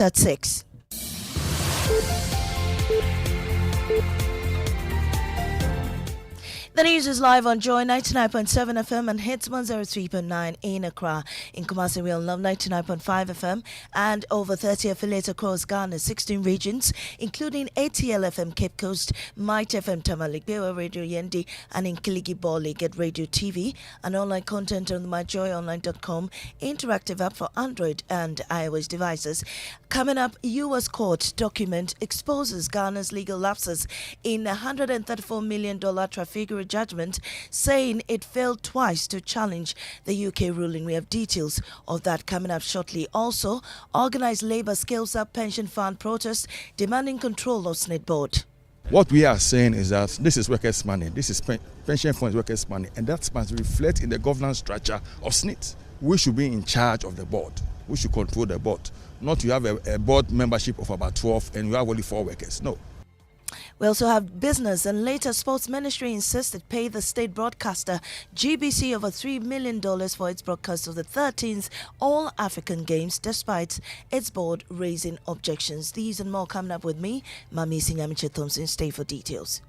at 6. The news is live on Joy 99.7 FM and Hits 103.9 in Accra. In Kumasi, we'll love 99.5 FM and over 30 affiliates across Ghana, 16 regions, including ATL FM Cape Coast, Might FM Tamale, Bewa Radio Yendi, and in Kiligi Bali, Get Radio TV, and online content on the myjoyonline.com interactive app for Android and iOS devices. Coming up, U.S. court document exposes Ghana's legal lapses in $134 million Trafigura judgment, saying it failed twice to challenge the UK ruling. We have details of that coming up shortly. Also, organised labour scales up pension fund protest demanding control of SNIT board. What we are saying is that this is workers' money, this is pension funds workers' money, and that must reflect in the governance structure of SNIT. We should be in charge of the board. We should control the board. Not you have a board membership of about 12 and you have only 4 workers. No. We also have business and later sports ministry insisted pay the state broadcaster GBC over $3 million for its broadcast of the 13th All-African Games despite its board raising objections. These and more coming up with me, Mami Sinyamiche Thompson. Stay for details.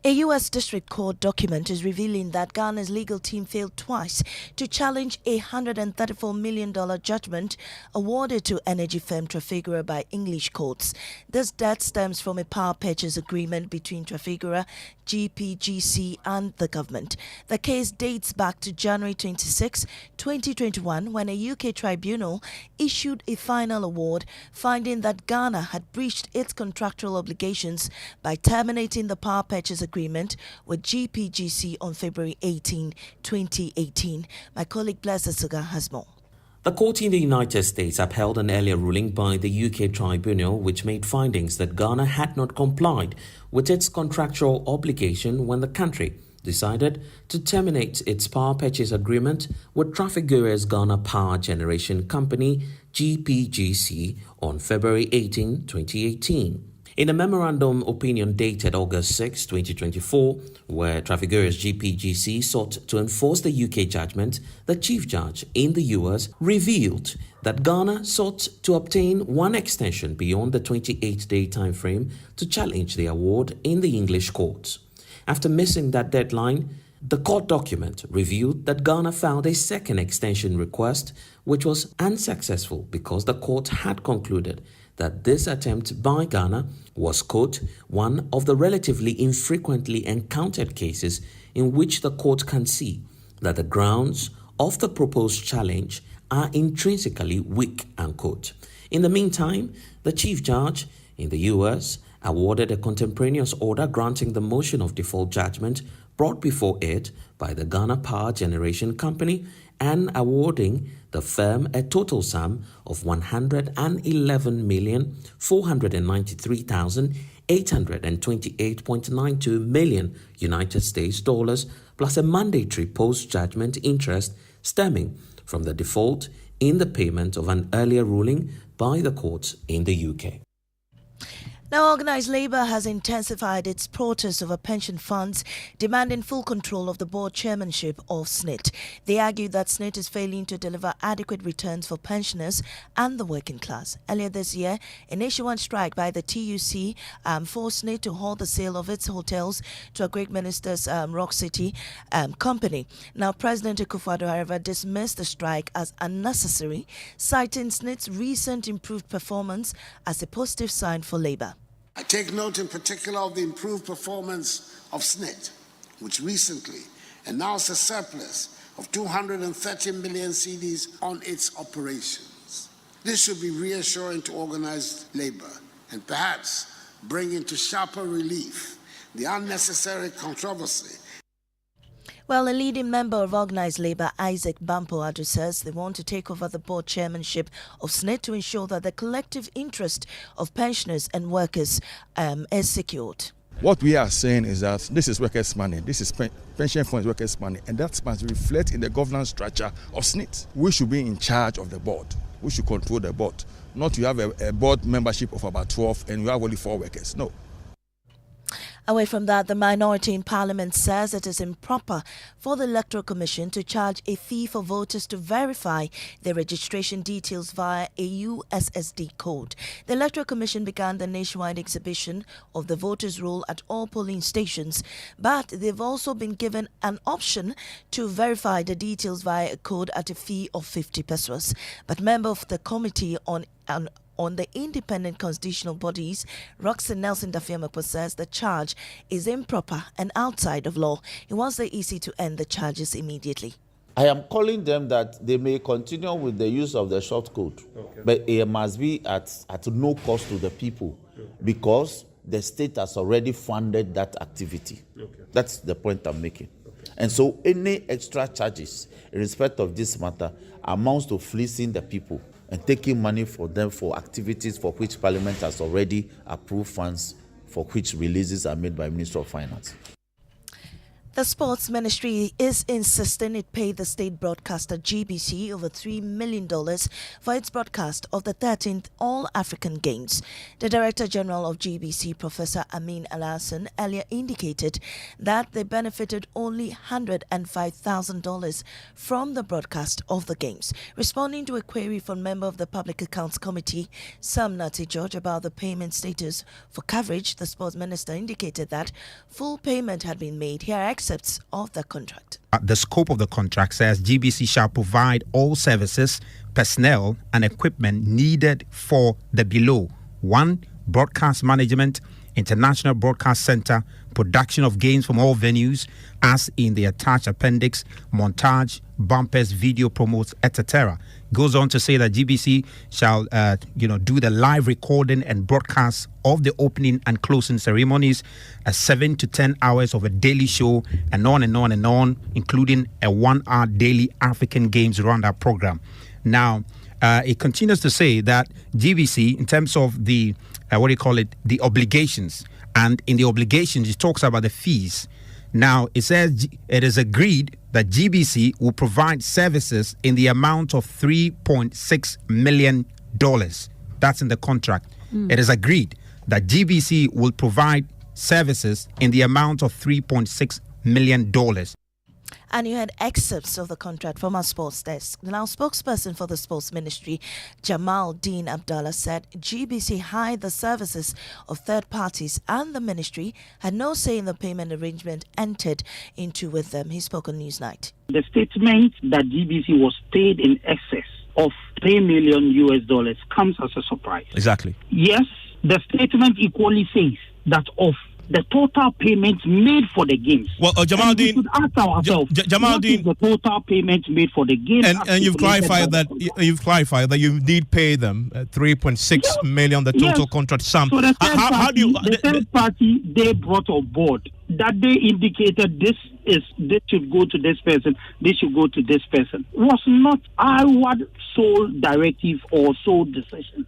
A U.S. District Court document is revealing that Ghana's legal team failed twice to challenge a $134 million judgment awarded to energy firm Trafigura by English courts. This debt stems from a power purchase agreement between Trafigura, GPGC and the government. The case dates back to January 26, 2021, when a UK tribunal issued a final award finding that Ghana had breached its contractual obligations by terminating the power purchase agreement with GPGC on February 18, 2018. My colleague Blessed Suga has more. The court in the United States upheld an earlier ruling by the UK tribunal which made findings that Ghana had not complied with its contractual obligation when the country decided to terminate its power purchase agreement with Trafigura's Ghana Power Generation Company, GPGC, on February 18, 2018. In a memorandum opinion dated August 6, 2024, where Trafigura's GPGC sought to enforce the UK judgment, the chief judge in the US revealed that Ghana sought to obtain one extension beyond the 28-day time frame to challenge the award in the English courts. After missing that deadline, the court document revealed that Ghana filed a second extension request, which was unsuccessful because the court had concluded that this attempt by Ghana was, quote, one of the relatively infrequently encountered cases in which the court can see that the grounds of the proposed challenge are intrinsically weak, unquote. In the meantime, the chief judge in the U.S. awarded a contemporaneous order granting the motion of default judgment brought before it by the Ghana Power Generation Company and awarding the firm a total sum of $111,493,828.92 million United States dollars plus a mandatory post-judgment interest stemming from the default in the payment of an earlier ruling by the courts in the UK. Now, organised labour has intensified its protest over pension funds, demanding full control of the board chairmanship of SNIT. They argue that SNIT is failing to deliver adequate returns for pensioners and the working class. Earlier this year, a nationwide strike by the TUC forced SNIT to halt the sale of its hotels to a Greek minister's Rock City company. Now, President Akufo-Addo, however, dismissed the strike as unnecessary, citing SNIT's recent improved performance as a positive sign for labour. I take note in particular of the improved performance of SNIT, which recently announced a surplus of 230 million cedis on its operations. This should be reassuring to organized labor and perhaps bring into sharper relief the unnecessary controversy. Well, a leading member of organised labour, Isaac Bampoado, says they want to take over the board chairmanship of SNIT to ensure that the collective interest of pensioners and workers is secured. What we are saying is that this is workers' money, this is pension funds workers' money, and that must reflect in the governance structure of SNIT. We should be in charge of the board. We should control the board. Not you have a board membership of about 12 and you have only 4 workers. No. Away from that, the minority in Parliament says it is improper for the Electoral Commission to charge a fee for voters to verify their registration details via a USSD code. The Electoral Commission began the nationwide exhibition of the voters' roll at all polling stations, but they've also been given an option to verify the details via a code at a fee of 50 pesos. But member of the Committee on the independent constitutional bodies, Roxanne Nelson Dafiamapo says the charge is improper and outside of law. He wants the EC to end the charges immediately. I am calling them that they may continue with the use of the short code, but it must be at no cost to the people, because the state has already funded that activity. That's the point I'm making. And so any extra charges in respect of this matter amounts to fleecing the people and taking money for them for activities for which Parliament has already approved funds, for which releases are made by Minister of Finance. The Sports Ministry is insisting it pay the state broadcaster GBC over $3 million for its broadcast of the 13th All-African Games. The Director General of GBC, Professor Amin Alhassan, earlier indicated that they benefited only $105,000 from the broadcast of the Games. Responding to a query from member of the Public Accounts Committee, Sam Nati George, about the payment status for coverage, the Sports Minister indicated that full payment had been made. Here are excerpts of the contract. The scope of the contract says GBC shall provide all services, personnel and equipment needed for the below: 1. Broadcast management, international broadcast center, production of games from all venues as in the attached appendix, montage, bumpers, video promos, etc. Goes on to say that GBC shall do the live recording and broadcast of the opening and closing ceremonies, 7 to 10 hours of a daily show, and on and on and on, including a 1-hour daily African Games roundup program. Now, it continues to say that GBC, in terms of the the obligations, and in the obligations it talks about the fees. Now, it says it is agreed that GBC will provide services in the amount of $3.6 million. That's in the contract. It is agreed that GBC will provide services in the amount of $3.6 million. And you had excerpts of the contract from our sports desk. Now, spokesperson for the Sports Ministry, Jamal Dean Abdallah, said GBC hired the services of third parties and the ministry had no say in the payment arrangement entered into with them. He spoke on Newsnight. The statement that GBC was paid in excess of $3 million comes as a surprise. Exactly. Yes, the statement equally says that of the total payments made for the games. Well, Jamal Dean, we should ask ourselves, what is the total payment made for the games? And you've clarified that you did pay them $3.6 million, the total contract sum. So the third party they brought on board, that they indicated this should go to this person, this should go to this person, was not our sole directive or sole decision.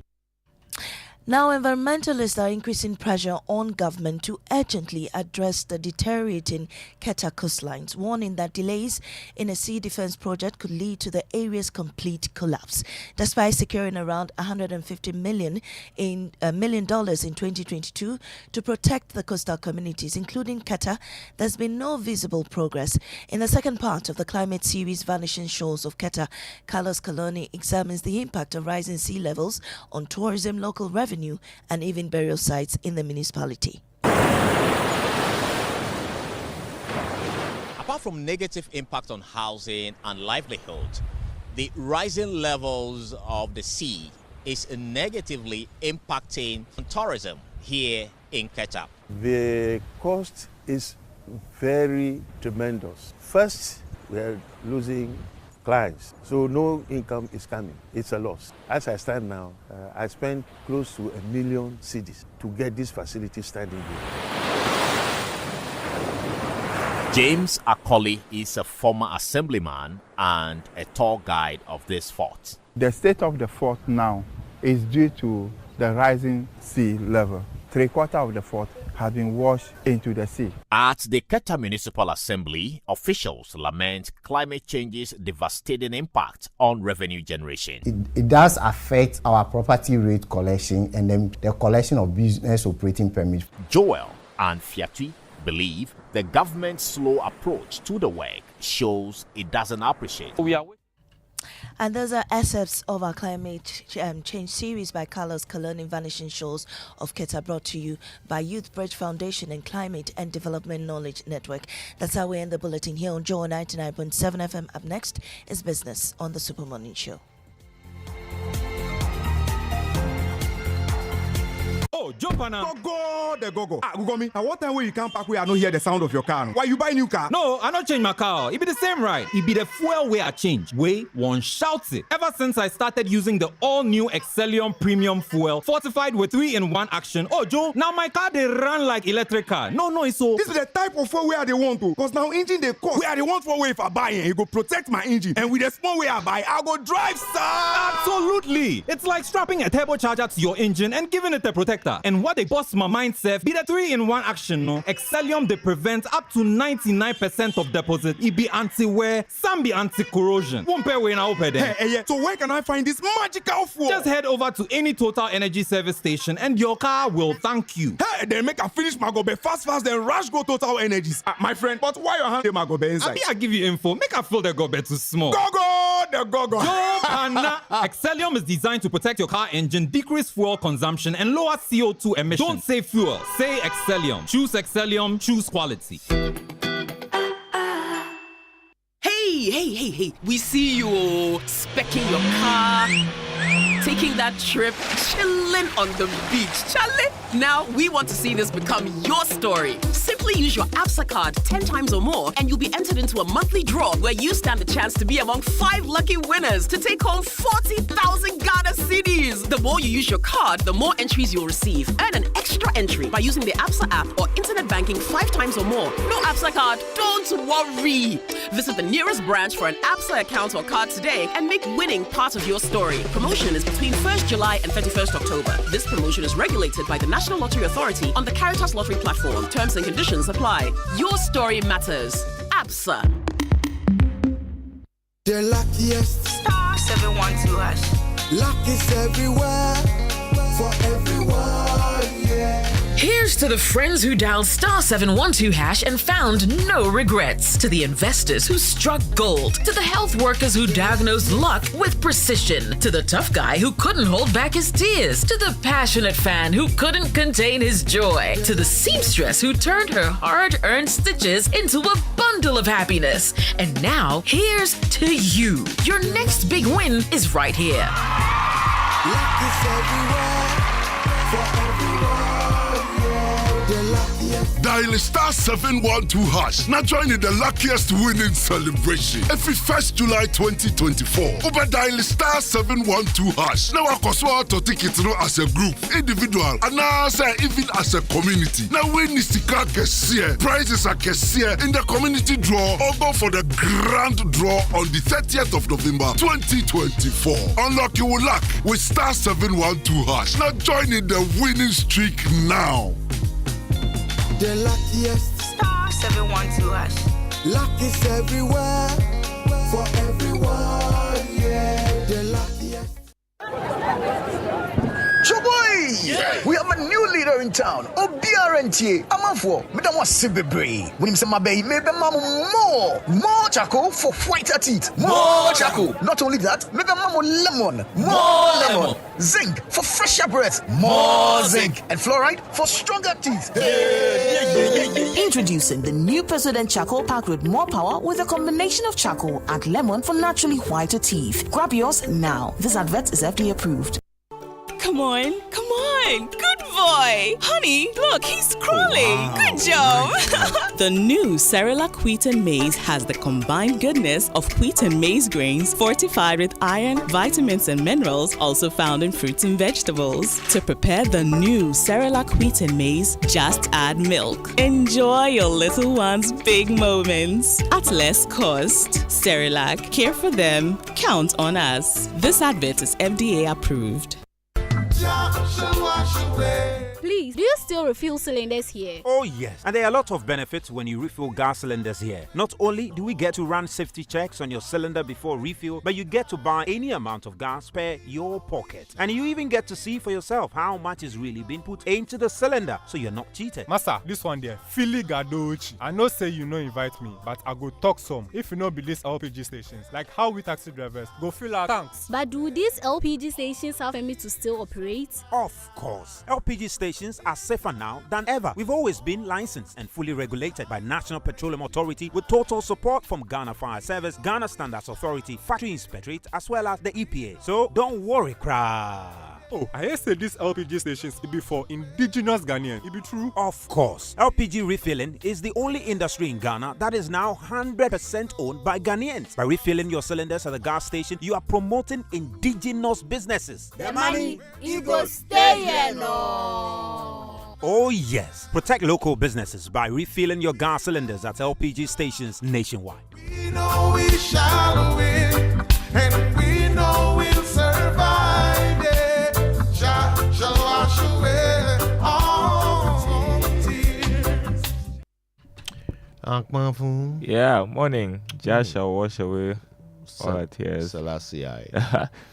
Now, environmentalists are increasing pressure on government to urgently address the deteriorating Keta coastlines, warning that delays in a sea defense project could lead to the area's complete collapse. Despite securing around $150 million in 2022 to protect the coastal communities, including Keta, there's been no visible progress. In the second part of the climate series, Vanishing Shores of Keta, Carlos Coloni examines the impact of rising sea levels on tourism, local revenue, and even burial sites in the municipality. Apart from negative impact on housing and livelihood, the rising levels of the sea is negatively impacting on tourism here in Keta. The cost is very tremendous. First, we are losing clients, so no income is coming. It's a loss. As I stand now, I spent close to 1 million cedis to get this facility standing here. James Akoli is a former assemblyman and a tour guide of this fort. The state of the fort now is due to the rising sea level. 3/4 of the fort has been washed into the sea. At the Keta Municipal Assembly, officials lament climate change's devastating impact on revenue generation. It does affect our property rate collection and then the collection of business operating permits. Joel and Fiatui believe the government's slow approach to the work shows it doesn't appreciate. And those are excerpts of our climate change series by Carlos Colon in Vanishing Shores of Keta, brought to you by Youth Bridge Foundation and Climate and Development Knowledge Network. That's how we end the bulletin here on Joy 99.7 FM. Up next is Business on the Super Morning Show. Oh, jump on now. Go. Google me. And what time when you come back where I don't hear the sound of your car? Why you buy new car? No, I not change my car. It be the same ride. It be the fuel way I change. Way one shouts it. Ever since I started using the all-new Excellium Premium Fuel, fortified with 3-in-1 action. Oh, Joe, now my car they run like electric car. No, it's so. This is the type of fuel where they want to. Because now engine they cost. Where they want for way if I buy it, it go protect my engine. And with the small way I buy, I go drive, sir. Absolutely. It's like strapping a turbocharger to your engine and giving it a protector. And what they bust my mind self be the 3-in-1 action, no? Excellium they prevent up to 99% of deposit. It be anti-wear, some be anti-corrosion. Won't pay when I open them. Hey, so where can I find this magical fuel? Just head over to any Total Energy service station and your car will thank you. Hey, then make a finish my gobe fast, then rush go Total Energies. My friend, but why you hand my gobe inside? I give you info. Make a feel the gobe too small. Go. Excellium is designed to protect your car engine, decrease fuel consumption, and lower CO2 emissions. Don't say fuel, say Excellium. Choose Excellium, choose quality. Hey, we see you specking your car, taking that trip, chilling on the beach. Charlie, now we want to see this become your story. Simply use your ABSA card 10 times or more and you'll be entered into a monthly draw where you stand a chance to be among 5 lucky winners to take home 40,000 Ghana cedis. The more you use your card, the more entries you'll receive. Earn an extra entry by using the ABSA app or internet banking 5 times or more. No ABSA card? Don't worry. Visit the nearest branch for an ABSA account or card today and make winning part of your story. Promotion is between 1st July and 31st October. This promotion is regulated by the National Lottery Authority on the Caritas Lottery platform. Terms and conditions apply. Your story matters. ABSA. The luckiest. Star 712 #. Luck is everywhere. For everyone, yeah. Here's to the friends who dialed star 712 # and found no regrets. To the investors who struck gold. To the health workers who diagnosed luck with precision. To the tough guy who couldn't hold back his tears. To the passionate fan who couldn't contain his joy. To the seamstress who turned her hard-earned stitches into a bundle of happiness. And now, here's to you. Your next big win is right here. Luck is everywhere. For everyone. Dial star 712 #. Now join in the luckiest winning celebration. Every 1st July 2024. Over dial star 712 #. Now I can to tickets as a group, individual, and now even as a community. Now win is the prizes are in the community draw or go for the grand draw on the 30th of November 2024. Unlock your luck with star 712 #. Now join in the winning streak now. The luckiest. Star 712 #. Luck is everywhere. For everyone, yeah. The luckiest. Choboy! We have a new leader in town. Obiarenti. Amafo. Madam was Sibebre. When him say my baby, maybe more charcoal for whiter teeth. More charcoal. Not only that, maybe lemon. More lemon. Zinc for fresher breath. More zinc. And fluoride for stronger teeth. Introducing the new President Charcoal packed with more power with a combination of charcoal and lemon for naturally whiter teeth. Grab yours now. This advert is FDA approved. Come on. Good boy. Honey, look, he's crawling. Wow. Good job. The new Cerelac Wheat and Maize has the combined goodness of wheat and maize grains fortified with iron, vitamins, and minerals also found in fruits and vegetables. To prepare the new Cerelac Wheat and Maize, just add milk. Enjoy your little one's big moments at less cost. Cerelac, care for them, count on us. This advert is FDA approved. Do Please, do you still refill cylinders here? Oh yes, and there are a lot of benefits when you refill gas cylinders here. Not only do we get to run safety checks on your cylinder before refill, but you get to buy any amount of gas per your pocket. And you even get to see for yourself how much is really being put into the cylinder, so you're not cheated. Master, this one there, Philly Gadochi. I know say you no invite me, but I go talk some. If you know be these LPG stations, like how we taxi drivers go fill our tanks. But do these LPG stations have permit to still operate? Of course. LPG stations are safer now than ever. We've always been licensed and fully regulated by National Petroleum Authority with total support from Ghana Fire Service, Ghana Standards Authority, Factory Inspectorate, as well as the EPA. So don't worry, crowd. Oh, I hear say these LPG stations be for indigenous Ghanaians. It be true? Of course. LPG refilling is the only industry in Ghana that is now 100% owned by Ghanaians. By refilling your cylinders at the gas station, you are promoting indigenous businesses. The money, it go stay here, no. Oh yes. Protect local businesses by refilling your gas cylinders at LPG stations nationwide. We know we shall win, and we know we'll survive. Shall wash away all tears. Yeah, morning. Just shall wash away all our tears. Selassie.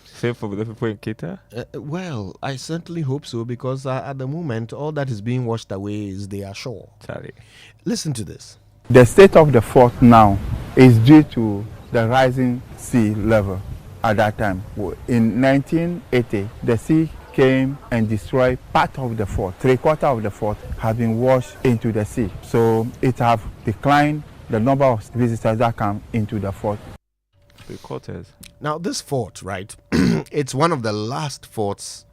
Same for the people in Keta? Well, I certainly hope so, because at the moment, all that is being washed away is their shore. Charlie. Listen to this. The state of the fort now is due to the rising sea level at that time. In 1980, the sea came and destroyed part of the fort. 3/4 of the fort has been washed into the sea. So it has declined the number of visitors that come into the fort. 3/4. Now, this fort, right, it's one of the last forts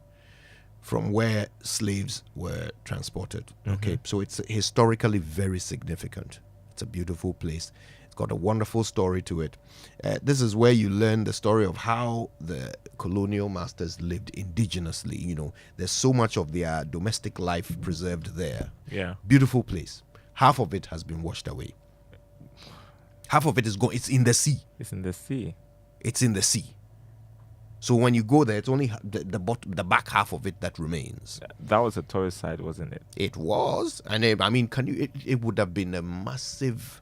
from where slaves were transported. Okay, so it's historically very significant. It's a beautiful place. It's got a wonderful story to it. This is where you learn the story of how the colonial masters lived indigenously. You know, there's so much of their domestic life preserved there. Yeah. Beautiful place. Half of it has been washed away. Half of it is gone. It's in the sea. It's in the sea. It's in the sea. So when you go there, it's only the back half of it that remains. That was a tourist site, wasn't it? It was, and I mean, it would have been a massive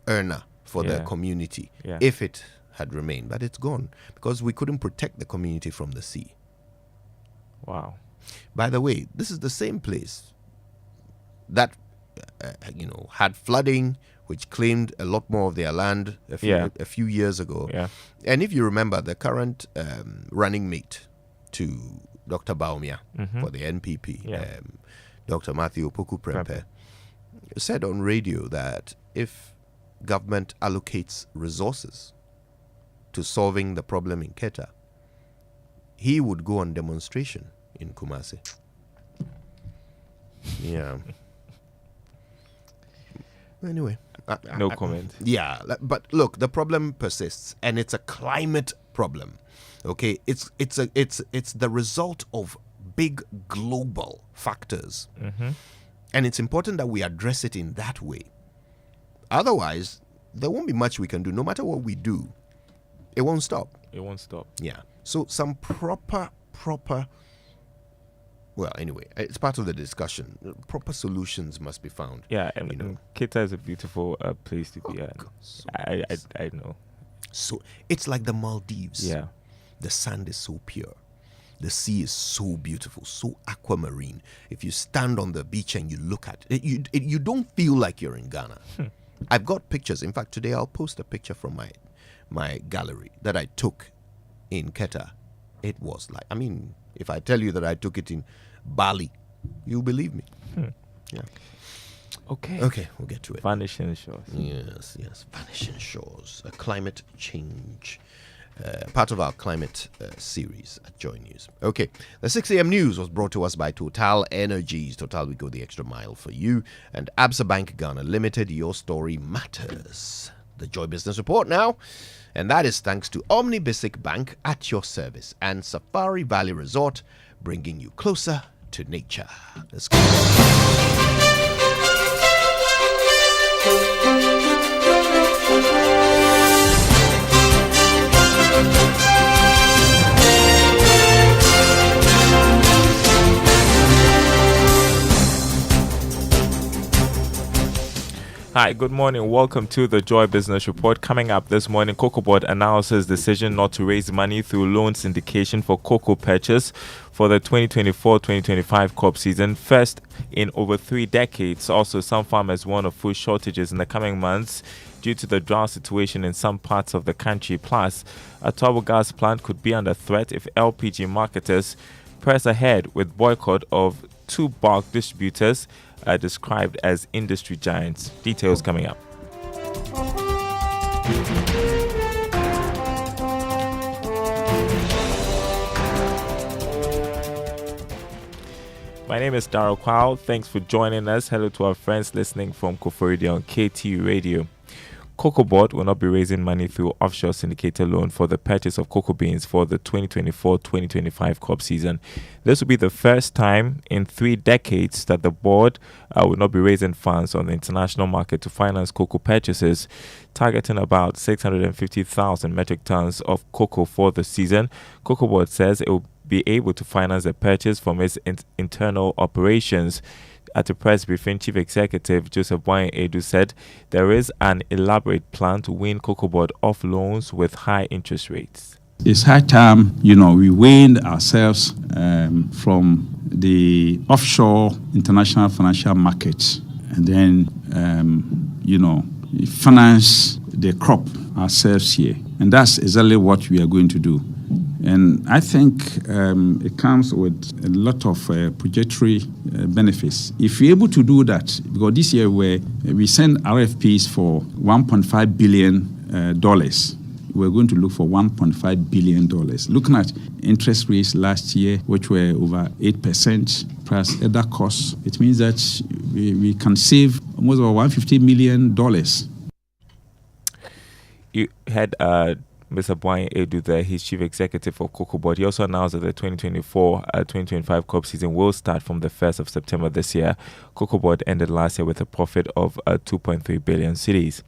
earner for the community if it had remained, but it's gone because we couldn't protect the community from the sea. Wow. By the way, this is the same place that had flooding, which claimed a lot more of their land a few years ago. Yeah. And if you remember, the current running mate to Dr. Baumia for the NPP, Dr. Matthew Opoku Prempeh, said on radio that if government allocates resources to solving the problem in Keta, he would go on demonstration in Kumasi. Yeah. Anyway. No comment. Yeah, but look, the problem persists, and it's a climate problem. Okay, it's the result of big global factors, and it's important that we address it in that way. Otherwise, there won't be much we can do. No matter what we do, it won't stop. It won't stop. Yeah. So some proper. Well, anyway, it's part of the discussion. Proper solutions must be found. Yeah, and Keta is a beautiful place to be at. I know. So it's like the Maldives. Yeah. The sand is so pure. The sea is so beautiful, so aquamarine. If you stand on the beach and you look at it, you don't feel like you're in Ghana. I've got pictures. In fact, today I'll post a picture from my gallery that I took in Keta. It was like, I mean, if I tell you that I took it in Bali, you believe me. Yeah. Okay, we'll get to it. Vanishing Shores. Yes, Vanishing Shores. A climate change. Part of our climate series at Joy News. Okay, the 6 a.m. news was brought to us by Total Energies. Total, we go the extra mile for you. And Absa Bank Ghana Limited, your story matters. The Joy Business Report now. And that is thanks to Omni Basic Bank at your service and Safari Valley Resort, bringing you closer to nature. Let's go. Hi, good morning. Welcome to the Joy Business Report. Coming up this morning, Cocoa Board announces decision not to raise money through loan syndication for cocoa purchase for the 2024-2025 crop season, first in over 3 decades. Also, some farmers warn of food shortages in the coming months due to the drought situation in some parts of the country. Plus, a turbo gas plant could be under threat if LPG marketers press ahead with boycott of 2 bulk distributors described as industry giants. Details coming up. My name is Daryl Kwao. Thanks for joining us. Hello to our friends listening from Koforidi on KT Radio. Cocoa Board will not be raising money through offshore syndicated loan for the purchase of cocoa beans for the 2024-2025 crop season. This will be the first time in 3 decades that the board will not be raising funds on the international market to finance cocoa purchases, targeting about 650,000 metric tons of cocoa for the season. Cocoa Board says it will be able to finance the purchase from its internal operations. At a press briefing, Chief Executive Joseph Boyan Edu said there is an elaborate plan to win Cocoa Board off loans with high interest rates. It's high time, we weaned ourselves from the offshore international financial markets and then, finance the crop ourselves here. And that's exactly what we are going to do. And I think it comes with a lot of projectory benefits. If we're able to do that, because this year we send RFPs for $1.5 billion, we're going to look for $1.5 billion. Looking at interest rates last year, which were over 8%, plus other costs, it means that we can save almost over $150 million. You had Mr. Boyan Edu there, he's Chief Executive for Cocoa Board. He also announced that the 2024-2025 crop season will start from the 1st of September this year. Cocoa Board ended last year with a profit of 2.3 billion cedis.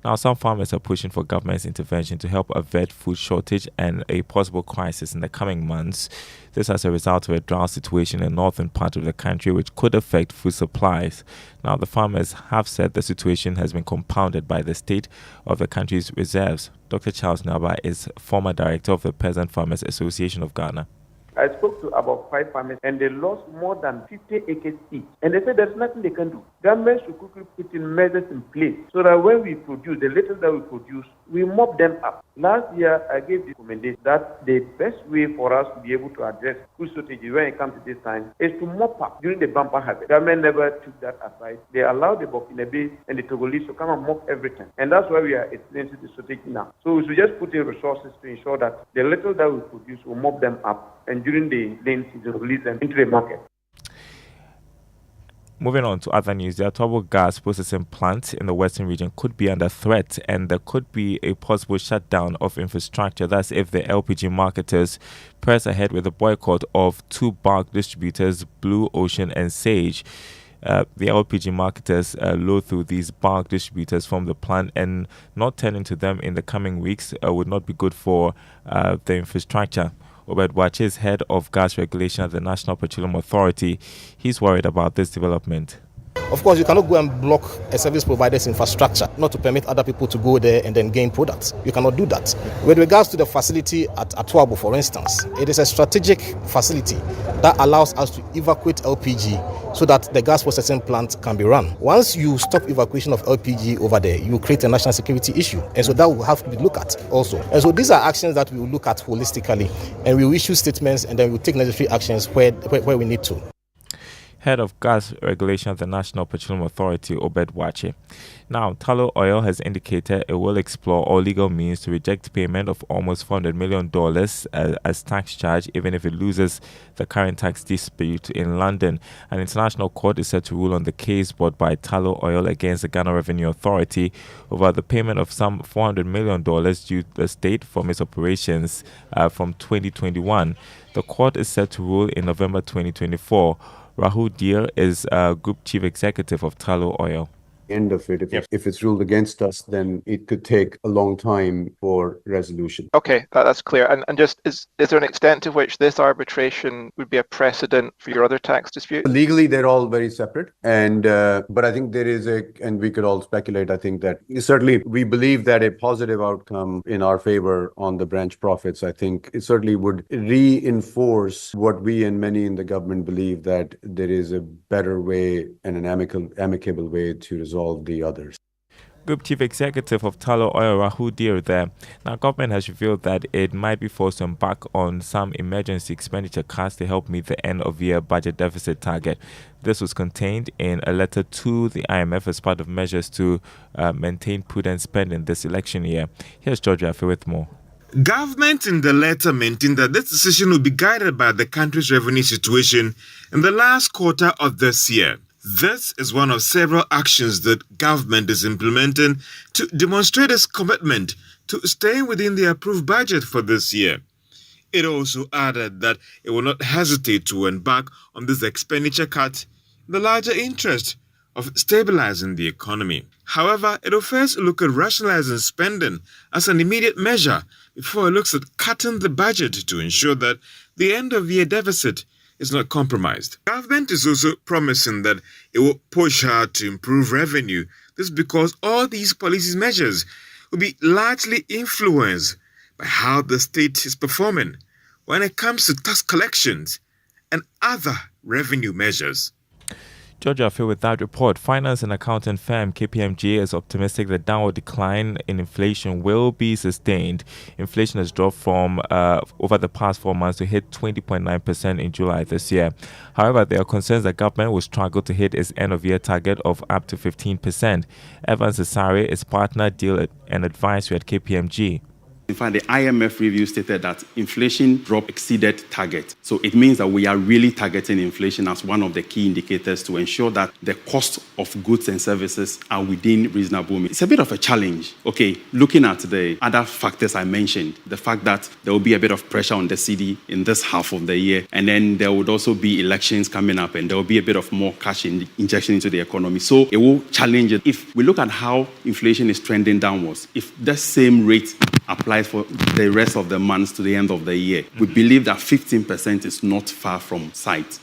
Now, some farmers are pushing for government's intervention to help avert food shortage and a possible crisis in the coming months. This as a result of a drought situation in the northern part of the country, which could affect food supplies. Now, the farmers have said the situation has been compounded by the state of the country's reserves. Dr. Charles Naba is former director of the Peasant Farmers Association of Ghana. I spoke to about 5 farmers and they lost more than 50 acres each. And they said there's nothing they can do. Government should quickly put in measures in place so that when we produce, the little that we produce, we mop them up. Last year, I gave the recommendation that the best way for us to be able to address food shortage when it comes to this time is to mop up during the bumper harvest. Government never took that aside. They allowed the Burkinabe and the Togolese to come and mop everything. And that's why we are experiencing the shortage now. So we should just put in resources to ensure that the little that we produce will mop them up and during the rain season release them into the market. Moving on to other news, the Atobo gas processing plant in the western region could be under threat and there could be a possible shutdown of infrastructure. That's if the LPG marketers press ahead with a boycott of 2 bulk distributors, Blue Ocean and Sage. The LPG marketers load through these bulk distributors from the plant, and not turning to them in the coming weeks would not be good for the infrastructure. Obed Wache is head of gas regulation at the National Petroleum Authority. He's worried about this development. Of course, you cannot go and block a service provider's infrastructure, not to permit other people to go there and then gain products. You cannot do that. With regards to the facility at Atuabo, for instance, it is a strategic facility that allows us to evacuate LPG so that the gas processing plant can be run. Once you stop evacuation of LPG over there, you create a national security issue. And so that will have to be looked at also. And so these are actions that we will look at holistically, and we will issue statements and then we will take necessary actions where we need to. Head of gas regulation at the National Petroleum Authority, Obed Wache. Now, Tullow Oil has indicated it will explore all legal means to reject payment of almost $400 million as tax charge, even if it loses the current tax dispute in London. An international court is set to rule on the case brought by Tullow Oil against the Ghana Revenue Authority over the payment of some $400 million due to the state from its operations from 2021. The court is set to rule in November 2024. Rahul Deer is Group Chief Executive of Tullow Oil. end of it. If it's ruled against us, then it could take a long time for resolution. Okay, that's clear. And just is there an extent to which this arbitration would be a precedent for your other tax disputes? Legally, they're all very separate, and but I think there is and we could all speculate. I think that certainly we believe that a positive outcome in our favor on the branch profits, I think it certainly would reinforce what we and many in the government believe, that there is a better way and an amicable way to resolve the others. Group Chief Executive of Tullow Oil, Rahul Deer there. Now, government has revealed that it might be forced to embark on some emergency expenditure cuts to help meet the end-of-year budget deficit target. This was contained in a letter to the IMF as part of measures to maintain prudent spending this election year. Here's George Affe with more. Government in the letter maintained that this decision will be guided by the country's revenue situation in the last quarter of this year. This is one of several actions that government is implementing to demonstrate its commitment to staying within the approved budget for this year. It also added that it will not hesitate to embark on this expenditure cut in the larger interest of stabilizing the economy. However, it will first look at rationalizing spending as an immediate measure before it looks at cutting the budget to ensure that the end-of-year deficit is not compromised. Government is also promising that it will push hard to improve revenue. This is because all these policy measures will be largely influenced by how the state is performing when it comes to tax collections and other revenue measures. George Affe with that report. Finance and accounting firm KPMG is optimistic that downward decline in inflation will be sustained. Inflation has dropped from over the past 4 months to hit 20.9% in July this year. However, there are concerns that government will struggle to hit its end-of-year target of up to 15%. Evans Asare is partner, deal and advisory at KPMG. In fact, the IMF review stated that inflation drop exceeded target. So it means that we are really targeting inflation as one of the key indicators to ensure that the cost of goods and services are within reasonable means. It's a bit of a challenge. Okay, looking at the other factors I mentioned, the fact that there will be a bit of pressure on the cedi in this half of the year, and then there would also be elections coming up, and there will be a bit of more cash injection into the economy. So it will challenge it. If we look at how inflation is trending downwards, if the same rate applies for the rest of the months to the end of the year, we believe that 15% is not far from sight.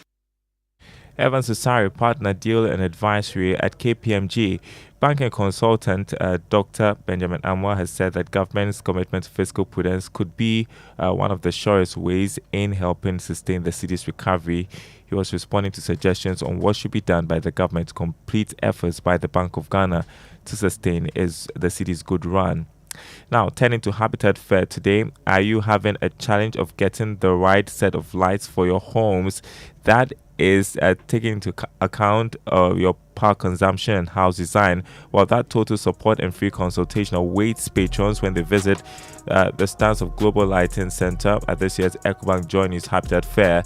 Evans Asare, partner, deal and advisory at KPMG. Banking consultant Dr. Benjamin Amwa has said that government's commitment to fiscal prudence could be one of the surest ways in helping sustain the city's recovery. He was responding to suggestions on what should be done by the government to complete efforts by the Bank of Ghana to sustain the city's good run. Now, turning to Habitat Fair today, are you having a challenge of getting the right set of lights for your homes? That is taking into account your power consumption and house design, while that total support and free consultation awaits patrons when they visit the stands of Global Lighting Center at this year's EcoBank Joy News Habitat Fair.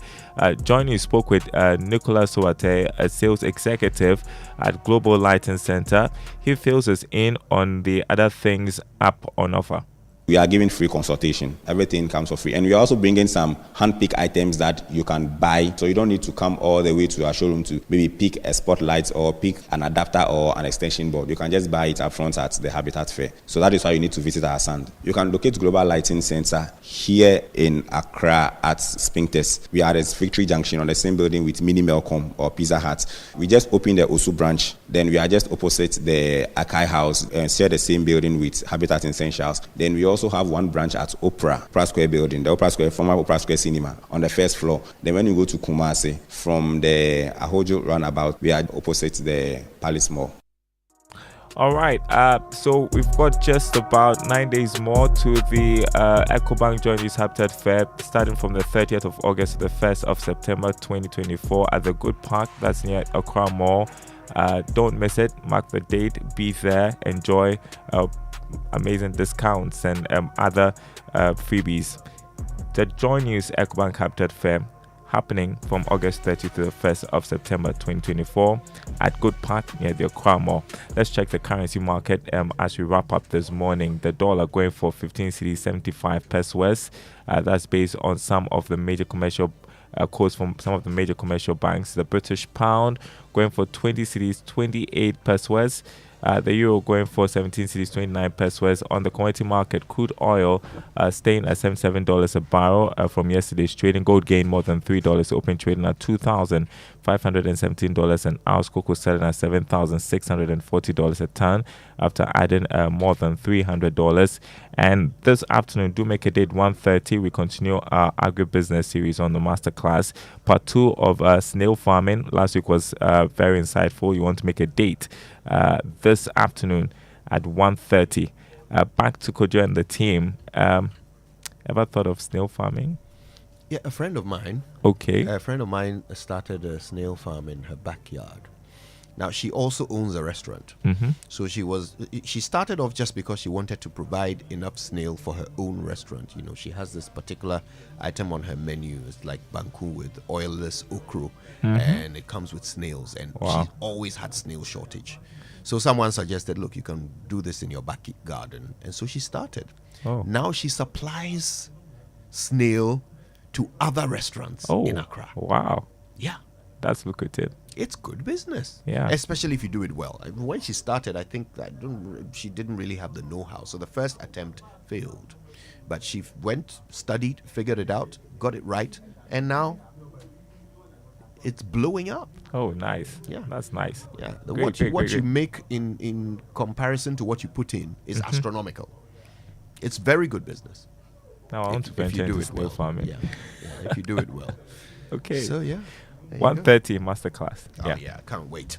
Joy News spoke with Nicolas Suate, a sales executive at Global Lighting Center. He fills us in on the other things up on offer. We are giving free consultation. Everything comes for free. And we are also bringing some hand-picked items that you can buy. So you don't need to come all the way to our showroom to maybe pick a spotlight or pick an adapter or an extension board. You can just buy it up front at the Habitat Fair. So that is why you need to visit our stand. You can locate Global Lighting Center here in Accra at Spintex. We are at Victory Junction on the same building with Mini Melcom or Pizza Hut. We just opened the Osu branch. Then we are just opposite the Akai House and share the same building with Habitat Essentials. Then we also have one branch at Opera Square building, the former Opera Square Cinema, on the first floor. Then when you go to Kumasi, from the Ahojo roundabout, we are opposite the Palace Mall. All right, so we've got just about 9 days more to the EcoBank Joy News Habitat Fair, starting from the 30th of August to the 1st of September 2024 at the Good Park. That's near Accra Mall. Don't miss it. Mark the date. Be there. Enjoy amazing discounts and other freebies. The Joy News EcoBank Habitat Fair happening from August 30th to the 1st of September 2024 at Good Park near the Accra Mall. Let's check the currency market as we wrap up this morning. The dollar going for 15 cedis 75 pesos. That's based on some of the major commercial quotes from some of the major commercial banks. The British pound going for 20 cedis 28 pesos. The euro going for 17 cedis 29 pesos. On the commodity market, crude oil staying at $77 a barrel from yesterday's trading. Gold gained more than $3, open trading at $2,517 an ounce. Cocoa selling at $7,640 a ton after adding more than $300. And this afternoon, do make a date 1:30. We continue our agribusiness series on the masterclass. Part 2 of snail farming. Last week was very insightful. You want to make a date this afternoon at 1:30. Back to Kojo and the team. Ever thought of snail farming? Yeah, a friend of mine. Okay. A friend of mine started a snail farm in her backyard. Now, she also owns a restaurant. So she started off just because she wanted to provide enough snail for her own restaurant. You know, she has this particular item on her menu. It's like banku with oilless okra, and it comes with snails. And Wow. she's always had snail shortage. So someone suggested, look, you can do this in your back garden. And so she started. Oh. Now she supplies snail to other restaurants in Accra. Wow. Yeah. That's lucrative. It's good business. Yeah. Especially if you do it well. When she started, I think she didn't really have the know-how. So the first attempt failed. But she went, studied, figured it out, got it right, and now it's blowing up. Oh, nice. Yeah. That's nice. Yeah. Great, What you make in comparison to what you put in is astronomical. It's very good business. Now I want to venture into snail farming. Yeah, if you do it well. Okay. So, yeah. 1:30 masterclass. Oh, yeah, I can't wait.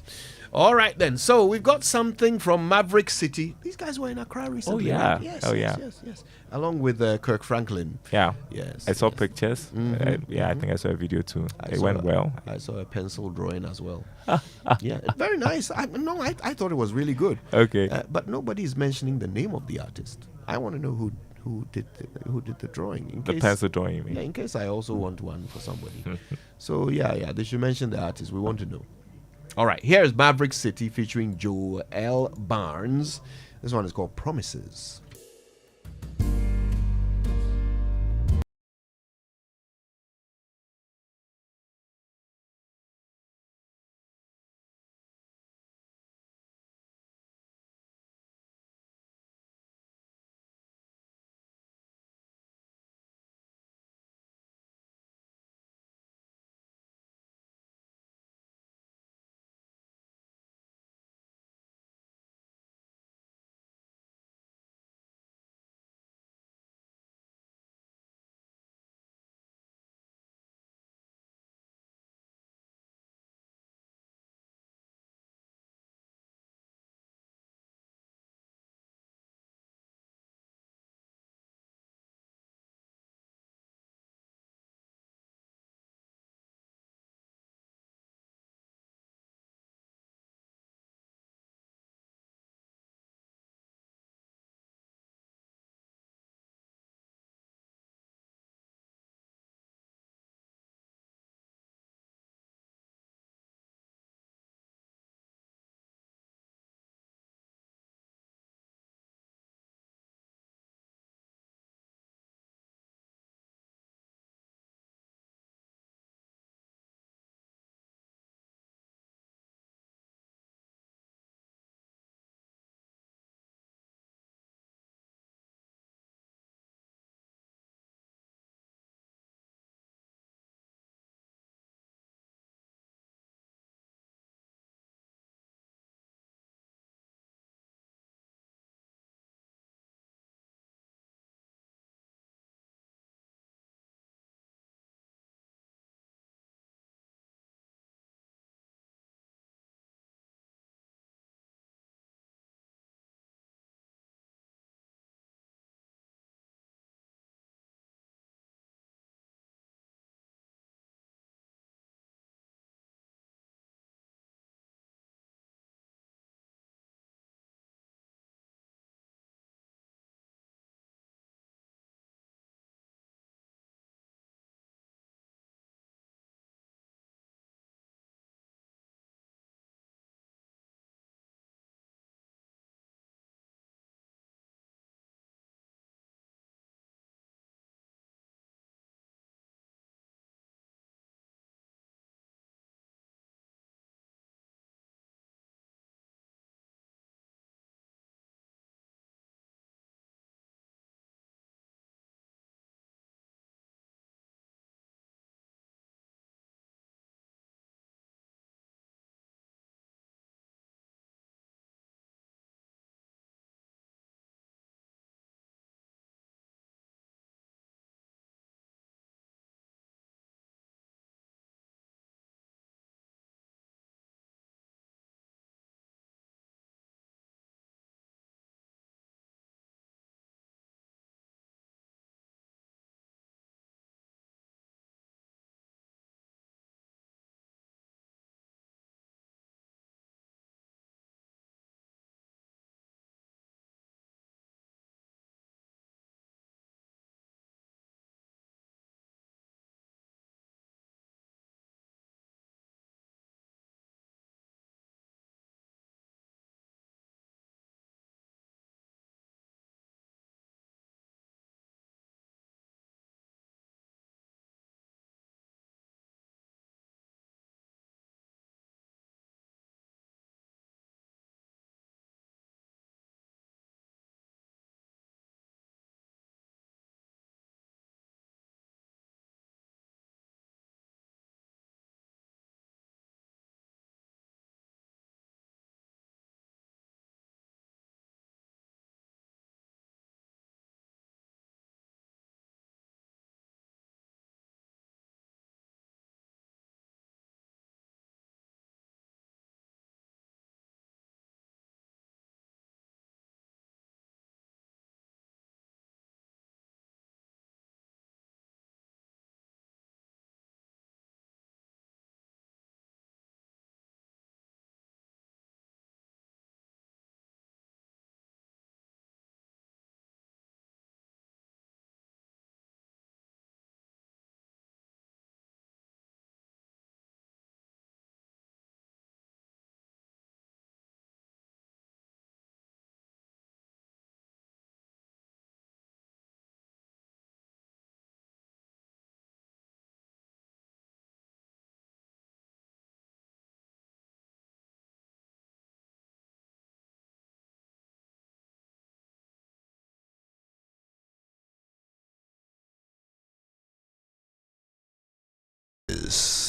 All right, then. So, we've got something from Maverick City. These guys were in Accra recently. Oh, yeah. Right? Yes, Oh, yes, yeah. yes. Along with Kirk Franklin. Yeah. Yes. I saw pictures. I think I saw a video too. It went well. I saw a pencil drawing as well. Yeah, very nice. I thought it was really good. Okay. But nobody's mentioning the name of the artist. I want to know who did the drawing. The pencil drawing, you mean? Yeah, in case I also want one for somebody. So, yeah, they should mention the artist. We want to know. All right, here's Maverick City featuring Joel Barnes. This one is called Promises.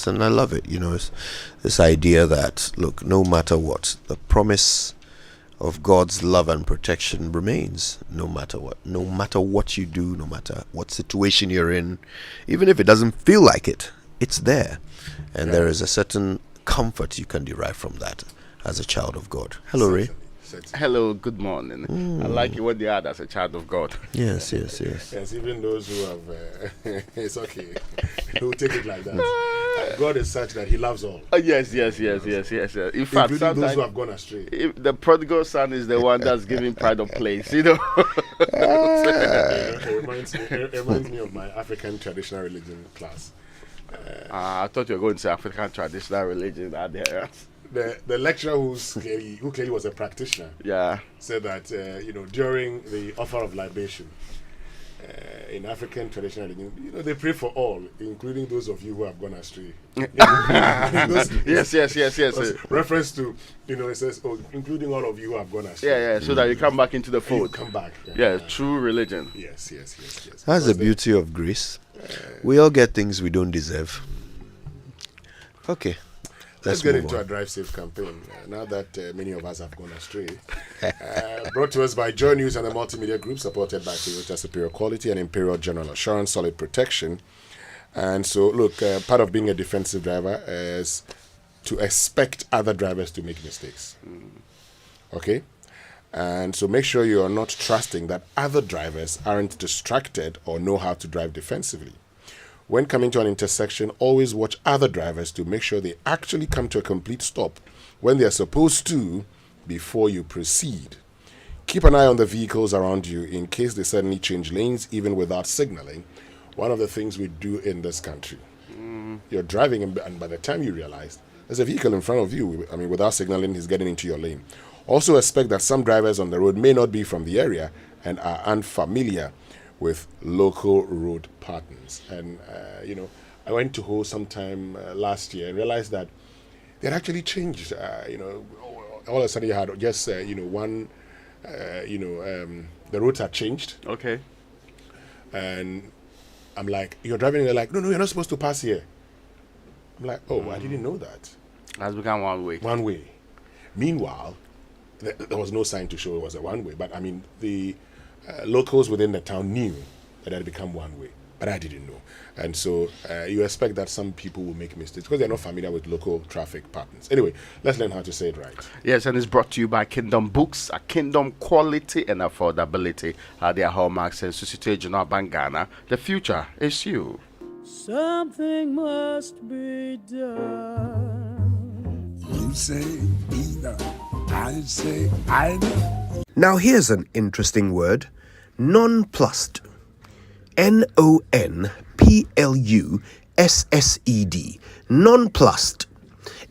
Yes, and I love it. You know, it's this idea that, look, no matter what, the promise of God's love and protection remains, no matter what. No matter what you do, no matter what situation you're in, even if it doesn't feel like it, it's there. And there is a certain comfort you can derive from that as a child of God. Hello, Ray. Hello, good morning. I like what they are as a child of God. Yes. Yes, even those who have, it's okay. We'll take it like that. God is such that He loves all. Yes. In fact, including those who have gone astray. If the prodigal son is the one that's giving pride of place, you know. It reminds me of my African traditional religion class. I thought you were going to say African traditional religion. The lecturer who clearly was a practitioner, said that during the offer of libation in African traditional religion, they pray for all, including those of you who have gone astray. Yes. Reference to it says, including all of you who have gone astray. Yeah. So that you come back into the fold. You come back. True religion. Yes. That's the beauty of grace. We all get things we don't deserve. Okay. Let's get into our Drive Safe campaign. Now that many of us have gone astray. Brought to us by Joy News and the Multimedia Group, supported by Toyota Superior Quality and Imperial General Assurance, Solid Protection. And so, look, part of being a defensive driver is to expect other drivers to make mistakes. Okay? And so make sure you are not trusting that other drivers aren't distracted or know how to drive defensively. When coming to an intersection, always watch other drivers to make sure they actually come to a complete stop when they are supposed to before you proceed. Keep an eye on the vehicles around you in case they suddenly change lanes even without signaling. One of the things we do in this country. You're driving and by the time you realize there's a vehicle in front of you, without signaling, he's getting into your lane. Also expect that some drivers on the road may not be from the area and are unfamiliar with local road patterns. And, I went to Ho sometime last year and realized that they had actually changed. All of a sudden you had just, the roads had changed. Okay. And I'm like, you're driving, and they're like, no, you're not supposed to pass here. I'm like, I didn't know that. Has become one way. One way. Meanwhile, there was no sign to show it was a one way. But, the locals within the town knew that it had become one way, but I didn't know. And so you expect that some people will make mistakes because they're not familiar with local traffic patterns. Anyway, let's learn how to say it right. Yes, and it's brought to you by Kingdom Books, a Kingdom quality and affordability. Their hallmarks and Susite General Bangana. The future is you. Something must be done. You say either. I say either. Now here's an interesting word. Nonplussed. Nonplussed. Nonplussed.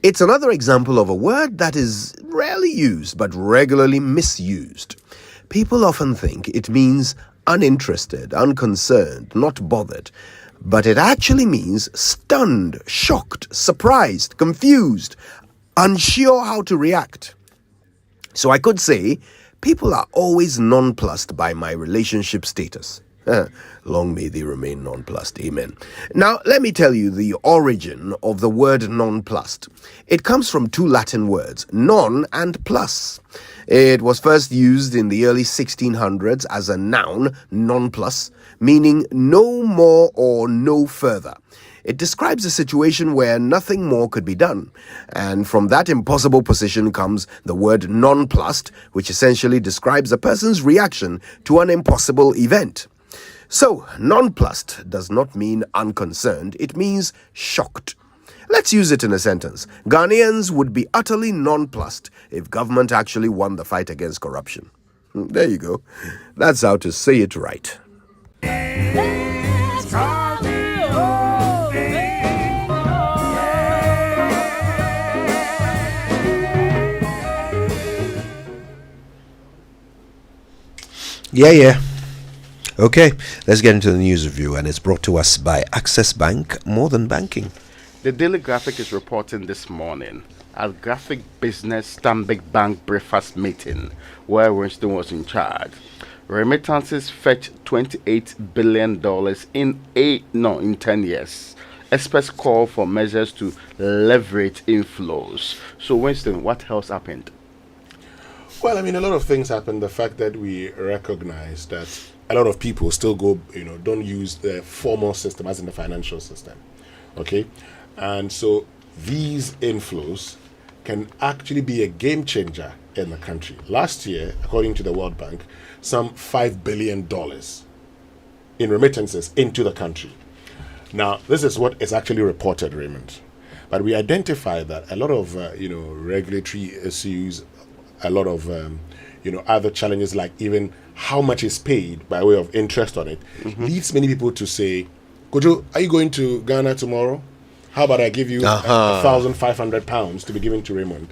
It's another example of a word that is rarely used but regularly misused. People often think it means uninterested, unconcerned, not bothered. But it actually means stunned, shocked, surprised, confused, unsure how to react. So I could say, people are always nonplussed by my relationship status. Long may they remain nonplussed. Amen. Now, let me tell you the origin of the word nonplussed. It comes from two Latin words, non and plus. It was first used in the early 1600s as a noun, nonplus, meaning no more or no further. It describes a situation where nothing more could be done. And from that impossible position comes the word nonplussed, which essentially describes a person's reaction to an impossible event. So, nonplussed does not mean unconcerned, it means shocked. Let's use it in a sentence. Ghanaians would be utterly nonplussed if government actually won the fight against corruption. There you go. That's how to say it right. Yeah. Okay, let's get into the news review, and it's brought to us by Access Bank, more than banking. The Daily Graphic is reporting this morning at Graphic Business Stanbic Bank breakfast meeting, where Winston was in charge. Remittances fetched $28 billion in 10 years. Experts call for measures to leverage inflows. So, Winston, what else happened? Well, I mean, a lot of things happened. The fact that we recognize that a lot of people still don't use the formal system as in the financial system. Okay? And so these inflows can actually be a game changer in the country. Last year, according to the World Bank, some $5 billion in remittances into the country. Now, this is what is actually reported, Raymond. But we identify that a lot of, regulatory issues, a lot of, other challenges like even how much is paid by way of interest on it, leads many people to say, Kojo, are you going to Ghana tomorrow? How about I give you £1,500 to be given to Raymond?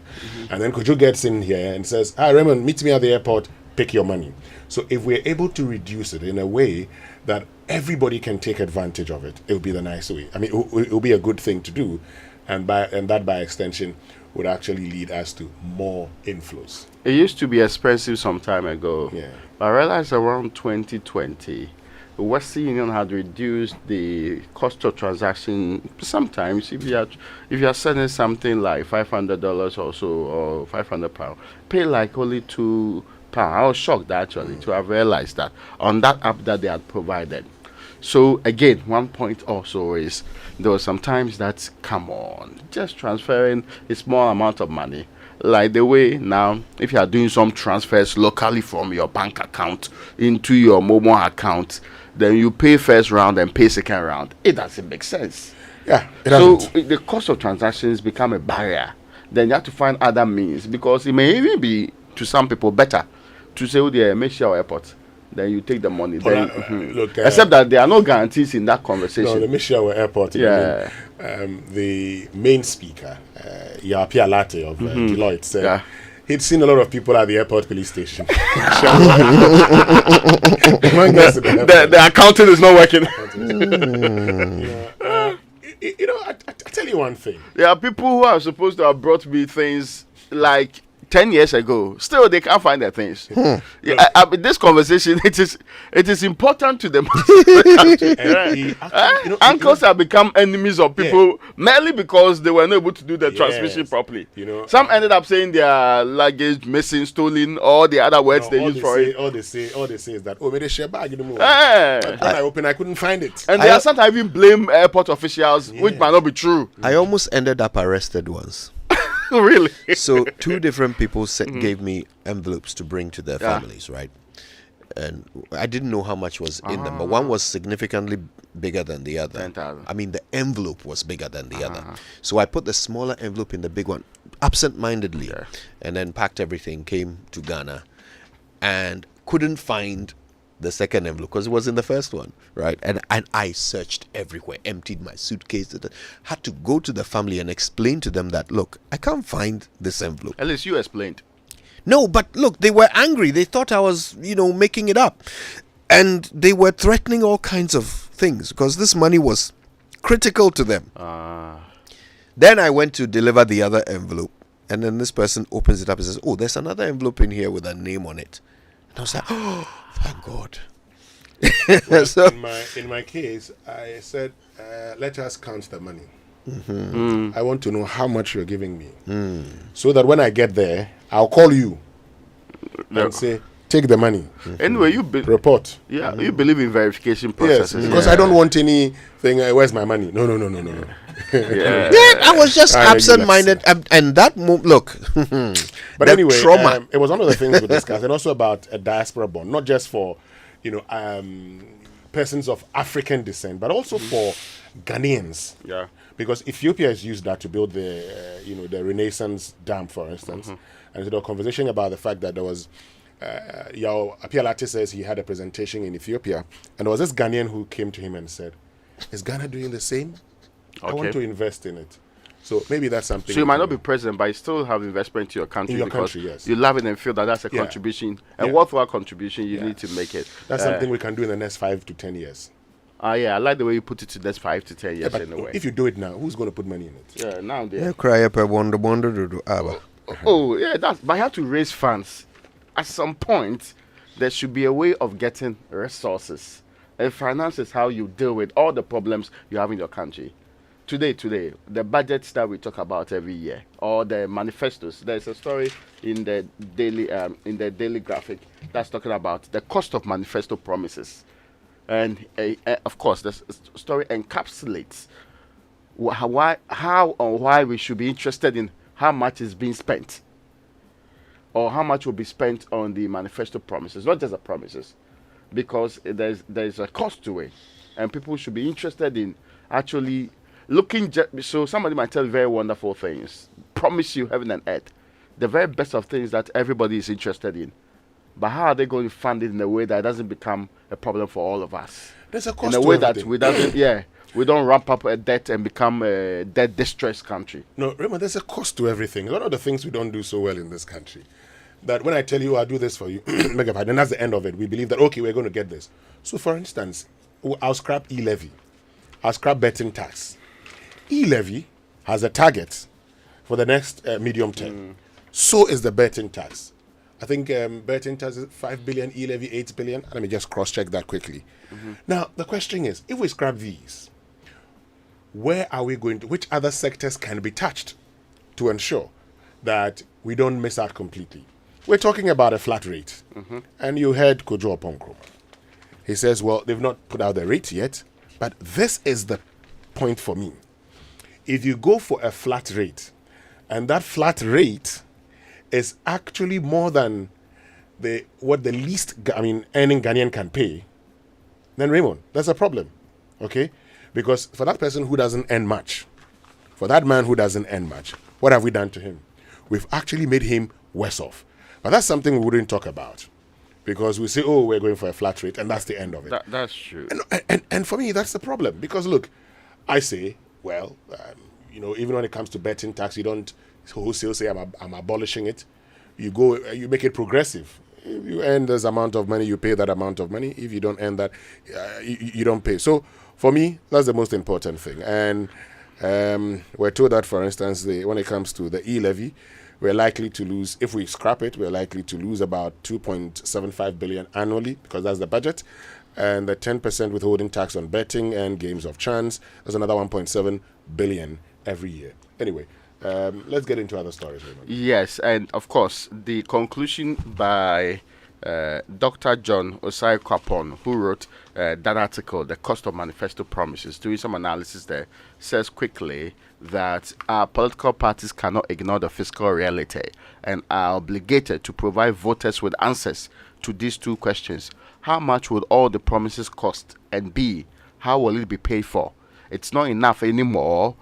And then Kojo gets in here and says, Raymond, meet me at the airport, pick your money. So if we're able to reduce it in a way that everybody can take advantage of it, it would be the nice way. I mean, it would be a good thing to do. And that by extension would actually lead us to more inflows. It used to be expensive some time ago. Yeah. But I realized around 2020, Western Union had reduced the cost of transaction. Sometimes, if you are sending something like $500 or so, or £500, pay like only £2. I was shocked actually to have realized that on that app that they had provided. So again, one point also is there were some times that, come on, just transferring a small amount of money. Like the way now, if you are doing some transfers locally from your bank account into your Momo account, then you pay first round and pay second round. It doesn't make sense. Yeah, so the cost of transactions become a barrier. Then you have to find other means, because it may even be, to some people, better to say, make sure airport. Then you take the money. Look, except that there are no guarantees in that conversation. No, the Mishawa Airport. Yeah. The main speaker, Yapia Latte of Deloitte, said he'd seen a lot of people at the airport police station. The accounting is not working. I tell you one thing. There are people who are supposed to have brought me things like 10 years ago. Still, they can't find their things. This conversation, it is important to them. Uncles have become enemies of people merely because they were not able to do the transmission properly. Some ended up saying their luggage missing, stolen, or the other words they use for it. All they say is that, maybe they share bag. When I opened, I couldn't find it. And they sometimes even blame airport officials, which might not be true. I almost ended up arrested once. Really? So 2 different people gave me envelopes to bring to their families, right? And I didn't know how much was in them, but one was significantly bigger than the other. 10,000. I mean, the envelope was bigger than the other. So I put the smaller envelope in the big one, absent-mindedly, and then packed everything, came to Ghana, and couldn't find the second envelope because it was in the first one, right? And I searched everywhere, emptied my suitcase, had to go to the family and explain to them that, look, I can't find this envelope. At least you explained. No, but look, they were angry. They thought I was, making it up. And they were threatening all kinds of things because this money was critical to them. Then I went to deliver the other envelope, and then this person opens it up and says, oh, there's another envelope in here with a name on it. And I was like, oh, thank God. Well, so, in my case, I said, let us count the money. I want to know how much you're giving me. So that when I get there, I'll call you and say, take the money. Anyway, report. Yeah, you believe in verification processes. Yes, because I don't want anything, where's my money? No. I was just absent-minded. And that, look. But anyway, trauma. It was one of the things we discussed, and also about a diaspora bond, not just for, persons of African descent, but also for Ghanaians. Yeah. Because Ethiopia has used that to build the, the Renaissance Dam, for instance. And so there was a conversation about the fact that there was, Yao Apialate says he had a presentation in Ethiopia, and there was this Ghanaian who came to him and said, is Ghana doing the same? I want to invest in it. So maybe that's something. So you might not be president, but you still have investment to your country. In your country, yes. You love it and feel that that's a contribution, a worthwhile contribution. You need to make it. That's something we can do in the next 5 to 10 years. I like the way you put it to next 5 to 10 years in a way. If you do it now, who's going to put money in it? Yeah, now they. But you have to raise funds. At some point, there should be a way of getting resources. And finance is how you deal with all the problems you have in your country. today, the budgets that we talk about every year, or the manifestos. There's a story in the daily graphic that's talking about the cost of manifesto promises, and of course, the story encapsulates how we should be interested in how much is being spent, or how much will be spent on the manifesto promises, not just the promises, because there's a cost to it, and people should be interested in actually looking. So somebody might tell you very wonderful things, promise you heaven and earth, the very best of things that everybody is interested in, but how are they going to fund it in a way that doesn't become a problem for all of us? There's a cost in a to way everything. that we don't ramp up a debt and become a debt distressed country. No, remember, there's a cost to everything. One of the things we don't do so well in this country, that when I tell you I'll do this for you, beg your pardon, that's the end of it. We believe that, okay, we're going to get this. So, for instance, I'll scrap e-levy. I'll scrap betting tax. E-levy has a target for the next medium term. So is the betting tax. I think betting tax is 5 billion, e-levy 8 billion. Let me just cross-check that quickly. Now, the question is, if we scrap these, where are we going to, which other sectors can be touched to ensure that we don't miss out completely? We're talking about a flat rate. And you heard Kojo Oponkro. He says, well, they've not put out the rate yet, but this is the point for me. If you go for a flat rate, and that flat rate is actually more than what the least earning Ghanaian can pay, then Raymond, that's a problem. Okay? Because for that person who doesn't earn much, for that man who doesn't earn much, what have we done to him? We've actually made him worse off. But that's something we wouldn't talk about, because we say, oh, we're going for a flat rate, and that's the end of it. That's true. And for me, that's the problem. Because look, I say, well, even when it comes to betting tax, you don't wholesale say I'm abolishing it. You make it progressive. If you earn this amount of money, you pay that amount of money. If you don't earn that, you don't pay. So for me, that's the most important thing. And we're told that, for instance, when it comes to the e-levy, we're likely to lose, if we scrap it, we're likely to lose about 2.75 billion annually, because that's the budget. And the 10% withholding tax on betting and games of chance, that's another 1.7 billion every year. Anyway, let's get into other stories. Raymond. Yes, and of course, the conclusion by Dr. John Osai Kwapon, who wrote that article, The Cost of Manifesto Promises, doing some analysis there, says quickly that our political parties cannot ignore the fiscal reality and are obligated to provide voters with answers to these two questions. How much will all the promises cost? And B, how will it be paid for? It's not enough anymore.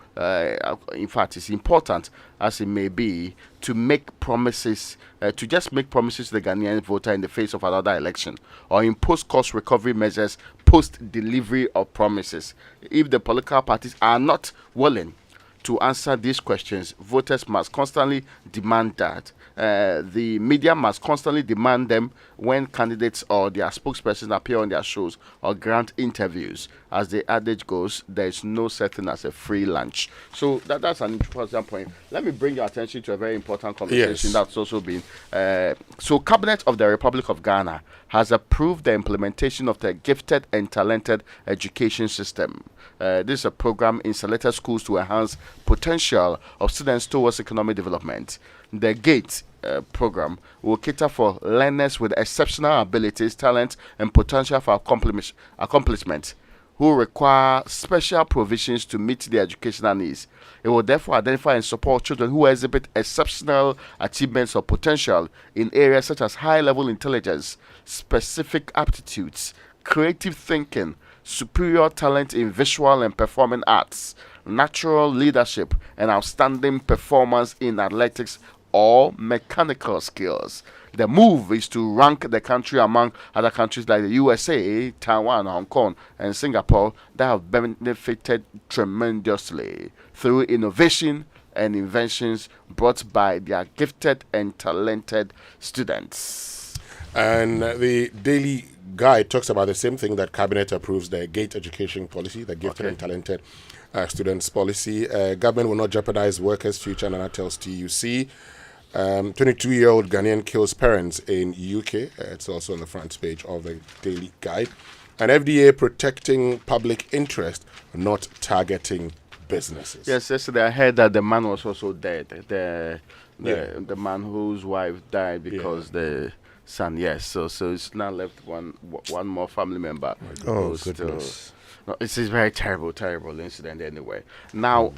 In fact, it's important, as it may be, to make promises, to just make promises to the Ghanaian voter in the face of another election, or impose cost recovery measures post-delivery of promises. If the political parties are not willing to answer these questions, voters must constantly demand that. The media must constantly demand them when candidates or their spokespersons appear on their shows or grant interviews. As the adage goes, there is no such thing as a free lunch. So that's an important point. Let me bring your attention to a very important conversation that's also been. So Cabinet of the Republic of Ghana has approved the implementation of the Gifted and Talented Education System. This is a program in selected schools to enhance potential of students towards economic development. The GATE program will cater for learners with exceptional abilities, talent, and potential for accomplishment who require special provisions to meet their educational needs. It will therefore identify and support children who exhibit exceptional achievements or potential in areas such as high-level intelligence, specific aptitudes, creative thinking, superior talent in visual and performing arts, natural leadership, and outstanding performance in athletics or mechanical skills. The move is to rank the country among other countries like the USA, Taiwan, Hong Kong, and Singapore that have benefited tremendously through innovation and inventions brought by their gifted and talented students. And the Daily Guide talks about the same thing, that Cabinet approves the GATE education policy, the gifted and talented students policy. Government will not jeopardize workers' future, Nana tells TUC. 22-year-old Ghanaian kills parents in UK. It's also on the front page of the Daily Guide. And FDA protecting public interest, not targeting businesses. Yes, yesterday I heard that the man was also dead. The man whose wife died because the son. Yes, so it's now left one more family member. Oh, who's goodness. No, it's a very terrible incident anyway. Now,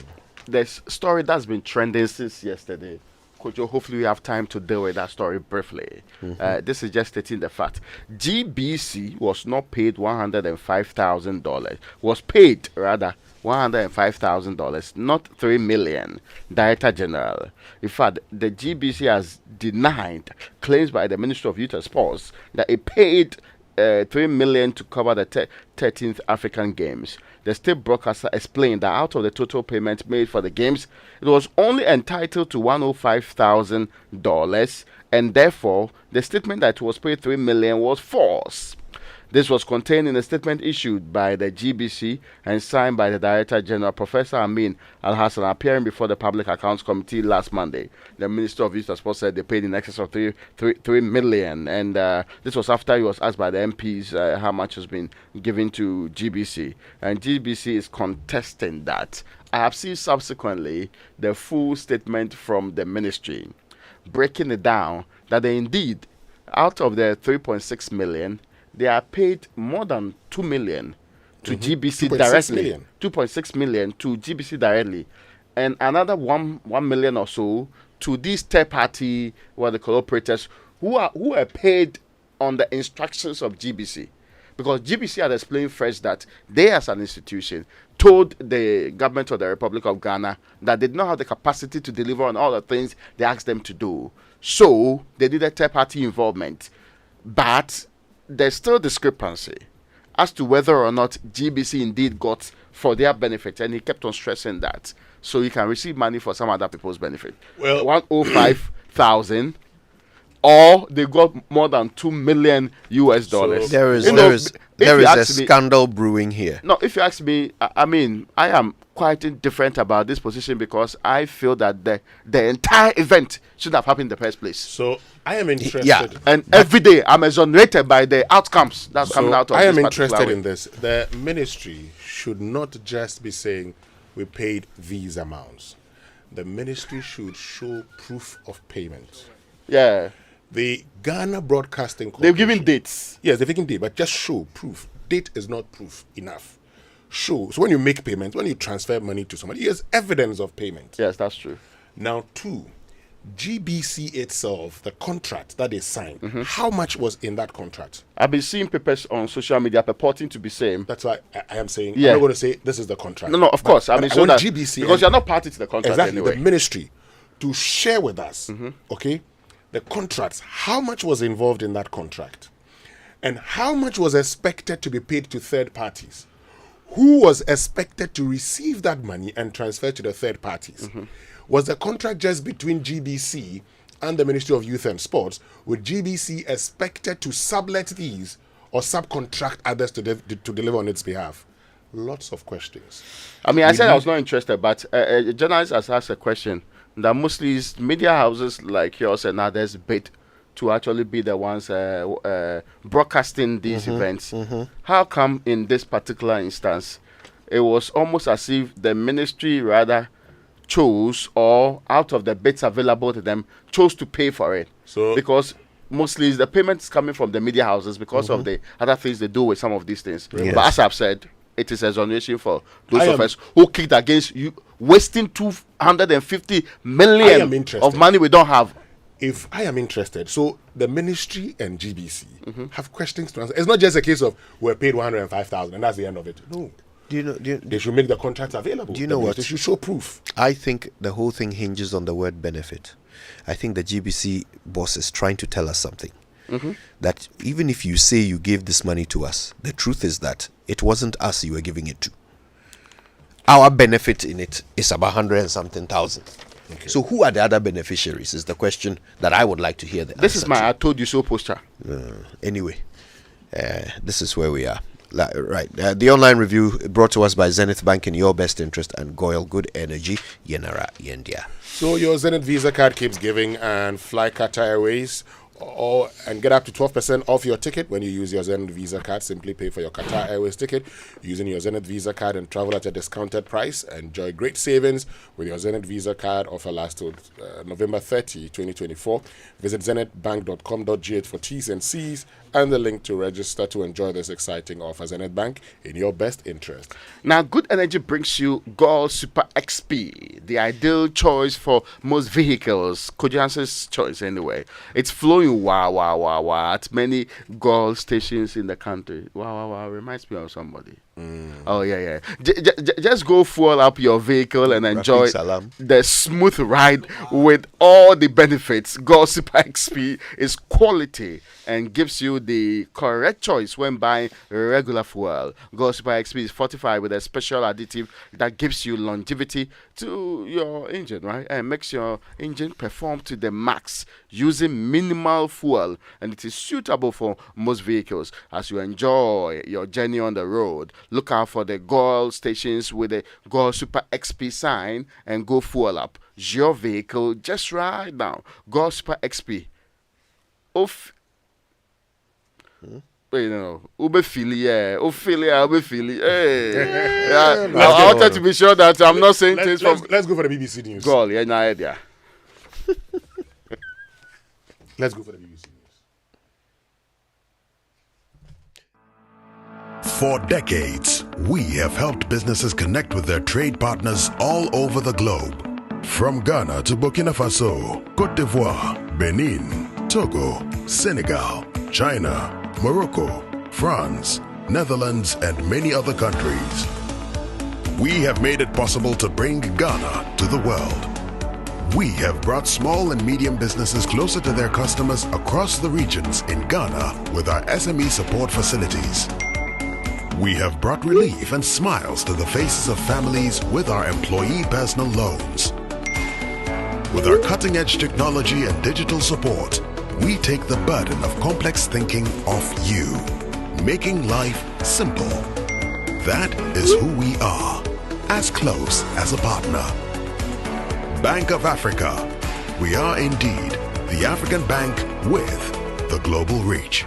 there's a story that's been trending since yesterday. Kojo, hopefully we have time to deal with that story briefly. This is just stating the fact. GBC was not paid $105,000. Was paid, rather, $105,000, not $3 million. Director General. In fact, the GBC has denied claims by the Ministry of Youth and Sports that it paid $3 million to cover the 13th African Games. The state broadcaster explained that out of the total payment made for the games, it was only entitled to $105,000, and therefore the statement that it was paid $3 million was false. This was contained in a statement issued by the GBC and signed by the Director General, Professor Amin Al-Hassan, appearing before the Public Accounts Committee last Monday. The Minister of Youth and Sports said they paid in excess of $3 million, and this was after he was asked by the MPs how much has been given to GBC. And GBC is contesting that. I have seen subsequently the full statement from the ministry, breaking it down that they indeed, out of the $3.6 million, they are paid more than $2 million to GBC directly. $2.6 million to GBC directly, and another $1 million or so to these third-party, what they call operators, who are paid on the instructions of GBC, because GBC had explained first that they, as an institution, told the government of the Republic of Ghana that they did not have the capacity to deliver on all the things they asked them to do, so they did a third-party involvement, but there's still discrepancy as to whether or not GBC indeed got for their benefit, and he kept on stressing that. So you can receive money for some other people's benefit. Well, 105,000, or they got more than $2 million US. So there is a scandal brewing here. No, if you ask me, I mean, I am quite indifferent about this position because I feel that the entire event should have happened in the first place. So I am interested. Yeah, and every day I'm exonerated by the outcomes that's coming out of this. I am interested in this. The ministry should not just be saying we paid these amounts. The ministry should show proof of payment. Yeah. The Ghana Broadcasting Corporation, they've given dates. Yes, they've given dates, but just show proof. Date is not proof enough. Show. So when you make payments, when you transfer money to somebody, here's evidence of payment. Yes, that's true. Now, two, GBC itself, the contract that they signed, how much was in that contract? I've been seeing papers on social media purporting to be same. That's why I am saying, yeah. I'm not going to say this is the contract. No, of course. I mean, so want that, GBC because you're not party to the contract anyway. The ministry to share with us, okay, the contracts, how much was involved in that contract, and how much was expected to be paid to third parties. Who was expected to receive that money and transfer to the third parties? Was the contract just between GBC and the Ministry of Youth and Sports, with GBC expected to sublet these or subcontract others to deliver on its behalf? Lots of questions. I mean, I said I was not interested, but a journalist has asked a question that mostly media houses like yours and others bid to actually be the ones broadcasting these events. How come in this particular instance, it was almost as if the ministry rather chose, or out of the bids available to them, chose to pay for it? So because mostly the payments coming from the media houses because of the other things they do with some of these things. Yes. But as I've said, it is exoneration for those of us who kicked against you, wasting 250 million of money we don't have. If I am interested, so the ministry and GBC have questions to answer. It's not just a case of we're paid 105,000 and that's the end of it. No. They should make the contracts available. Do you know what? They should show proof. I think the whole thing hinges on the word benefit. I think the GBC boss is trying to tell us something. That even if you say you gave this money to us, the truth is that it wasn't us you were giving it to. Our benefit in it is about 100 and something thousand. Okay. So who are the other beneficiaries is the question that I would like to hear. This is my I told you so poster. Anyway, this is where we are. Right. The online review brought to us by Zenith Bank in your best interest and Goyle Good Energy, Yenara Yendia. So your Zenith Visa card keeps giving, and fly Keta Airways and get up to 12% off your ticket when you use your Zenith Visa card. Simply pay for your Qatar Airways ticket using your Zenith Visa card and travel at a discounted price. Enjoy great savings with your Zenith Visa card. Offer lasts till November 30, 2024. Visit zenithbank.com.gh for T's and C's and the link to register to enjoy this exciting offer. Zenith Bank, in your best interest. Now, Good Energy brings you Gold Super XP, the ideal choice for most vehicles. Kojance's choice, anyway. It's flowing wow at many Gold stations in the country. Wow reminds me of somebody. Oh, yeah. Just go fuel up your vehicle and enjoy the smooth ride with all the benefits. Gold Super XP is quality and gives you the correct choice when buying regular fuel. Gold Super XP is fortified with a special additive that gives you longevity to your engine, right? And makes your engine perform to the max using minimal fuel. And it is suitable for most vehicles. As you enjoy your journey on the road, look out for the Gold stations with the Gold Super XP sign and go fuel up your vehicle just right now. Gold Super XP. Ubefili. Hey. I wanted to be sure that I'm not saying things from. Let's go for the BBC News. Goal, yeah, no idea. Let's go for the BBC News. For decades, we have helped businesses connect with their trade partners all over the globe. From Ghana to Burkina Faso, Côte d'Ivoire, Benin, Togo, Senegal, China, Morocco, France, Netherlands, and many other countries. We have made it possible to bring Ghana to the world. We have brought small and medium businesses closer to their customers across the regions in Ghana with our SME support facilities. We have brought relief and smiles to the faces of families with our employee personal loans. With our cutting-edge technology and digital support, we take the burden of complex thinking off you, making life simple. That is who we are, as close as a partner. Bank of Africa. We are indeed the African bank with the global reach.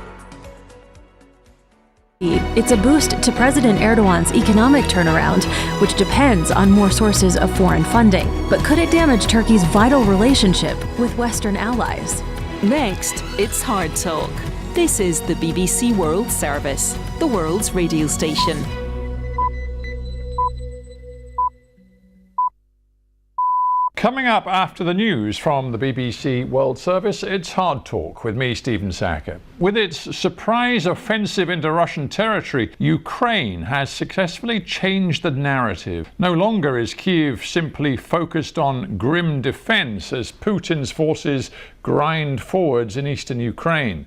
It's a boost to President Erdogan's economic turnaround, which depends on more sources of foreign funding. But could it damage Turkey's vital relationship with Western allies? Next, it's Hard Talk. This is the BBC World Service, the world's radio station. Coming up after the news from the BBC World Service, it's Hard Talk with me, Stephen Sacker. With its surprise offensive into Russian territory, Ukraine has successfully changed the narrative. No longer is Kyiv simply focused on grim defense as Putin's forces grind forwards in eastern Ukraine.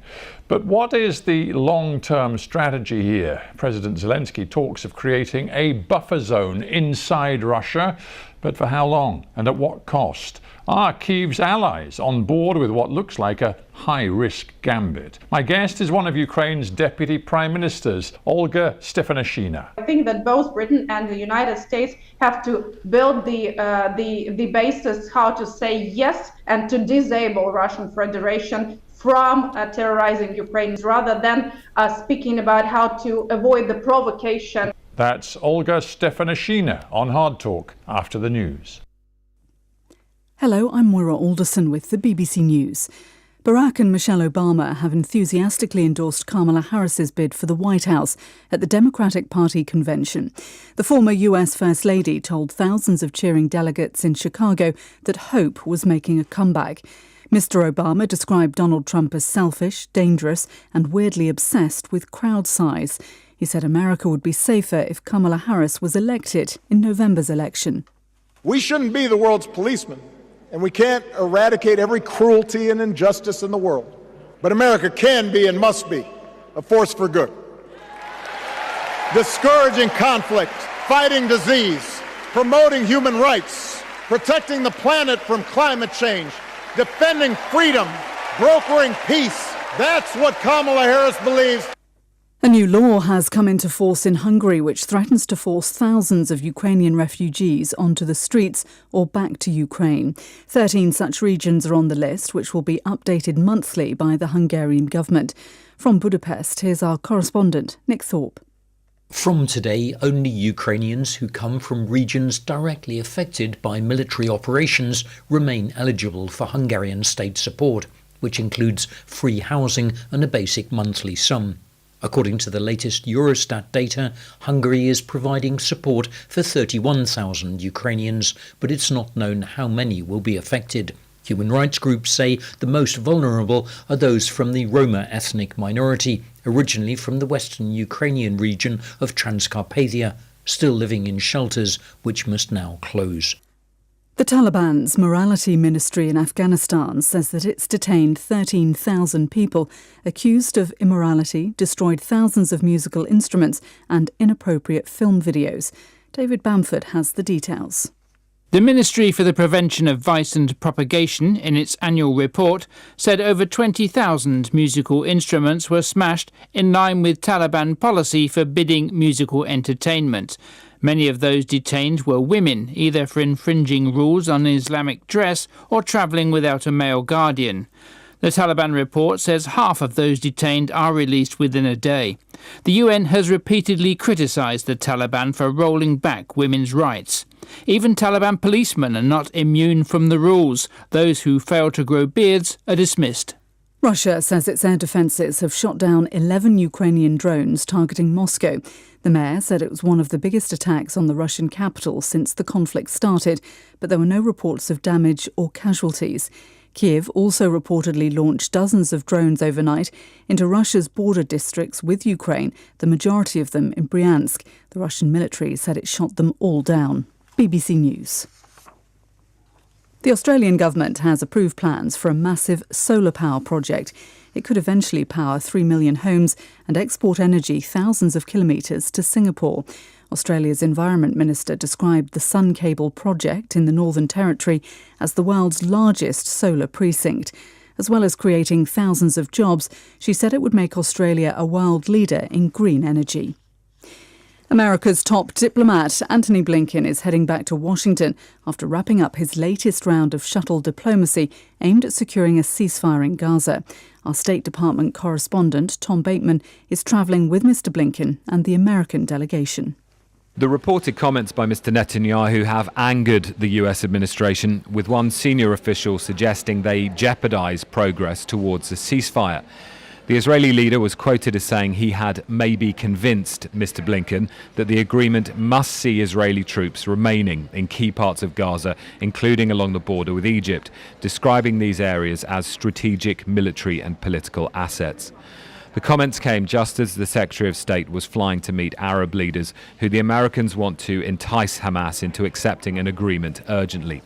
But what is the long-term strategy here? President Zelensky talks of creating a buffer zone inside Russia, but for how long and at what cost? Are Kyiv's allies on board with what looks like a high-risk gambit? My guest is one of Ukraine's deputy prime ministers, Olga Stefanishina. I think that both Britain and the United States have to build the basis how to say yes and to disable Russian Federation from terrorizing Ukraine, rather than speaking about how to avoid the provocation. That's Olga Stefanishina on Hard Talk after the news. Hello, I'm Moira Alderson with the BBC News. Barack and Michelle Obama have enthusiastically endorsed Kamala Harris's bid for the White House at the Democratic Party convention. The former US First Lady told thousands of cheering delegates in Chicago that hope was making a comeback. Mr. Obama described Donald Trump as selfish, dangerous, and weirdly obsessed with crowd size. He said America would be safer if Kamala Harris was elected in November's election. We shouldn't be the world's policemen, and we can't eradicate every cruelty and injustice in the world. But America can be and must be a force for good. Discouraging conflict, fighting disease, promoting human rights, protecting the planet from climate change, defending freedom, brokering peace. That's what Kamala Harris believes. A new law has come into force in Hungary which threatens to force thousands of Ukrainian refugees onto the streets or back to Ukraine. 13 such regions are on the list, which will be updated monthly by the Hungarian government. From Budapest, here's our correspondent, Nick Thorpe. From today, only Ukrainians who come from regions directly affected by military operations remain eligible for Hungarian state support, which includes free housing and a basic monthly sum. According to the latest Eurostat data, Hungary is providing support for 31,000 Ukrainians, but it's not known how many will be affected. Human rights groups say the most vulnerable are those from the Roma ethnic minority, originally from the western Ukrainian region of Transcarpathia, still living in shelters which must now close. The Taliban's morality ministry in Afghanistan says that it's detained 13,000 people accused of immorality, destroyed thousands of musical instruments and inappropriate film videos. David Bamford has the details. The Ministry for the Prevention of Vice and Propagation, in its annual report, said over 20,000 musical instruments were smashed in line with Taliban policy forbidding musical entertainment. Many of those detained were women, either for infringing rules on Islamic dress or travelling without a male guardian. The Taliban report says half of those detained are released within a day. The UN has repeatedly criticised the Taliban for rolling back women's rights. Even Taliban policemen are not immune from the rules. Those who fail to grow beards are dismissed. Russia says its air defences have shot down 11 Ukrainian drones targeting Moscow. The mayor said it was one of the biggest attacks on the Russian capital since the conflict started, but there were no reports of damage or casualties. Kiev also reportedly launched dozens of drones overnight into Russia's border districts with Ukraine, the majority of them in Bryansk. The Russian military said it shot them all down. BBC News. The Australian government has approved plans for a massive solar power project. It could eventually power 3 million homes and export energy thousands of kilometres to Singapore. Australia's Environment Minister described the Sun Cable project in the Northern Territory as the world's largest solar precinct. As well as creating thousands of jobs, she said it would make Australia a world leader in green energy. America's top diplomat, Antony Blinken, is heading back to Washington after wrapping up his latest round of shuttle diplomacy aimed at securing a ceasefire in Gaza. Our State Department correspondent, Tom Bateman, is travelling with Mr. Blinken and the American delegation. The reported comments by Mr. Netanyahu have angered the US administration, with one senior official suggesting they jeopardise progress towards a ceasefire. The Israeli leader was quoted as saying he had maybe convinced Mr. Blinken that the agreement must see Israeli troops remaining in key parts of Gaza, including along the border with Egypt, describing these areas as strategic military and political assets. The comments came just as the Secretary of State was flying to meet Arab leaders who the Americans want to entice Hamas into accepting an agreement urgently.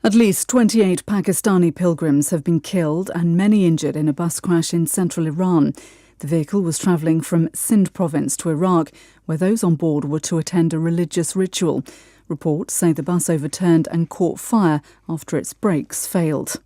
At least 28 Pakistani pilgrims have been killed and many injured in a bus crash in central Iran. The vehicle was travelling from Sindh province to Iraq, where those on board were to attend a religious ritual. Reports say the bus overturned and caught fire after its brakes failed.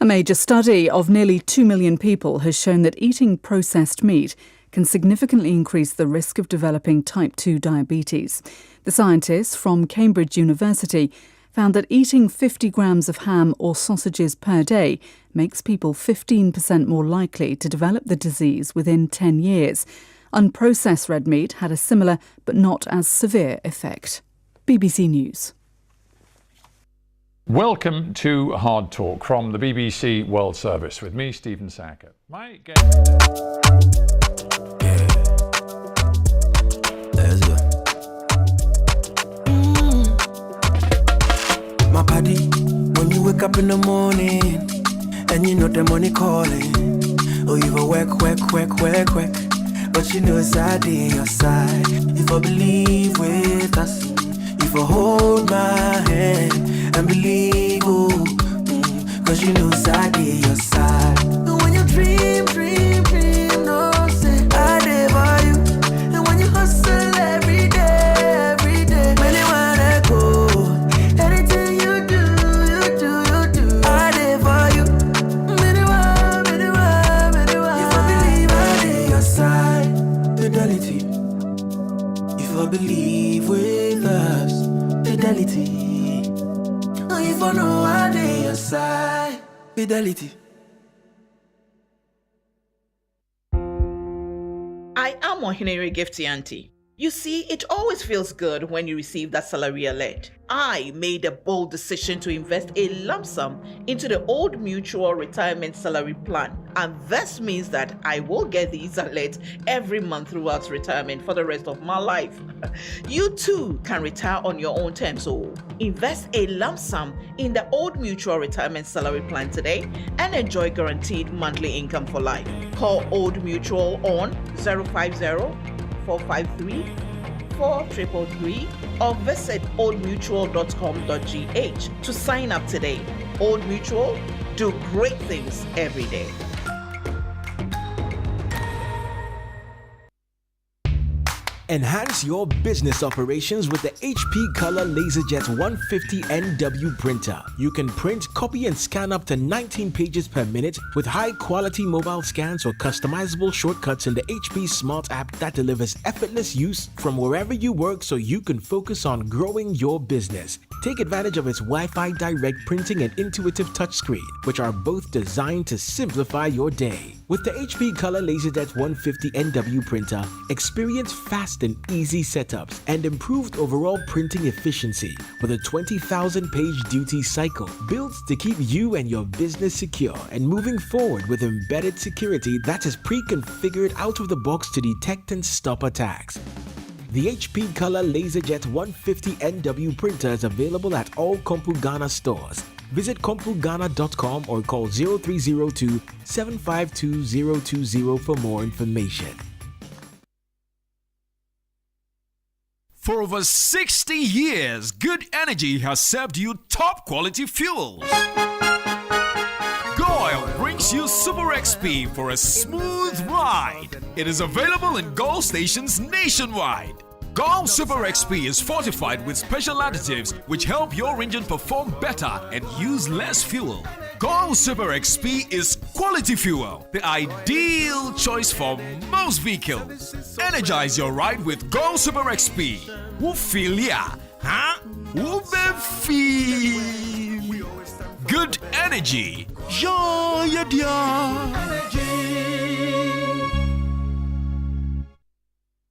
A major study of nearly 2 million people has shown that eating processed meat can significantly increase the risk of developing type 2 diabetes. The scientists from Cambridge University found that eating 50 grams of ham or sausages per day makes people 15% more likely to develop the disease within 10 years. Unprocessed red meat had a similar but not as severe effect. BBC News. Welcome to Hard Talk from the BBC World Service with me, Stephen Sackett. My guest... My body, when you wake up in the morning and you know the money calling, oh, you go work, but you know it's out in your side. If I believe with us, if I hold my hand and believe, oh, cause you know it's out in your side. And when you dream, no say I live for you. And when you hustle every day, when you wanna go, anything you do, I live for you. If I believe I live your side. believe with us. Fidelity. Oh, if I know I dey your side. Fidelity. I am Ohinere Gifty Auntie. You see, it always feels good when you receive that salary alert. I made a bold decision to invest a lump sum into the Old Mutual Retirement Salary Plan. And this means that I will get these alerts every month throughout retirement for the rest of my life. You too can retire on your own terms. So invest a lump sum in the Old Mutual Retirement Salary Plan today and enjoy guaranteed monthly income for life. Call Old Mutual on 050-453-4333 or visit oldmutual.com.gh to sign up today. Old Mutual, do great things every day. Enhance your business operations with the HP Color LaserJet 150NW printer. You can print, copy, and scan up to 19 pages per minute with high-quality mobile scans or customizable shortcuts in the HP Smart app that delivers effortless use from wherever you work so you can focus on growing your business. Take advantage of its Wi-Fi direct printing and intuitive touchscreen, which are both designed to simplify your day. With the HP Color LaserJet 150NW printer, experience fast and easy setups and improved overall printing efficiency with a 20,000 page duty cycle built to keep you and your business secure and moving forward with embedded security that is pre-configured out of the box to detect and stop attacks. The HP Color LaserJet 150NW printer is available at all Kompu Ghana stores. Visit kompugana.com or call 0302-752-020 for more information. For over 60 years, Good Energy has served you top quality fuels. Goil brings you Super XP for a smooth ride. It is available in Goil stations nationwide. Goil Super XP is fortified with special additives which help your engine perform better and use less fuel. Goil Super XP is quality fuel, the ideal choice for most vehicles. Energize your ride with Goil Super XP. Wufilia, huh? Wufefi. Good energy. Joy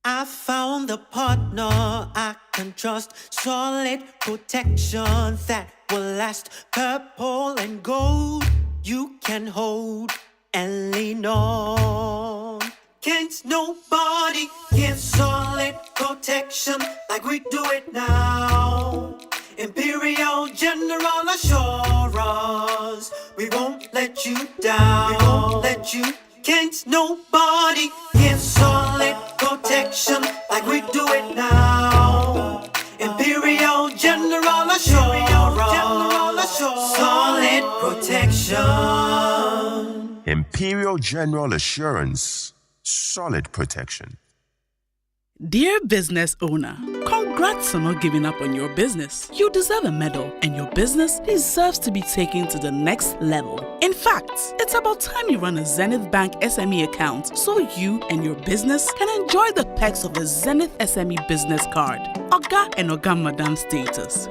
I found the partner I can trust. Solid protection that will last. Purple and gold you can hold and lean on. Can't nobody give solid protection like we do it now. Imperial General Assurance, we won't let you down. We won't let you. Can't nobody give solid protection like we do it now. Imperial General Assurance, solid protection. Imperial General Assurance, solid protection. Dear business owner, congrats on not giving up on your business. You deserve a medal, and your business deserves to be taken to the next level. In fact, it's about time you run a Zenith Bank SME account so you and your business can enjoy the perks of a Zenith SME business card. Oga and Oga Madam status.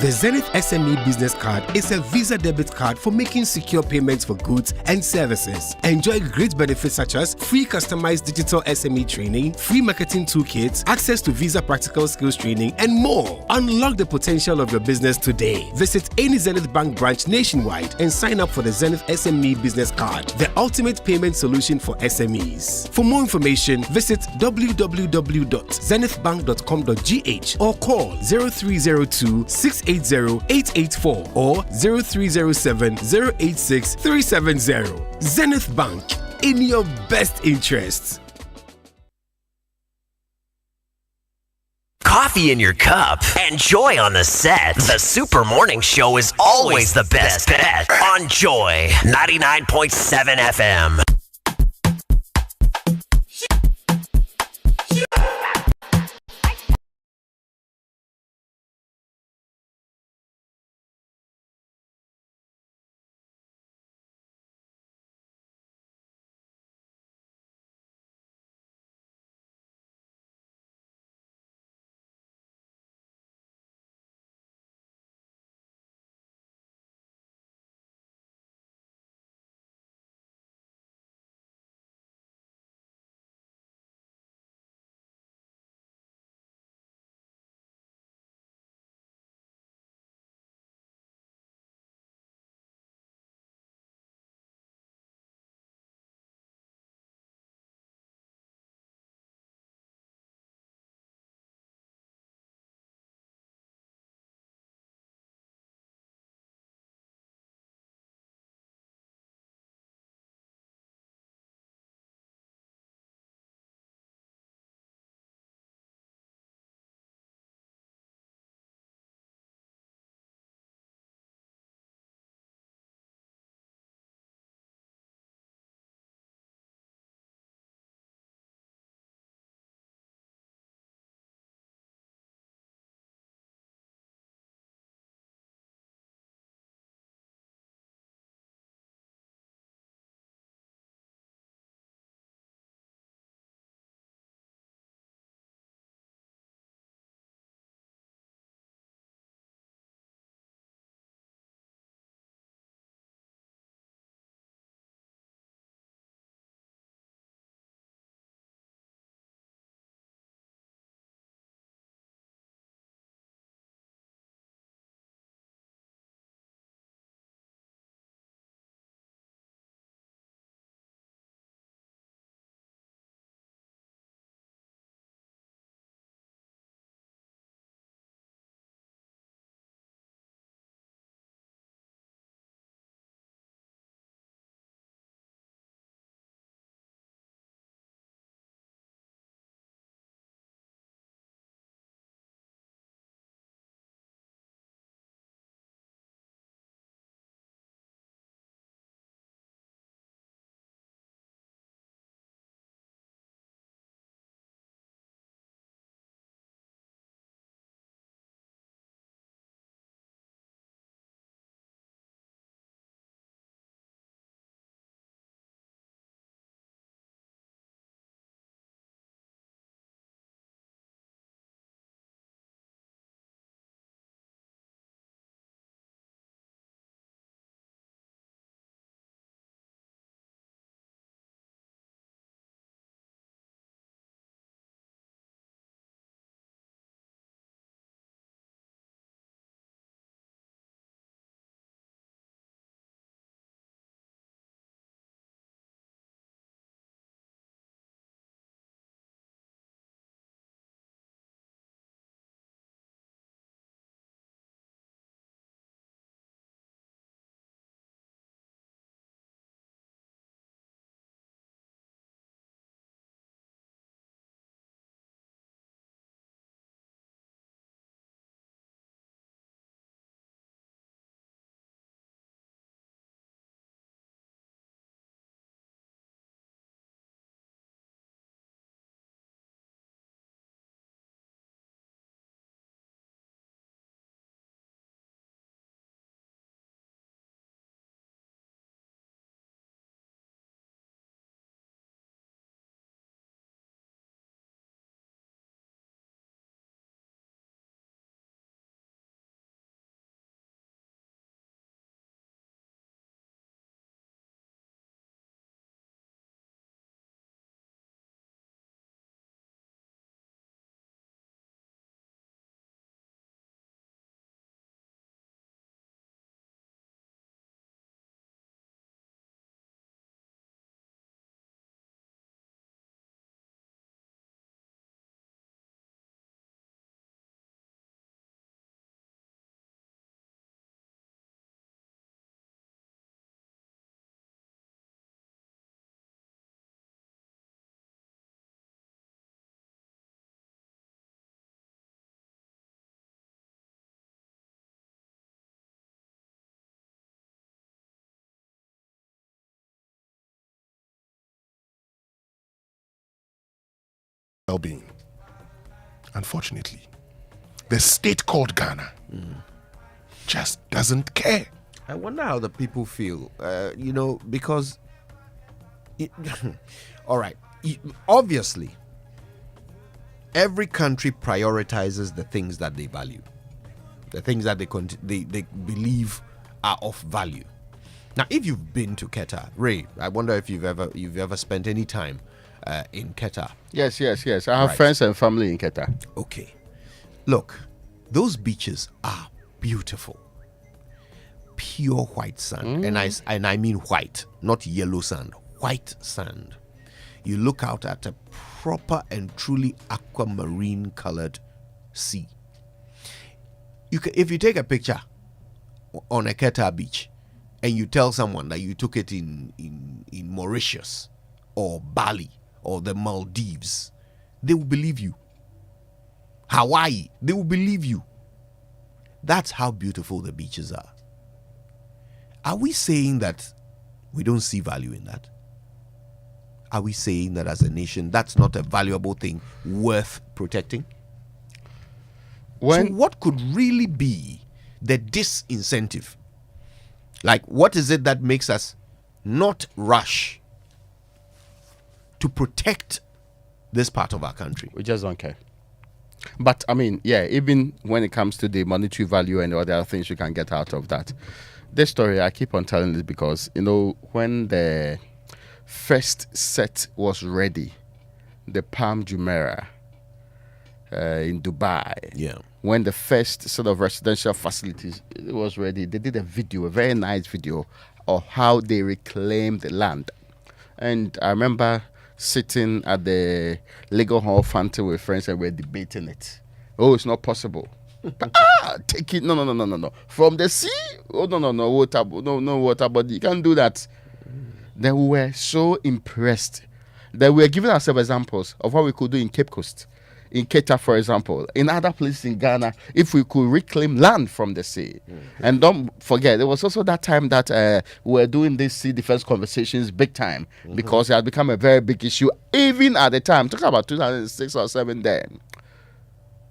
The Zenith SME Business Card is a Visa debit card for making secure payments for goods and services. Enjoy great benefits such as free customized digital SME training, free marketing toolkits, access to Visa practical skills training, and more. Unlock the potential of your business today. Visit any Zenith Bank branch nationwide and sign up for the Zenith SME Business Card, the ultimate payment solution for SMEs. For more information, visit www.zenithbank.com.gh or call 0302-680-884 or 0307-086-370. Zenith Bank, in your best interests. Coffee in your cup and joy on the set. The Super Morning Show is always the best bet on Joy 99.7 FM. well-being. Unfortunately, the state called Ghana just doesn't care. I wonder how the people feel, because all right, obviously every country prioritizes the things that they value, the things that they believe are of value. Now, if you've been to Keta, Ray, I wonder if you've ever spent any time in Keta. Yes. I have friends and family in Keta. Okay. Look, those beaches are beautiful. Pure white sand. And I mean white, not yellow sand. White sand. You look out at a proper and truly aquamarine colored sea. If you take a picture on a Keta beach and you tell someone that you took it in Mauritius or Bali or the Maldives, they will believe you. Hawaii, they will believe you. That's how beautiful the beaches are. Are we saying that we don't see value in that? Are we saying that as a nation, that's not a valuable thing worth protecting? So what could really be the disincentive? Like, what is it that makes us not rush to protect this part of our country? We just don't care. But I mean, even when it comes to the monetary value and all the other things you can get out of that. This story, I keep on telling this because, when the first set was ready, the Palm Jumeirah in Dubai, when the first sort of residential facilities was ready, they did a very nice video of how they reclaimed the land. And I remember sitting at the Lego Hall fountain with friends and we're debating it. Oh, it's not possible. Take it. No. From the sea? Oh, no, water. No, water, but you can't do that. Then we were so impressed that we were giving ourselves examples of what we could do in Cape Coast, in Keta, for example, in other places in Ghana, if we could reclaim land from the sea. And don't forget, there was also that time that we were doing these sea defense conversations big time because it had become a very big issue, even at the time, talking about 2006 or 2007 then.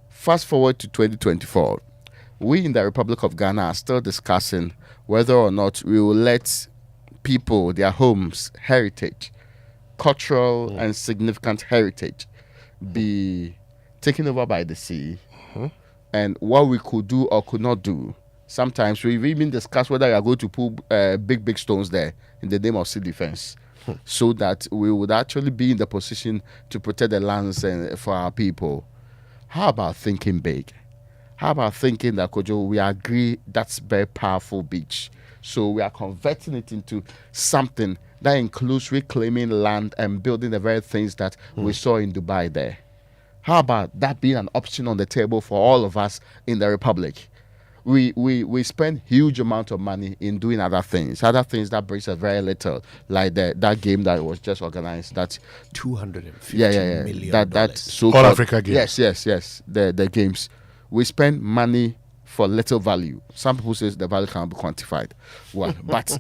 Fast forward to 2024, we in the Republic of Ghana are still discussing whether or not we will let people, their homes, heritage, cultural and significant heritage be taken over by the sea, and what we could do or could not do. Sometimes we've even discussed whether we are going to put big stones there in the name of sea defense, so that we would actually be in the position to protect the lands for our people. How about thinking big? How about thinking that, Kojo, we agree that's very powerful beach, so we are converting it into something that includes reclaiming land and building the very things that we saw in Dubai there. How about that being an option on the table for all of us in the Republic? We spend huge amount of money in doing other things that brings us very little, like that game that was just organized. That $250 million. That so All Africa Games. Yes. The games. We spend money for little value. Some people say the value can't be quantified. Well, but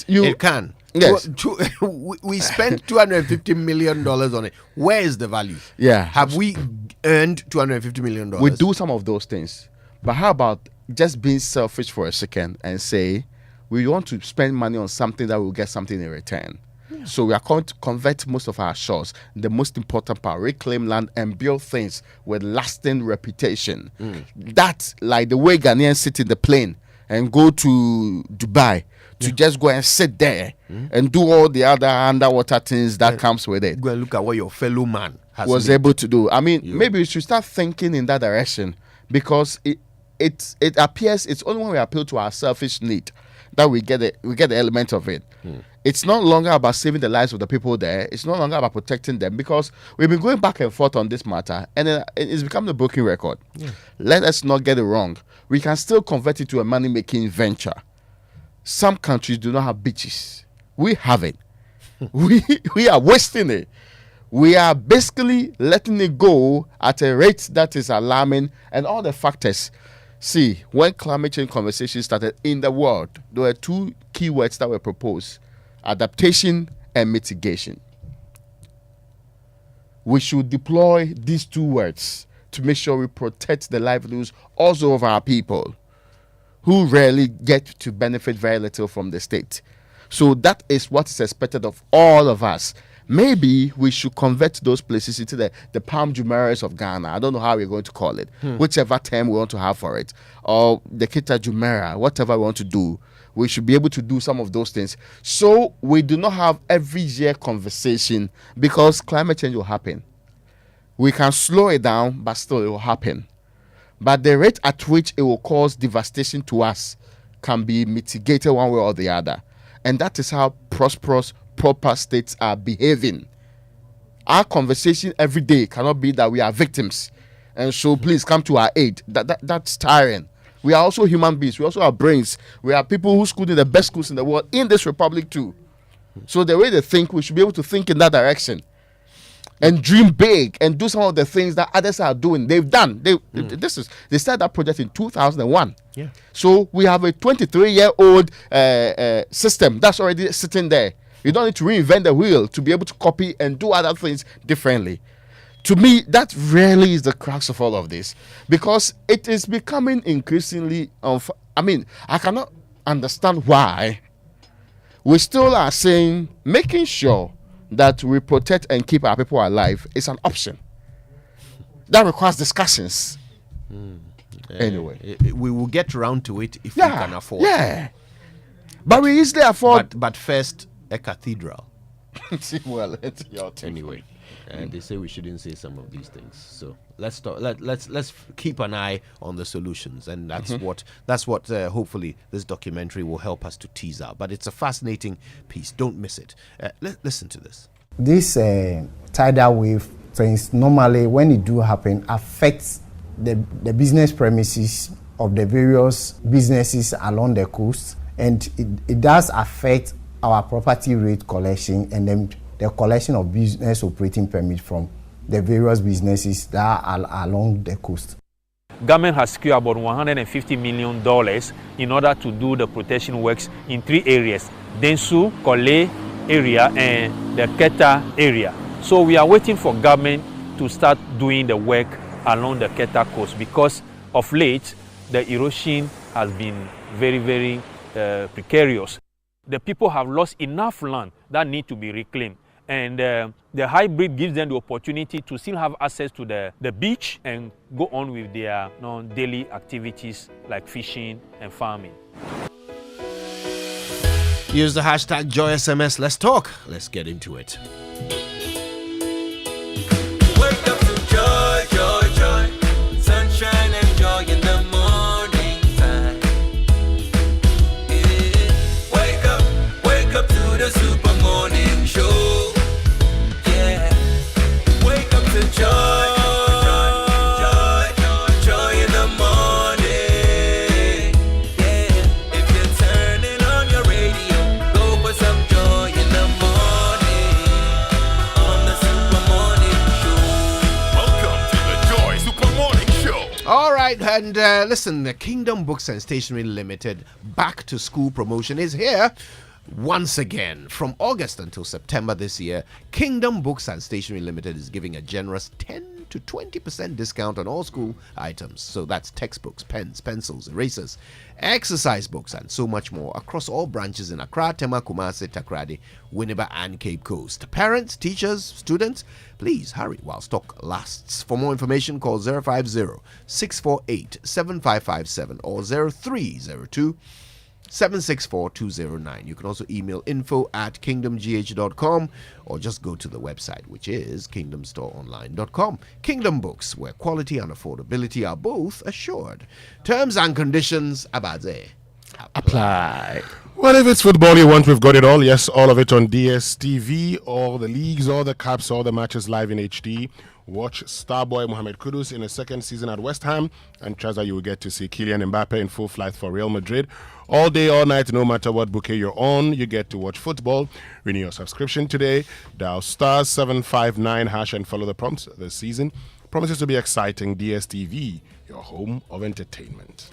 it can. Yes. We spent $250 million on it. Where is the value? Yeah. Have we earned $250 million? We do some of those things. But how about just being selfish for a second and say we want to spend money on something that will get something in return? Yeah. So we are going to convert most of our shores, the most important part, reclaim land and build things with lasting reputation. That's like the way Ghanaians sit in the plane and go to Dubai to just go and sit there and do all the other underwater things that comes with it. Go and look at what your fellow man was able to do. I mean, maybe we should start thinking in that direction, because it appears it's only when we appeal to our selfish need that we get the element of it. It's no longer about saving the lives of the people there. It's no longer about protecting them, because we've been going back and forth on this matter, and it's become a broken record. Let us not get it wrong. We can still convert it to a money-making venture. Some countries do not have beaches. We have it. we are wasting it. We are basically letting it go at a rate that is alarming, and all the factors. See, when climate change conversations started in the world, there were two keywords that were proposed: adaptation and mitigation. we should deploy these two words to make sure we protect the livelihoods also of our people who rarely get to benefit very little from the state. So that is what is expected of all of us. Maybe we should convert those places into the Palm Jumeirahs of Ghana. I don't know how we're going to call it, whichever term we want to have for it, or the Keta Jumeirah, whatever we want to do. We should be able to do some of those things. So we do not have every year conversation, because climate change will happen. We can slow it down, but still it will happen. But the rate at which it will cause devastation to us can be mitigated one way or the other. And that is how prosperous, proper states are behaving. Our conversation every day cannot be that we are victims, and so please come to our aid. That's tiring. We are also human beings. We also have brains. We are people who schooled in the best schools in the world, in this republic too. So the way they think, we should be able to think in that direction and dream big and do some of the things that others are doing. They've done. They started that project in 2001. Yeah. So we have a 23-year-old system that's already sitting there. You don't need to reinvent the wheel to be able to copy and do other things differently. To me, that really is the crux of all of this, because it is becoming increasingly I cannot understand why we still are saying making sure that we protect and keep our people alive is an option. That requires discussions. Anyway. We will get around to it if we can afford. Yeah. But we easily afford. But first, a cathedral. Well, it's your turn. Anyway. And they say we shouldn't say some of these things. So let's talk. Let's keep an eye on the solutions, and that's what hopefully this documentary will help us to tease out. But it's a fascinating piece. Don't miss it. Listen to this. This tidal wave things normally, when it do happen, affects the business premises of the various businesses along the coast, and it does affect our property rate collection and then the collection of business operating permits from the various businesses that are along the coast. Government has secured about $150 million in order to do the protection works in 3 areas: Densu, Kole area, and the Keta area. So we are waiting for government to start doing the work along the Keta coast, because of late the erosion has been very, very precarious. The people have lost enough land that need to be reclaimed. And the hybrid gives them the opportunity to still have access to the beach and go on with their daily activities like fishing and farming. Use the hashtag JoySMS. Let's talk. Let's get into it. Wake up to joy, joy, joy. Sunshine and joy in the morning time. Yeah. Wake up to the super morning show. Joy, joy, joy in the morning. Yeah, if you're turning on your radio, go for some joy in the morning. On the Super Morning Show. Welcome to the Joy Super Morning Show. All right, and listen, the Kingdom Books and Stationery Limited back to school promotion is here. Once again, from August until September this year, Kingdom Books and Stationery Limited is giving a generous 10 to 20% discount on all school items. So that's textbooks, pens, pencils, erasers, exercise books, and so much more across all branches in Accra, Tema, Kumasi, Takoradi, Winneba, and Cape Coast. Parents, teachers, students, please hurry while stock lasts. For more information, call 050-648-7557 or 0302 764-209. You can also email info@kingdomgh.com or just go to the website, which is kingdomstoreonline.com. Kingdom Books, where quality and affordability are both assured. Terms and conditions apply. Well, if it's football you want, we've got it all. Yes, all of it on DSTV, all the leagues, all the cups, all the matches live in HD. Watch Starboy Mohamed Kudus in his second season at West Ham, and trust that you will get to see Kylian Mbappe in full flight for Real Madrid. All day, all night, no matter what bouquet you're on, you get to watch football. Renew your subscription today. Dial *759# and follow the prompts this season. Promises to be exciting. DSTV, your home of entertainment.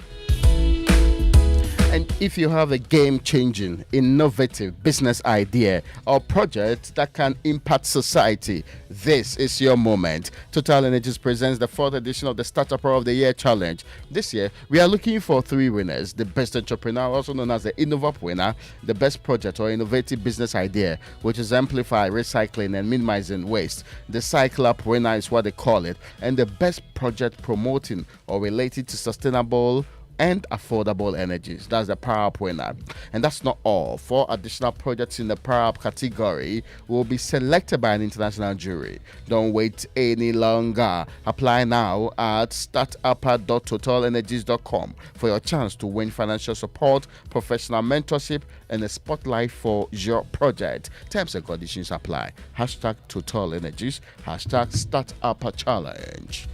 And if you have a game-changing, innovative business idea or project that can impact society, this is your moment. Total Energies presents the 4th edition of the Startup of the Year Challenge. This year, we are looking for 3 winners: the best entrepreneur, also known as the Innovap winner, the best project or innovative business idea, which exemplify recycling and minimizing waste. The Cycle Up winner is what they call it, and the best project promoting or related to sustainable and affordable energies. That's the Power Up winner. And that's not all. 4 additional projects in the Power Up category will be selected by an international jury. Don't wait any longer. Apply now at startup.totalenergies.com for your chance to win financial support, professional mentorship, and a spotlight for your project. Terms and conditions apply. Hashtag Total Energies. Hashtag Startup Challenge.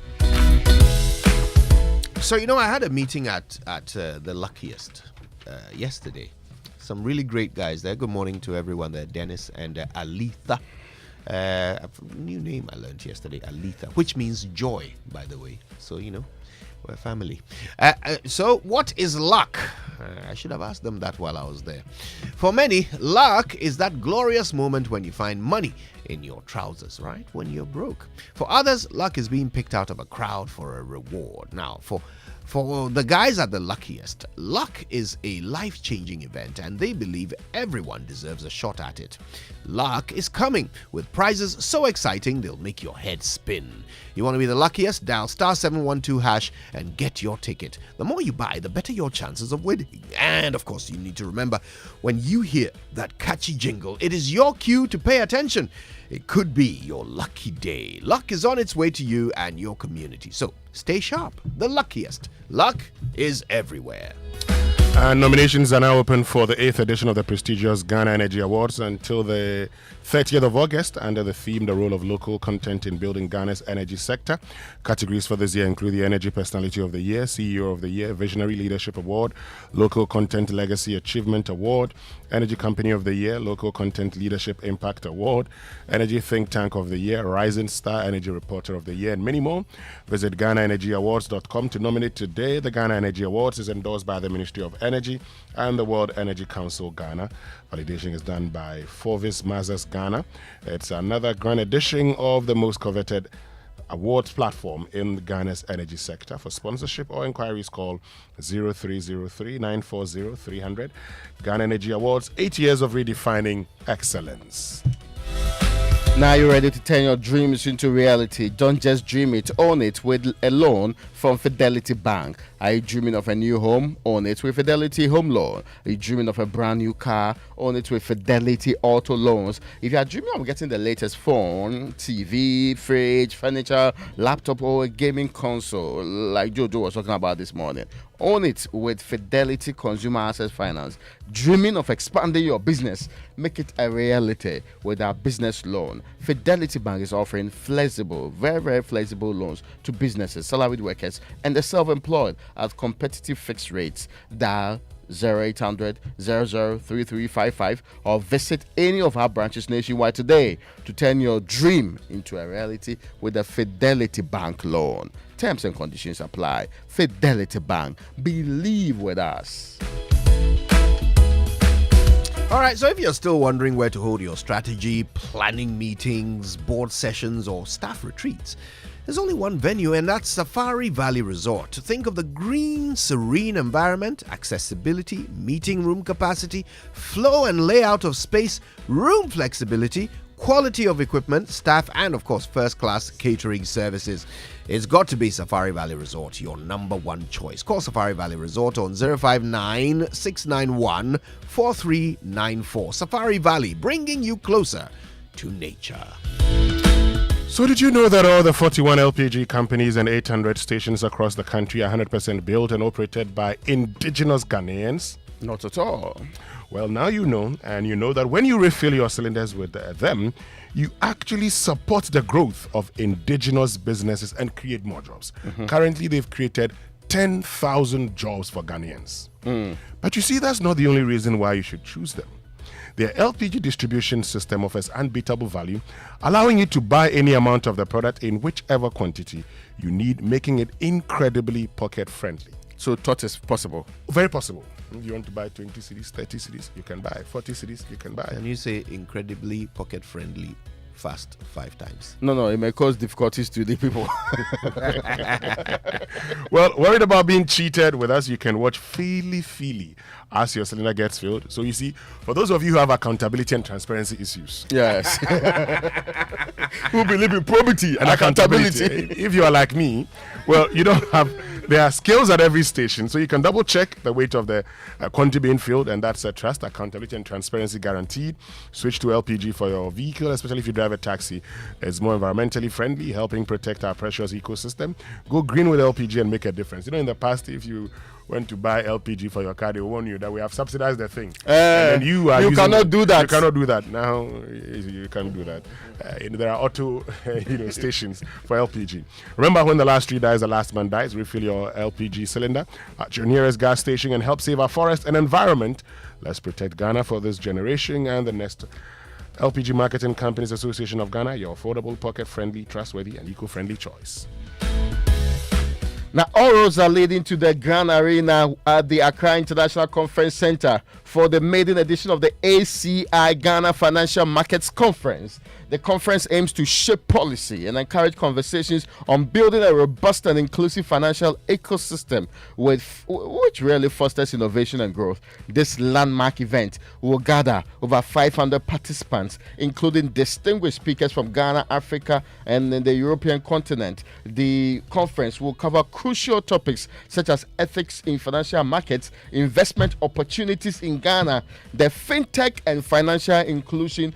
So, I had a meeting at the Luckiest yesterday. Some really great guys there. Good morning to everyone there. Dennis and Alitha. A new name I learned yesterday, Alitha, which means joy, by the way. So, we're family. So, what is luck? I should have asked them that while I was there. For many, luck is that glorious moment when you find money in your trousers, right? When you're broke. For others, luck is being picked out of a crowd for a reward. Now, for the guys at the Luckiest, luck is a life-changing event, and they believe everyone deserves a shot at it. Luck is coming with prizes so exciting they'll make your head spin. You want to be the luckiest? Dial *712# and get your ticket. The more you buy, the better your chances of winning. And of course, you need to remember, when you hear that catchy jingle, it is your cue to pay attention. It could be your lucky day. Luck is on its way to you and your community. So stay sharp. The Luckiest. Luck is everywhere. And nominations are now open for the 8th edition of the prestigious Ghana Energy Awards until the 30th of August under the theme, The Role of Local Content in Building Ghana's Energy Sector. Categories for this year include the Energy Personality of the Year, CEO of the Year, Visionary Leadership Award, Local Content Legacy Achievement Award, Energy Company of the Year, Local Content Leadership Impact Award, Energy Think Tank of the Year, Rising Star Energy Reporter of the Year, and many more. Visit GhanaEnergyAwards.com to nominate today. The Ghana Energy Awards is endorsed by the Ministry of Energy and the World Energy Council Ghana. Validation is done by Forvis Mazars Ghana. It's another grand edition of the most coveted awards platform in Ghana's energy sector. For sponsorship or inquiries, call 0303-940-300. Ghana Energy Awards, 8 years of redefining excellence. Now you're ready to turn your dreams into reality. Don't just dream it, own it with a loan from Fidelity Bank. Are you dreaming of a new home? Own it with Fidelity Home Loan. Are you dreaming of a brand new car? Own it with Fidelity Auto Loans. If you are dreaming of getting the latest phone, TV, fridge, furniture, laptop, or a gaming console, like Jojo was talking about this morning, own it with Fidelity Consumer Access Finance. Dreaming of expanding your business? Make it a reality with our business loan. Fidelity Bank is offering flexible, very, very flexible loans to businesses, salaried workers, and the self-employed at competitive fixed rates. Dial 0800 003355 or visit any of our branches nationwide today to turn your dream into a reality with a Fidelity Bank loan. Terms and conditions apply. Fidelity Bank. Believe with us. All right, so if you're still wondering where to hold your strategy, planning meetings, board sessions, or staff retreats, there's only one venue, and that's Safari Valley Resort. To think of the green, serene environment, accessibility, meeting room capacity, flow and layout of space, room flexibility, quality of equipment, staff, and of course first-class catering services. It's got to be Safari Valley Resort, your number one choice. Call Safari Valley Resort on 059-691-4394. Safari Valley, bringing you closer to nature. So did you know that all the 41 LPG companies and 800 stations across the country are 100% built and operated by indigenous Ghanaians? Not at all. Well, now you know, and you know that when you refill your cylinders with them, you actually support the growth of indigenous businesses and create more jobs. Currently, they've created 10,000 jobs for Ghanaians. But you see, that's not the only reason why you should choose them. Their LPG distribution system offers unbeatable value, allowing you to buy any amount of the product in whichever quantity you need, making it incredibly pocket-friendly. So thought is possible? Very possible. If you want to buy 20 cities, 30 cities, you can buy. 40 cities, you can buy. And you say incredibly pocket friendly, fast 5 times. No, it may cause difficulties to the people. Well, worried about being cheated? With us, you can watch Feely as your cylinder gets filled. So you see, for those of you who have accountability and transparency issues, yes, who believe in probity and accountability. If you are like me, well, you don't have. There are scales at every station, so you can double check the weight of the quantity being filled, and that's a trust, accountability, and transparency guaranteed. Switch to LPG for your vehicle, especially if you drive a taxi. It's more environmentally friendly, helping protect our precious ecosystem. Go green with LPG and make a difference. You know, in the past, if you went to buy LPG for your car, they warn you that we have subsidized the thing. And you cannot do that. You cannot do that. Now, you can't do that. There are auto stations for LPG. Remember, when the last tree dies, the last man dies. Refill your LPG cylinder at your nearest gas station and help save our forest and environment. Let's protect Ghana for this generation and the next. LPG Marketing Companies Association of Ghana, your affordable, pocket-friendly, trustworthy, and eco-friendly choice. Now, all roads are leading to the Grand Arena at the Accra International Conference Center for the maiden edition of the ACI Ghana Financial Markets Conference. The conference aims to shape policy and encourage conversations on building a robust and inclusive financial ecosystem which really fosters innovation and growth. This landmark event will gather over 500 participants, including distinguished speakers from Ghana, Africa, and the European continent. The conference will cover crucial topics such as ethics in financial markets, investment opportunities in Ghana, the fintech and financial inclusion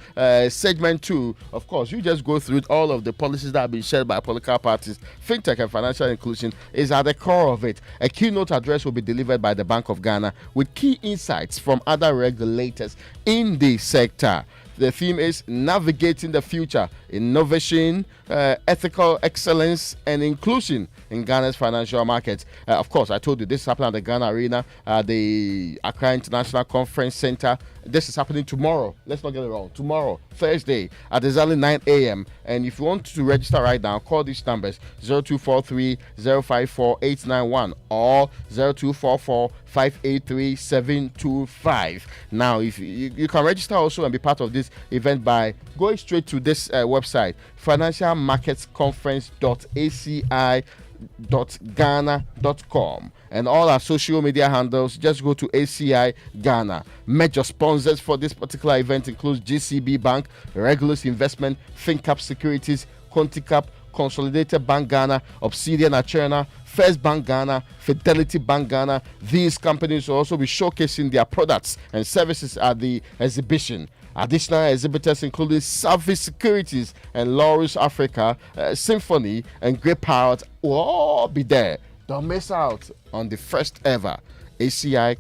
segment 2. Of course, you just go through all of the policies that have been shared by political parties. Fintech and financial inclusion is at the core of it. A keynote address will be delivered by the Bank of Ghana with key insights from other regulators in the sector. The theme is navigating the future, innovation, ethical excellence, and inclusion in Ghana's financial markets. Of course, I told you this is happening at the Ghana Arena, the Accra International Conference Center. This is happening tomorrow. Let's not get it wrong. Tomorrow, Thursday, at exactly 9 a.m. And if you want to register right now, call these numbers 0243 054 891 or 0244 583 725. Now, if you can register also and be part of this event by going straight to this website, financialmarketsconference.aci.ghana.com, and all our social media handles. Just go to ACI Ghana. Major sponsors for this particular event includes GCB Bank, Regulus Investment, ThinkUp Securities, Conticap, Consolidated Bank Ghana, Obsidian Acherna, First Bank Ghana, Fidelity Bank Ghana. These companies will also be showcasing their products and services at the exhibition. Additional exhibitors including Service Securities and Laurus Africa, Symphony, and Great Parrot will all be there. Don't miss out on the first ever ACI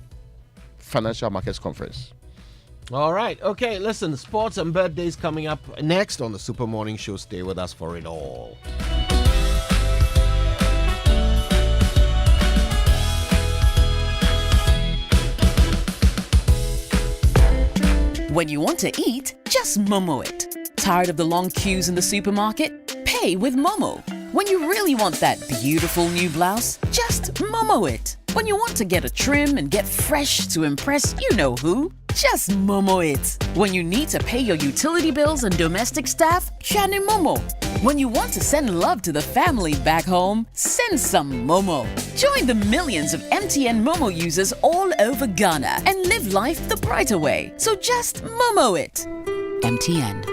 Financial Markets Conference. All right. Okay, listen, sports and birthdays coming up next on the Super Morning Show. Stay with us for it all. When you want to eat, just Momo it. Tired of the long queues in the supermarket? Pay with Momo. When you really want that beautiful new blouse, just Momo it. When you want to get a trim and get fresh to impress you know who, just Momo it. When you need to pay your utility bills and domestic staff, Shani Momo. When you want to send love to the family back home, send some Momo. Join the millions of MTN Momo users all over Ghana and live life the brighter way. So just Momo it. MTN.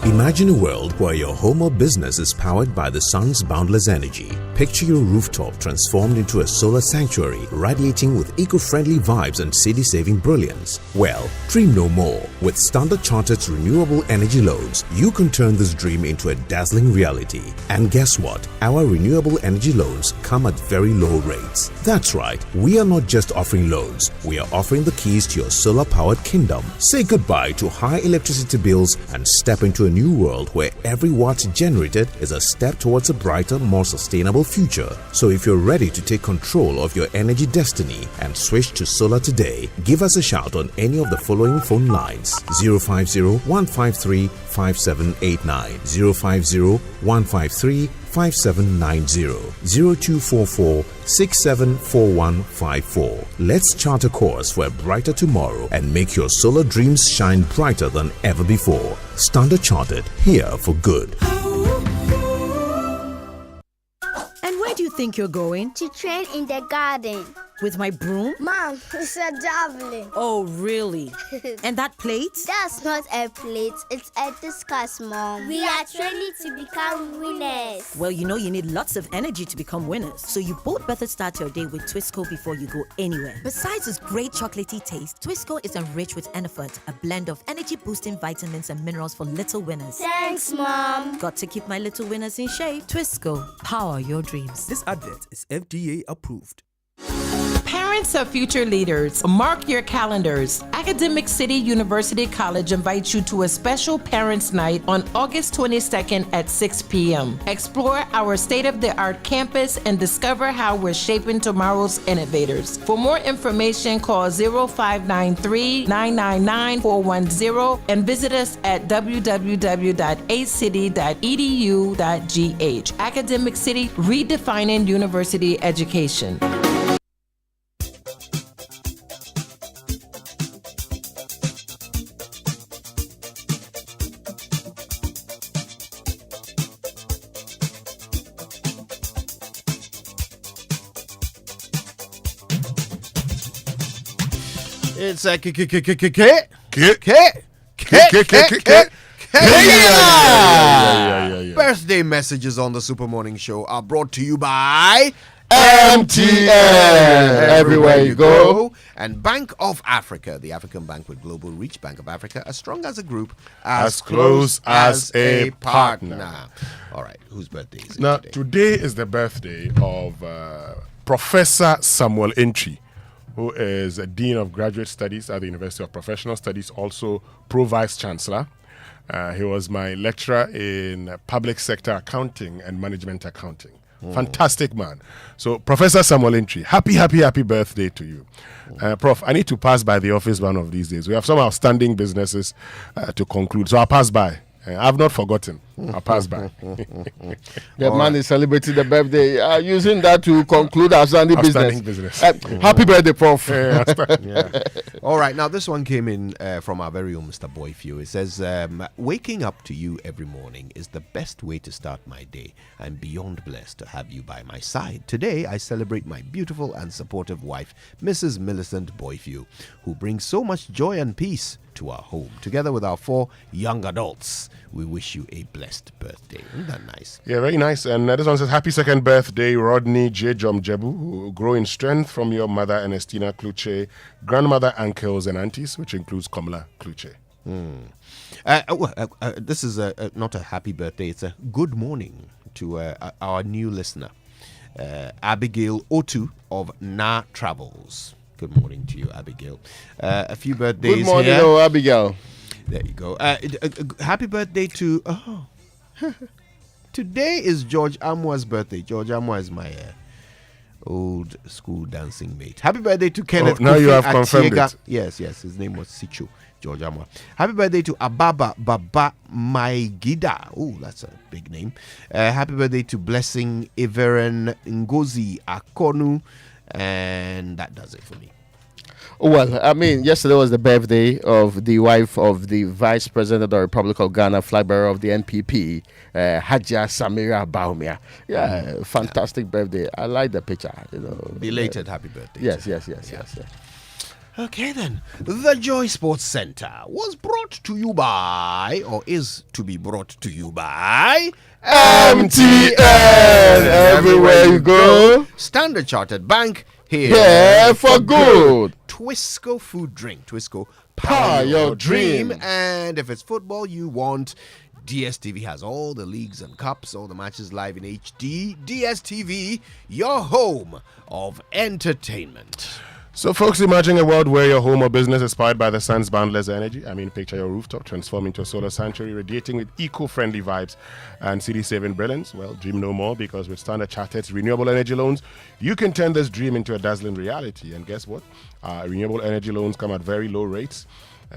Imagine a world where your home or business is powered by the sun's boundless energy. Picture your rooftop transformed into a solar sanctuary, radiating with eco-friendly vibes and city-saving brilliance. Well, dream no more. With Standard Chartered's renewable energy loans, you can turn this dream into a dazzling reality. And guess what? Our renewable energy loans come at very low rates. That's right, we are not just offering loans, we are offering the keys to your solar-powered kingdom. Say goodbye to high electricity bills and step into a new world where every watt generated is a step towards a brighter, more sustainable future. So if you're ready to take control of your energy destiny and switch to solar today, give us a shout on any of the following phone lines: 050-153-5789, 050-153-5789. 0244 674154. Let's chart a course for a brighter tomorrow and make your solar dreams shine brighter than ever before. Standard Chartered, here for good. And where do you think you're going? To train in the garden. With my broom? Mom, it's a javelin. Oh, really? And that plate? That's not a plate, it's a discus, Mom. We are training to become winners. Well, you know you need lots of energy to become winners. So you both better start your day with Twisco before you go anywhere. Besides its great chocolatey taste, Twisco is enriched with Enerfort, a blend of energy-boosting vitamins and minerals for little winners. Thanks, Mom. Got to keep my little winners in shape. Twisco, power your dreams. This advert is FDA approved. Parents of future leaders, mark your calendars. Academic City University College invites you to a special Parents' Night on August 22nd at 6 p.m. Explore our state-of-the-art campus and discover how we're shaping tomorrow's innovators. For more information, call 0593-999-410 and visit us at www.acity.edu.gh. Academic City, redefining university education. It's a birthday messages on the Super Morning Show are brought to you by MTN. Everywhere you go. And Bank of Africa, the African bank with global reach. Bank of Africa, as strong as a group, as close as a partner. All right, whose birthday is it now, today? Today is the birthday of Professor Samuel Entry, who is a Dean of Graduate Studies at the University of Professional Studies, also Pro-Vice Chancellor. He was my lecturer in public sector accounting and management accounting. Fantastic man. So, Professor Samuel Entry, happy birthday to you. Prof, I need to pass by the office one of these days. We have some outstanding businesses to conclude, so I'll pass by. I've not forgotten. I'll pass by. The man is celebrating the birthday, using that to conclude outstanding business. Happy birthday, Prof. Yeah. All right, now this one came in from our very own Mr. Boyfew. It says, waking up to you every morning is the best way to start my day. I'm beyond blessed to have you by my side. Today, I celebrate my beautiful and supportive wife, Mrs. Millicent Boyfew, who brings so much joy and peace to our home. Together with our 4 young adults, we wish you a blessed birthday. Isn't that nice? Yeah, very nice. And this one says, happy second birthday, Rodney J. Jomjebu, who grow in strength from your mother, Ernestina Kluche, grandmother, uncles, and aunties, which includes Kamala Kluche. This is not a happy birthday, it's a good morning to our new listener, Abigail Otu of Na Travels. Good morning to you, Abigail. A few birthdays. Good morning, here. Abigail. There you go. Happy birthday to... Today is George Amwa's birthday. George Amwa is my old school dancing mate. Happy birthday to Kenneth. Now you have confirmed it. Yes. His name was Sichu. George Amwa. Happy birthday to Ababa Baba Maigida. Oh, that's a big name. Happy birthday to Blessing Iveren Ngozi Akonu. And that does it for me. Well, I mean, yesterday was the birthday of the wife of the Vice President of the Republic of Ghana, flag bearer of the NPP, Hajia Samira Baumia. Yeah, fantastic birthday. I like the picture. Belated happy birthday. Yes. Okay then, the Joy Sports Center was brought to you by, or is to be brought to you by, MTN. Everywhere you go. Standard Chartered Bank, here for good. Twisco food drink. Twisco, power your dream. And if it's football you want, DSTV has all the leagues and cups, all the matches live in HD. DSTV, your home of entertainment. So, folks, imagine a world where your home or business is powered by the sun's boundless energy. I mean, picture your rooftop transform into a solar sanctuary, radiating with eco-friendly vibes and city-saving brilliance. Well, dream no more, because with Standard Chartered's renewable energy loans, you can turn this dream into a dazzling reality. And guess what? Renewable energy loans come at very low rates.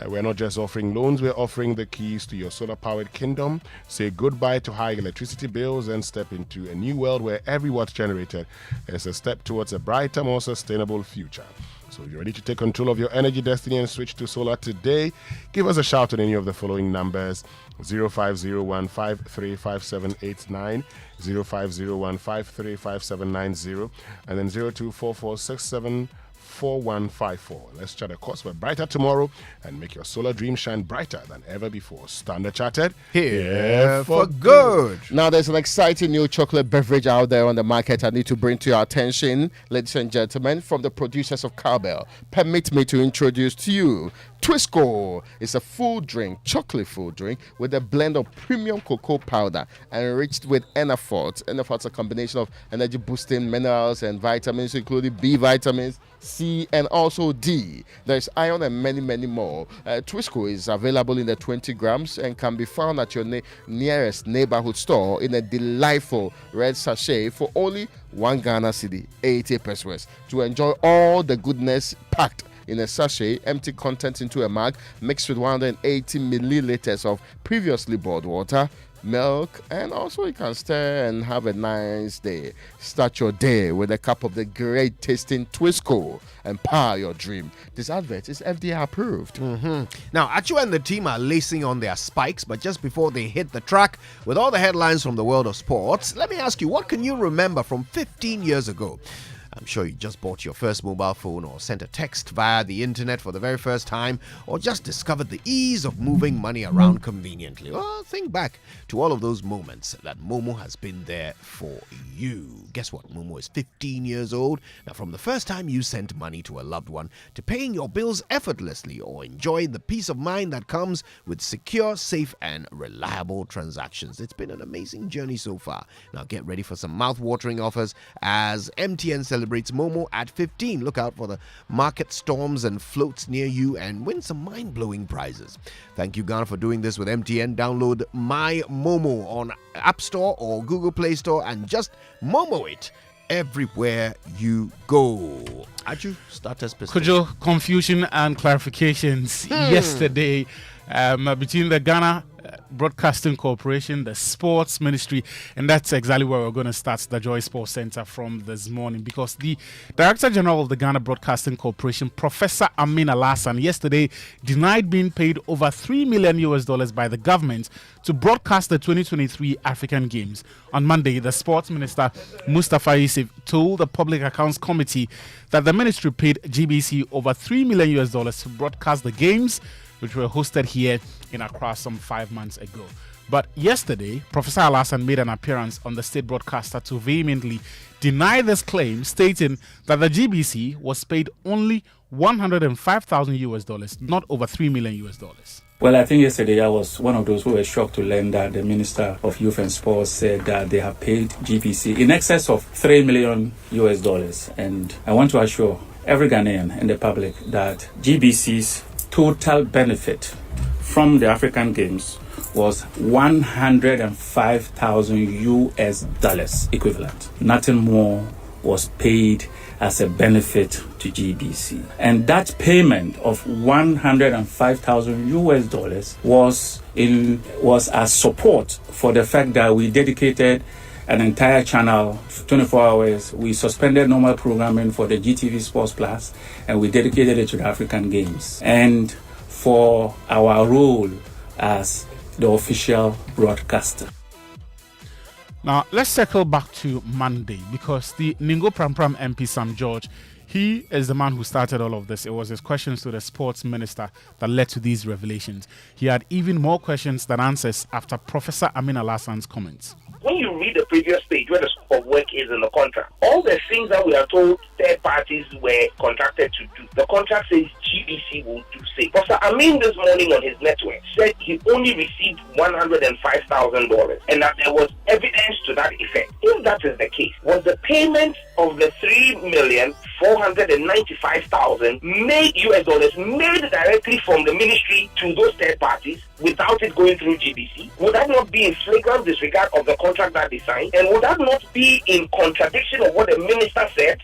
We're not just offering loans, we're offering the keys to your solar-powered kingdom. Say goodbye to high electricity bills and step into a new world where every watt generated is a step towards a brighter, more sustainable future. So if you're ready to take control of your energy destiny and switch to solar today, give us a shout on any of the following numbers: 05015357789, 05015357790, and then 0244674154. Let's chart a course for brighter tomorrow and make your solar dream shine brighter than ever before. Standard Chartered, here for good. Now, there's an exciting new chocolate beverage out there on the market I need to bring to your attention, ladies and gentlemen, from the producers of Cowbell. Permit me to introduce to you Twisco. It's a full drink, chocolate full drink, with a blend of premium cocoa powder enriched with Enafort. Enafort's a combination of energy boosting minerals and vitamins, including B vitamins, C, and also D. There's iron and many, many more. Twisco is available in the 20 grams and can be found at your nearest neighborhood store in a delightful red sachet for only 1 Ghana cedi, 80 pesos. To enjoy all the goodness packed in a sachet, empty contents into a mug, mixed with 180 milliliters of previously boiled water, milk, and also you can stir and have a nice day. Start your day with a cup of the great tasting Twisco and power your dream. This advert is FDA approved. Now, Achua and the team are lacing on their spikes, but just before they hit the track with all the headlines from the world of sports, let me ask you, what can you remember from 15 years ago? I'm sure you just bought your first mobile phone or sent a text via the internet for the very first time, or just discovered the ease of moving money around conveniently. Well, think back to all of those moments that Momo has been there for you. Guess what? Momo is 15 years old. Now, from the first time you sent money to a loved one, to paying your bills effortlessly, or enjoying the peace of mind that comes with secure, safe, and reliable transactions. It's been an amazing journey so far. Now, get ready for some mouth-watering offers as MTN celebrates Momo at 15. Look out for the market storms and floats near you and win some mind-blowing prizes. Thank you, Ghana, for doing this with MTN. Download My Momo on App Store or Google Play Store and just Momo it everywhere you go. Aju, starters business. Kojo, confusion and clarifications yesterday between the Ghana Broadcasting Corporation, the Sports Ministry, and that's exactly where we're going to start the Joy Sports Center from this morning, because the Director General of the Ghana Broadcasting Corporation, Professor Amin Alassane, yesterday denied being paid over $3 million by the government to broadcast the 2023 African Games. On Monday, the Sports Minister, Mustafa Yusuf, told the Public Accounts Committee that the ministry paid GBC over $3 million to broadcast the games, which were hosted here in Accra some 5 months ago. But yesterday, Professor Alassane made an appearance on the state broadcaster to vehemently deny this claim, stating that the GBC was paid only $105,000, not over $3 million. Well, I think yesterday I was one of those who were shocked to learn that the Minister of Youth and Sports said that they have paid GBC in excess of $3 million. And I want to assure every Ghanaian and the public that GBC's total benefit from the African Games was $105,000 equivalent. Nothing more was paid as a benefit to GBC. And that payment of $105,000 was as support for the fact that we dedicated an entire channel, 24 hours. We suspended normal programming for the GTV Sports Plus, and we dedicated it to the African Games. And for our role as the official broadcaster. Now, let's circle back to Monday, because the Ningo Prampram MP Sam George, he is the man who started all of this. It was his questions to the sports minister that led to these revelations. He had even more questions than answers after Professor Amin Alassane's comments. When you read the previous page where the scope of work is in the contract, all the things that we are told third parties were contracted to do, the contract says GBC will do say. Professor Amin this morning on his network said he only received $105,000 and that there was evidence to that effect. If that is the case, was the payment of the $3,495,000 made directly from the ministry to those third parties without it going through GBC? Would that not be in flagrant disregard of the contract that they signed? And would that not be in contradiction of what the minister said?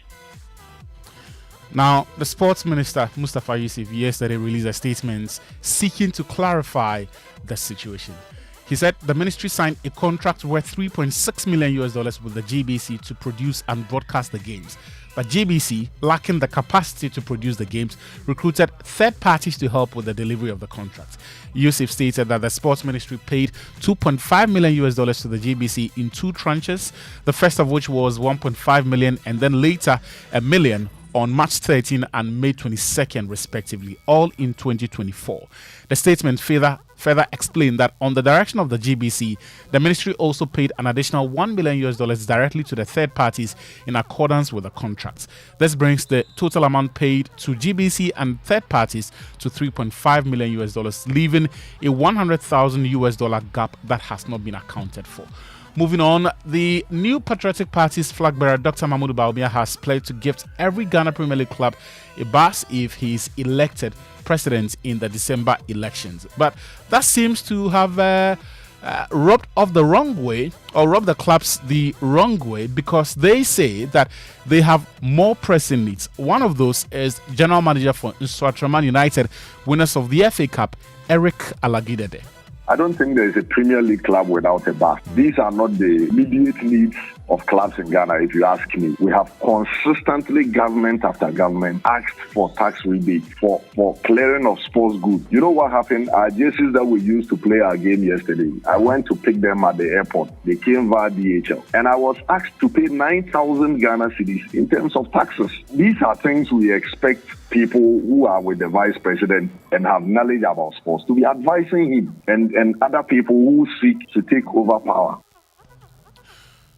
Now, the sports minister, Mustafa Yusuf, yesterday released a statement seeking to clarify the situation. He said the ministry signed a contract worth $3.6 million with the GBC to produce and broadcast the games. But GBC, lacking the capacity to produce the games, recruited third parties to help with the delivery of the contract. Yusuf stated that the sports ministry paid $2.5 million to the GBC in 2 tranches, the first of which was $1.5 million and then later $1 million on March 13 and May 22nd, respectively, all in 2024. The statement further explained that on the direction of the GBC, the ministry also paid an additional $1 million directly to the third parties in accordance with the contracts. This brings the total amount paid to GBC and third parties to $3.5 million, leaving a $100,000 gap that has not been accounted for. Moving on, the New Patriotic Party's flag bearer, Dr. Mahmoud Bawumia, has pledged to gift every Ghana Premier League club a bus if he is elected president in the December elections. But that seems to have rubbed the clubs the wrong way, because they say that they have more pressing needs. One of those is general manager for Nsoatreman United, winners of the FA Cup, Eric Alagidede. I don't think there is a Premier League club without a bus. These are not the immediate needs of clubs in Ghana, if you ask me. We have consistently, government after government, asked for tax rebate, for clearing of sports goods. You know what happened? Our jerseys that we used to play our game yesterday, I went to pick them at the airport. They came via DHL. And I was asked to pay 9,000 Ghana cedis in terms of taxes. These are things we expect people who are with the vice president and have knowledge about sports to be advising him and other people who seek to take over power.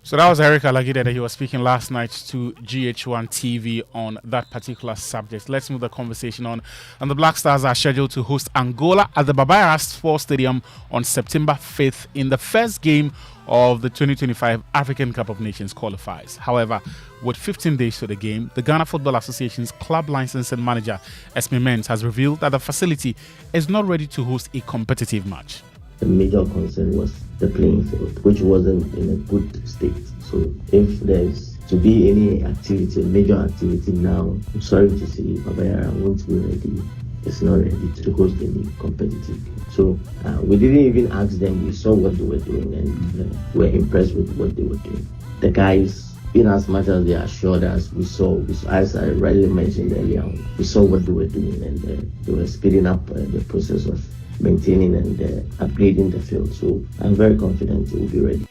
So that was Eric Alagidede. He was speaking last night to GH1 TV on that particular subject. Let's move the conversation on. And the Black Stars are scheduled to host Angola at the Babayara Sports Stadium on September 5th in the first game of the 2025 African Cup of Nations qualifiers. However, with 15 days to the game, the Ghana Football Association's club licensing manager, Esme Mens, has revealed that the facility is not ready to host a competitive match. The major concern was the playing field, which wasn't in a good state. So if there's to be any activity, major activity now, I'm sorry to say Babayara won't be ready. It's not ready to host any competitive game. So we didn't even ask them. We saw what they were doing and were impressed with what they were doing. The guys, in as much as they assured us, we saw, as I rightly mentioned earlier on, we saw what they were doing, and they were speeding up the process of maintaining and upgrading the field. So I'm very confident it will be ready.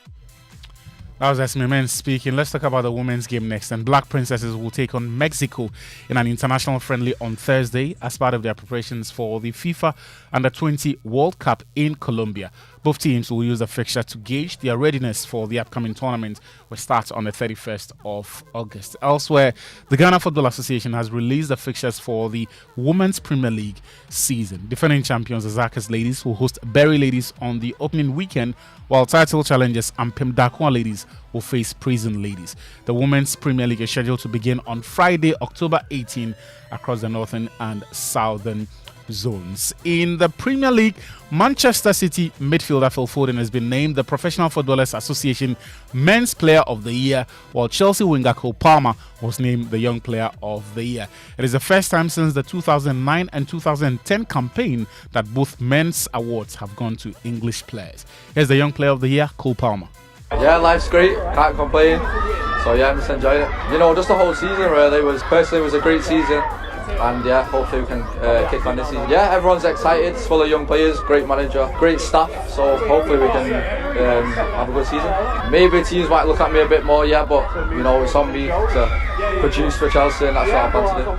That was Esme Mens speaking. Let's talk about the women's game next. And Black Princesses will take on Mexico in an international friendly on Thursday as part of their preparations for the FIFA Under-20 World Cup in Colombia. Both teams will use the fixture to gauge their readiness for the upcoming tournament, which starts on the 31st of August. Elsewhere, the Ghana Football Association has released the fixtures for the Women's Premier League season. Defending champions, the Zakas Ladies, will host Berry Ladies on the opening weekend, while title challengers Ampem Dakwa Ladies will face Prison Ladies. The Women's Premier League is scheduled to begin on Friday, October 18, across the northern and southern zones. In the Premier League, Manchester City midfielder Phil Foden has been named the Professional Footballers Association Men's Player of the Year, while Chelsea winger Cole Palmer was named the Young Player of the Year. It is the first time since the 2009 and 2010 campaign that both men's awards have gone to English players. Here's the Young Player of the Year, Cole Palmer. Yeah, life's great, can't complain. So yeah, I'm just enjoying it. You know, just the whole season really was a great season. And yeah, hopefully we can kick on this season. Yeah, everyone's excited, it's full of young players, great manager, great staff, so hopefully we can have a good season. Maybe teams might look at me a bit more, yeah, but you know, it's on me to produce for Chelsea, and that's what I plan to do.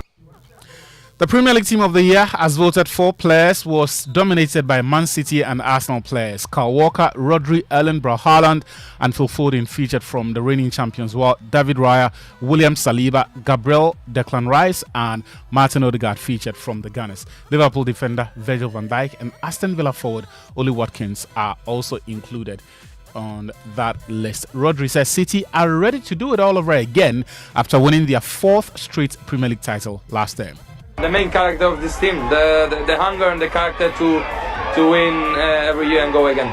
The Premier League Team of the Year, as voted 4 players, was dominated by Man City and Arsenal players. Kyle Walker, Rodri, Erling Braut Haaland and Phil Foden featured from the reigning champions, while David Raya, William Saliba, Gabriel Declan Rice and Martin Odegaard featured from the Gunners. Liverpool defender Virgil van Dijk and Aston Villa forward Oli Watkins are also included on that list. Rodri says City are ready to do it all over again after winning their 4th straight Premier League title last term. The main character of this team, the hunger and the character to win every year and go again.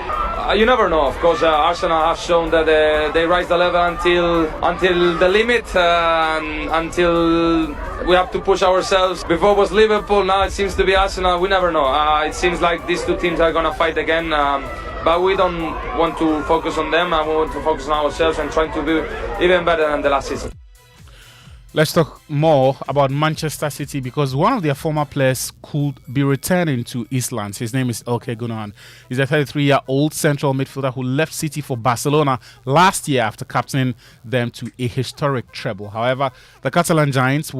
You never know. Of course, Arsenal have shown that they rise the level until the limit, until we have to push ourselves. Before it was Liverpool, now it seems to be Arsenal. We never know. It seems like these two teams are gonna fight again. But we don't want to focus on them, and we want to focus on ourselves and trying to be even better than the last season. Let's talk more about Manchester City because one of their former players could be returning to East Lands. His name is Ilkay Gundogan. He's a 33-year-old central midfielder who left City for Barcelona last year after captaining them to a historic treble. However, the Catalan Giants,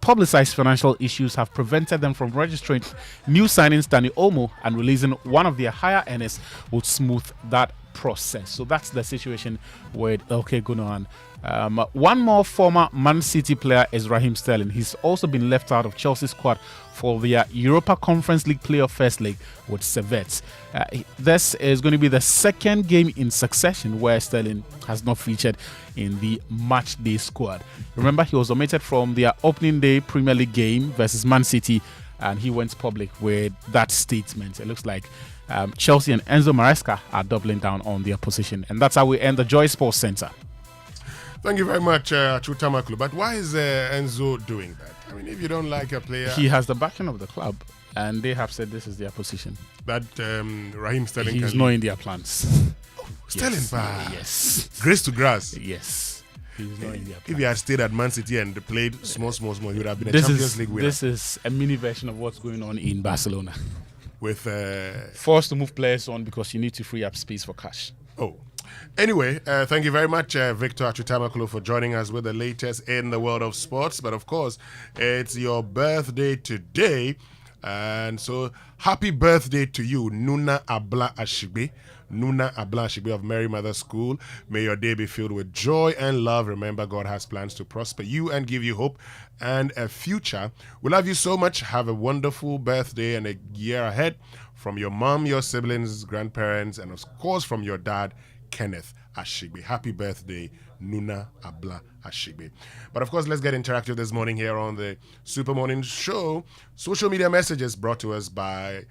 publicized financial issues have prevented them from registering new signings. Dani Olmo and releasing one of their higher earners would smooth that process. So that's the situation with Ilkay Gundogan. One more former Man City player is Raheem Sterling. He's also been left out of Chelsea's squad for their Europa Conference League playoff first leg with Servette. This is going to be the second game in succession where Sterling has not featured in the match day squad. Remember, he was omitted from their opening day Premier League game versus Man City, and he went public with that statement. It looks like Chelsea and Enzo Maresca are doubling down on their position. And that's how we end the Joy Sports Centre. Thank you very much, Chutamaklu. But why is Enzo doing that? I mean, if you don't like a player... He has the backing of the club, and they have said this is their position. That Raheem Sterling He's can... not in their plans. Sterling, yes. Grace to grass. Yes. He's not in their plans. If he had stayed at Man City and played small, he would have been a Champions League winner. This is a mini version of what's going on in Barcelona. With forced to move players on because you need to free up space for cash. Oh. Anyway, thank you very much, Victor Achutamakulu, for joining us with the latest in the world of sports. But of course, it's your birthday today. And so, happy birthday to you, Nuna Abla Ashigbe. Nuna Abla Ashigbe of Mary Mother School. May your day be filled with joy and love. Remember, God has plans to prosper you and give you hope and a future. We love you so much. Have a wonderful birthday and a year ahead from your mom, your siblings, grandparents, and of course from your dad, Kenneth Ashigbe. Happy birthday, Nuna Abla Ashigbe. But of course, let's get interactive this morning here on the Super Morning Show. Social media messages brought to us by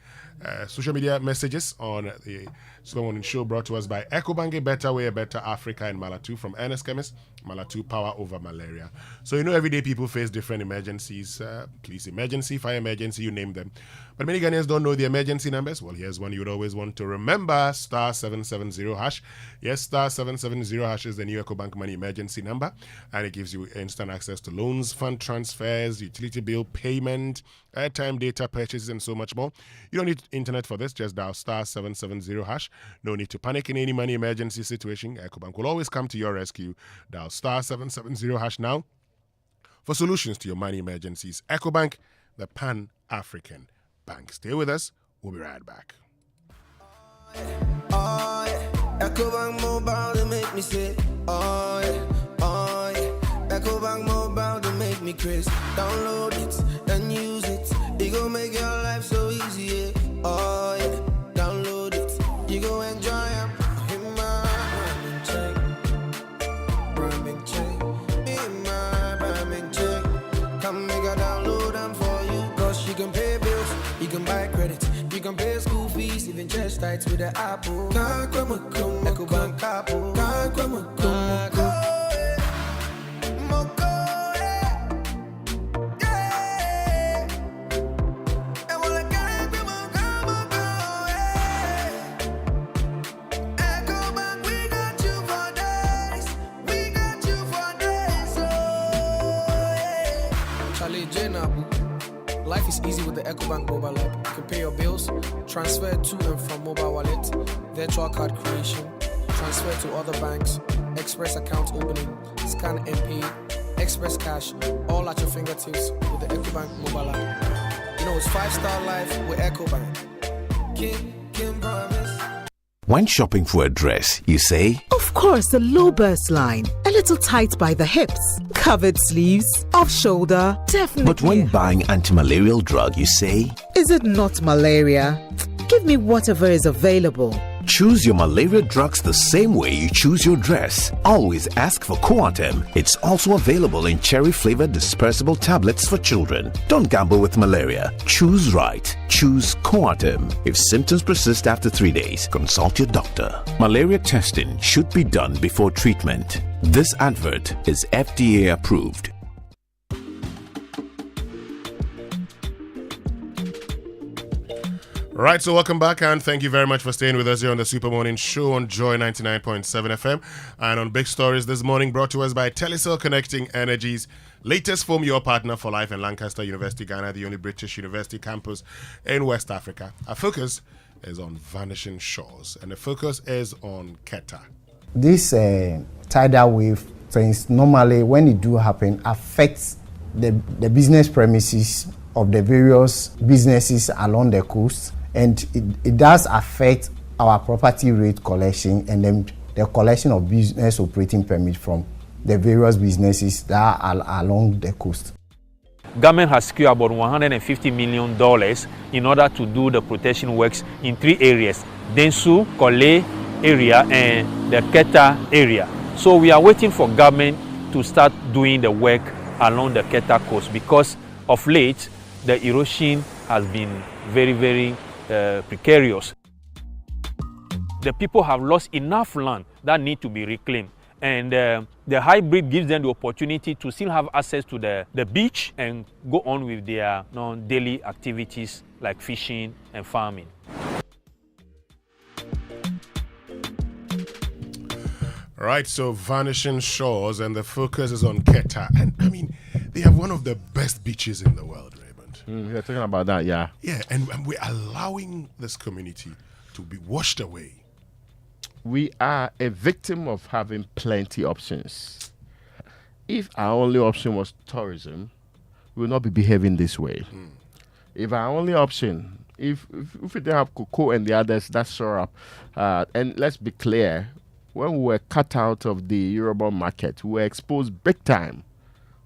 social media messages on the Super Morning Show brought to us by Ecobank, Better Way, Better Africa, and Malatu from Ernest Chemist. Malatu, power over malaria. So every day people face different emergencies. Police emergency, fire emergency, you name them. But many Ghanaians don't know the emergency numbers. Well, here's one you would always want to remember. *770#. Yes, *770# is the new Ecobank Money emergency number. And it gives you instant access to loans, fund transfers, utility bill payment, airtime, data purchases, and so much more. You don't need internet for this. Just dial *770#. No need to panic in any money emergency situation. Ecobank will always come to your rescue. Dial *770# now for solutions to your money emergencies. Ecobank, the Pan-African Bank. Stay with us. We'll be right back. Ecobank Mobile, they make me say, oh yeah. Ecobank Mobile, they make me crazy. Download it and use it. It gon' make your life so easy, yeah. Oh yeah. Download it. You go enjoy it. You can pay school fees, even chest tights with the Apple. Ecobank Apple. Life is easy with the Ecobank mobile app. You can pay your bills, transfer to and from mobile wallet, virtual card creation, transfer to other banks, express account opening, scan and pay, express cash, all at your fingertips with the Ecobank mobile app. You know, it's 5-star life with Ecobank. Can promise. When shopping for a dress, you say, of course, the low burst line. A little tight by the hips. Covered sleeves. Off shoulder. Definitely. But when buying anti-malarial drug, you say, is it not malaria? Give me whatever is available. Choose your malaria drugs the same way you choose your dress. Always ask for Coartem. It's also available in cherry-flavored dispersible tablets for children. Don't gamble with malaria. Choose right. Choose Coartem. If symptoms persist after 3 days, consult your doctor. Malaria testing should be done before treatment. This advert is FDA approved. Right, so welcome back and thank you very much for staying with us here on the Super Morning Show on Joy 99.7 FM and on Big Stories this morning, brought to us by Telecel Connecting Energies. Latest foam, your partner for life in Lancaster University, Ghana, the only British university campus in West Africa. Our focus is on vanishing shores and the focus is on Keta. This tidal wave things normally, when it do happen, affects the business premises of the various businesses along the coast. And it does affect our property rate collection and then the collection of business operating permit from the various businesses that are along the coast. Government has secured about $150 million in order to do the protection works in 3 areas: Densu, Kole area and the Keta area. So we are waiting for government to start doing the work along the Keta coast because of late the erosion has been very precarious. The people have lost enough land that need to be reclaimed, and the hybrid gives them the opportunity to still have access to the beach and go on with their daily activities like fishing and farming. Right, so vanishing shores and the focus is on Keta. And I mean, they have one of the best beaches in the world, Raymond. We're talking about that, yeah. Yeah, and we're allowing this community to be washed away. We are a victim of having plenty options. If our only option was tourism, we would not be behaving this way. If our only option, if we didn't have cocoa and the others, that's syrup. And let's be clear, when we were cut out of the Eurobond market, we were exposed big time.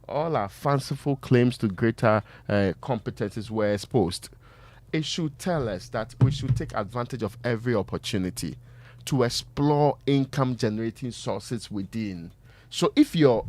All our fanciful claims to greater competencies were exposed. It should tell us that we should take advantage of every opportunity to explore income generating sources within. So if you're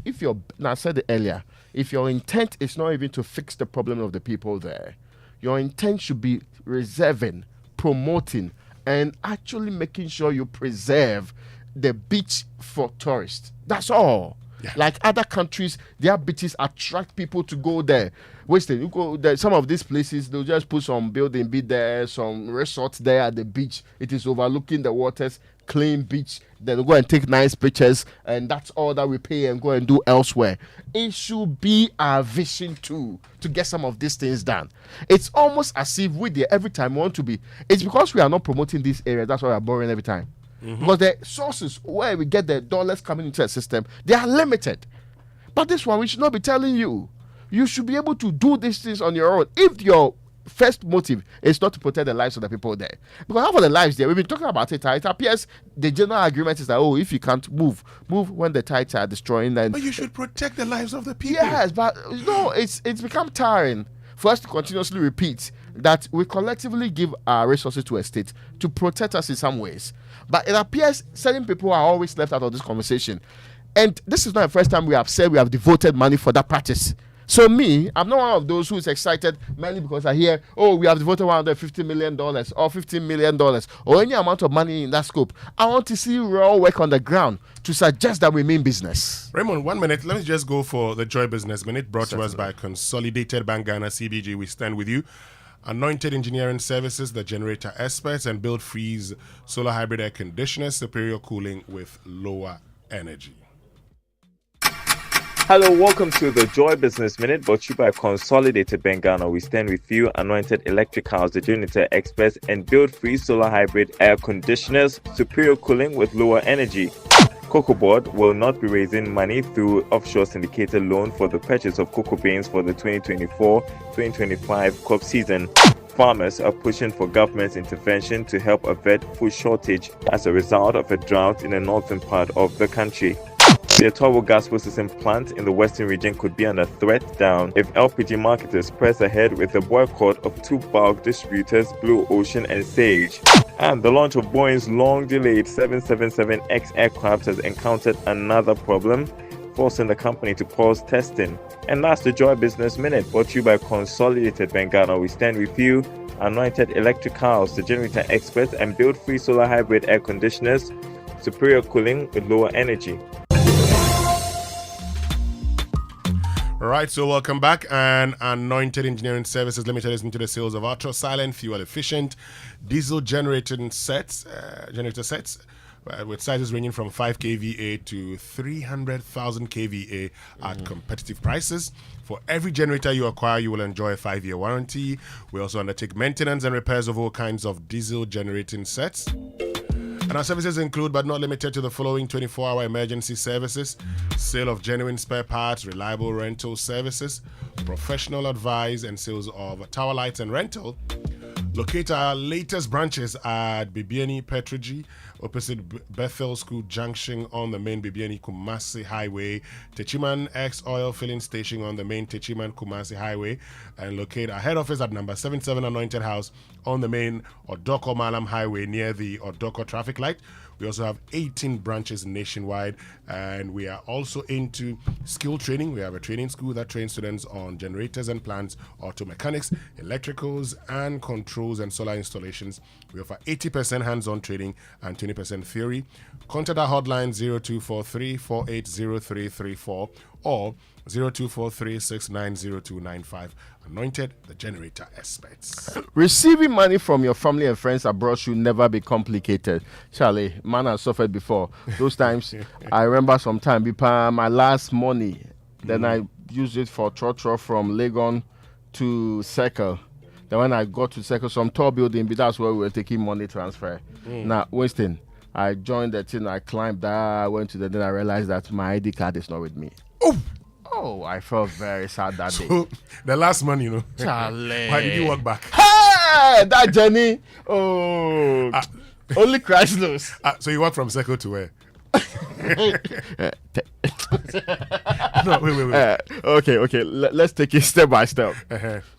now I said it earlier, if your intent is not even to fix the problem of the people there, your intent should be reserving, promoting, and actually making sure you preserve the beach for tourists. That's all. Yeah. Like other countries, their beaches attract people to go there. You go there, some of these places, they'll just put some building be there, some resorts there at the beach. It is overlooking the waters, clean beach. Then we'll go and take nice pictures, and that's all that we pay and go and do elsewhere. It should be our vision too to get some of these things done. It's almost as if we there every time we want to be. It's because we are not promoting this area. That's why we are borrowing every time. Because the sources where we get the dollars coming into the system, they are limited. But this one, we should not be telling you. You should be able to do these things on your own. If your first motive is not to protect the lives of the people there. Because half of the lives there, we've been talking about it. It appears the general agreement is that, if you can't move when the tides are destroying. Then, but you should protect the lives of the people. Yes, but it's become tiring for us to continuously repeat that we collectively give our resources to a state to protect us in some ways. But it appears certain people are always left out of this conversation. And this is not the first time we have said we have devoted money for that practice. So I'm not one of those who is excited mainly because I hear, we have devoted $150 million or $15 million or any amount of money in that scope. I want to see raw work on the ground to suggest that we mean business. Raymond, 1 minute. Let me just go for the Joy Business Minute brought to us by Consolidated Bank Ghana, CBG. We stand with you. Anointed Engineering Services, the generator experts, and Build Freeze solar hybrid air conditioners, superior cooling with lower energy. Hello, welcome to the Joy Business Minute, brought to you by Consolidated Bank Ghana. We stand with you, Anointed Electric House, the generator experts, and Build Freeze solar hybrid air conditioners, superior cooling with lower energy. Cocoa Board will not be raising money through offshore syndicated loan for the purchase of cocoa beans for the 2024-2025 crop season. Farmers are pushing for government intervention to help avert food shortage as a result of a drought in the northern part of the country. The Ottawa gas processing plant in the western region could be under threat down if LPG marketers press ahead with the boycott of 2 bulk distributors, Blue Ocean and Sage. And the launch of Boeing's long-delayed 777X aircraft has encountered another problem, forcing the company to pause testing. And that's the Joy Business Minute, brought to you by Consolidated Bank Ghana. We stand with you. Anointed electric cars, the generator experts, and build free solar hybrid air conditioners, superior cooling with lower energy. All right, so welcome back. And Anointed Engineering Services Limited is into the sales of ultra-silent, fuel-efficient diesel generator sets with sizes ranging from 5 kVA to 300,000 kVA at competitive prices. For every generator you acquire, you will enjoy a 5-year warranty. We also undertake maintenance and repairs of all kinds of diesel generating sets. And our services include, but not limited to, the following: 24-hour emergency services, sale of genuine spare parts, reliable rental services, professional advice, and sales of tower lights and rental. Locate our latest branches at Bibiani Petroji, opposite Bethel School Junction on the main Bibiani Kumasi Highway, Techiman X Oil Filling Station on the main Techiman Kumasi Highway, and locate our head office at number 77 Anointed House on the main Odoko Malam Highway near the Odoko traffic light. We also have 18 branches nationwide, and we are also into skill training. We have a training school that trains students on generators and plants, auto mechanics, electricals, and controls and solar installations. We offer 80% hands-on training and 20% theory. Contact our hotline 0243 480334 or 0243690295. Anointed, the generator experts. Receiving money from your family and friends abroad should never be complicated. Charlie, man has suffered before. Those times, I remember some time, my last money, then I used it for trotro from Legon to Circle. Then when I got to Circle, some tall building, that's where we were taking money transfer. Now, Winston, I joined the thing, I climbed that, I went to the, then I realized that my ID card is not with me. Oh, I felt very sad that day. The last money, Charlie. Why did you walk back? Hey, that journey. Oh, only Christ knows. So you walk from Circle to where? No, wait. Okay. Let's take it step by step.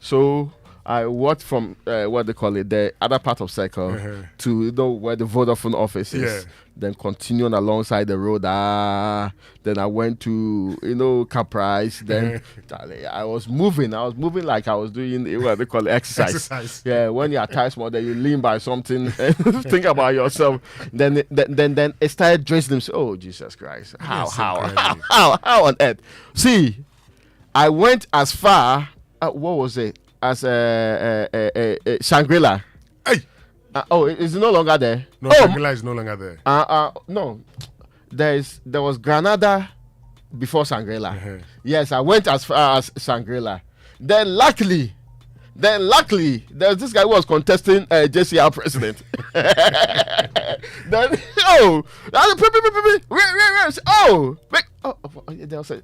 So I walked from what they call it, the other part of Circle to where the Vodafone office is. Yeah. Then continuing alongside the road. Then I went to Caprice. Then I was moving like I was doing what they call it, exercise. Yeah, when you're tired small, then you lean by something and think about yourself. Then it started dressing them. Oh Jesus Christ! How on earth? See, I went as far. What was it? As Shangri-La. Hey. Is it no longer there? No, Shangri-La is no longer there. No. There was Granada before Shangri-La. Yes, I went as far as Shangri-La. Then luckily, there's this guy who was contesting JCR president. Then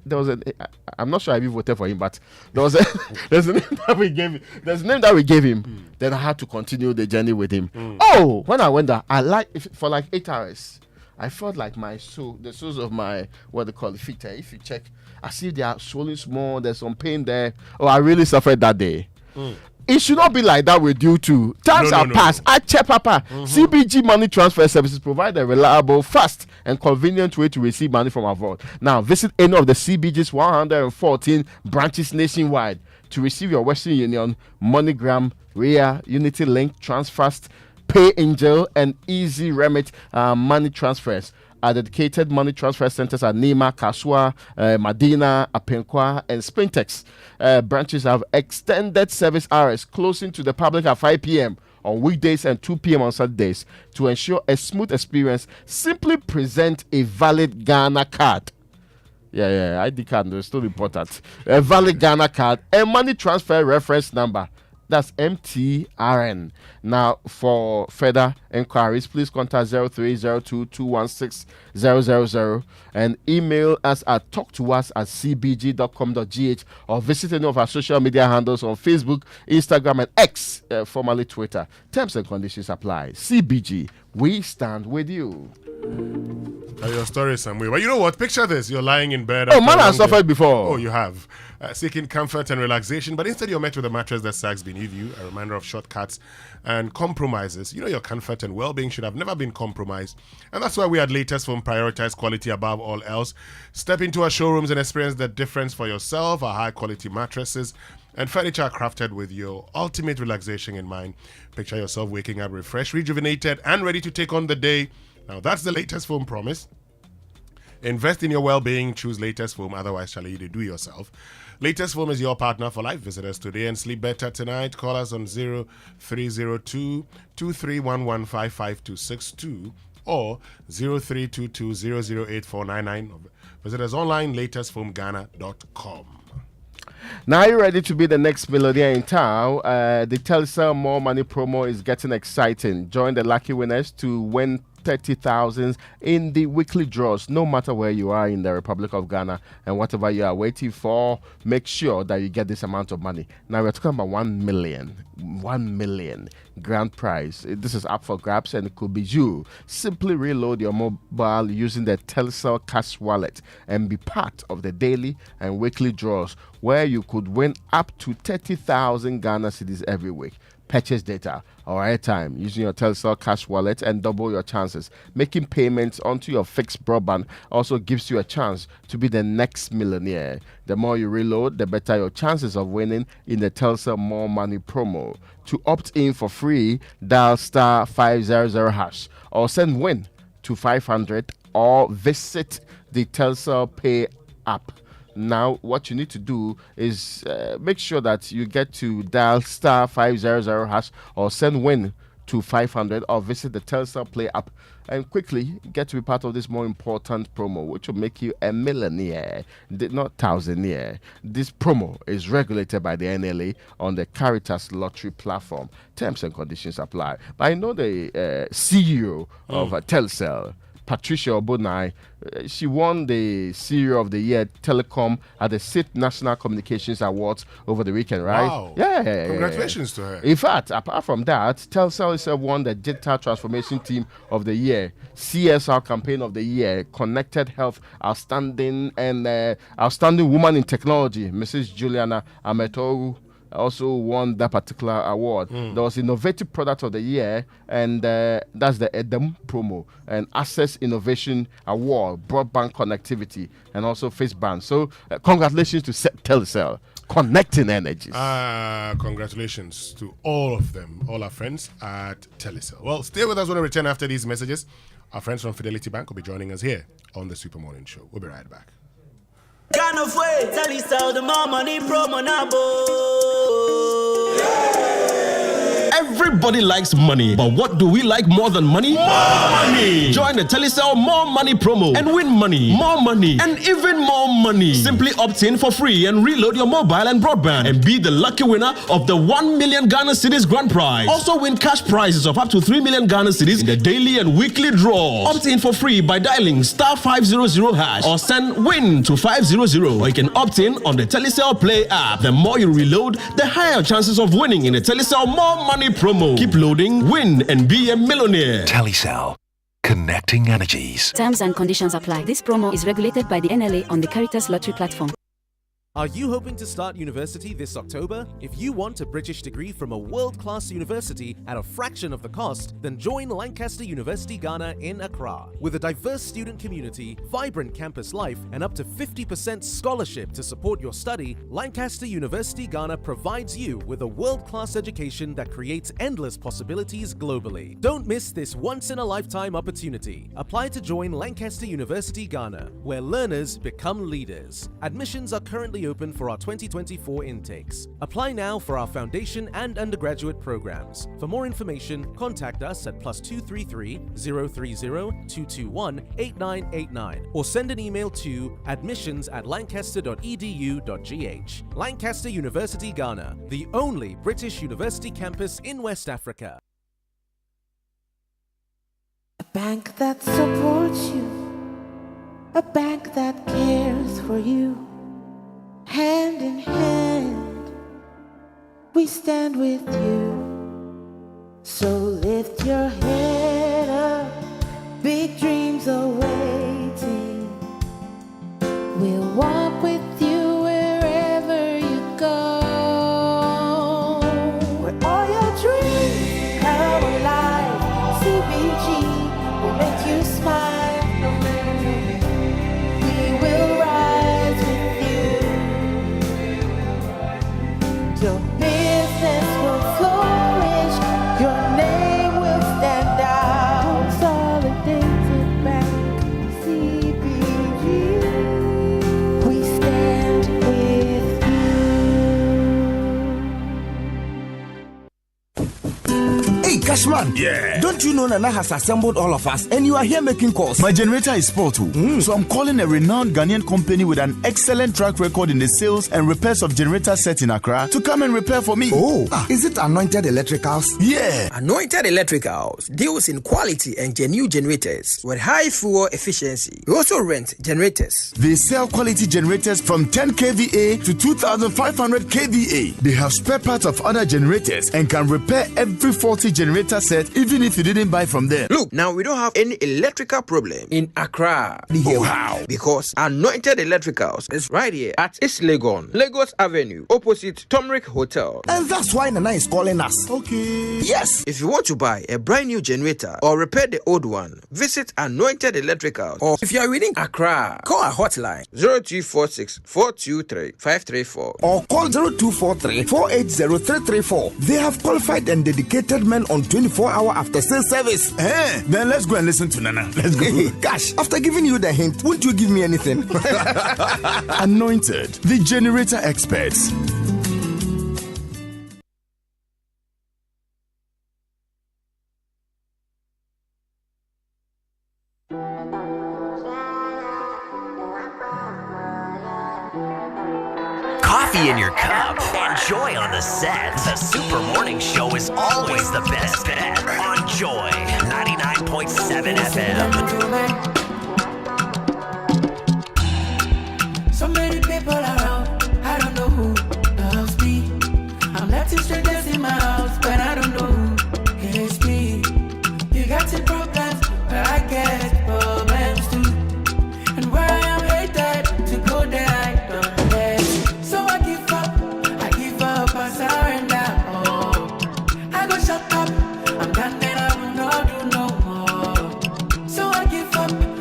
there was a I'm not sure I even voted for him, but there's a name that we gave him. There's a name that we gave him. Then I had to continue the journey with him. When I went there, for like 8 hours. I felt like the soles of my feet. If you check, I see they are swollen small. There's some pain there. I really suffered that day. It should not be like that with you too. Times are past. Papa. CBG Money Transfer Services provide a reliable, fast, and convenient way to receive money from abroad. Now, visit any of the CBG's 114 branches nationwide to receive your Western Union, MoneyGram, RIA, Unity Link, Transfast, Pay Angel, and Easy Remit money transfers. Dedicated money transfer centers at Nima, Kasua, Madina, Apenkwa, and Sprintex. Branches have extended service hours, closing to the public at 5 p.m. on weekdays and 2 p.m. on Saturdays. To ensure a smooth experience, simply present a valid Ghana card. Yeah, ID card is still important. A valid Ghana card and money transfer reference number. That's MTRN. Now, for further inquiries, please contact 0302216000 and email us at talktous@cbg.com.gh or visit any of our social media handles on Facebook, Instagram, and X, formerly Twitter. Terms and conditions apply. CBG, We stand with you. Your story somewhere. But you know what? Picture this. You're lying in bed. Oh, man, I've suffered before. Oh, you have. Seeking comfort and relaxation, but instead you're met with a mattress that sags beneath you, a reminder of shortcuts and compromises. You know your comfort and well-being should have never been compromised. And that's why we at Latest Foam prioritize quality above all else. Step into our showrooms and experience the difference for yourself. Our high-quality mattresses and furniture are crafted with your ultimate relaxation in mind. Picture yourself waking up refreshed, rejuvenated, and ready to take on the day. Now, that's the Latest Foam promise. Invest in your well-being. Choose Latest Foam. Otherwise, shall you do yourself. Latest Foam is your partner for life. Visit us today and sleep better tonight. Call us on 0302-2311-55262 or 0322-008-499. Visit us online, latestfoamghana.com. Now, are you ready to be the next millionaire in town? The Telcel More Money promo is getting exciting. Join the lucky winners to win 30,000 in the weekly draws, no matter where you are in the Republic of Ghana, and whatever you are waiting for, make sure that you get this amount of money. Now we're talking about 1 million grand prize. This is up for grabs and it could be you. Simply reload your mobile using the Telcel Cash Wallet and be part of the daily and weekly draws where you could win up to 30,000 Ghana cedis every week. Purchase data or airtime using your Telcel Cash Wallet and double your chances. Making payments onto your fixed broadband also gives you a chance to be the next millionaire. The more you reload, the better your chances of winning in the Telcel More Money promo. To opt in for free, dial star 500 hash or send WIN to 500 or visit the Telcel Pay app. Now, what you need to do is make sure that you get to dial star 500 hash or send WIN to 500 or visit the Telcel Play app and quickly get to be part of this more important promo, which will make you a millionaire, not thousandaire. This promo is regulated by the NLA on the Caritas Lottery platform. Terms and conditions apply. But I know the CEO of Telcel, Patricia Obonai, she won the CEO of the Year Telecom at the 6th National Communications Awards over the weekend, right? Wow. Yeah. Congratulations to her. In fact, apart from that, Telcel itself won the Digital Transformation Team of the Year, CSR Campaign of the Year, Connected Health Outstanding, and Outstanding Woman in Technology, Mrs. Juliana Ametoru, also won that particular award. There was Innovative Product of the Year, and that's the EDM promo, and Access Innovation Award, Broadband Connectivity, and also Faceband. So congratulations to Telcel, connecting energies. Congratulations to all of them, all our friends at Telcel. Well, stay with us when we return after these messages. Our friends from Fidelity Bank will be joining us here on the Super Morning Show. We'll be right back. Kind of way, Telcel, the more money promo now. Everybody likes money, but what do we like more than money? More money! Join the Telcel More Money promo and win money, more money, and even more money. Simply opt in for free and reload your mobile and broadband and be the lucky winner of the 1 million Ghana cedis grand prize. Also win cash prizes of up to 3 million Ghana cedis in the daily and weekly draws. Opt in for free by dialing star 500 hash or send WIN to 500, or you can opt in on the Telcel Play app. The more you reload, the higher chances of winning in the Telcel More Money promo. Keep loading, win, and be a millionaire. Telcel, connecting energies. Terms and conditions apply. This promo is regulated by the NLA on the Caritas Lottery platform. Are you hoping to start university this October? If you want a British degree from a world-class university at a fraction of the cost, then join Lancaster University Ghana in Accra. With a diverse student community, vibrant campus life, and up to 50% scholarship to support your study, Lancaster University Ghana provides you with a world-class education that creates endless possibilities globally. Don't miss this once-in-a-lifetime opportunity. Apply to join Lancaster University Ghana, where learners become leaders. Admissions are currently open for our 2024 intakes. Apply now for our foundation and undergraduate programs. For more information, contact us at +233 030 221 8989 or send an email to admissions@lancaster.edu.gh. Lancaster University Ghana, the only British university campus in West Africa. A bank that supports you, a bank that cares for you. Hand in hand, we stand with you. So lift your head up. Your business will flourish. Your name will stand out. Consolidated Bank, CBG. We stand with you. Hey, Cashman. Yeah. Don't you know Nana has assembled all of us and you are here making calls? My generator is spoiled too. So I'm calling a renowned Ghanaian company with an excellent track record in the sales and repairs of generator sets in Accra to come and repair for me. Is it Anointed Electricals? Yeah. Anointed Electricals deals in quality and genuine generators with high fuel efficiency. We also rent generators. They sell quality generators from 10 kVA to 2,500 kVA. They have spare parts of other generators and can repair every faulty generator set even if you didn't buy from them. Look, now we don't have any electrical problem in Accra. How? Because Anointed Electricals is right here at East Legon, Lagos Avenue, opposite Tomrick Hotel. And that's why Nana is calling us. Okay. Yes. If you want to buy a brand new generator or repair the old one, visit Anointed Electricals. Or if you are within Accra, call our hotline 0246 423 534 or call 0243 480 334. They have qualified and dedicated men on 24-hour after sales service. Then let's go and listen to Nana. Let's go. Gosh, after giving you the hint, won't you give me anything? Anointed, the generator experts. Coffee in your cup. Enjoy on the set. The Super Morning Show is always the best bet on Joy 99.7 FM. So many people around, I don't know who loves me. I'm letting strangers in my house, but I don't know who hates me. You got your problems, but I get problems too. And where I am hated, to go there I don't dare. So I give up, I surrender. Oh, I go shut up, I'm done and I will not do no more. So I give up.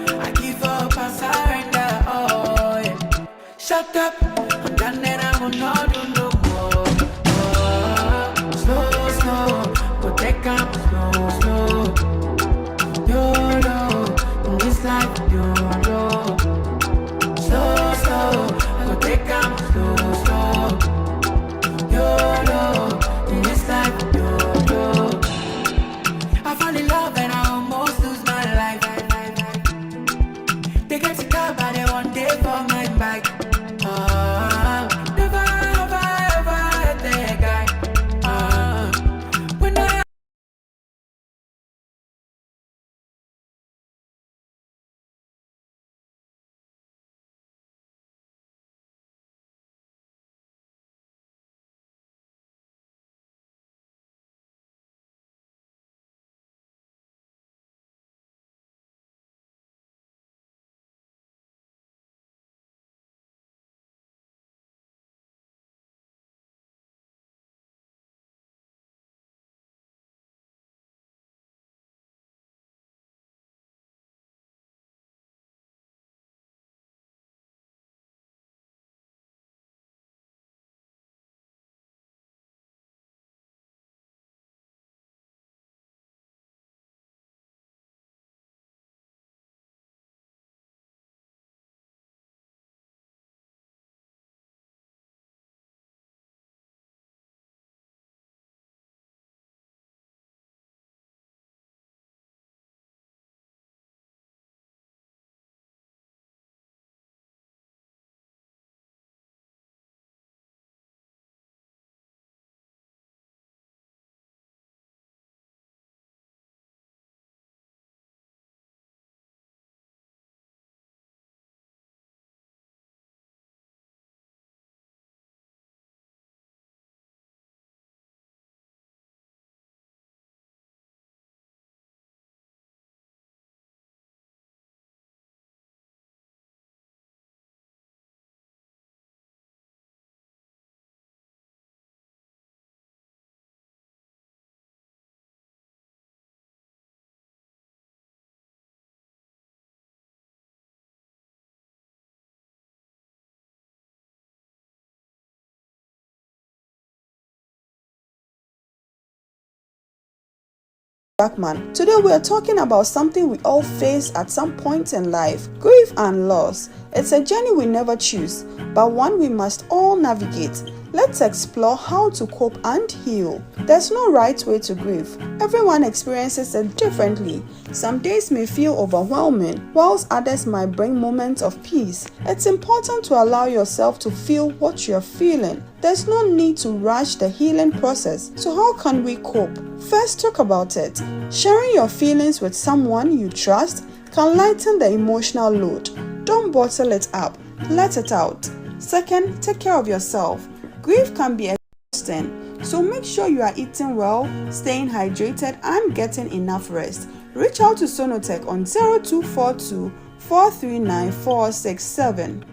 Backman. Today we are talking about something we all face at some point in life: grief and loss. It's a journey we never choose, but one we must all navigate. Let's explore how to cope and heal. There's no right way to grieve. Everyone experiences it differently. Some days may feel overwhelming, whilst others might bring moments of peace. It's important to allow yourself to feel what you're feeling. There's no need to rush the healing process. So how can we cope? First, talk about it. Sharing your feelings with someone you trust can lighten the emotional load. Don't bottle it up. Let it out. Second, take care of yourself. Grief can be exhausting, so make sure you are eating well, staying hydrated, and getting enough rest. Reach out to Sonotech on 0242 439 467.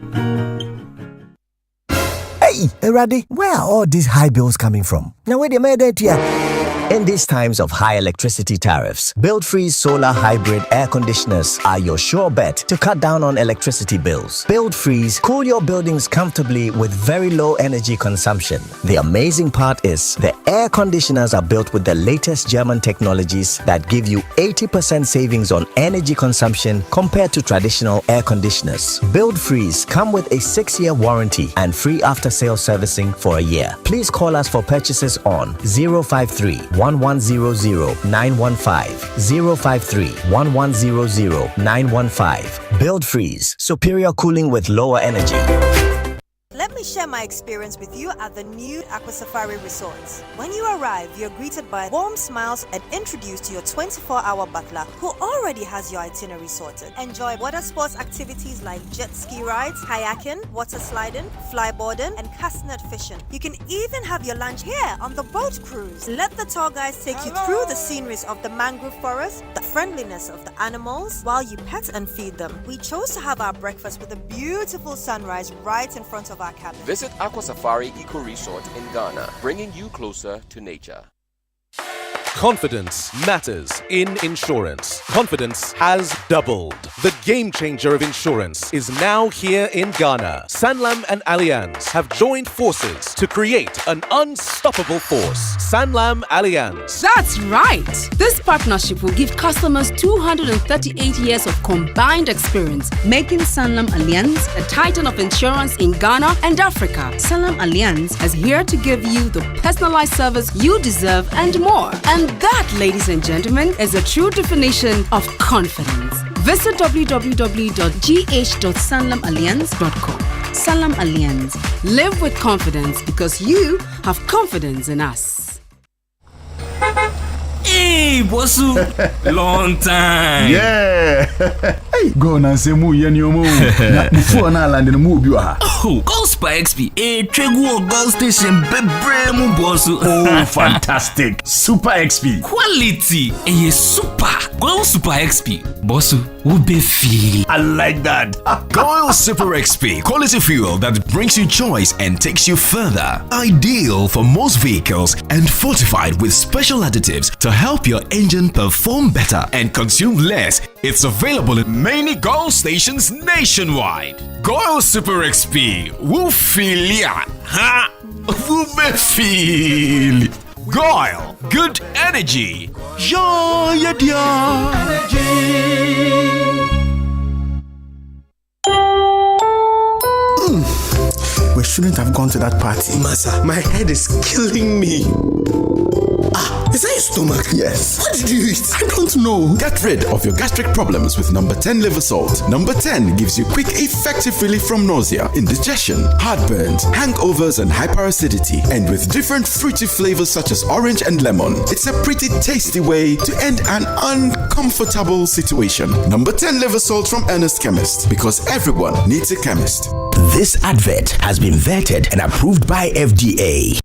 Hey, Eradi, where are all these high bills coming from? Now, where they made it here? In these times of high electricity tariffs, Build-Freeze solar hybrid air conditioners are your sure bet to cut down on electricity bills. Build-Freeze cool your buildings comfortably with very low energy consumption. The amazing part is the air conditioners are built with the latest German technologies that give you 80% savings on energy consumption compared to traditional air conditioners. Build-Freeze come with a 6-year warranty and free after-sale servicing for a year. Please call us for purchases on 053-1100-915, 053-1100-915. Build-Freeze, superior cooling with lower energy. Let me share my experience with you at the new Aqua Safari Resorts. When you arrive, you're greeted by warm smiles and introduced to your 24-hour butler who already has your itinerary sorted. Enjoy water sports activities like jet ski rides, kayaking, water sliding, flyboarding, and castnet fishing. You can even have your lunch here on the boat cruise. Let the tour guides take you through the sceneries of the mangrove forest, the friendliness of the animals, while you pet and feed them. We chose to have our breakfast with a beautiful sunrise right in front of our cabin. Visit Aqua Safari Eco Resort in Ghana, bringing you closer to nature. Confidence matters in insurance. Confidence has doubled. The game changer of insurance is now here in Ghana. Sanlam and Allianz have joined forces to create an unstoppable force. Sanlam Allianz. That's right. This partnership will give customers 238 years of combined experience, making Sanlam Allianz a titan of insurance in Ghana and Africa. Sanlam Allianz is here to give you the personalized service you deserve and more. And that, ladies and gentlemen, is a true definition of confidence. Visit www.gh.sanlamalliance.com. Sanlam Allianz. Live with confidence because you have confidence in us. Hey, Bosu! Long time! Yeah! Hey, go on and say mu yen yo mu. Before na land in mu biwa. Oh, Gold Super XP. Tregu Gold Station bebre mu Bosu. Oh, fantastic! Super XP. Quality. Super. Gold Super XP. Bosu, ube feel. I like that. Gold Super XP. Quality fuel that brings you choice and takes you further. Ideal for most vehicles and fortified with special additives to help your engine perform better and consume less. It's available in many Goil stations nationwide. Goil Super XP. Woofilia. Ha! Woofeel. Goil. Good energy. Joy energy. We shouldn't have gone to that party. Masa, my head is killing me. Is that your stomach? Yes. What did you eat? I don't know. Get rid of your gastric problems with number 10 liver salt. Number 10 gives you quick, effective relief from nausea, indigestion, heartburns, hangovers, and hyperacidity. And with different fruity flavors such as orange and lemon, it's a pretty tasty way to end an uncomfortable situation. Number 10 liver salt from Ernest Chemist, because everyone needs a chemist. This advert has been vetted and approved by FDA.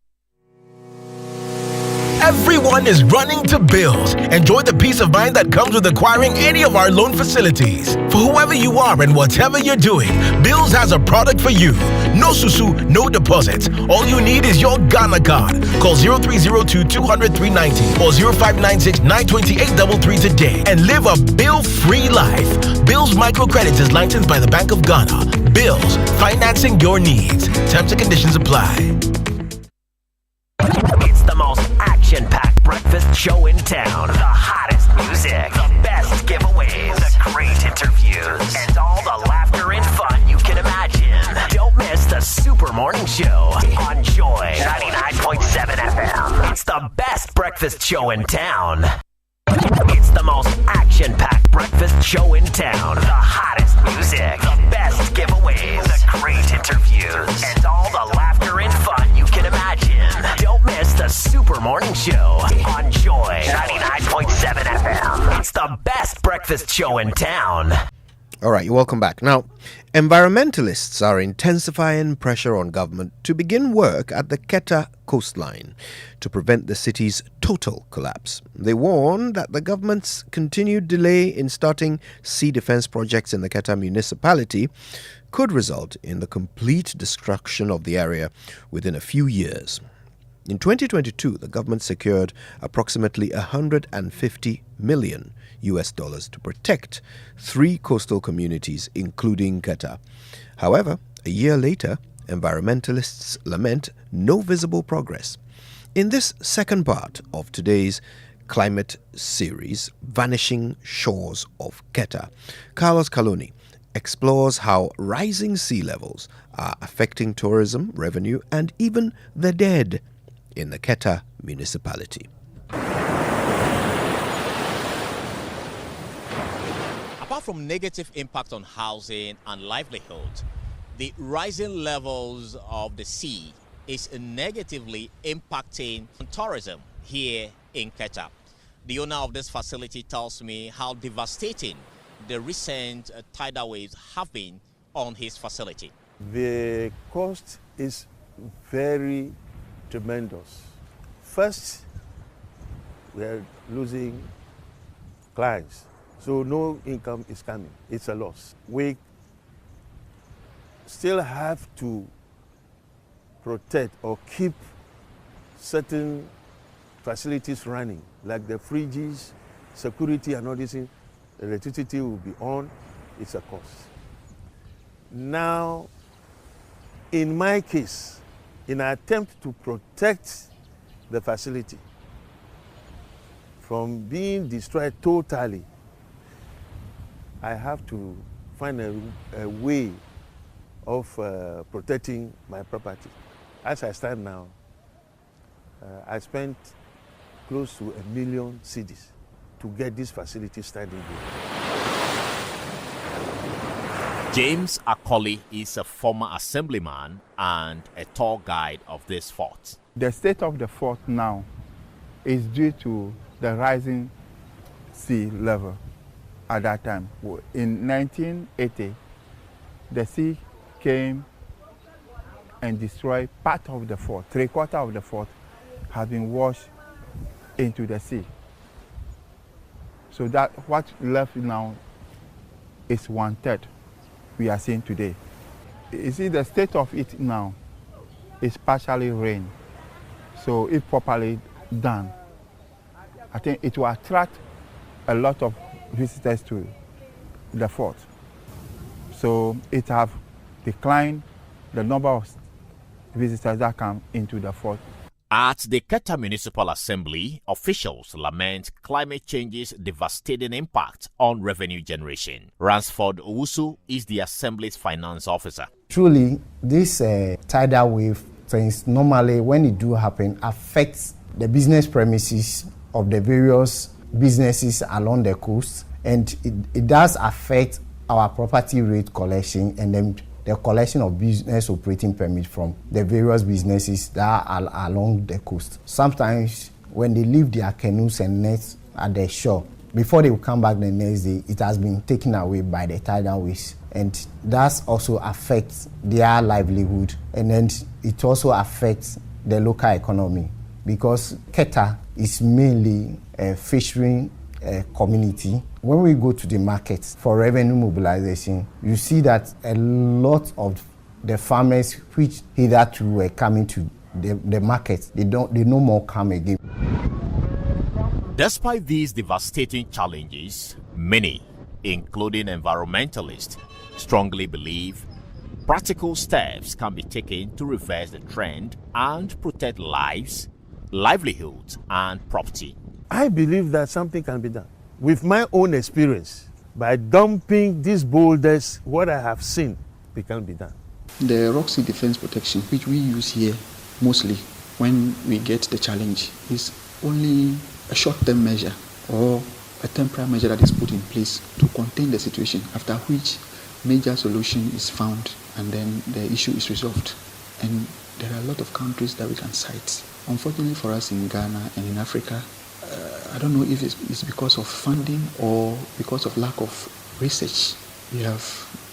Everyone is running to Bills. Enjoy the peace of mind that comes with acquiring any of our loan facilities. For whoever you are and whatever you're doing, Bills has a product for you. No susu, no deposits. All you need is your Ghana card. Call 0302-200-390 or 0596-928-33 today and live a bill-free life. Bills Microcredit is licensed by the Bank of Ghana. Bills, financing your needs. Terms and conditions apply. It's the most action-packed breakfast show in town. The hottest music, the best giveaways, the great interviews, and all the laughter and fun you can imagine. Don't miss the Super Morning Show on Joy 99.7 FM. It's the best breakfast show in town. It's the most action-packed breakfast show in town. The hottest music, the best giveaways, the great interviews, and all the laughter and fun you can imagine. Don't miss the Super Morning Show on Joy 99.7 FM. It's the best breakfast show in town. All right, you're welcome back. Now, environmentalists are intensifying pressure on government to begin work at the Keta coastline to prevent the city's total collapse. They warn that the government's continued delay in starting sea defense projects in the Keta municipality could result in the complete destruction of the area within a few years. In 2022, the government secured approximately $150 million to protect 3 coastal communities, including Keta. However, a year later, environmentalists lament no visible progress. In this second part of today's climate series, Vanishing Shores of Keta, Carlos Caloni explores how rising sea levels are affecting tourism, revenue, and even the dead in the Keta municipality. Apart from negative impact on housing and livelihood, the rising levels of the sea is negatively impacting on tourism here in Keta. The owner of this facility tells me how devastating the recent tidal waves have been on his facility. The cost is very tremendous. First, we are losing clients, so no income is coming. It's a loss. We still have to protect or keep certain facilities running, like the fridges, security and all this thing. Electricity will be on, it's a cost. Now, in my case, in an attempt to protect the facility from being destroyed totally, I have to find a way of protecting my property. As I stand now, I spent close to 1 million cedis to get this facility standing here. James Akoli is a former assemblyman and a tour guide of this fort. The state of the fort now is due to the rising sea level at that time. In 1980, the sea came and destroyed part of the fort. 3/4 of the fort has been washed into the sea. So that what left now is 1/3 we are seeing today. You see, the state of it now is partially rain. So if properly done, I think it will attract a lot of visitors to the fort. So it have declined the number of visitors that come into the fort. At the Keta Municipal Assembly, officials lament climate change's devastating impact on revenue generation. Ransford Owusu is the Assembly's finance officer. Truly, this tidal wave things, normally when it do happen, affects the business premises of the various businesses along the coast, and it does affect our property rate collection and then the collection of business operating permits from the various businesses that are along the coast. Sometimes when they leave their canoes and nets at the shore, before they will come back the next day, it has been taken away by the tidal waves. And that also affects their livelihood. And then it also affects the local economy, because Keta is mainly a fishery community. When we go to the market for revenue mobilization, you see that a lot of the farmers which hitherto were coming to the market, they no more come again. Despite these devastating challenges, many, including environmentalists, strongly believe practical steps can be taken to reverse the trend and protect lives, livelihoods, and property. I believe that something can be done. with my own experience, by dumping these boulders, what I have seen, it can be done. The rock sea defense protection, which we use here mostly when we get the challenge, is only a short-term measure or a temporary measure that is put in place to contain the situation, after which major solution is found and then the issue is resolved. And there are a lot of countries that we can cite. Unfortunately for us in Ghana and in Africa, I don't know if it's because of funding or because of lack of research. We have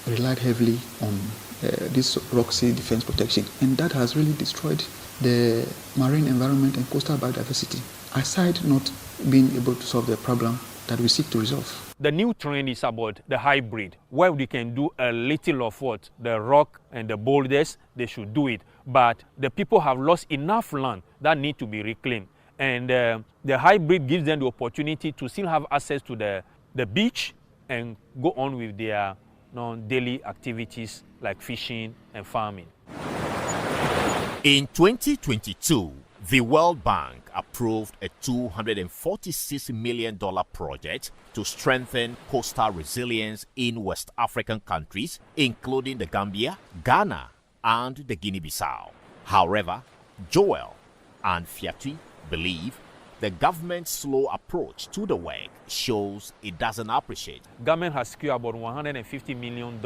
relied heavily on this rock sea defense protection, and that has really destroyed the marine environment and coastal biodiversity, aside not being able to solve the problem that we seek to resolve. The new trend is about the hybrid, where we can do a little of what the rock and the boulders, they should do it. But the people have lost enough land that need to be reclaimed. And the hybrid gives them the opportunity to still have access to the beach and go on with their daily activities like fishing and farming. In 2022, the World Bank approved a $246 million project to strengthen coastal resilience in West African countries, including the Gambia, Ghana, and the Guinea-Bissau. However, Joel and Fiatui believe the government's slow approach to the work shows it doesn't appreciate. Government has secured about $150 million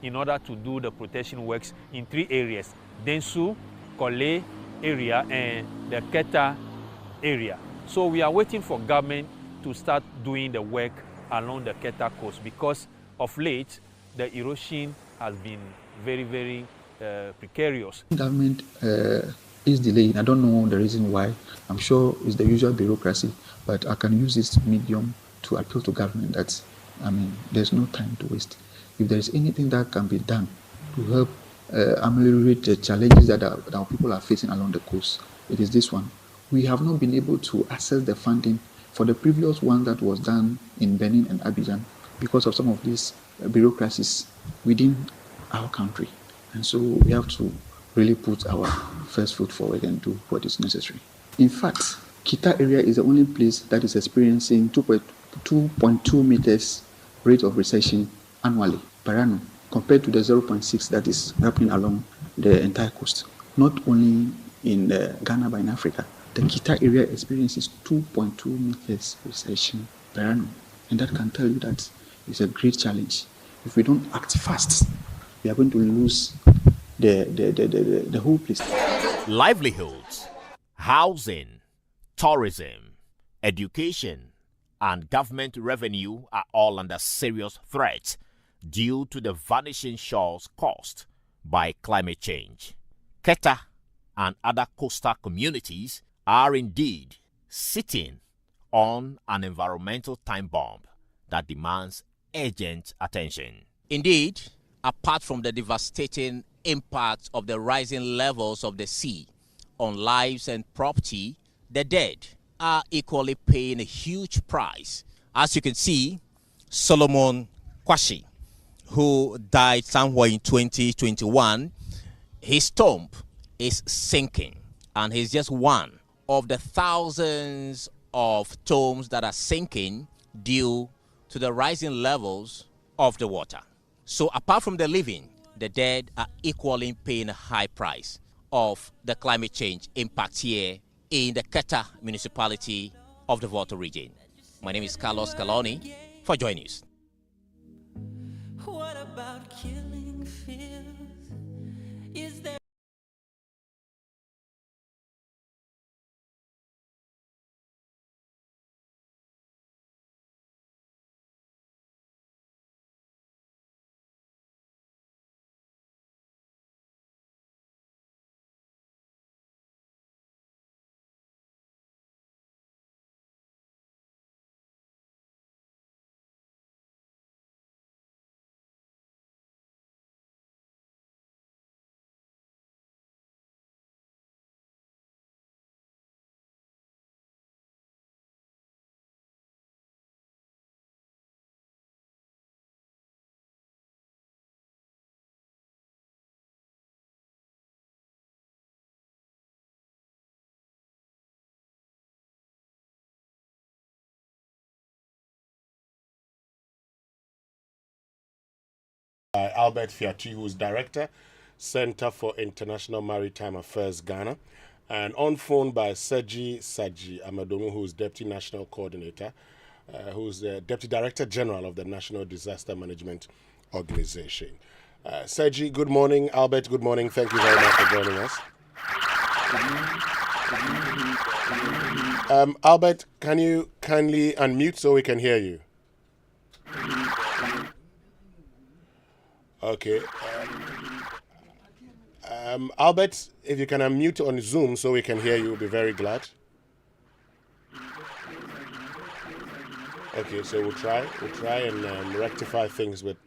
in order to do the protection works in 3 areas: Densu, Kole area, and the Keta area. So we are waiting for government to start doing the work along the Keta coast, because of late the erosion has been very, very precarious. Government is delaying. I don't know the reason why. I'm sure it's the usual bureaucracy, but I can use this medium to appeal to government that, there's no time to waste. If there is anything that can be done to help ameliorate the challenges that our people are facing along the coast, it is this one. We have not been able to access the funding for the previous one that was done in Benin and Abidjan because of some of these bureaucracies within our country. And so we have to really put our first foot forward and do what is necessary. In fact, Keta area is the only place that is experiencing 2.2 meters rate of recession annually per annum, compared to the 0.6 that is happening along the entire coast. Not only in Ghana, but in Africa. The Keta area experiences 2.2 meters recession per annum. And that can tell you that it's a great challenge. If we don't act fast, we are going to lose the whole place. Livelihoods, housing, tourism, education, and government revenue are all under serious threat due to the vanishing shores caused by climate change. Keta and other coastal communities are indeed sitting on an environmental time bomb that demands urgent attention. Indeed, apart from the devastating impact of the rising levels of the sea on lives and property, the dead are equally paying a huge price. As you can see, Solomon Kwashi, who died somewhere in 2021, his tomb is sinking, and he's just one of the thousands of tombs that are sinking due to the rising levels of the water. So apart from the living, the dead are equally paying a high price of the climate change impact here in the Keta municipality of the Volta region. My name is Carlos Caloni for Joy News. What about killing fears? Is there Albert Fiatu, who's Director, Center for International Maritime Affairs, Ghana, and on phone by Sergi Amadomu, who's Deputy National Coordinator, who's the Deputy Director General of the National Disaster Management Organization. Sergi, good morning. Albert, good morning. Thank you very much for joining us. Albert, can you kindly unmute so we can hear you? Okay. Albert, if you can unmute on Zoom so we can hear you, we'll be very glad. Okay, so we'll try and rectify things with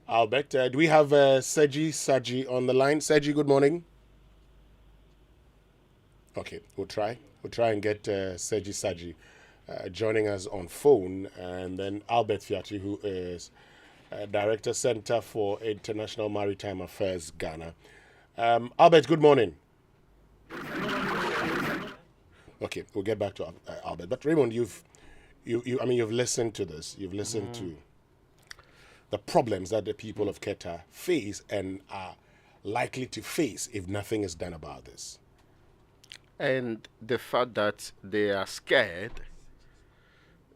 Albert. Do we have Sergi on the line? Sergi, good morning. Okay, we'll try and get Sergi joining us on phone, and then Albert Fiatu, who is Director, Center for International Maritime Affairs, Ghana. Albert, good morning. Okay, we'll get back to Albert. But Raymond, you've listened to this. You've listened to the problems that the people of Keta face and are likely to face if nothing is done about this. And the fact that they are scared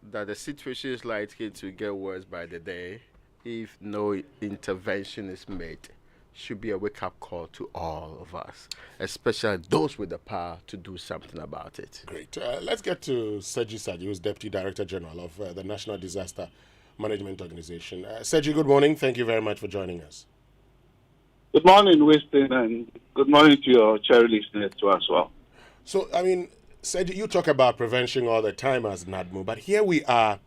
that the situation is likely to get worse by the day if no intervention is made should be a wake-up call to all of us, especially those with the power to do something about it. Great. Let's get to Sergi, who's Deputy Director General of the National Disaster Management Organization. Sergi, good morning. Thank you very much for joining us. Good morning, Winston, and good morning to your cherry listeners too as well. So, Sergi, you talk about prevention all the time as NADMO, but here we are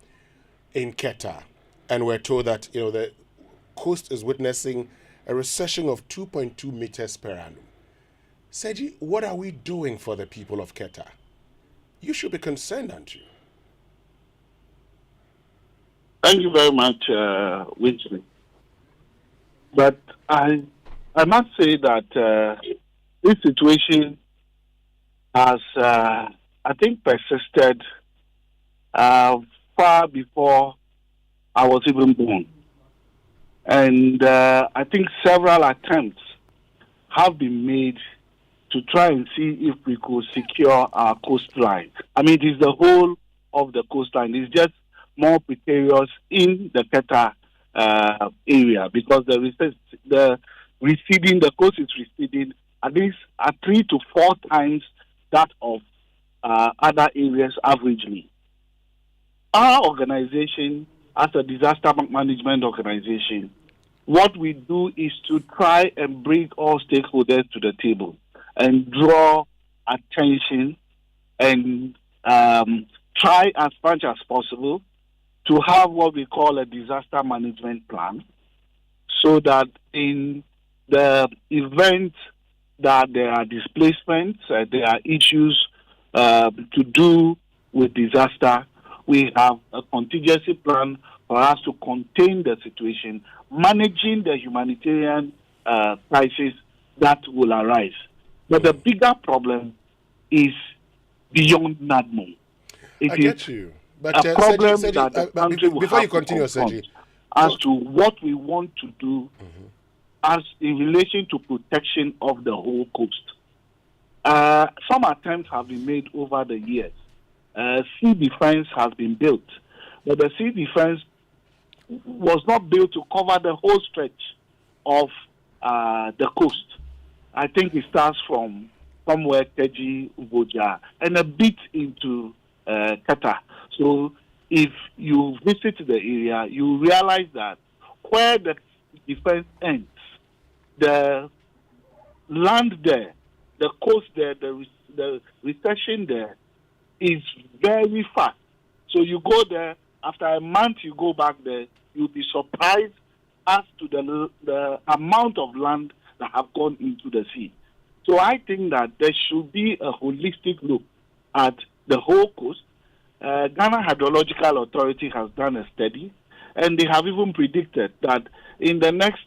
in Keta, and we're told that the coast is witnessing a recession of 2.2 meters per annum. Sergi, what are we doing for the people of Keta? You should be concerned, aren't you? Thank you very much, Winston. But I must say that this situation has, I think, persisted far before I was even born. And I think several attempts have been made to try and see if we could secure our coastline. It is the whole of the coastline. It's just more precarious in the Keta area because the coast is receding at least 3 to 4 times that of other areas averagely. Our organization, as a disaster management organization, what we do is to try and bring all stakeholders to the table and draw attention and try as much as possible to have what we call a disaster management plan so that in the event that there are displacements, there are issues to do with disaster, we have a contingency plan for us to contain the situation, managing the humanitarian crisis that will arise. But the bigger problem is beyond NADMO. I get you. But a problem Sergi, that the country will before have you continue, to confront Sergi, as to what we want to do as in relation to protection of the whole coast. Some attempts have been made over the years. Sea defense has been built, but the sea defense was not built to cover the whole stretch of the coast. I think it starts from somewhere Keji, Uboja, and a bit into Keta. So if you visit the area, you realize that where the defense ends, the land there, the coast there, the recession there is very fast. So you go there, after a month you go back there, you'll be surprised as to the amount of land that have gone into the sea. So I think that there should be a holistic look at the whole coast. Ghana Hydrological Authority has done a study, and they have even predicted that in the next,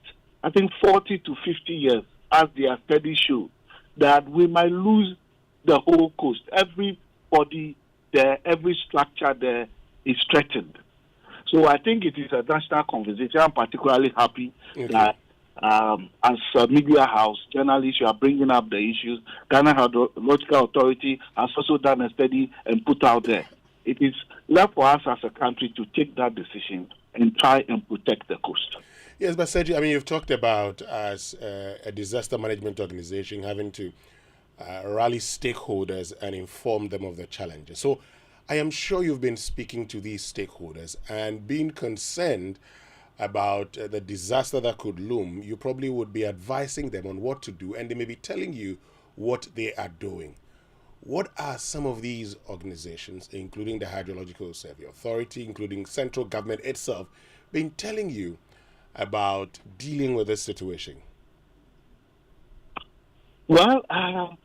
40 to 50 years, as their studies show, that we might lose the whole coast. Every body there, every structure there is threatened. So I think it is a national conversation. I'm particularly happy that as a media house, journalists, you are bringing up the issues. Ghana Hydrological Authority has also done a study and put out there. It is left for us as a country to take that decision and try and protect the coast. Yes, but Sergi, I mean, you've talked about as a disaster management organization having to rally stakeholders and inform them of the challenges. So I am sure you've been speaking to these stakeholders and being concerned about the disaster that could loom. You probably would be advising them on what to do, and they may be telling you what they are doing. What are some of these organizations, including the Hydrological Survey Authority, including central government itself, been telling you about dealing with this situation? Well,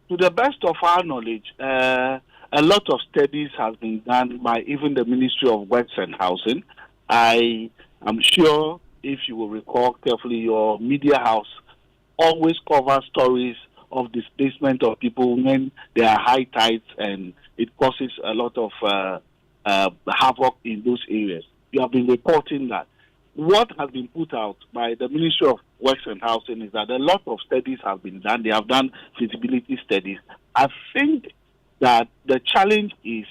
to the best of our knowledge, a lot of studies have been done by even the Ministry of Works and Housing. I'm sure, if you will recall carefully, your media house always covers stories of displacement of people when there are high tides and it causes a lot of havoc in those areas. You have been reporting that. What has been put out by the Ministry of Works and Housing is that a lot of studies have been done. They have done feasibility studies. I think that the challenge is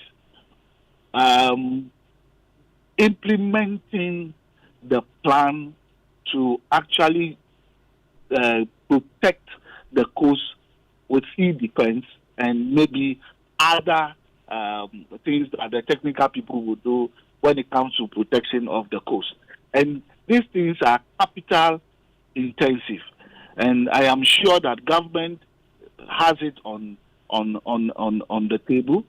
implementing the plan to actually protect the coast with sea defense and maybe other things that the technical people will do when it comes to protection of the coast. And these things are capital intensive, and I am sure that government has it on the table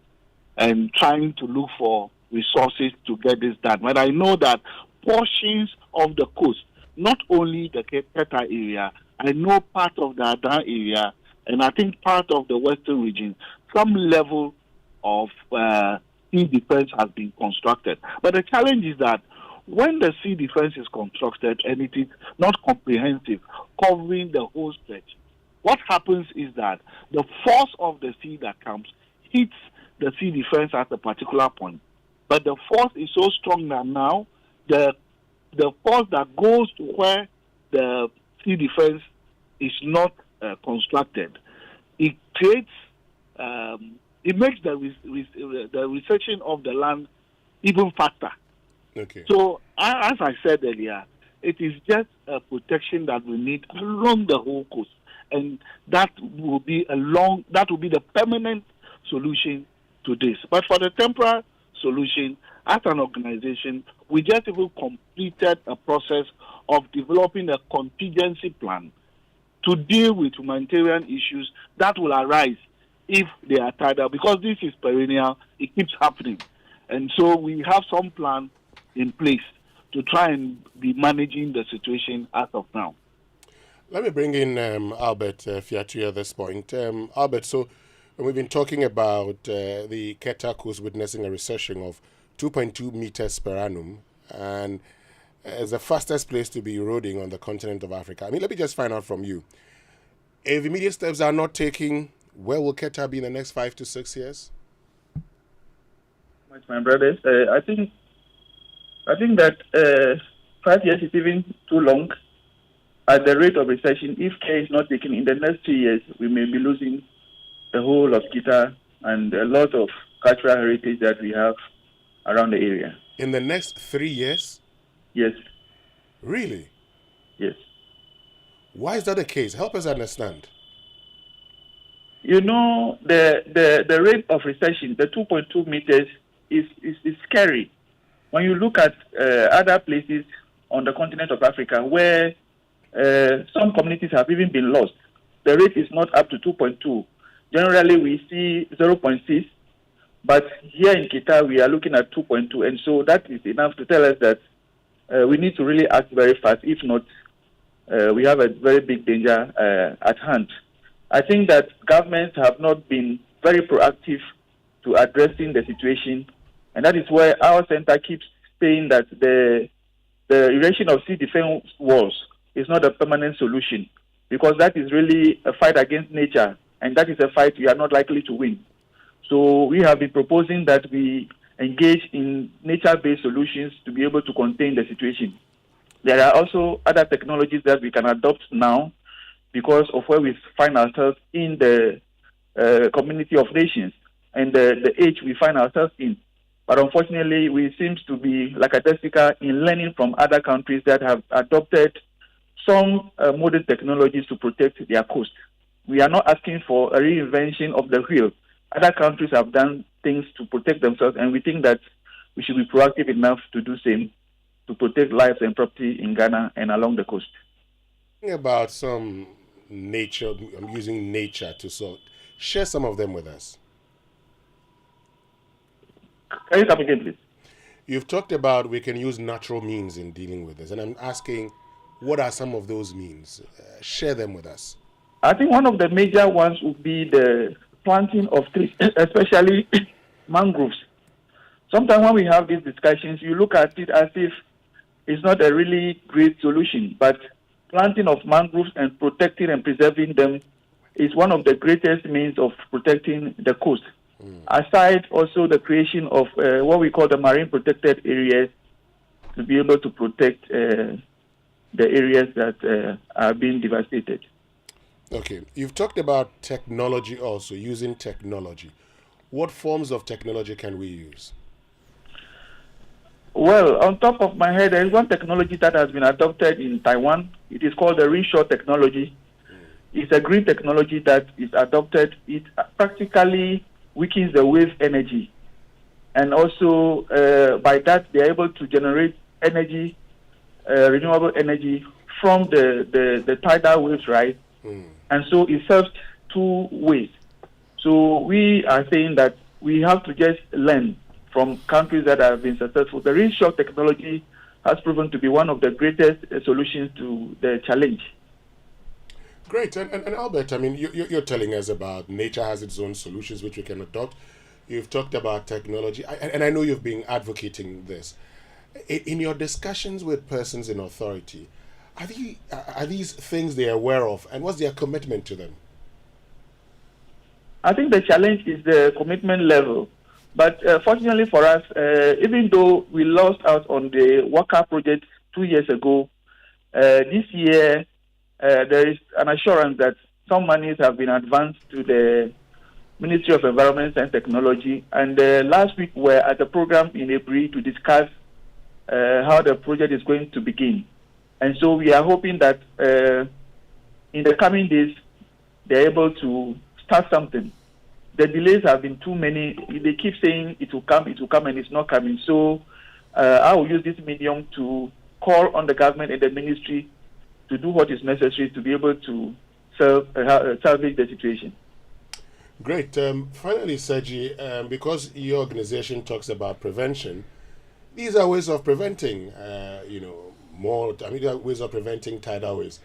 and trying to look for resources to get this done. But I know that portions of the coast, not only the Keta area, I know part of the Adan area, and I think part of the western region, some level of sea defense has been constructed. But the challenge is that when the sea defense is constructed and it is not comprehensive, covering the whole stretch, what happens is that the force of the sea that comes hits the sea defense at a particular point. But the force is so strong that now the force that goes to where the sea defense is not constructed, it creates, it makes the resection of the land even faster. Okay. So, as I said earlier, it is just a protection that we need along the whole coast, and that will be the permanent solution to this. But for the temporary solution, as an organization, we just even completed a process of developing a contingency plan to deal with humanitarian issues that will arise if they are tied up, because this is perennial, it keeps happening. And so we have some plan in place to try and be managing the situation as of now. Let me bring in Albert Fiatu at this point. Albert, so we've been talking about the Keta coast witnessing a recession of 2.2 meters per annum, and as the fastest place to be eroding on the continent of Africa. I mean, let me just find out from you. If immediate steps are not taken, where will Keta be in the next 5 to 6 years? My brothers, I think that 5 years is even too long. At the rate of recession, if care is not taken in the next 2 years, we may be losing the whole of Keta and a lot of cultural heritage that we have around the area. In the next 3 years? Yes. Really? Yes. Why is that the case? Help us understand. You know, the rate of recession, the 2.2 meters, is scary. When you look at other places on the continent of Africa where some communities have even been lost, the rate is not up to 2.2. Generally, we see 0.6, but here in Keta, we are looking at 2.2, and so that is enough to tell us that we need to really act very fast. If not, we have a very big danger at hand. I think that governments have not been very proactive to addressing the situation, and that is why our center keeps saying that the erection of sea defense walls is not a permanent solution, because that is really a fight against nature, and that is a fight we are not likely to win. So we have been proposing that we engage in nature-based solutions to be able to contain the situation. There are also other technologies that we can adopt now because of where we find ourselves in the community of nations and the age we find ourselves in. But unfortunately, we seem to be like a Jessica in learning from other countries that have adopted some modern technologies to protect their coast. We are not asking for a reinvention of the wheel. Other countries have done things to protect themselves, and we think that we should be proactive enough to do same to protect lives and property in Ghana and along the coast. About some nature, I'm using nature to sort. Share some of them with us. Can you come again, please? You've talked about we can use natural means in dealing with this, and I'm asking, what are some of those means? Share them with us. I think one of the major ones would be the planting of trees, especially mangroves. Sometimes when we have these discussions, you look at it as if it's not a really great solution, but planting of mangroves and protecting and preserving them is one of the greatest means of protecting the coast. Aside also the creation of what we call the marine protected areas to be able to protect the areas that are being devastated. Okay, you've talked about technology also, using technology. What forms of technology can we use? Well, on top of my head, there is one technology that has been adopted in Taiwan. It is called the reshore technology. It's a green technology that is adopted. It practically weakens the wave energy. And also, by that, they are able to generate energy, renewable energy from the tidal waves, right? And so it serves two ways. So we are saying that we have to just learn from countries that have been successful. The reshore technology has proven to be one of the greatest solutions to the challenge. Great. And Albert, I mean, you're telling us about nature has its own solutions which we can adopt. You've talked about technology, and I know you've been advocating this. In your discussions with persons in authority, are these things they're aware of, and what's their commitment to them? I think the challenge is the commitment level. But fortunately for us, even though we lost out on the Waka project 2 years ago, this year there is an assurance that some monies have been advanced to the Ministry of Environment and Technology. And last week we were at a program in April to discuss how the project is going to begin. And so we are hoping that in the coming days, they're able to start something. The delays have been too many. They keep saying it will come, and it's not coming. So I will use this medium to call on the government and the ministry to do what is necessary to be able to salvage the situation. Great. Finally, Sergi, because your organization talks about prevention, these are ways of preventing, ways of preventing tidal waves.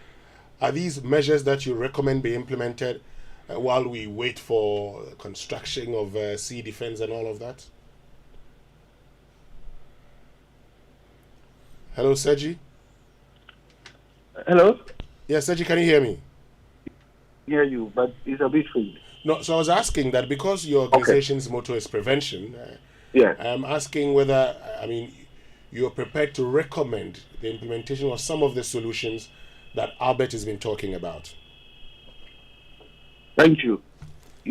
Are these measures that you recommend be implemented while we wait for construction of sea defense and all of that? Hello, Sergi? Hello? Yes, Sergi, can you hear me? Hear you, but it's a bit faint. No, so I was asking that because your organization's motto is prevention, I'm asking whether, you're prepared to recommend the implementation of some of the solutions that Albert has been talking about. Thank you.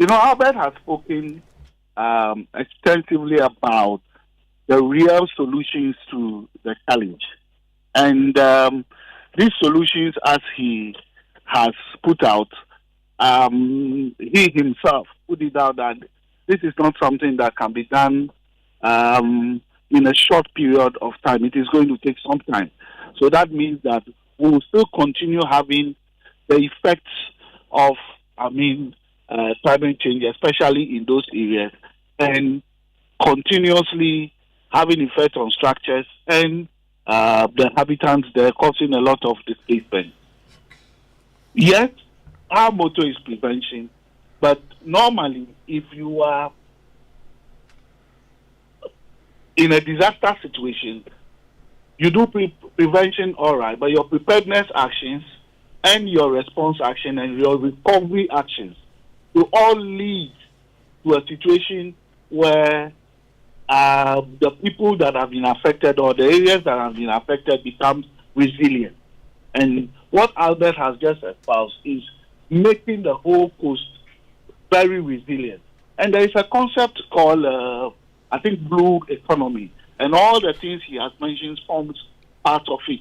Albert has spoken extensively about the real solutions to the challenge. And these solutions, as he has put out, he himself put it out that this is not something that can be done in a short period of time. It is going to take some time. So that means that we will still continue having the effects of, climate change, especially in those areas, and continuously having effect on structures and the habitants there, causing a lot of displacement. Yes, our motto is prevention, but normally, if you are in a disaster situation, you do prevention all right, but your preparedness actions and your response action and your recovery actions will all lead to a situation where the people that have been affected or the areas that have been affected becomes resilient. And what Albert has just espoused is making the whole coast very resilient. And there is a concept called, I think, blue economy. And all the things he has mentioned forms part of it.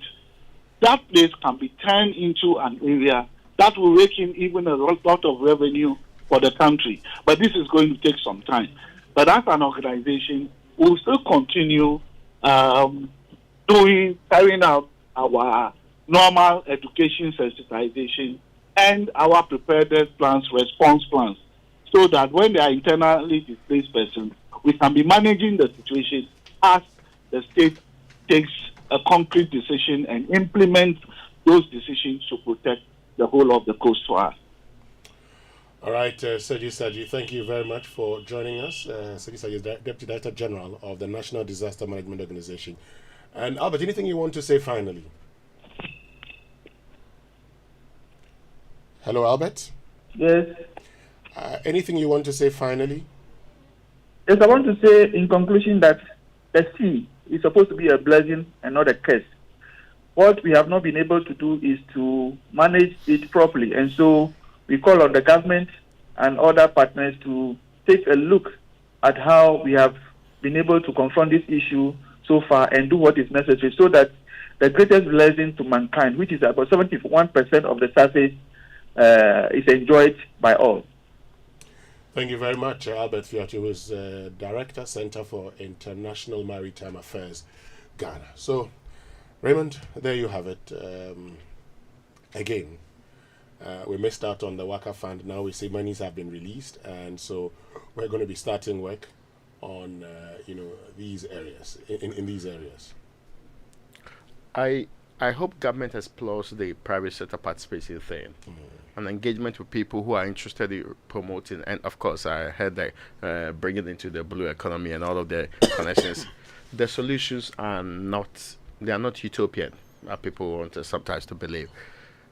That place can be turned into an area that will rake in even a lot of revenue for the country. But this is going to take some time. But as an organization, we'll still continue carrying out our normal education sensitization and our preparedness plans, response plans, so that when they are internally displaced persons, we can be managing the situation as the state takes a concrete decision and implements those decisions to protect the whole of the coast for us. All right, Sergi Saji, thank you very much for joining us. Sergi Saji is Deputy Director General of the National Disaster Management Organization. And Albert, anything you want to say finally? Hello, Albert? Yes. Anything you want to say finally? Yes, I want to say in conclusion that the sea is supposed to be a blessing and not a curse. What we have not been able to do is to manage it properly. And so we call on the government and other partners to take a look at how we have been able to confront this issue so far and do what is necessary so that the greatest blessing to mankind, which is about 71% of the surface, is enjoyed by all. Thank you very much, Albert Fiati, who is Director, Center for International Maritime Affairs, Ghana. So, Raymond, there you have it. Again, we missed out on the Waka Fund. Now we see monies have been released, and so we're going to be starting work on these areas, in these areas. I hope government explores the private sector participation thing. And engagement with people who are interested in promoting, and of course, I heard that bringing into the blue economy and all of the connections. The solutions are not utopian, as people want us sometimes to believe.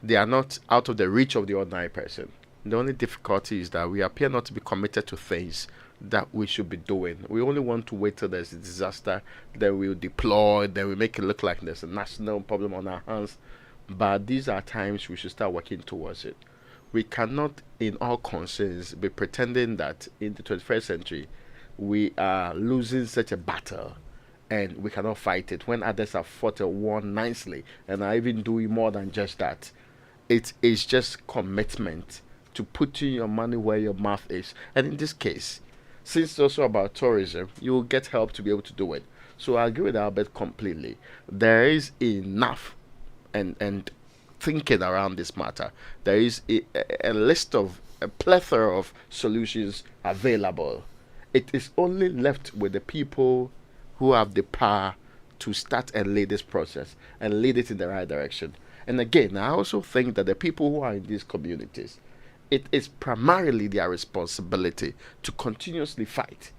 They are not out of the reach of the ordinary person. The only difficulty is that we appear not to be committed to things that we should be doing. We only want to wait till there's a disaster, then we'll deploy, then we make it look like there's a national problem on our hands. But these are times we should start working towards it. We cannot, in all concerns, be pretending that in the 21st century we are losing such a battle and we cannot fight it when others have fought a war nicely and are even doing more than just that. It is just commitment to putting your money where your mouth is. And in this case, since it's also about tourism, you will get help to be able to do it. So I agree with Albert completely. There is enough and thinking around this matter. There is a plethora of solutions available. It is only left with the people who have the power to start and lead this process and lead it in the right direction. And again, I also think that the people who are in these communities, it is primarily their responsibility to continuously fight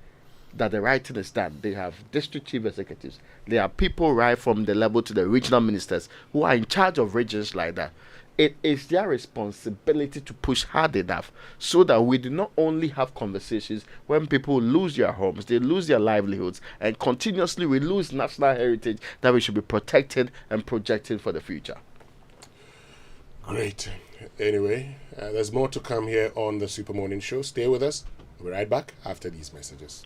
that the right thing is done. They have district chief executives. They are people right from the level to the regional ministers who are in charge of regions like that. It is their responsibility to push hard enough so that we do not only have conversations when people lose their homes, they lose their livelihoods, and continuously we lose national heritage that we should be protecting and projecting for the future. Great. Anyway, there's more to come here on the Super Morning Show. Stay with us. We'll be right back after these messages.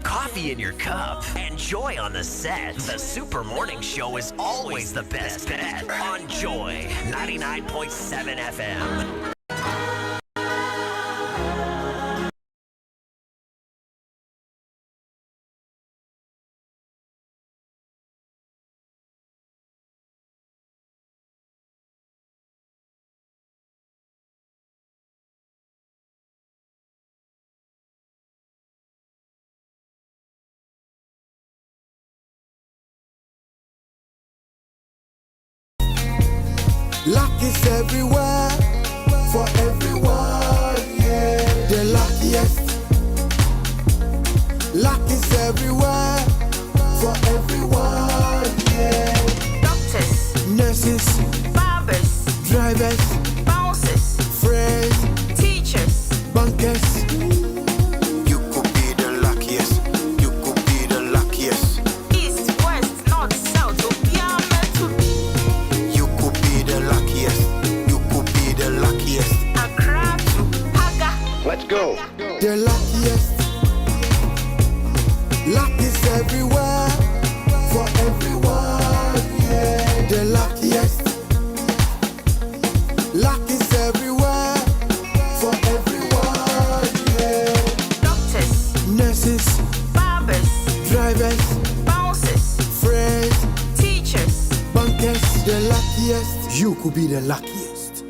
Coffee in your cup and joy on the set. The Super Morning Show is always the best bet on Joy 99.7 FM. Luck is everywhere, for everyone, yeah. The luckiest. Luck is everywhere, for everyone, yeah. Doctors, nurses, barbers, drivers, bouncers, friends, teachers, bankers. You could be the luckiest. You could be the luckiest. east, west, north, south, Obiama to be. You could be the luckiest. You could be the luckiest. Accra to Haga. Let's go. The luckiest. Luck is everywhere, for everyone, yeah. The luckiest. Luck is everywhere, for everyone, yeah. Doctors, nurses, barbers, drivers, bouncers, friends, teachers, bankers. The luckiest. You could be the luckiest.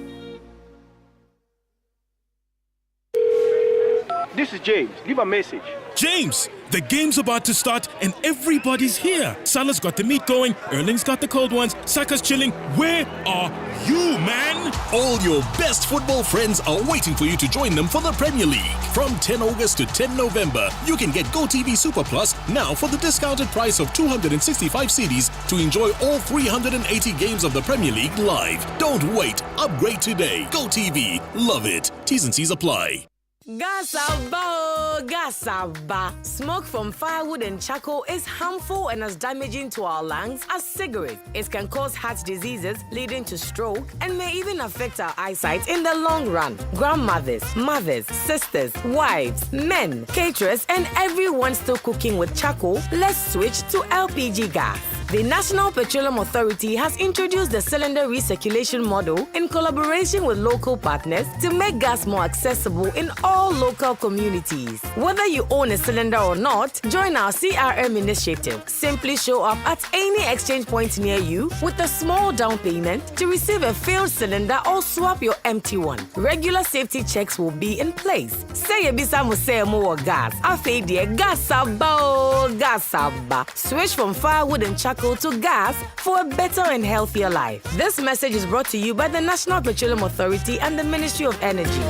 This is James. Leave a message. James, the game's about to start and everybody's here. Salah's got the meat going, Erling's got the cold ones, Saka's chilling. Where are you, man? All your best football friends are waiting for you to join them for the Premier League. From 10 August to 10 November, you can get GoTV Super Plus now for the discounted price of 265 CDs to enjoy all 380 games of the Premier League live. Don't wait. Upgrade today. GoTV. Love it. T's and C's apply. Gasaba, gasaba. Smoke from firewood and charcoal is harmful and as damaging to our lungs as cigarettes. It can cause heart diseases, leading to stroke, and may even affect our eyesight in the long run. Grandmothers, mothers, sisters, wives, men, caterers, and everyone still cooking with charcoal, let's switch to LPG gas. The National Petroleum Authority has introduced the cylinder recirculation model in collaboration with local partners to make gas more accessible in all local communities. Whether you own a cylinder or not, join our CRM initiative. Simply show up at any exchange point near you with a small down payment to receive a filled cylinder or swap your empty one. Regular safety checks will be in place. Say ebisa mo say more gas. Afe die gasaba, gasaba. Switch from firewood and charcoal to gas for a better and healthier life. This message is brought to you by the National Petroleum Authority and the Ministry of Energy.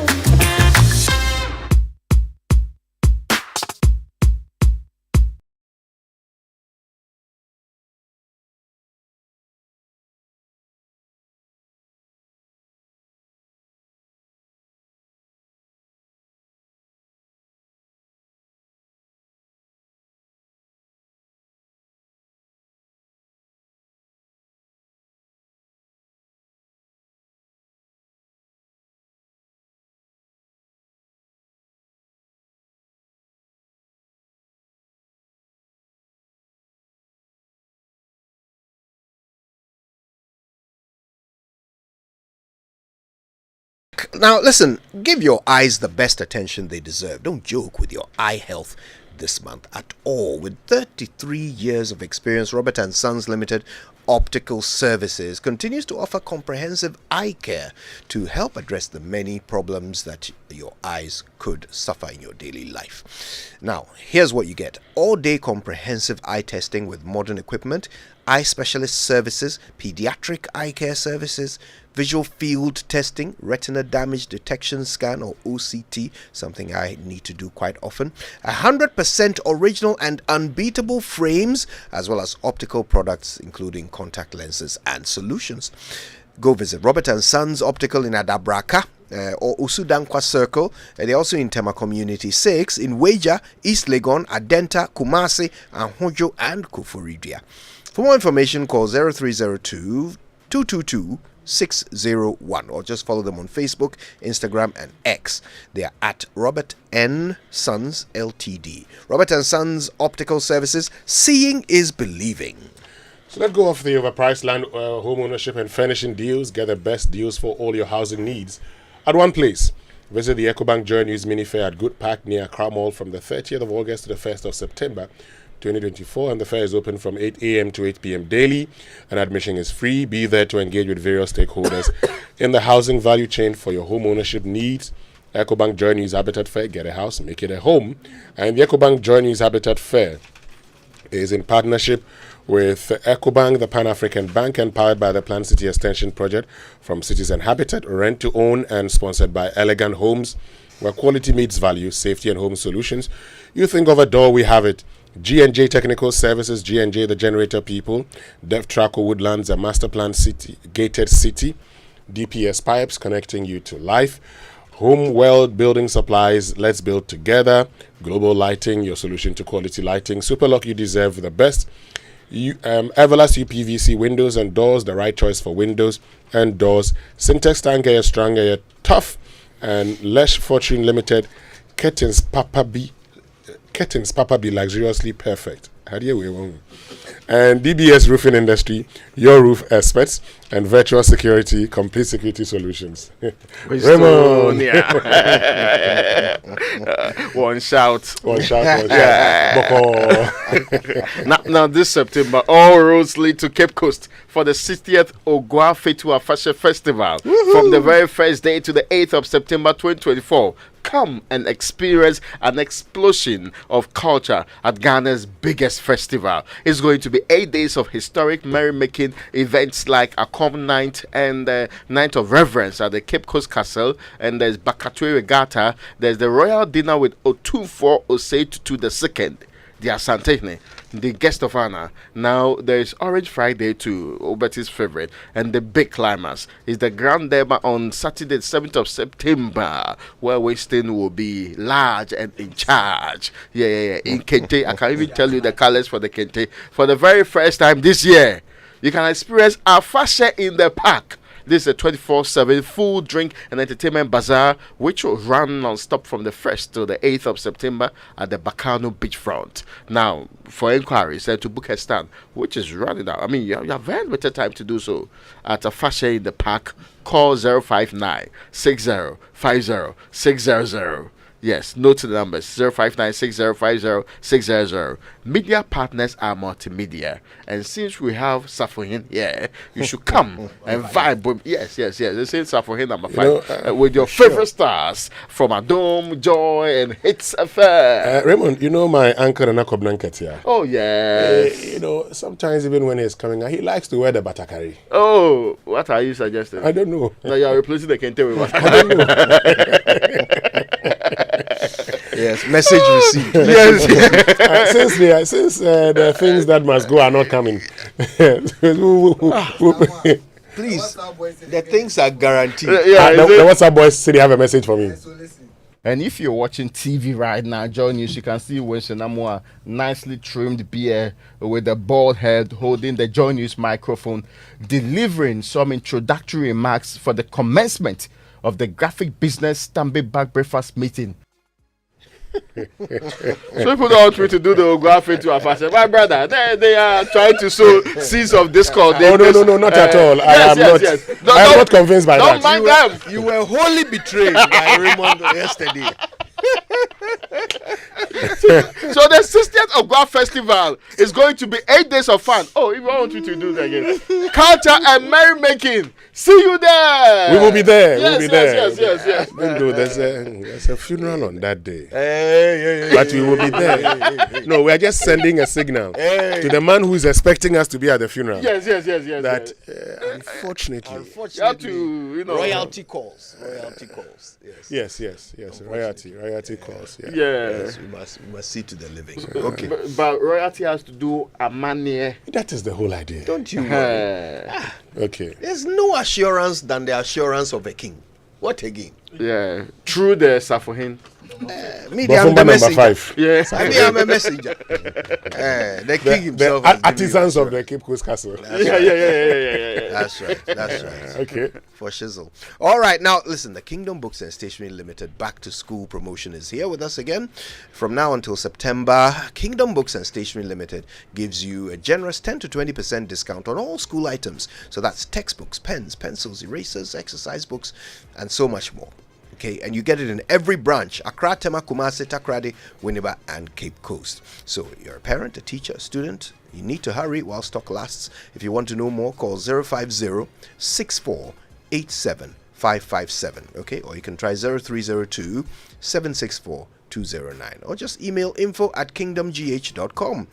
Now, listen, give your eyes the best attention they deserve. Don't joke with your eye health this month at all. With 33 years of experience, Robert & Sons Limited Optical Services continues to offer comprehensive eye care to help address the many problems that your eyes could suffer in your daily life. Now, here's what you get. All-day comprehensive eye testing with modern equipment, eye specialist services, pediatric eye care services, visual field testing, retina damage detection scan or OCT, something I need to do quite often, 100% original and unbeatable frames, as well as optical products including contact lenses and solutions. Go visit Robert & Sons Optical in Adabraka or Usudankwa Circle. They're also in Tema Community 6, in Weja, East Legon, Adenta, Kumasi, Anhojo and Kufuridia. For more information, call 0302 222 601 or just follow them on Facebook, Instagram and X. They are at Robert N. Sons Ltd. Robert & Sons Optical Services. Seeing is believing. So let go of the overpriced land home ownership and furnishing deals. Get the best deals for all your housing needs at one place. Visit the EcoBank Journeys Mini Fair at Good Park near Accra Mall from the 30th of August to the 1st of September 2024, and the fair is open from 8 a.m. to 8 p.m. daily, and admission is free. Be there to engage with various stakeholders in the housing value chain for your home ownership needs. EcoBank Journeys Habitat Fair. Get a house, make it a home. And the EcoBank Journeys Habitat Fair is in partnership with EcoBank, the Pan-African Bank, and powered by the Planned City Extension Project from Cities and Habitat, Rent to Own, and sponsored by Elegant Homes, where quality meets value, safety and home solutions. You think of a door, we have it. G&J Technical Services, G&J the generator people, Dev Traco Woodlands, a master plan city, gated city, DPS Pipes connecting you to life, Home World Building Supplies, let's build together, Global Lighting, your solution to quality lighting, Superlock, you deserve the best, Everlast UPVC windows and doors, the right choice for windows and doors, Syntex Tank Air, Strong Air, Tough, and Lesh Fortune Limited, Kettins Papa B, luxuriously perfect. How do you and DBS Roofing Industry, your roof experts, and virtual security, complete security solutions. Raymond. One shout. One shout. Yeah. now, this September, all roads lead to Cape Coast for the 60th Ogwa Fetua Fashion Festival. Woo-hoo! From the very first day to the 8th of September 2024. Come and experience an explosion of culture at Ghana's biggest festival. It's going to be 8 days of historic merrymaking events like a common night and night of reverence at the Cape Coast Castle. And there's Bakatue Regatta. There's the royal dinner with Otunfo Osei Tutu II, the Asantehene, the guest of honor. Now there's Orange Friday too, Oberti's favorite, and the big climax is the Grand Derby on Saturday, 7th of September, where Weston will be large and in charge. Yeah. In Kente, I can even tell you the colors for the Kente. For the very first time this year, you can experience a fashion in the park. This is a 24/7 full drink and entertainment bazaar, which will run non-stop from the 1st to the 8th of September at the Bacano beachfront. Now, for inquiries and to book a stand, which is running out, I mean, you have very little time to do so at a fashion in the park. Call 059 60 50 600. Yes, note the numbers 0596050 Media partners are multimedia, and since we have Safohin here, you should come and vibe with. Yes. This is Safohin number 5 with your favorite stars from Adom, Joy, and Hits Affair. Raymond, you know my anchor and Akobnanket here. Oh yeah. Sometimes even when he's coming, he likes to wear the batakari. Oh, what are you suggesting? I don't know. No, you are replacing the kente with batakari. Yes, message received. Yes. Since the things that must go are not coming. Please, the things are guaranteed. The WhatsApp boys say they have a message for me. And if you're watching TV right now, Joy News, you can see Winston Amua, nicely trimmed beard with a bald head, holding the Joy News microphone, delivering some introductory remarks for the commencement of the graphic business Stanbic Bank breakfast meeting. So people don't want me to do the graphic to a fashion. My brother, they are trying to sow seeds of discord. No, not at all. I am not convinced by that. Don't mind them. You were wholly betrayed by Raymond yesterday. So the 60th Ogwa Festival is going to be 8 days of fun. Oh, if I want you to do that again. Culture and merrymaking. See you there. We will be there. Yes, we'll be there. Yes. There's a funeral on that day. But we will be there. No, we are just sending a signal to the man who is expecting us to be at the funeral. Yes. That unfortunately, you have to, royalty calls. Yes. Royalty calls. Yeah. Yes, we must see to the living. Okay. But royalty has to do a money. That is the whole idea. Don't you worry. Okay. There's no assurance than the assurance of a king. What again? Yeah. Through the Safohin. Me, I'm the messenger. 5. Yes. Me, I'm a messenger. The king himself. The artisans of the Cape Coast Castle. Yeah. That's right. Okay. For shizzle. All right. Now, listen. The Kingdom Books and Stationery Limited Back to School promotion is here with us again. From now until September, Kingdom Books and Stationery Limited gives you a generous 10 to 20% discount on all school items. So that's textbooks, pens, pencils, erasers, exercise books, and so much more. Okay, and you get it in every branch: Accra, Tema, Kumasi, Takrady, Winneba, and Cape Coast. So you're a parent, a teacher, a student, you need to hurry while stock lasts. If you want to know more, call 050-6487-557, okay, or you can try 0302-764-2629. 209, or just email info@kingdomgh.com.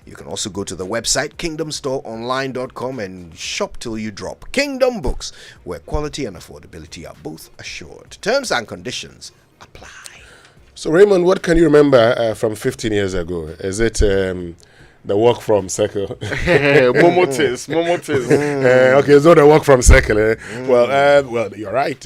You can also go to the website kingdomstoreonline.com and shop till you drop. Kingdom Books, where quality and affordability are both assured. Terms and conditions apply. So, Raymond, what can you remember from 15 years ago? Is it the walk from Circle? Momotis. Okay, so the walk from Circle. Well, you're right.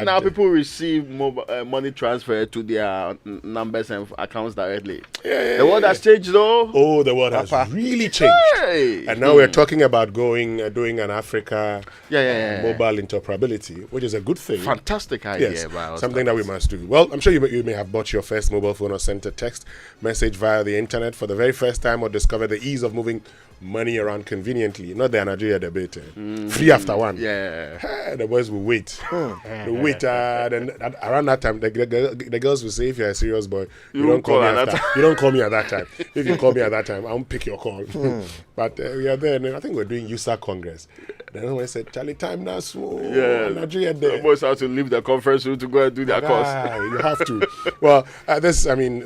Now people receive money transfer to their numbers and accounts directly. The world has changed, though. Oh, the world has really changed. Hey. And now we're talking about doing an Africa mobile interoperability, which is a good thing. Fantastic idea. Yes, about something that we must do. Well, I'm sure you may have bought your first mobile phone or sent a text message via the internet for the very first time, or discovered the ease of moving money around conveniently. Not the Nigeria debate. Free after one. Yeah. The boys will wait. They wait. Then around that time, the girls will say, if you're a serious boy, you don't call me at that time. You don't call me at that time. If you call me at that time, I won't pick your call. But we are there. And I think we're doing USA Congress. Then when I said, Charlie, time now, small. Nigeria there. The boys have to leave the conference room to go and do their course. You have to. Well,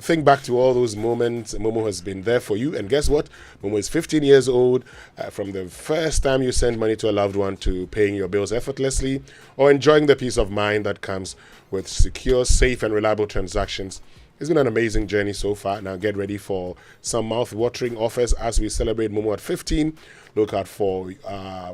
think back to all those moments. Momo has been there for you. And guess what? Momo is 15 years old. From the first time you send money to a loved one to paying your bills effortlessly, or enjoying the peace of mind that comes with secure, safe, and reliable transactions. It's been an amazing journey so far. Now get ready for some mouth-watering offers as we celebrate Momo at 15. Look out for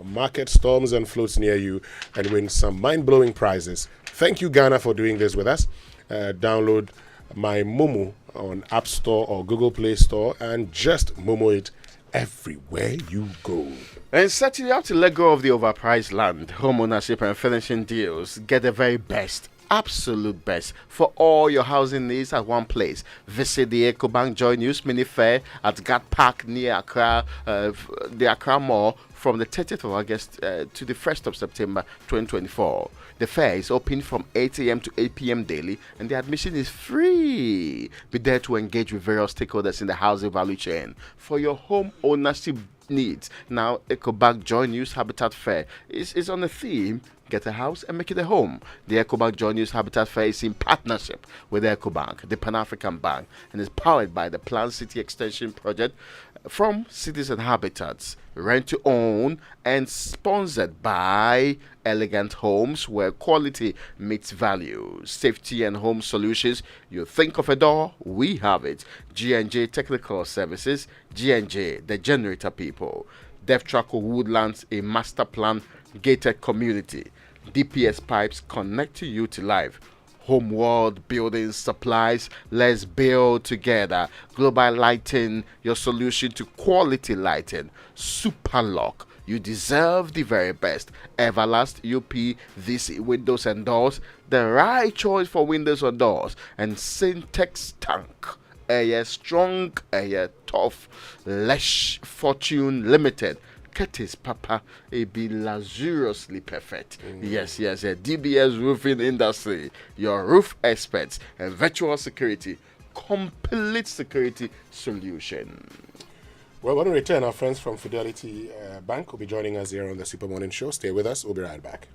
market storms and floats near you and win some mind-blowing prizes. Thank you, Ghana, for doing this with us. Download my Momo on App Store or Google Play Store and just Momo it everywhere you go. And certainly you have to let go of the overpriced land, home ownership and furnishing deals. Get the very best, absolute best for all your housing needs at one place. Visit the EcoBank Joy News Mini Fair at Gat Park near Accra, the Accra Mall, from the 30th of August to the 1st of September 2024. The fair is open from 8 a.m. to 8 p.m. daily, and the admission is free. Be there to engage with various stakeholders in the housing value chain for your home ownership needs. Now, EcoBank Joy News Habitat Fair is on the theme, get a house and make it a home. The EcoBank Joy News Habitat Fair is in partnership with EcoBank, the Pan-African Bank, and is powered by the Planned City Extension Project from Cities and Habitats, rent to own, and sponsored by Elegant Homes, where quality meets value. Safety and home solutions. You think of a door, we have it. G&J Technical Services, G&J, the generator people. Dev Traco Woodlands, a master plan gated community. DPS Pipes connect you to life. Homeworld Building Supplies, let's build together. Global Lighting, your solution to quality lighting. Superlock, you deserve the very best. Everlast UPVC windows and doors, the right choice for windows and doors. And Syntex Tank, a strong, a tough. Lesh Fortune Limited, Curtis Papa, it be luxuriously perfect. Yes, a DBS roofing industry, your roof experts and virtual security, complete security solution. Well, when we return, our friends from Fidelity Bank will be joining us here on the Super Morning Show. Stay with us. We'll be right back.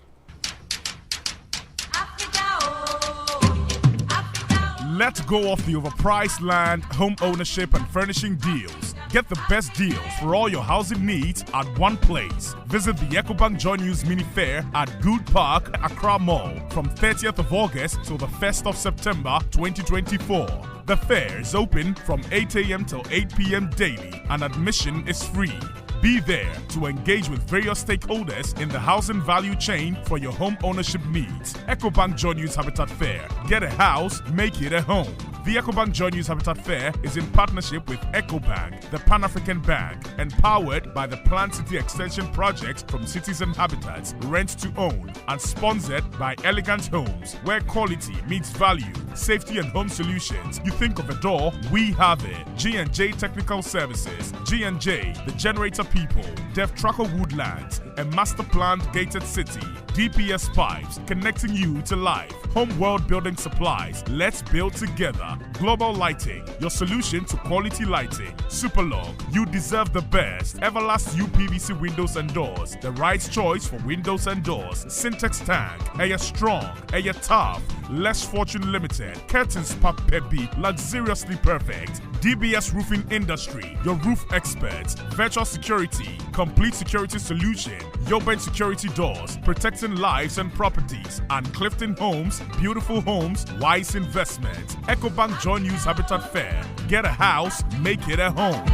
Let go of the overpriced land, home ownership, and furnishing deals. Get the best deals for all your housing needs at one place. Visit the EcoBank Joy News Mini Fair at Good Park, Accra Mall, from 30th of August till the 1st of September 2024. The fair is open from 8 a.m. till 8 p.m. daily, and admission is free. Be there to engage with various stakeholders in the housing value chain for your home ownership needs. EcoBank Joy News Habitat Fair. Get a house, make it a home. The EcoBank Joy News Habitat Fair is in partnership with EcoBank, the Pan-African Bank, and powered by the Planned City Extension Project from Cities and Habitats, rent to own, and sponsored by Elegant Homes, where quality meets value, safety and home solutions. You think of a door, we have it. G&J Technical Services, G&J, the generator people, Dev Traco Woodlands, a master planned gated city. DPS Pipes, connecting you to life. Home World Building Supplies, let's build together. Global Lighting, your solution to quality lighting. Superlog, you deserve the best. Everlast UPVC windows and doors, the right choice for windows and doors. Syntex Tank, Air Strong, Air Tough, Less Fortune Limited, Curtains Pack Peppy, luxuriously perfect. DBS Roofing Industry, your roof experts. Virtual Security, complete security solution. Yoben Security Doors, protecting lives and properties. And Clifton Homes, beautiful homes, wise investment. EcoBank Joy News Habitat Fair. Get a house, make it a home.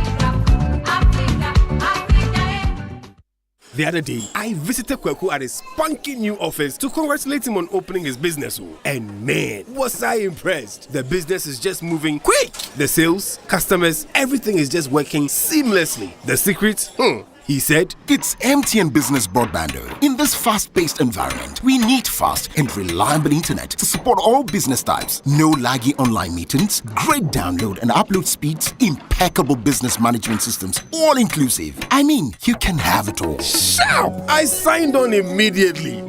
The other day, I visited Kweku at his spunky new office to congratulate him on opening his business. And man, was I impressed. The business is just moving quick. The sales, customers, everything is just working seamlessly. The secret? He said, it's MTN Business Broadband. In this fast-paced environment, we need fast and reliable internet to support all business types. No laggy online meetings, great download and upload speeds, impeccable business management systems, all inclusive. I mean, you can have it all. Sharp! I signed on immediately.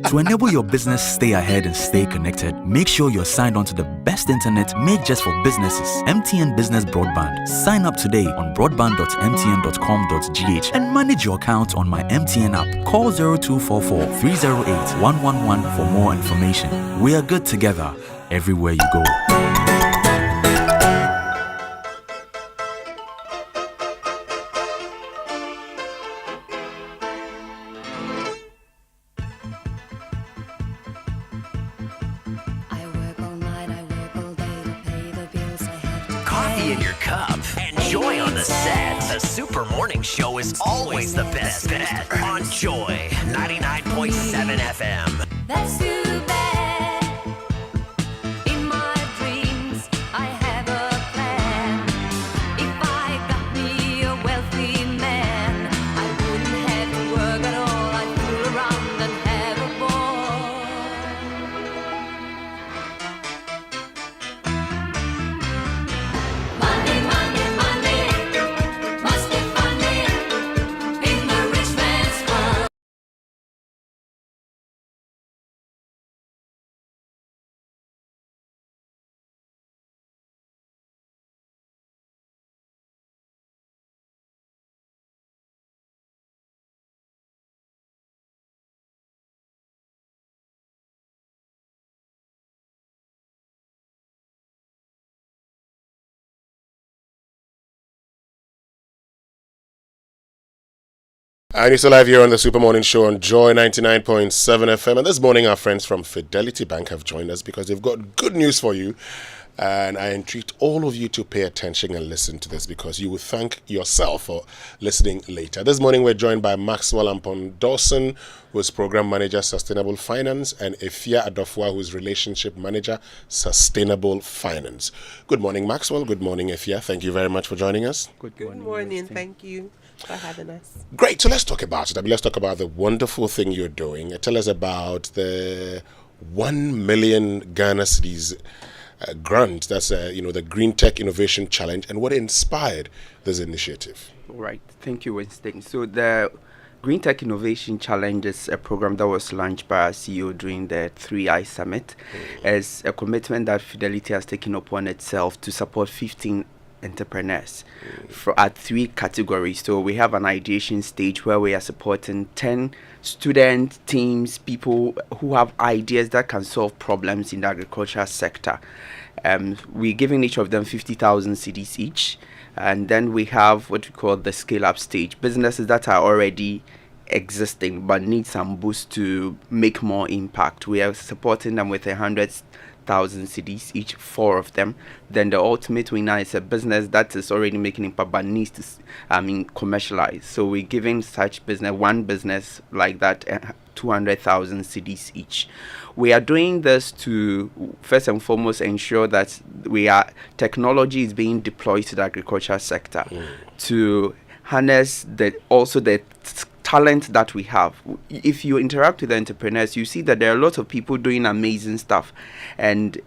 To enable your business stay ahead and stay connected, make sure you're signed on to the best internet made just for businesses. MTN Business Broadband. Sign up today on broadband.mtn.com.gh and manage your account on my MTN app. Call 0244 308 111 for more information. We are good together everywhere you go. Coffee in your cup and Joy on the set. The Super Morning Show is always the best bet on Joy 99.7 FM. That's too bad. In my dreams, I have a plan. If I got me a wealthy man, I wouldn't have to work at all. I'd fool around and have a Money, money, money, must be funny in the rich man's world. And you're still live here on the Super Morning Show on Joy 99.7 FM. And this morning, our friends from Fidelity Bank have joined us because they've got good news for you. And I entreat all of you to pay attention and listen to this because you will thank yourself for listening later. This morning, we're joined by Maxwell Ampon Dawson, who is Program Manager, Sustainable Finance, and Efia Adofwa, who is Relationship Manager, Sustainable Finance. Good morning, Maxwell. Good morning, Efia. Thank you very much for joining us. Good morning. Thank you for having us. Great. So let's talk about it. Let's talk about the wonderful thing you're doing. Tell us about the 1 million Ghana cedis grant. That's the Green Tech Innovation Challenge, and what inspired this initiative. Right. Thank you, Winston. So the Green Tech Innovation Challenge is a program that was launched by our CEO during the 3I Summit as a commitment that Fidelity has taken upon itself to support 15 entrepreneurs at 3 categories. So we have an ideation stage where we are supporting 10 student teams, people who have ideas that can solve problems in the agricultural sector. We're giving each of them 50,000 cedis each. And then we have what we call the scale-up stage, businesses that are already existing but need some boost to make more impact. We are supporting them with 100,000 cedis each, 4 of them. Then the ultimate winner is a business that is already making impact but needs to commercialize. So we're giving such business, one business like that, 200,000 cedis each. We are doing this to first and foremost ensure that technology is being deployed to the agricultural sector to harness the talent that we have. If you interact with the entrepreneurs, you see that there are a lot of people doing amazing stuff, and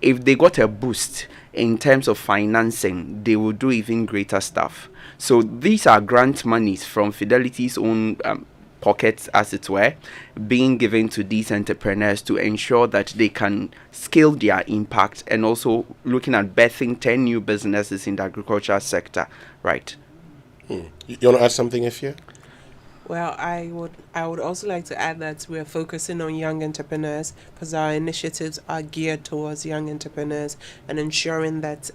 if they got a boost in terms of financing, they will do even greater stuff. So these are grant monies from Fidelity's own pockets, as it were, being given to these entrepreneurs to ensure that they can scale their impact, and also looking at birthing 10 new businesses in the agricultural sector, right? You want to add something, Ifya? Well, I would also like to add that we're focusing on young entrepreneurs because our initiatives are geared towards young entrepreneurs and ensuring that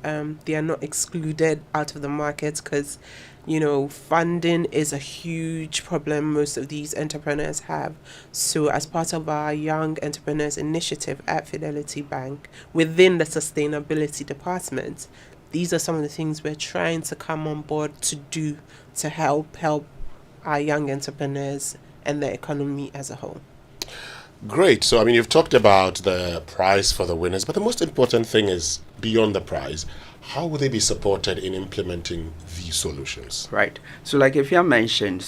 they are not excluded out of the market, because funding is a huge problem most of these entrepreneurs have. So as part of our Young Entrepreneurs Initiative at Fidelity Bank, within the sustainability department, these are some of the things we're trying to come on board to do to help our young entrepreneurs and the economy as a whole. Great. So, you've talked about the prize for the winners, but the most important thing is, beyond the prize, how will they be supported in implementing these solutions? Right. So like Ifya mentioned,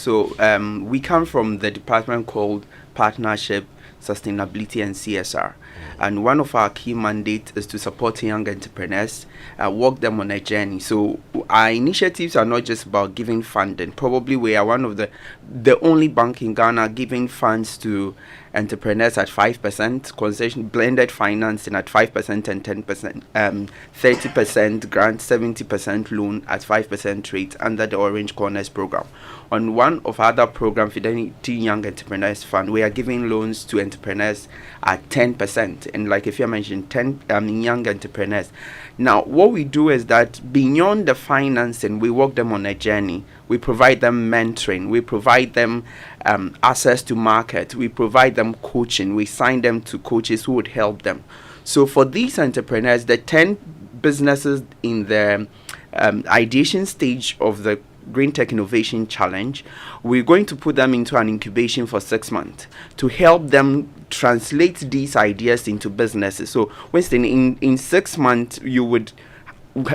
we come from the department called Partnership, Sustainability and CSR. And one of our key mandates is to support young entrepreneurs, walk them on a journey. So our initiatives are not just about giving funding. Probably we are one of the only bank in Ghana giving funds to entrepreneurs at 5%, concession blended financing at 5% and 10%, 30% grant, 70% loan at 5% rate under the Orange Corners program. On one of our other program, Fidelity Young Entrepreneurs Fund, we are giving loans to entrepreneurs at 10%. And like if you mentioned, 10 young entrepreneurs. Now, what we do is that beyond the financing, we walk them on a journey. We provide them mentoring. We provide them access to market. We provide them coaching. We sign them to coaches who would help them. So for these entrepreneurs, the 10 businesses in the ideation stage of the Green Tech Innovation Challenge, we're going to put them into an incubation for 6 months to help them translate these ideas into businesses. So, Winston, in 6 months, you would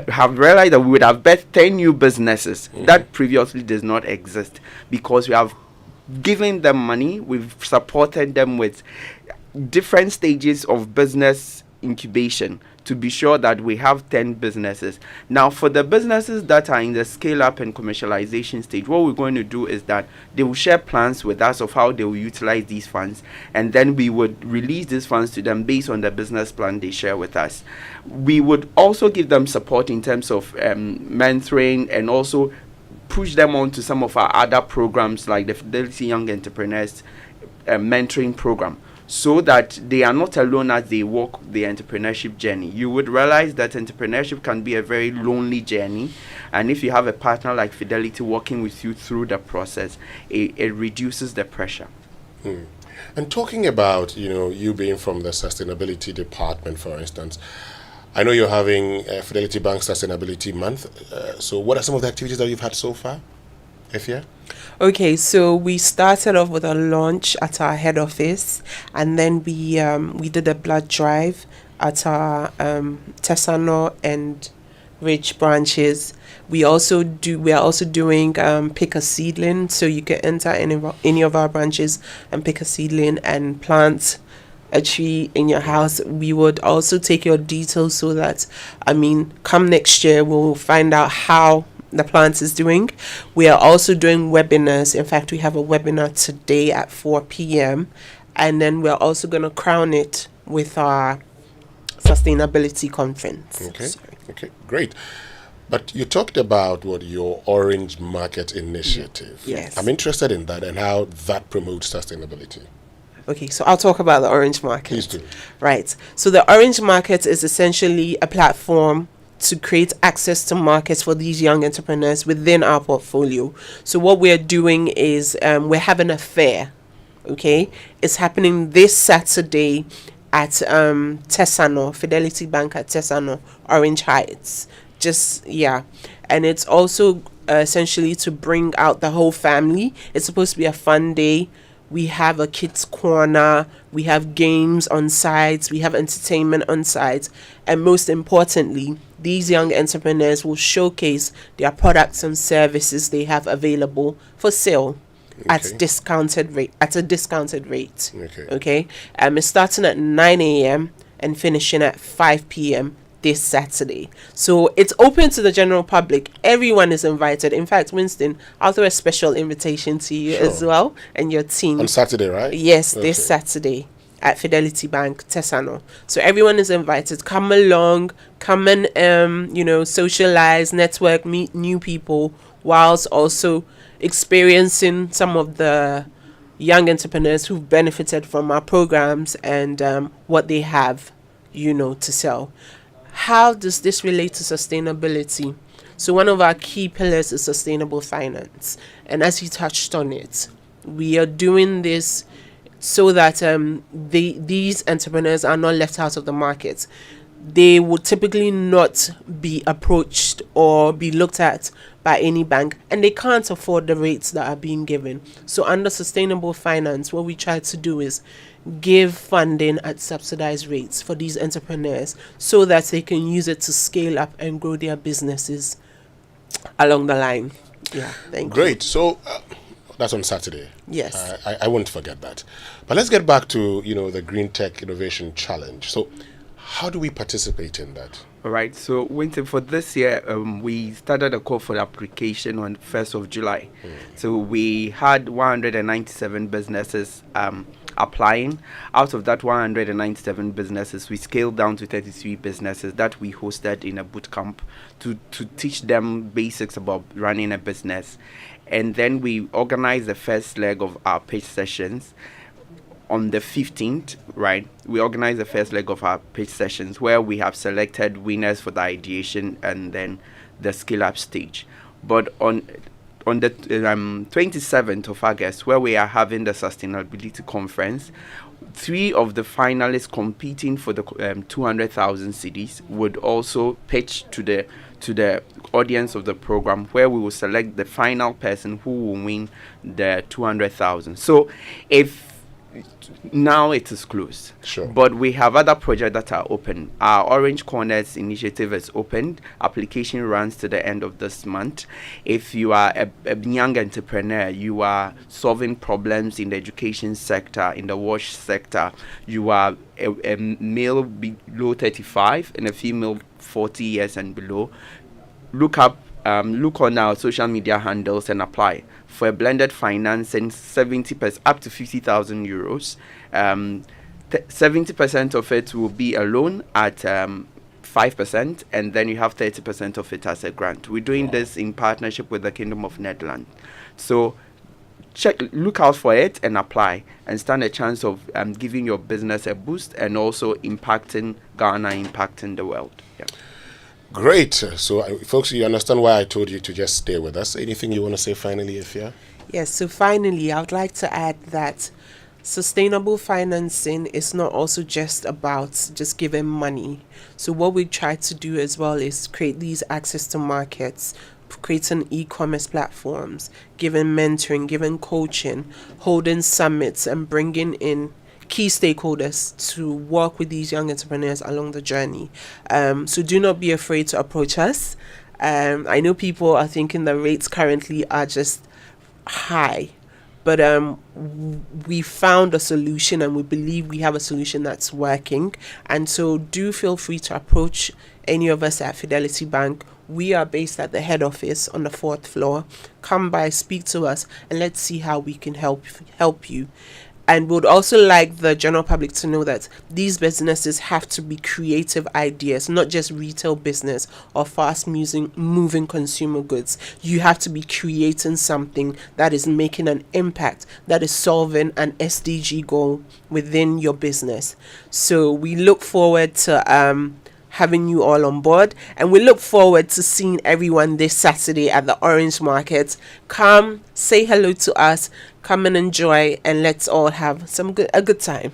have realized that we would have birthed 10 new businesses that previously does not exist, because we have given them money, we've supported them with different stages of business incubation to be sure that we have 10 businesses. Now, for the businesses that are in the scale-up and commercialization stage, what we're going to do is that they will share plans with us of how they will utilize these funds, and then we would release these funds to them based on the business plan they share with us. We would also give them support in terms of mentoring, and also push them on to some of our other programs like the Fidelity Young Entrepreneurs Mentoring Program, so that they are not alone as they walk the entrepreneurship journey. You would realize that entrepreneurship can be a very lonely journey, and if you have a partner like Fidelity working with you through the process, it reduces the pressure. And talking about, you being from the sustainability department, for instance, I know you're having Fidelity Bank Sustainability Month. So what are some of the activities that you've had so far, Ifya? Okay, so we started off with a launch at our head office, and then we did a blood drive at our Tesano and Ridge branches. We are also doing pick a seedling, so you can enter any of our branches and pick a seedling and plant a tree in your house. We would also take your details so that, come next year, we'll find out how the plant is doing. We are also doing webinars. In fact, we have a webinar today at 4 p.m. and then we're also going to crown it with our sustainability conference. Okay, great. But you talked about your Orange Market initiative. Yes. I'm interested in that and how that promotes sustainability. Okay, so I'll talk about the Orange Market. Please do. Right. So the Orange Market is essentially a platform to create access to markets for these young entrepreneurs within our portfolio. So what we're doing is we're having a fair. Okay, it's happening this Saturday at Tesano, Fidelity Bank at Tesano, Orange Heights. And it's also essentially to bring out the whole family. It's supposed to be a fun day. We have a kids corner, we have games on sites, we have entertainment on sites, and most importantly, these young entrepreneurs will showcase their products and services they have available for sale at a discounted rate. Okay. It's starting at 9 a.m. and finishing at 5 p.m. this Saturday. So it's open to the general public. Everyone is invited. In fact, Winston, I'll throw a special invitation to you as well and your team. On Saturday, right? Yes, this Saturday at Fidelity Bank, Tesano. So everyone is invited. Come along, come and socialize, network, meet new people, whilst also experiencing some of the young entrepreneurs who've benefited from our programs and what they have, to sell. How does this relate to sustainability? So one of our key pillars is sustainable finance. And as you touched on it, we are doing this so that these entrepreneurs are not left out of the market. They would typically not be approached or be looked at by any bank, and they can't afford the rates that are being given. So under sustainable finance, what we try to do is give funding at subsidized rates for these entrepreneurs so that they can use it to scale up and grow their businesses along the line. Yeah, thank you. Great. So that's on Saturday. Yes. I won't forget that. But let's get back to, the Green Tech Innovation Challenge. So how do we participate in that? All right. So, Winter, for this year, we started a call for application on 1st of July. So we had 197 businesses applying. Out of that 197 businesses, we scaled down to 33 businesses that we hosted in a boot camp to teach them basics about running a business. And then we organized the first leg of our pitch sessions on the 15th, right? We organized the first leg of our pitch sessions where we have selected winners for the ideation and then the scale up stage. But on the 27th of August, where we are having the sustainability conference, 3 of the finalists competing for the 200,000 cedis would also pitch to the audience of the program, where we will select the final person who will win the 200,000. So if now it is closed. Sure. But we have other projects that are open. Our Orange Corners initiative is open. Application runs to the end of this month. If you are a young entrepreneur, you are solving problems in the education sector, in the wash sector, you are a male below 35 and a female 40 years and below, look on our social media handles and apply for a blended financing 70% up to 50,000 euros. 70% of it will be a loan at 5%, and then you have 30% of it as a grant. We're doing this in partnership with the Kingdom of Netherlands. So look out for it and apply and stand a chance of giving your business a boost and also impacting Ghana, impacting the world. Yeah. Great. So, folks, you understand why I told you to just stay with us. Anything you want to say finally, Ifya? Yes, so finally, I would like to add that sustainable financing is not also just about just giving money. So what we try to do as well is create these access to markets, creating e-commerce platforms, giving mentoring, giving coaching, holding summits, and bringing in key stakeholders to work with these young entrepreneurs along the journey. So do not be afraid to approach us. I know people are thinking the rates currently are just high, but we found a solution, and we believe we have a solution that's working. And so do feel free to approach any of us at Fidelity Bank. We are based at the head office on the 4th floor. Come by, speak to us, and let's see how we can help you. And we would also like the general public to know that these businesses have to be creative ideas, not just retail business or fast-moving consumer goods. You have to be creating something that is making an impact, that is solving an SDG goal within your business. So we look forward to having you all on board, and we look forward to seeing everyone this Saturday at the Orange Market. Come, say hello to us, come and enjoy, and let's all have a good time.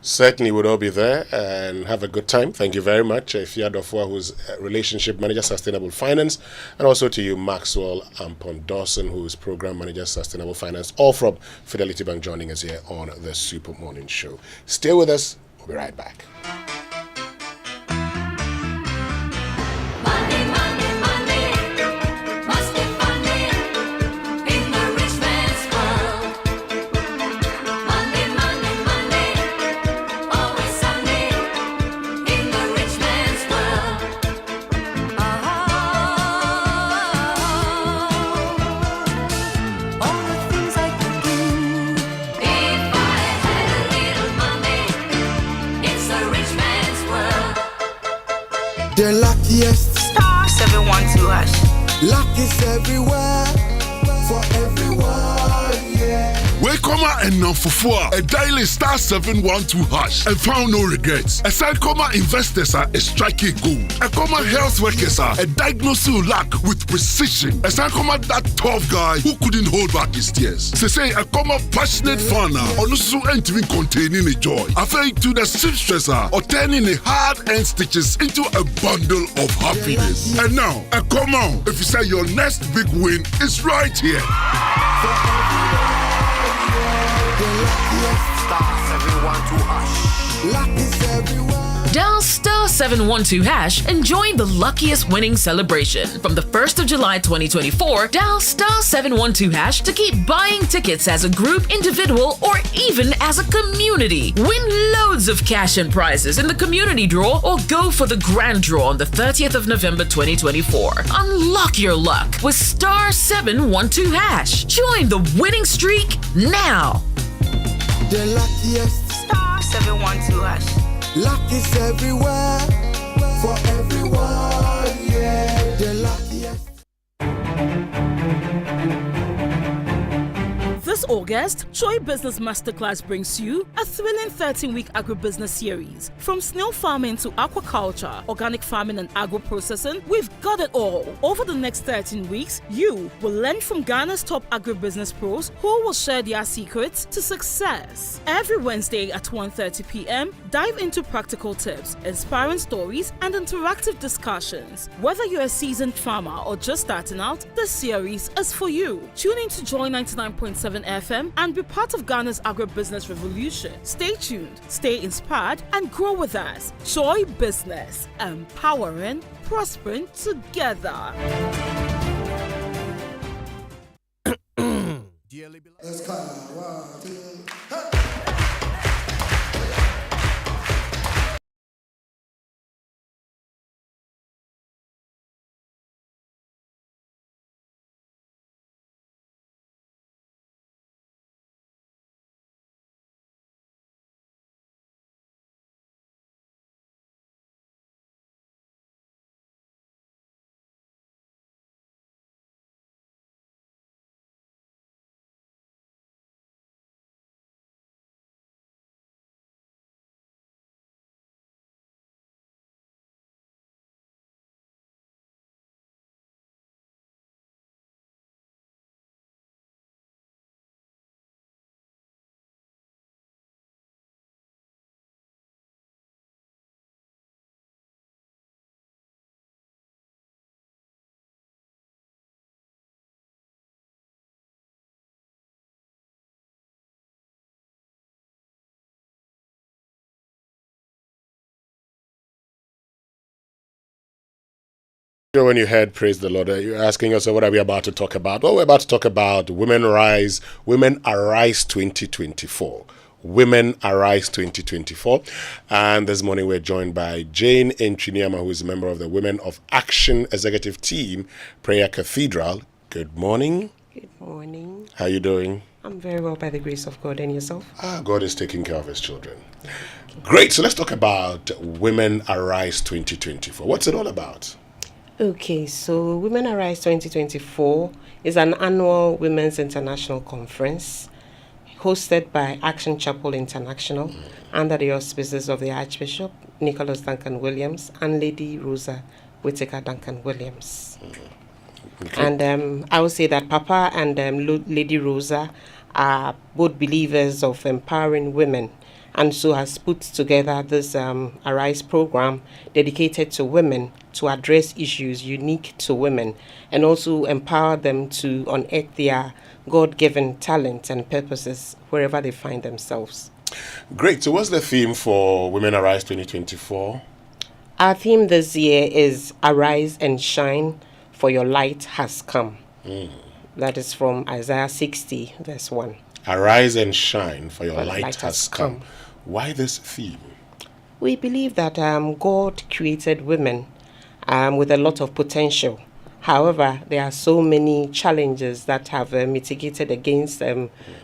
Certainly, we'll all be there and have a good time. Thank you very much, Ifya Dofua, who's Relationship Manager, Sustainable Finance, and also to you, Maxwell Ampon Dawson, who's Program Manager, Sustainable Finance, all from Fidelity Bank, joining us here on the Super Morning Show. Stay with us. We'll be right back. is everywhere for everyone, yeah. Welcome and non fufua. A daily star 712 hash and found no regrets. A Sankoma investors are a striking gold. A Koma health workers are a diagnosing lack with precision. A Sankoma that tough guy who couldn't hold back his tears. Say a Koma passionate fan or also entering containing a joy. Afraid to the seamstresser or turning a hard end stitches into a bundle of happiness. And now, a Koma, if you say your next big win is right here. Dial star 712 hash and join the luckiest winning celebration. From the 1st of July 2024, dial star 712 hash to keep buying tickets as a group, individual, or even as a community. Win loads of cash and prizes in the community draw or go for the grand draw on the 30th of November 2024. Unlock your luck with star 712 hash. Join the winning streak now. The luckiest Star 712 hash. luck is everywhere for everyone, yeah. The luckiest. This August, Joy Business Masterclass brings you a thrilling 13-week agribusiness series. From snail farming to aquaculture, organic farming and agro-processing, we've got it all. Over the next 13 weeks, you will learn from Ghana's top agribusiness pros who will share their secrets to success. Every Wednesday at 1:30 p.m., dive into practical tips, inspiring stories, and interactive discussions. Whether you're a seasoned farmer or just starting out, this series is for you. Tune in to Joy 99.7 FM and be part of Ghana's agribusiness revolution. Stay tuned, stay inspired, and grow with us. Joy Business, empowering, prospering together. Let's go. 1, 2, hey. When you heard Praise the Lord, you're asking us, what are we about to talk about? Well, we're about to talk about Women Arise 2024. Women Arise 2024. And this morning we're joined by Jane Enchiniama, who is a member of the Women of Action Executive Team, Prayer Cathedral. Good morning. Good morning. How are you doing? I'm very well by the grace of God, and yourself? God is taking care of his children. Great. So let's talk about Women Arise 2024. What's it all about? Okay, so Women Arise 2024 is an annual Women's International Conference hosted by Action Chapel International under the auspices of the Archbishop Nicholas Duncan Williams and Lady Rosa Whittaker Duncan Williams. Okay. And I would say that Papa and Lady Rosa are both believers of empowering women, and so has put together this Arise program dedicated to women to address issues unique to women and also empower them to unearth their God-given talents and purposes wherever they find themselves. Great. So what's the theme for Women Arise 2024? Our theme this year is Arise and Shine, for your light has come. That is from Isaiah 60, verse 1. Arise and shine, for your light has come. Why this theme? We believe that God created women with a lot of potential. However, there are so many challenges that have mitigated against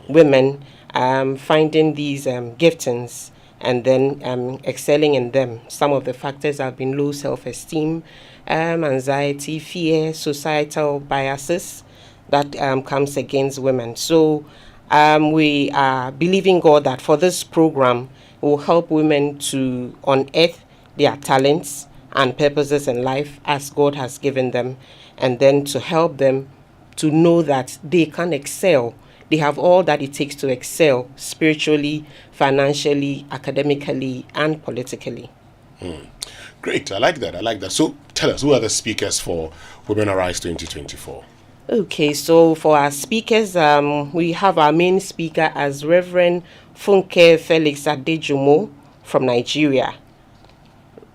women finding these giftings and then excelling in them. Some of the factors have been low self-esteem, anxiety, fear, societal biases that comes against women. So we are believing God that for this program, it will help women to unearth their talents and purposes in life as God has given them, and then to help them to know that they can excel. They have all that it takes to excel spiritually, financially, academically, and politically. Great, I like that. I like that. So tell us, who are the speakers for Women Arise 2024? Okay, so for our speakers, we have our main speaker as Reverend Funke Felix Adejumo from Nigeria.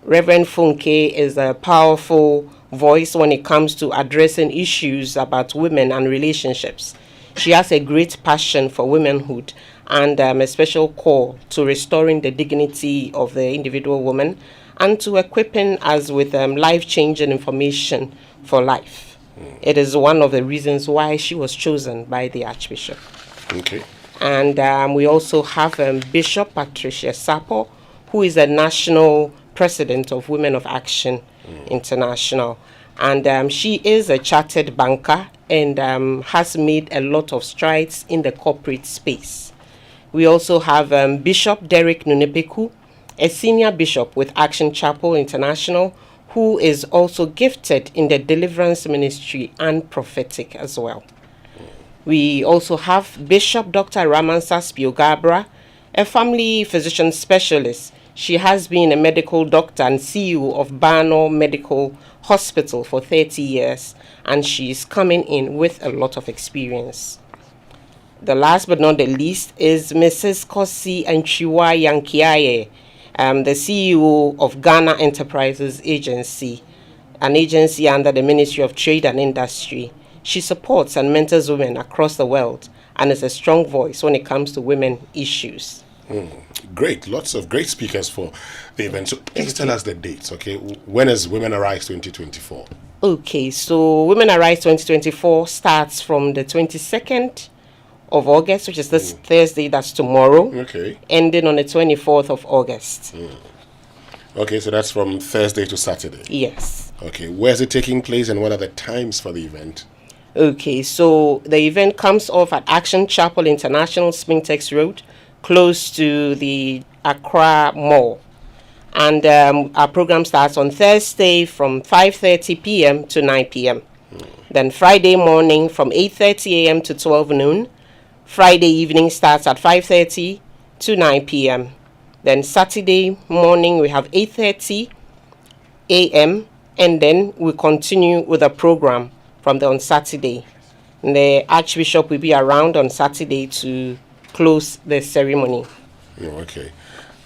Reverend Funke is a powerful voice when it comes to addressing issues about women and relationships. She has a great passion for womanhood and a special call to restoring the dignity of the individual woman and to equipping us with life-changing information for life. It is one of the reasons why she was chosen by the Archbishop. Okay. And we also have Bishop Patricia Sapo, who is a national president of Women of Action International. And she is a chartered banker and has made a lot of strides in the corporate space. We also have Bishop Derek Nunepeku, a senior bishop with Action Chapel International, who is also gifted in the deliverance ministry and prophetic as well. We also have Bishop Dr. Ramansas Biogabra, a family physician specialist. She has been a medical doctor and CEO of Bano Medical Hospital for 30 years, and she is coming in with a lot of experience. The last but not the least is Mrs. Kosi Anchiwa Yankiaye, the CEO of Ghana Enterprises Agency, an agency under the Ministry of Trade and Industry. She supports and mentors women across the world and is a strong voice when it comes to women issues. Great, lots of great speakers for the event. So please tell us the dates, okay? When is Women Arise 2024? Okay, so Women Arise 2024 starts from the 22nd of August, which is this Thursday, that's tomorrow. Okay. Ending on the 24th of August. Okay, so that's from Thursday to Saturday. Yes. Okay, where's it taking place and what are the times for the event? Okay, so the event comes off at Action Chapel International, Spintex Road, close to the Accra Mall. And our program starts on Thursday from 5:30 p.m. to 9 p.m. Then Friday morning from 8:30 a.m. to 12 noon. Friday evening starts at 5:30 to 9 p.m. Then Saturday morning we have 8:30 a.m. and then we continue with the program on Saturday. And the Archbishop will be around on Saturday to close the ceremony. Okay.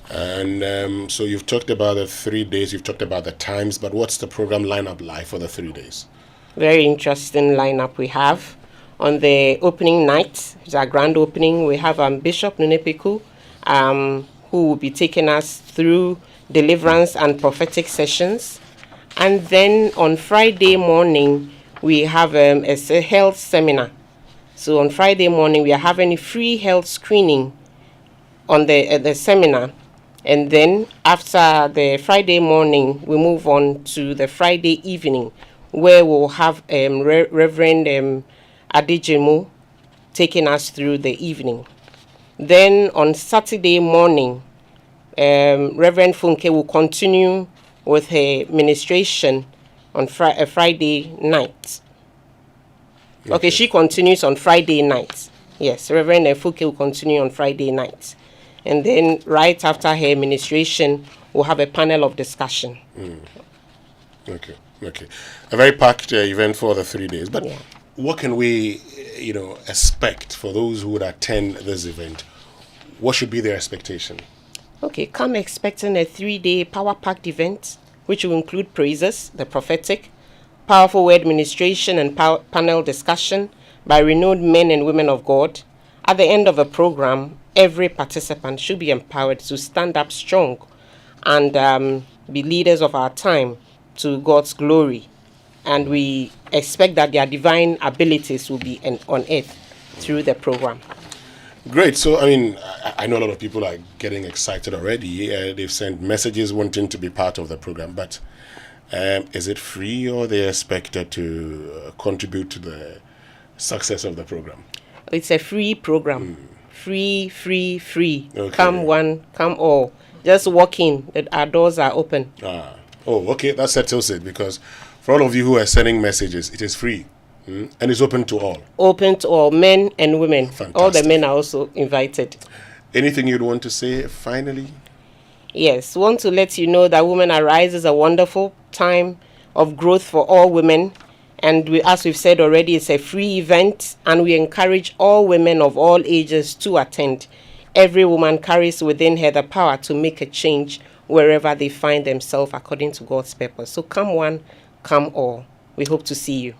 And so you've talked about the 3 days, you've talked about the times, but what's the program lineup like for the 3 days? Very interesting lineup we have. On the opening night, it's our grand opening, we have Bishop Nunepeku, who will be taking us through deliverance and prophetic sessions. And then on Friday morning, we have a health seminar. So on Friday morning, we are having a free health screening on the seminar. And then after the Friday morning, we move on to the Friday evening, where we'll have Reverend Adejemo taking us through the evening. Then on Saturday morning, Reverend Funke will continue with her ministration on Friday night. Okay, she continues on Friday night. Yes, Reverend Funke will continue on Friday night. And then right after her ministration, we'll have a panel of discussion. Okay. A very packed event for the 3 days. But what can we, expect for those who would attend this event? What should be their expectation? Okay, come expecting a 3-day power-packed event, which will include praises, the prophetic, powerful word ministration, and panel discussion by renowned men and women of God. At the end of the program, every participant should be empowered to stand up strong and be leaders of our time to God's glory. And we expect that their divine abilities will be on earth through the program. Great. So, I know a lot of people are getting excited already. They've sent messages wanting to be part of the program. But Is it free or they expected to contribute to the success of the program? It's a free program. Free, free, free. Okay. Come one, come all. Just walk in. Our doors are open. Oh, okay, that settles it, because for all of you who are sending messages, it is free. And it's open to all. Open to all, men and women. Fantastic. All the men are also invited. Anything you'd want to say finally? Yes, want to let you know that Women Arise is a wonderful time of growth for all women. And as we've said already, it's a free event, and we encourage all women of all ages to attend. Every woman carries within her the power to make a change wherever they find themselves according to God's purpose. So come one, come all. We hope to see you.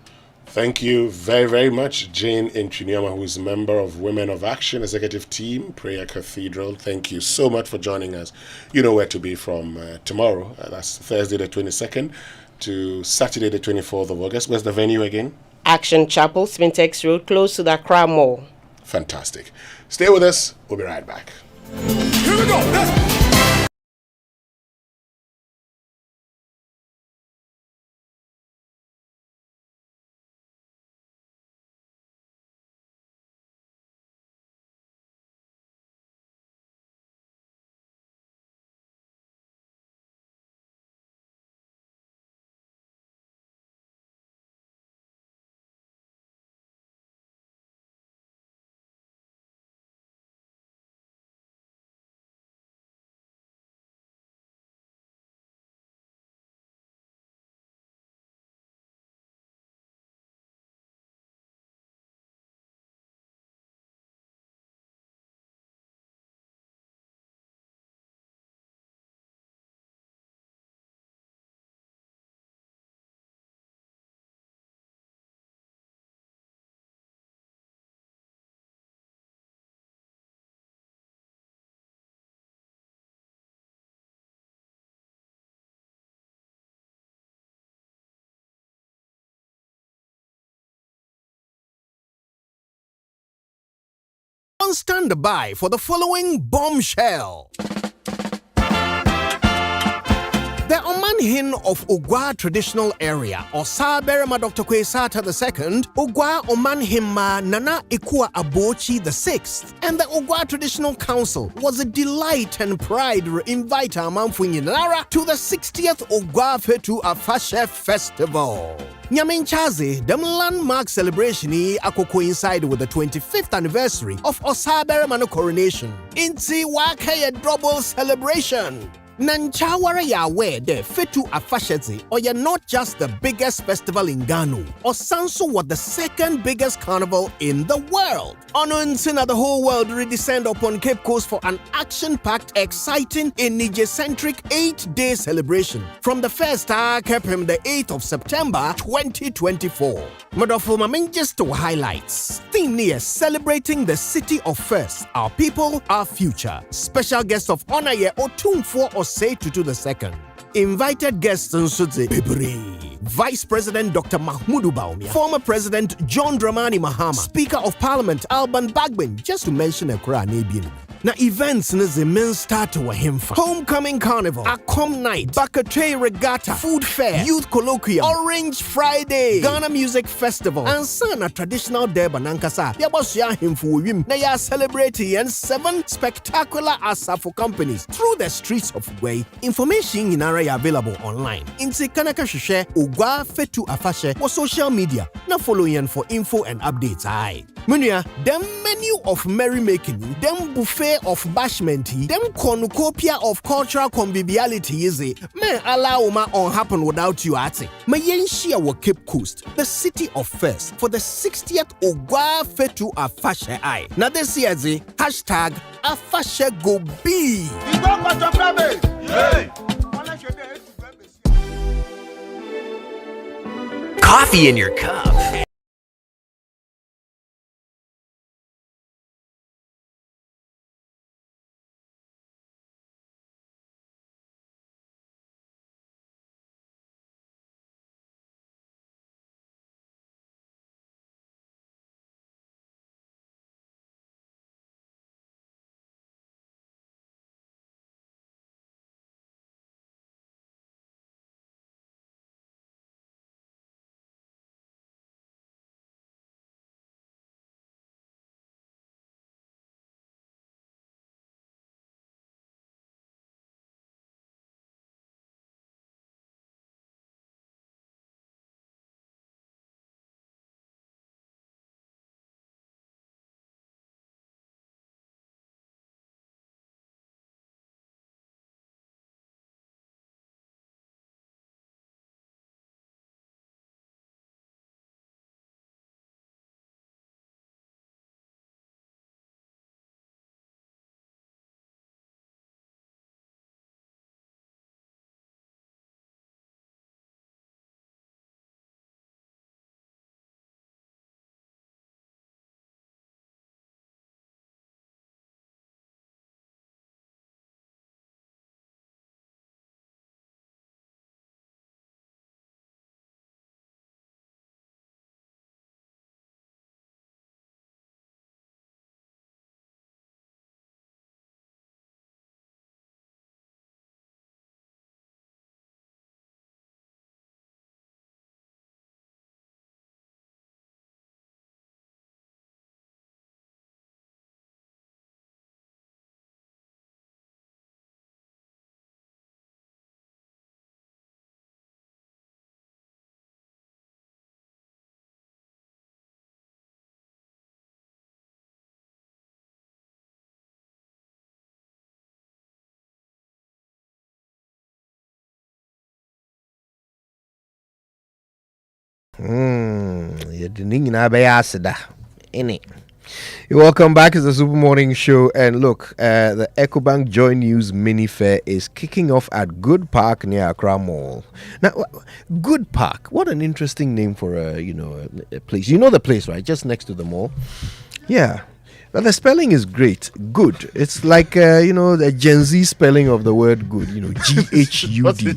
Thank you very, very much, Jane Inchiniama, who is a member of Women of Action Executive Team, Prayer Cathedral. Thank you so much for joining us. You know where to be from tomorrow. That's Thursday the 22nd to Saturday the 24th of August. Where's the venue again? Action Chapel, Spintex Road, close to the Accra Mall. Fantastic. Stay with us. We'll be right back. Here we go. On standby for the following bombshell. The Omanhin of Ogwa traditional area, Osaberema Dr. Kwesata II, Ogwa Omanhima Nana Ikua Abochi VI, and the Ogwa Traditional Council was a delight and pride to invite Amanfunyinara to the 60th Ogwa Fetu Afashe Festival. Nyaminchaze, the landmark celebration coincide with the 25th anniversary of Osaberema coronation. Inti Wake a double celebration. Nanchawara Yahweh de Fetu Afashezi, or you're not just the biggest festival in Ghana, or Sanso was the second biggest carnival in the world. Onuntina, the whole world redescend upon Cape Coast for an action-packed, exciting, and Niger-centric 8-day celebration from the first Cape him the 8th of September 2024. Madofo Mamin just to highlights. Theme near celebrating the city of first, our people, our future. Special guest of honor here, Otumfo Osei Tutu II. Invited guests Nsudze Bibri, Vice President Dr. Mahmoud Baumia, former President John Dramani Mahama, Speaker of Parliament Alban Bagbin, just to mention a Kura. Na events na zemen start wa himfa. Homecoming Carnival, Akom Night, Bakatray Regatta, Food Fair, Youth Colloquium, Orange Friday, Ghana Music Festival, and Sana Traditional Deba Nankasa. Yabosya himfu wim. Na ya celebrating and 7 spectacular Asafo companies through the streets of Gwei. Information in area available online. Inti Kanaka Shishe, Ogwa Fetu Afashe, or social media. Na following for info and updates. Aye. Munya, them menu of merrymaking, them buffet of bashment, them cornucopia of cultural conviviality is it. May allow ma on happen without you at it. May yenshia wa Cape Coast, the city of first, for the 60th Ogwa Fetu Afashe Eye. Now this year hashtag Afashe Go B. Coffee in your cup. Welcome back. It's the Super Morning Show. And look, the EcoBank Joy News Mini Fair is kicking off at Good Park near Accra Mall. Now, Good Park, what an interesting name for a place. You know the place, right? Just next to the mall. Yeah. But the spelling is great. Good. It's like, the Gen Z spelling of the word good. G-H-U-D.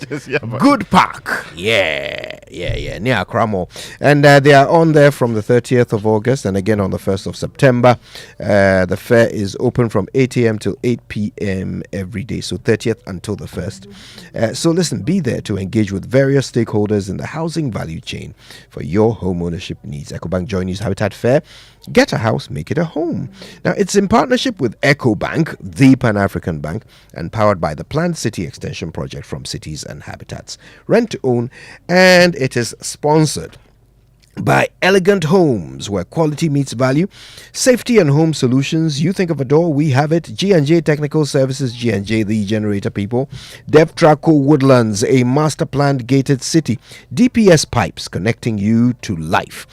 Good Park. Yeah. Near Accra Mall. And they are on there from the 30th of August and again on the 1st of September. The fair is open from 8 a.m. till 8 p.m. every day. So 30th until the 1st. So listen, be there to engage with various stakeholders in the housing value chain for your home ownership needs. EcoBank Joy News Habitat Fair. Get a house, make it a home. Now, it's in partnership with EcoBank, the Pan-African Bank, and powered by the Planned City Extension Project from Cities and Habitats. Rent to own, and it is sponsored by Elegant Homes, where quality meets value. Safety and home solutions. You think of a door, we have it. G&J Technical Services, G&J, the generator people. Devtraco Woodlands, a master planned gated city. DPS Pipes, connecting you to life.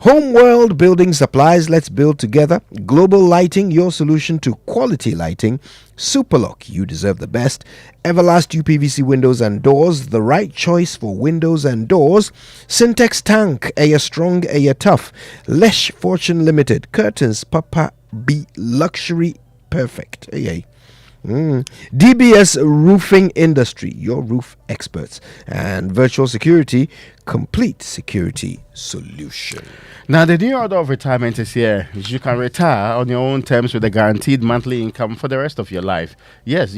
Homeworld Building Supplies, let's build together. Global Lighting, your solution to quality lighting. Superlock, you deserve the best. Everlast UPVC windows and doors, the right choice for windows and doors. Syntex Tank, Air Strong, Air Tough. Lesh Fortune Limited, curtains, Papa B Luxury Perfect. Hey. DBS Roofing Industry, your roof experts. And Virtual Security, complete security solution. Now, the new order of retirement is here. You can retire on your own terms with a guaranteed monthly income for the rest of your life. Yes.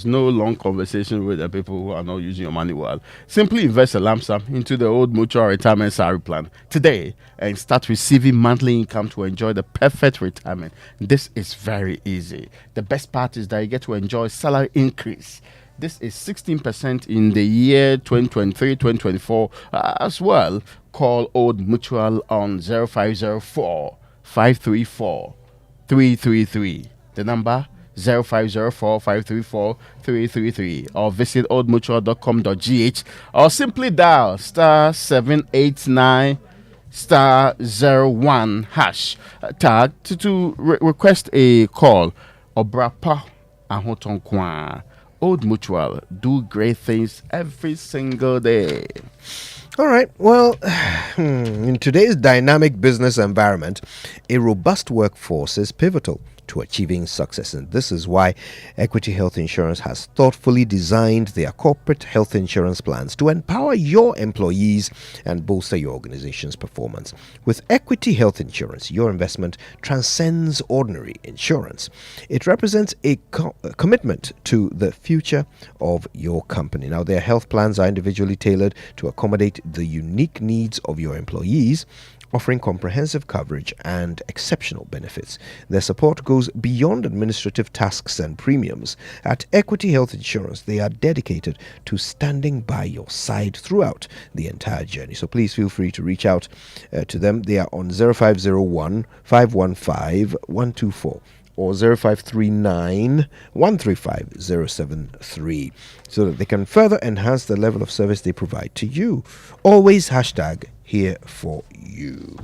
No long conversation with the people who are not using your money well. Simply invest a lump sum into the Old Mutual Retirement Salary Plan today and start receiving monthly income to enjoy the perfect retirement. This is very easy. The best part is that you get to enjoy salary increase. This is 16% in the year 2023, 2024 as well. Call Old Mutual on 0504 534 333. The number 0504 534 333, or visit oldmutual.com.gh, or simply dial *789 *01 hash tag to request a call. Obrapa Ahotonkwa. Old Mutual, do great things every single day. All right. Well, in today's dynamic business environment, a robust workforce is pivotal to achieving success. And this is why Equity Health Insurance has thoughtfully designed their corporate health insurance plans to empower your employees and bolster your organization's performance. With Equity Health Insurance, your investment transcends ordinary insurance. It represents a commitment to the future of your company. Now, their health plans are individually tailored to accommodate the unique needs of your employees, offering comprehensive coverage and exceptional benefits. Their support goes beyond administrative tasks and premiums. At Equity Health Insurance, they are dedicated to standing by your side throughout the entire journey. So please feel free to reach out to them. They are on 0501 515 124. or 0539 135 073 so that they can further enhance the level of service they provide to you. Always hashtag here for you.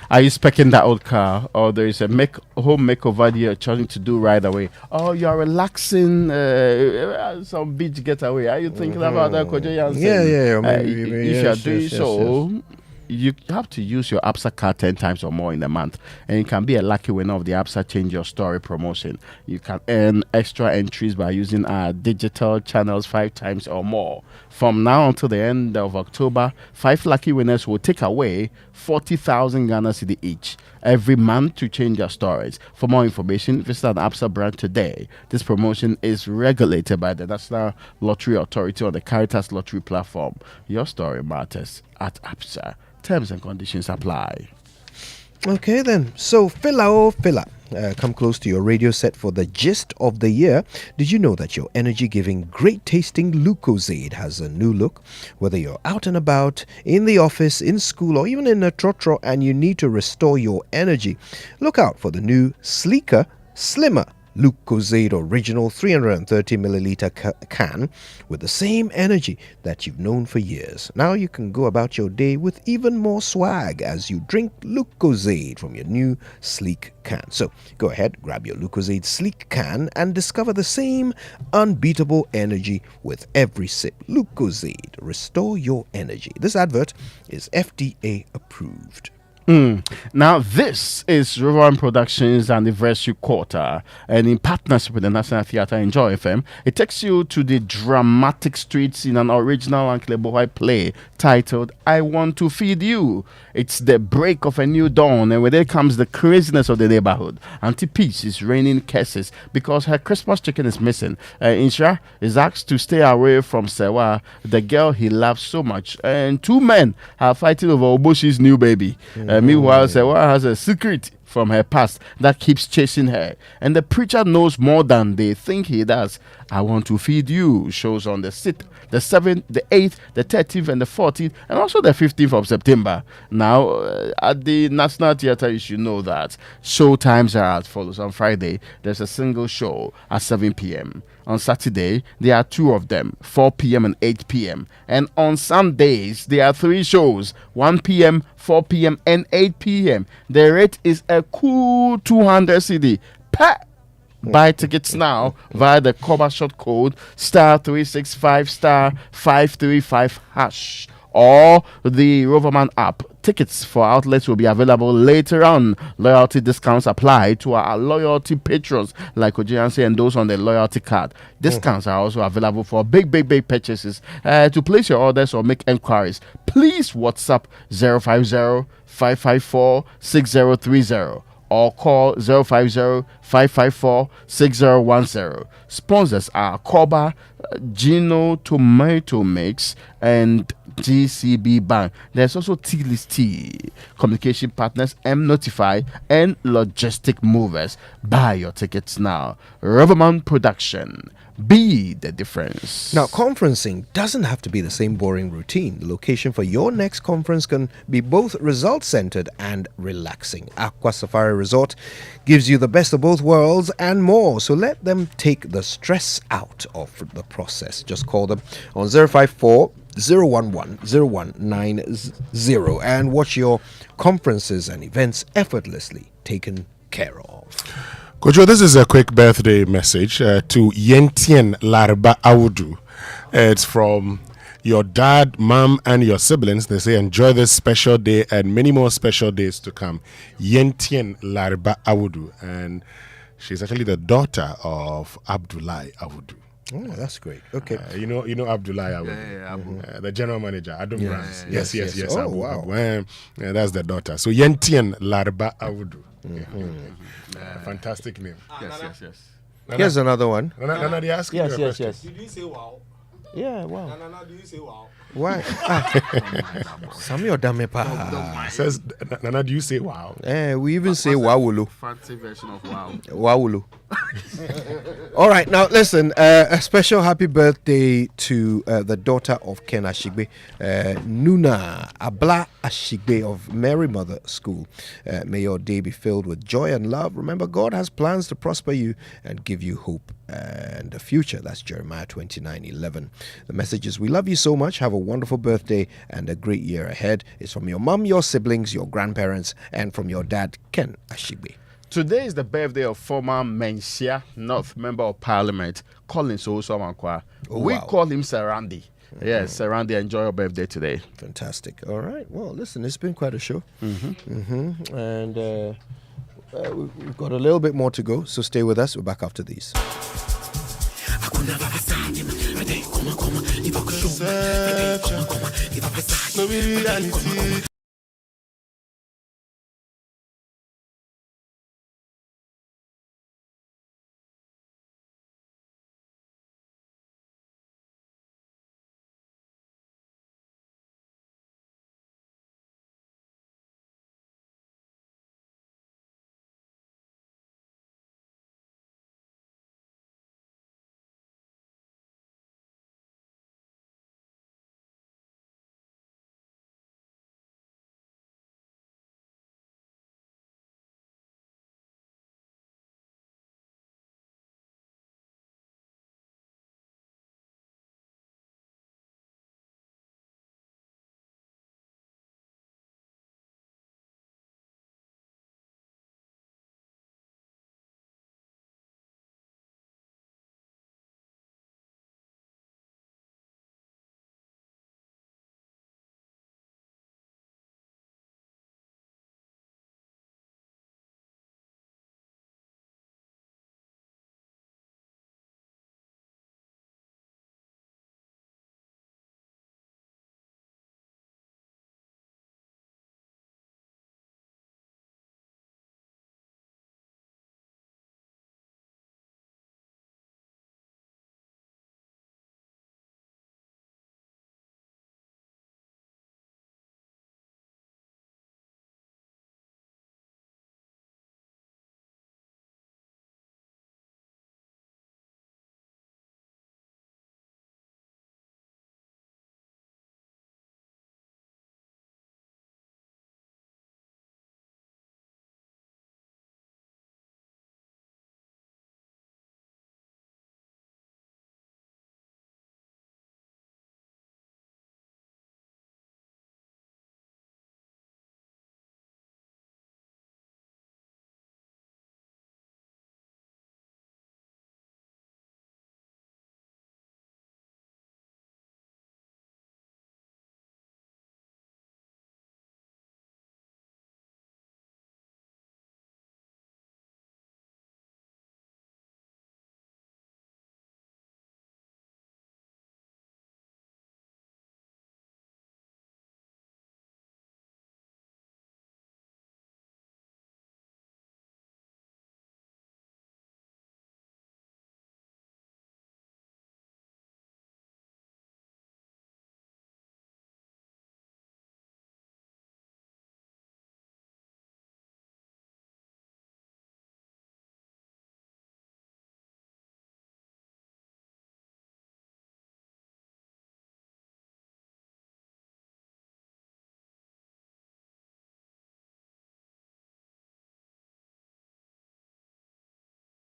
Are you speccing that old car, or there is a home makeover you're trying to do right away? Or you're relaxing some beach getaway? Are you thinking about that, Kojo Jansen? Yeah. If you're doing so, you have to use your ABSA card 10 times or more in a month, and you can be a lucky winner of the ABSA Change Your Story promotion. You can earn extra entries by using our digital channels 5 times or more. From now until the end of October, 5 lucky winners will take away 40,000 Ghana cedi each every month to change their stories. For more information, visit an ABSA branch today. This promotion is regulated by the National Lottery Authority on the Caritas Lottery platform. Your story matters at ABSA. Terms and conditions apply. Okay then, so filler. Come close to your radio set for the gist of the year. Did you know that your energy-giving, great-tasting Lucozade has a new look? Whether you're out and about, in the office, in school, or even in a trotro and you need to restore your energy, look out for the new, sleeker, slimmer Lucozade Original 330 milliliter can with the same energy that you've known for years. Now you can go about your day with even more swag as you drink Lucozade from your new sleek can. So go ahead, grab your Lucozade sleek can and discover the same unbeatable energy with every sip. Lucozade, restore your energy. This advert is FDA approved. Now, this is Riverine Productions Anniversary Quarter, and in partnership with the National Theatre and Joy FM, it takes you to the dramatic streets in an original Anklebohai play titled I Want to Feed You. It's the break of a new dawn, and with it comes the craziness of the neighborhood. Auntie Peace is raining curses because her Christmas chicken is missing. Insha is asked to stay away from Sewa, the girl he loves so much, and two men are fighting over Oboshi's new baby. Meanwhile, Sewa has a secret from her past that keeps chasing her, and the preacher knows more than they think he does. I Want to Feed You shows on the 6th, the 7th, the 8th, the 13th, and the 14th, and also the 15th of September. Now, at the National Theatre, you should know that show times are as follows. On Friday, there's a single show at 7 p.m. On Saturday, there are two of them, 4 p.m. and 8 p.m. And on Sundays, there are three shows, 1 p.m., 4 p.m., and 8 p.m. The rate is a cool 200 CD per. Buy tickets now via the cover short code *365 *535# or the Roverman app. Tickets for outlets will be available later on. Loyalty discounts apply to our loyalty patrons like Ojiansi and those on the loyalty card. Discounts are also available for big purchases. To place your orders or make enquiries, please WhatsApp 050 554 6030 or call 050-554-6010. Sponsors are Koba, Gino Tomato Mix, and GCB Bank. There's also T-List T, communication partners, M-Notify, and Logistic Movers. Buy your tickets now. Riverman Production. Be the difference. Now, conferencing doesn't have to be the same boring routine. The location for your next conference can be both result-centered and relaxing. Aqua Safari Resort gives you the best of both worlds and more. So let them take the stress out of the process. Just call them on 054 011 0190 and watch your conferences and events effortlessly taken care of. Kojo, this is a quick birthday message to Yentien Larba Awudu. It's from your dad, mom, and your siblings. They say enjoy this special day and many more special days to come. Yentien Larba Awudu. And she's actually the daughter of Abdullahi Awudu. Oh, that's great. Okay. You know Abdullahi Awudu. Yeah, the general manager, Adum Brands. Yes. Oh, Abu, wow. Abu. That's the daughter. So Yentien Larba Awudu. Fantastic name. Yes. Here's another one. Nana, they ask you a question. Yes. Did you say wow? Yeah, wow. Nana, do you say wow? Why? Samuel Damepa says, Nana, do you say wow? We even say wawulu. Fancy version of wow. Wawulu. All right, now listen. A special happy birthday to the daughter of Ken Ashigbe, Nuna Abla Ashigbe of Mary Mother School. May your day be filled with joy and love. Remember, God has plans to prosper you and give you hope and a future. That's Jeremiah 29:11. The message is, we love you so much. Have a wonderful birthday and a great year ahead. It's from your mom, your siblings, your grandparents, and from your dad, Ken Ashigbe. Today is the birthday of former Mensia North Member of Parliament, Collins Owosu-Amankwah. We call him Sarandi. Yes, Sarandi, enjoy your birthday today. Fantastic. All right. Well, listen, it's been quite a show. And we've got a little bit more to go, so stay with us. We're back after these.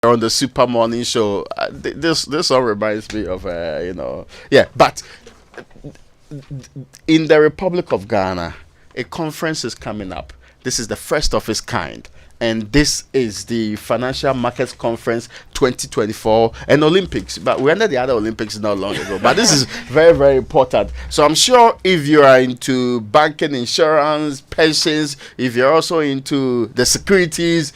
on the Super Morning Show. This all reminds me of yeah. But in the Republic of Ghana, a conference is coming up. This is the first of its kind. And this is the Financial Markets Conference 2024 and Olympics. But we ended the other Olympics not long ago. But this is very, very important. So I'm sure if you are into banking, insurance, pensions, if you're also into the securities,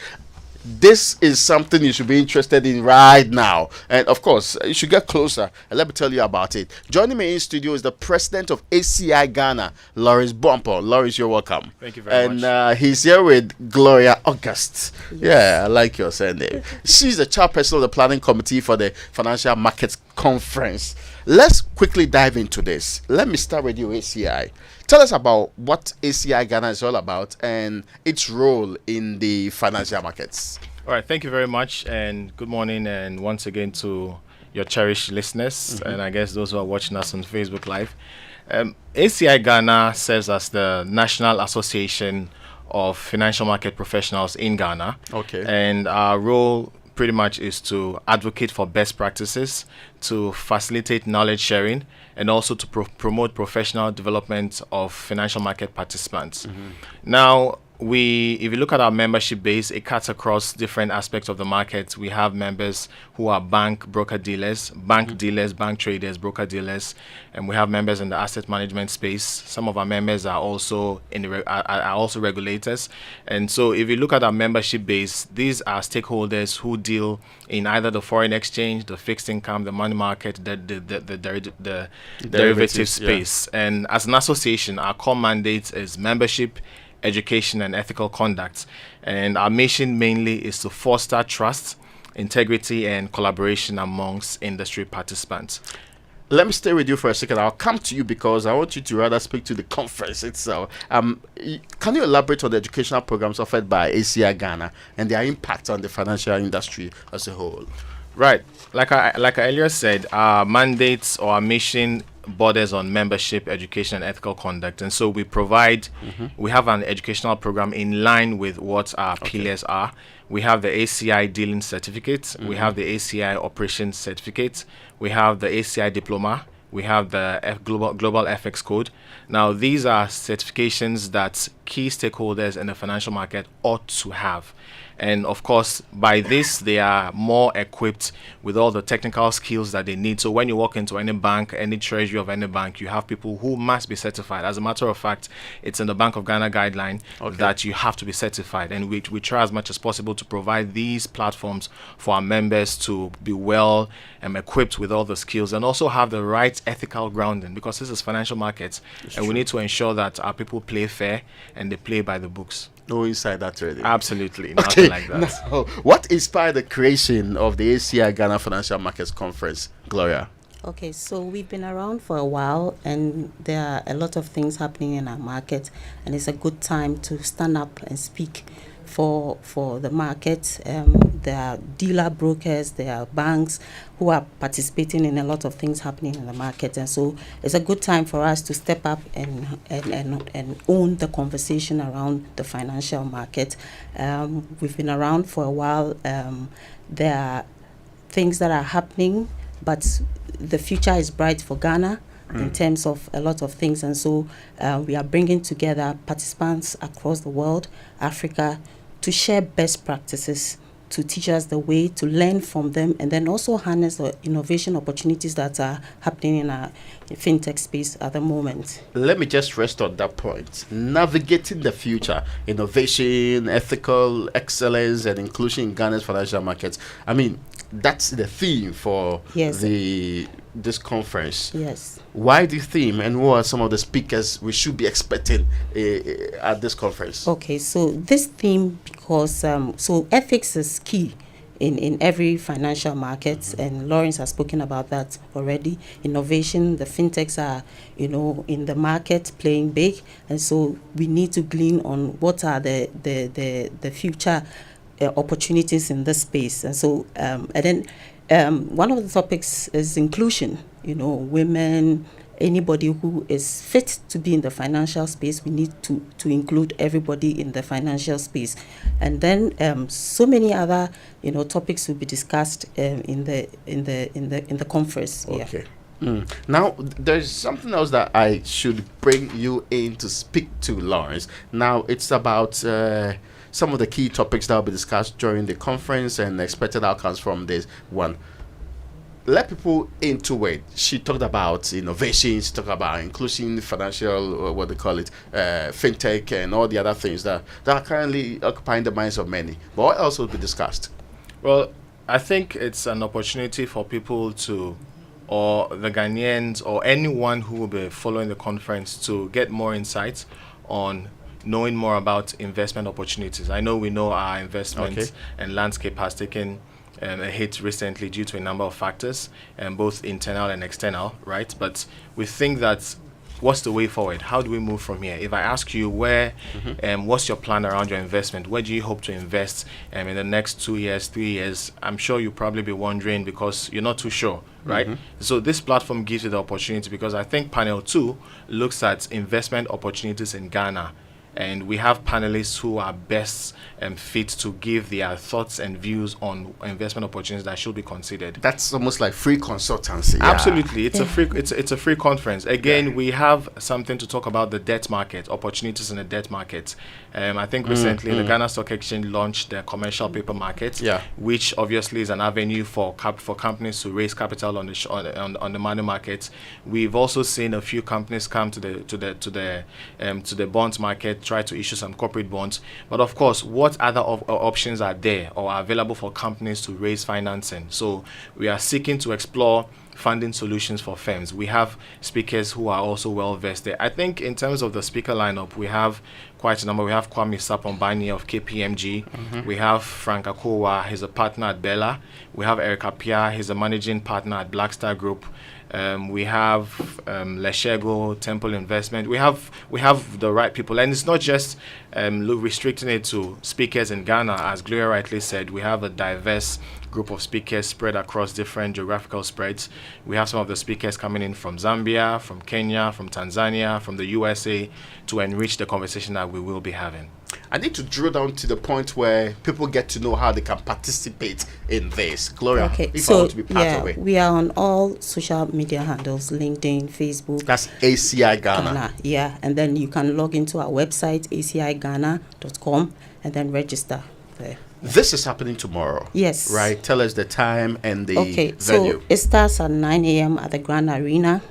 this is something you should be interested in right now. And of course, you should get closer and let me tell you about it. Joining me in studio is the president of ACI Ghana, Lawrence Bumper. Lawrence, you're welcome. Thank you very much. And he's here with Gloria August. Yes. Yeah, I like your surname. She's the chairperson of the planning committee for the Financial Markets Conference. Let's quickly dive into this. Let me start with you, ACI. Tell us about what ACI Ghana is all about and its role in the financial markets. All right, thank you very much, and good morning, and once again to your cherished listeners, and I guess those who are watching us on Facebook Live. ACI Ghana serves as the National Association of Financial Market Professionals in Ghana. Okay. And our role pretty much is to advocate for best practices, to facilitate knowledge sharing, and also to promote professional development of financial market participants. Now, if you look at our membership base, it cuts across different aspects of the market. We have members who are bank broker dealers, bank dealers, bank traders, broker dealers, and we have members in the asset management space. Some of our members are also are also regulators. And so if you look at our membership base, these are stakeholders who deal in either the foreign exchange, the fixed income, the money market, the derivative space. Yeah. And as an association, our core mandate is membership, education, and ethical conduct. And our mission mainly is to foster trust, integrity, and collaboration amongst industry participants. Let me stay with you for a second. I'll come to you because I want you to rather speak to the conference itself. Can you elaborate on the educational programs offered by ACI Ghana and their impact on the financial industry as a whole? Right. Like I earlier said, our mandates or our mission borders on membership, education, and ethical conduct. And so we provide, we have an educational program in line with what our pillars are. We have the ACI dealing certificate, we have the ACI operations certificate, we have the ACI diploma, we have the global FX code. Now, these are certifications that key stakeholders in the financial market ought to have. And of course, by this, they are more equipped with all the technical skills that they need. So when you walk into any bank, any treasury of any bank, you have people who must be certified. As a matter of fact, it's in the Bank of Ghana guideline that you have to be certified. And we try as much as possible to provide these platforms for our members to be well equipped with all the skills and also have the right ethical grounding, because this is financial markets. We need to ensure that our people play fair and they play by the books. No insider trading. Absolutely, nothing like that. Now, what inspired the creation of the ACI Ghana Financial Markets Conference, Gloria? Okay, so we've been around for a while, and there are a lot of things happening in our market, and it's a good time to stand up and speak for the market. There are dealer brokers, there are banks who are participating in a lot of things happening in the market, and so it's a good time for us to step up and own the conversation around the financial market. We've been around for a while. There are things that are happening, but the future is bright for Ghana in terms of a lot of things, and so we are bringing together participants across the world, Africa, to share best practices, to teach us the way to learn from them, and then also harness the innovation opportunities that are happening in our fintech space at the moment. Let me just rest on that point. Navigating the future, innovation, ethical excellence, and inclusion in Ghana's financial markets. I mean, that's the theme for this conference. Yes. Why the theme, and who are some of the speakers we should be expecting at this conference? Okay, so this theme, because so ethics is key in every financial market, and Lawrence has spoken about that already. Innovation, the fintechs are, in the market playing big, and so we need to glean on what are the future opportunities in this space. And so and then one of the topics is inclusion, women, anybody who is fit to be in the financial space, we need to include everybody in the financial space. And then so many other topics will be discussed in the conference. Okay. Now, there's something else that I should bring you in to speak to, Lawrence. Now, it's about some of the key topics that will be discussed during the conference and expected outcomes from this one. Let people into it. She talked about innovation, she talked about inclusion, financial, what they call it, fintech, and all the other things that are currently occupying the minds of many. But what else will be discussed? Well, I think it's an opportunity for people to, or the Ghanaians, or anyone who will be following the conference, to get more insights on knowing more about investment opportunities. I know we know our investment and landscape has taken a hit recently due to a number of factors, both internal and external, right? But we think that what's the way forward? How do we move from here? If I ask you what's your plan around your investment? Where do you hope to invest in the next 2 years, 3 years? I'm sure you'll probably be wondering because you're not too sure, right? So this platform gives you the opportunity, because I think panel 2 looks at investment opportunities in Ghana. And we have panelists who are best fit to give their thoughts and views on investment opportunities that should be considered. That's almost like free consultancy. Absolutely, it's a free it's a free conference. Again, we have something to talk about the debt market, opportunities in the debt market. I think recently the Ghana Stock Exchange launched the commercial paper market, which obviously is an avenue for companies to raise capital on the money market. We've also seen a few companies come to the bonds market, try to issue some corporate bonds. But of course, what other options are there or are available for companies to raise financing? So we are seeking to explore funding solutions for firms. We have speakers who are also well vested. I think in terms of the speaker lineup, we have quite a number. We have Kwame Sapombani of KPMG. We have Frank Akowa, he's a partner at Bella. We have Erica Pia, he's a managing partner at Blackstar Group. We have Leshego, Temple Investment. We have the right people, and it's not just restricting it to speakers in Ghana. As Gloria rightly said, we have a diverse group of speakers spread across different geographical spreads. We have some of the speakers coming in from Zambia, from Kenya, from Tanzania, from the USA, to enrich the conversation that we will be having. I need to drill down to the point where people get to know how they can participate in this. Gloria, if I want to be part of it. We are on all social media handles, LinkedIn, Facebook. That's ACI Ghana. And then you can log into our website, acighana.com, and then register there. This is happening tomorrow. Yes. Right? Tell us the time and the venue. So it starts at 9 a.m. at the Grand Arena.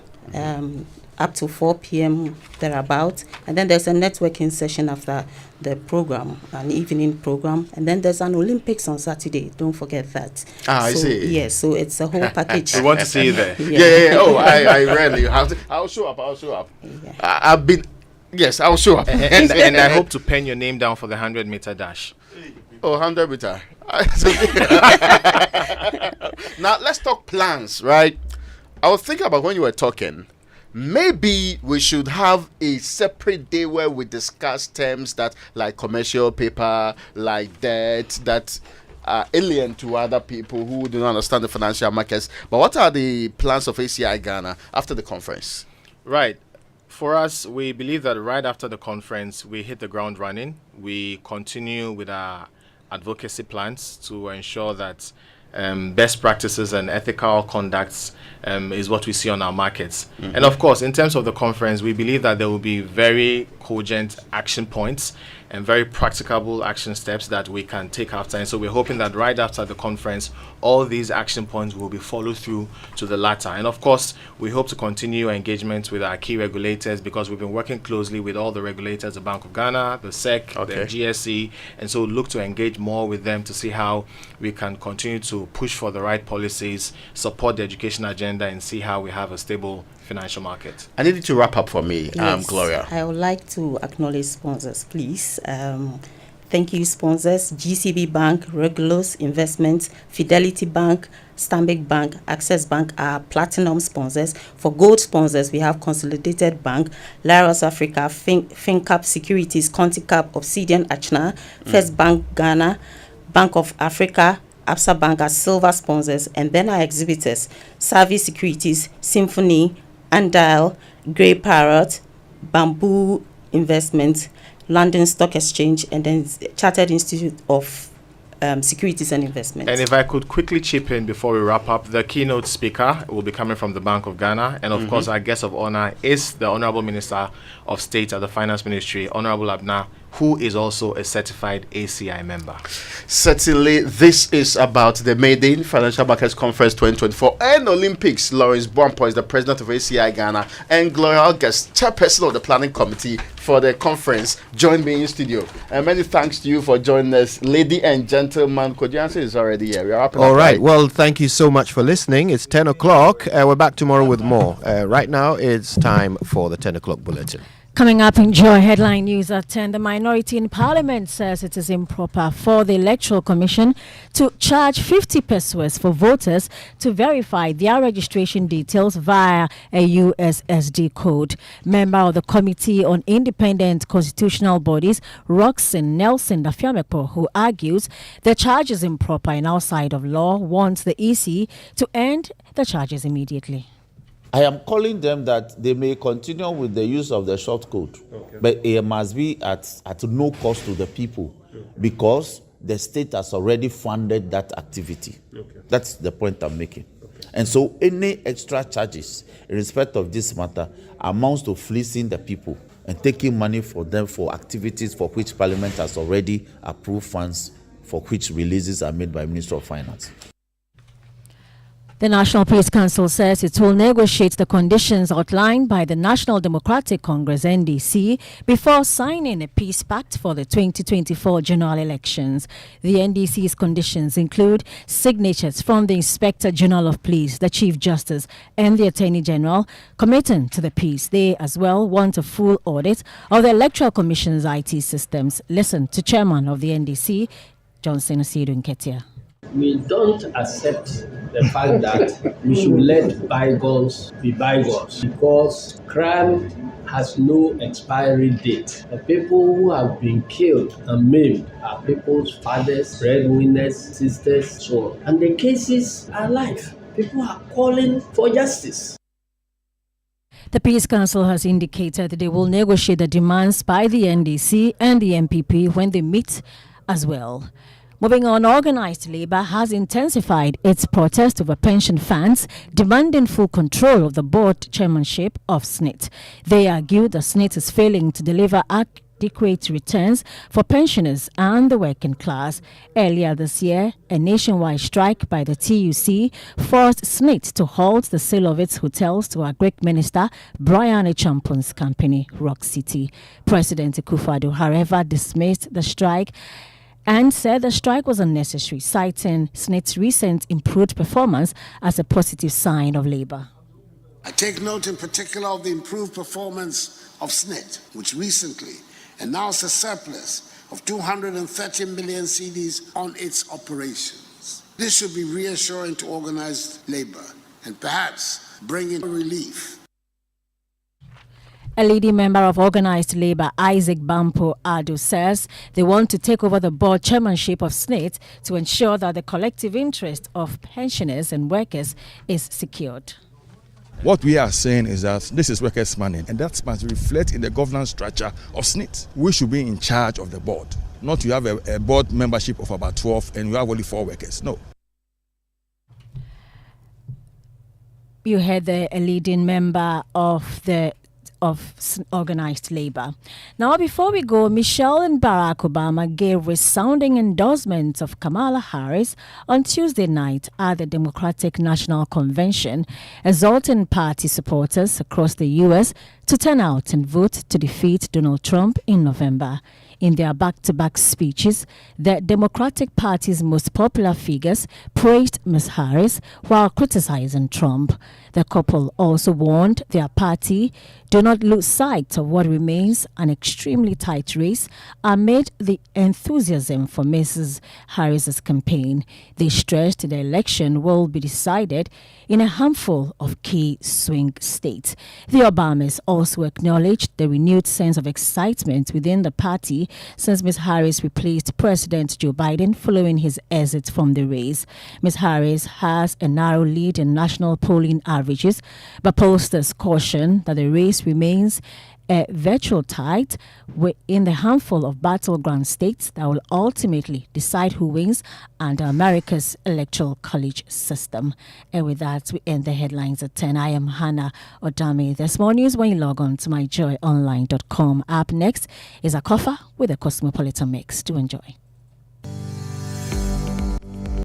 Up to 4 p.m. thereabout, and then there's a networking session after the program, an evening program, and then there's an Olympics on Saturday. Don't forget that. I see. Yes, so it's a whole package. We want to see you there. Yeah. Oh, I really have to. I'll show up. I've been. Yes, I'll show up. and I hope to pen your name down for the 100-meter dash. Oh, 100-meter. Now let's talk plans, right? I was thinking about when you were talking. Maybe we should have a separate day where we discuss terms that, like commercial paper, like debt, that are alien to other people who do not understand the financial markets. But what are the plans of ACI Ghana after the conference? Right. For us, we believe that right after the conference, we hit the ground running. We continue with our advocacy plans to ensure that best practices and ethical conducts is what we see on our markets. And of course, in terms of the conference, we believe that there will be very cogent action points and very practicable action steps that we can take after. And so we're hoping that right after the conference, all these action points will be followed through to the latter. And of course, we hope to continue engagement with our key regulators, because we've been working closely with all the regulators, the Bank of Ghana, the SEC, the GSE, and so look to engage more with them to see how we can continue to push for the right policies, support the education agenda, and see how we have a stable financial market. I need you to wrap up for me, Gloria. I would like to acknowledge sponsors, please. Thank you, sponsors. GCB Bank, Regulus Investments, Fidelity Bank, Stanbic Bank, Access Bank are platinum sponsors. For gold sponsors, we have Consolidated Bank, Laros Africa, FinCap Securities, Conticap, Obsidian Achna, First Bank Ghana, Bank of Africa, Absa Bank as silver sponsors, and then our exhibitors, Savvy Securities, Symphony, Andile, Grey Parrot, Bamboo Investment, London Stock Exchange, and then Chartered Institute of Securities and Investments. And if I could quickly chip in before we wrap up, the keynote speaker will be coming from the Bank of Ghana. And of course, our guest of honor is the Honorable Minister of State at the Finance Ministry, Honorable Abna, who is also a certified ACI member. Certainly, this is about the Maiden Financial Markets Conference 2024 and Olympics. Lawrence Bwampo is the president of ACI Ghana and Gloria August, chairperson of the planning committee for the conference, joined me in studio. And many thanks to you for joining us, lady and gentlemen. Kojianse is already here. We are up. All right. Well, thank you so much for listening. It's 10 o'clock. We're back tomorrow with more. Right now, it's time for the 10 o'clock bulletin. Coming up, enjoy headline news at 10. The minority in parliament says it is improper for the Electoral Commission to charge 50 pesos for voters to verify their registration details via a USSD code. Member of the Committee on Independent Constitutional Bodies, Roxanne Nelson Dafiamepo, who argues the charge is improper and outside of law, wants the EC to end the charges immediately. I am calling them that they may continue with the use of the short code, but it must be at no cost to the people because the state has already funded that activity. That's the point I'm making. And so any extra charges in respect of this matter amounts to fleecing the people and taking money for them for activities for which Parliament has already approved funds for which releases are made by Minister of Finance. The National Peace Council says it will negotiate the conditions outlined by the National Democratic Congress (NDC) before signing a peace pact for the 2024 general elections. The NDC's conditions include signatures from the Inspector General of Police, the Chief Justice, and the Attorney General committing to the peace. They as well want a full audit of the Electoral Commission's IT systems. Listen to Chairman of the NDC, Johnson Asidu Nketia. We don't accept the fact that we should let bygones be bygones because crime has no expiry date. The people who have been killed and maimed are people's fathers, breadwinners, sisters, so on. And the cases are live. People are calling for justice. The Peace Council has indicated that they will negotiate the demands by the NDC and the MPP when they meet as well. Moving on, organized labor has intensified its protest over pension funds, demanding full control of the board chairmanship of SNIT. They argue the SNIT is failing to deliver adequate returns for pensioners and the working class. Earlier this year, a nationwide strike by the TUC forced SNIT to halt the sale of its hotels to our Greek minister, Brian Echampon's company, Rock City. President Akufo-Addo, however, dismissed the strike and said the strike was unnecessary, citing SNIT's recent improved performance as a positive sign of labor. I take note in particular of the improved performance of SNIT, which recently announced a surplus of 230 million cedis on its operations. This should be reassuring to organized labor and perhaps bring in relief. A leading member of organized labor, Isaac Bampo Ado, says they want to take over the board chairmanship of SNIT to ensure that the collective interest of pensioners and workers is secured. What we are saying is that this is workers' money, and that must reflect in the governance structure of SNIT. We should be in charge of the board, not you have a board membership of about 12 and you have only 4 workers. No. You heard a leading member of organized labor. Now, before we go, Michelle and Barack Obama gave resounding endorsements of Kamala Harris on Tuesday night at the Democratic National Convention, exhorting party supporters across the U.S. to turn out and vote to defeat Donald Trump in November. In their back-to-back speeches, the Democratic Party's most popular figures praised Ms. Harris while criticizing Trump. The couple also warned their party do not lose sight of what remains an extremely tight race amid the enthusiasm for Mrs. Harris's campaign. They stressed the election will be decided in a handful of key swing states. The Obamas also acknowledged the renewed sense of excitement within the party day since Ms. Harris replaced President Joe Biden following his exit from the race. Ms. Harris has a narrow lead in national polling averages, but pollsters caution that the race remains a virtual tight in the handful of battleground states that will ultimately decide who wins under America's electoral college system. And with that, we end the headlines at 10. I am Hannah Odami. There's more news when you log on to myjoyonline.com. Up next is Akofa with a Cosmopolitan Mix. Do enjoy.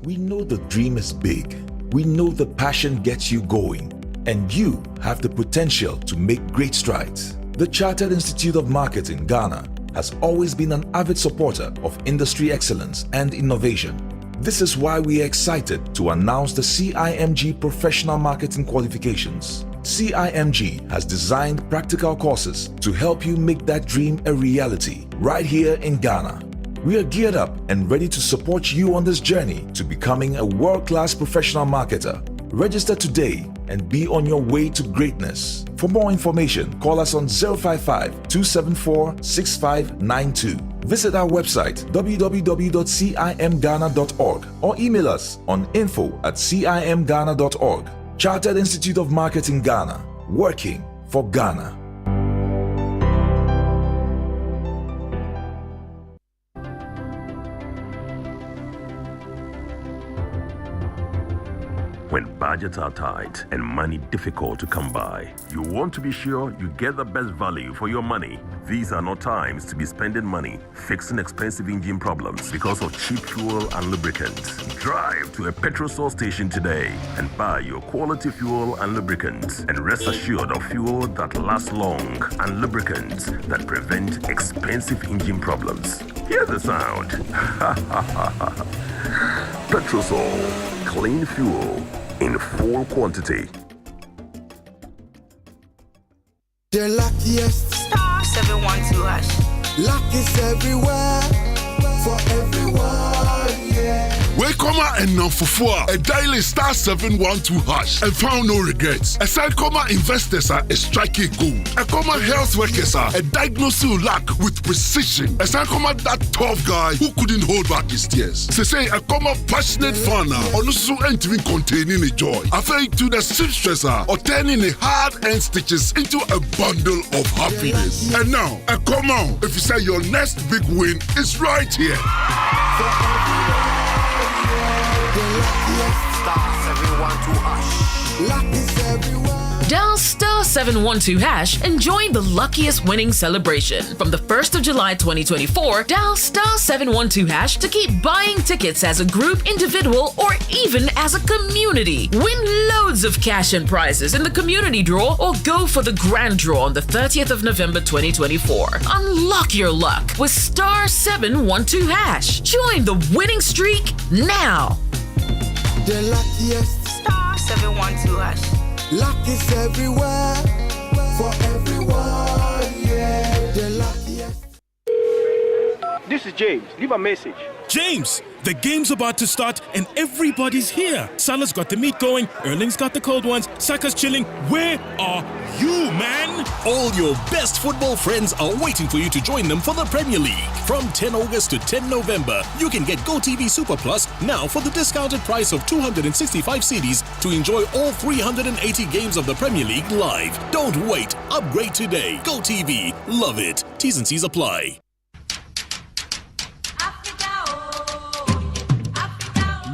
We know the dream is big. We know the passion gets you going. And you have the potential to make great strides. The Chartered Institute of Marketing, Ghana, has always been an avid supporter of industry excellence and innovation. This is why we are excited to announce the CIMG Professional Marketing Qualifications. CIMG has designed practical courses to help you make that dream a reality right here in Ghana. We are geared up and ready to support you on this journey to becoming a world-class professional marketer. Register today and be on your way to greatness. For more information, call us on 055-274-6592. Visit our website www.cimghana.org or email us on info@cimghana.org. Chartered Institute of Marketing Ghana, working for Ghana. When budgets are tight and money difficult to come by, you want to be sure you get the best value for your money. These are not times to be spending money fixing expensive engine problems because of cheap fuel and lubricants. Drive to a petrol source station today and buy your quality fuel and lubricants, and rest assured of fuel that lasts long and lubricants that prevent expensive engine problems. Hear the sound. Petrosol, clean fuel in full quantity. The luckiest. Star 712 hash. Luck is everywhere. For everyone, yeah. Welcome and now for a daily star 712 hash and found no regrets. A side comma investors are a striking gold. A comma health workers are a diagnosing luck with precision. A side comma that tough guy who couldn't hold back his tears. Say a comma passionate fan or no so entering containing a joy. Afraid to the stressor or turning a hard-earned stitches into a bundle of happiness. And now, a comma if you say your next big win is right here. Dial star 712 hash and join the luckiest winning celebration. From the 1st of July 2024, dial star 712 hash to keep buying tickets as a group, individual, or even as a community. Win loads of cash and prizes in the community draw or go for the grand draw on the 30th of November 2024. Unlock your luck with star 712 hash. Join the winning streak now. The luckiest. Star 712 hash. Luck is everywhere. For everyone, yeah. The luckiest. This is James. Leave a message. James, the game's about to start and everybody's here. Salah's got the meat going, Erling's got the cold ones, Saka's chilling. Where are you, man? All your best football friends are waiting for you to join them for the Premier League. From 10 August to 10 November, you can get GoTV Super Plus now for the discounted price of 265 cedis to enjoy all 380 games of the Premier League live. Don't wait. Upgrade today. GoTV. Love it. T's and C's apply.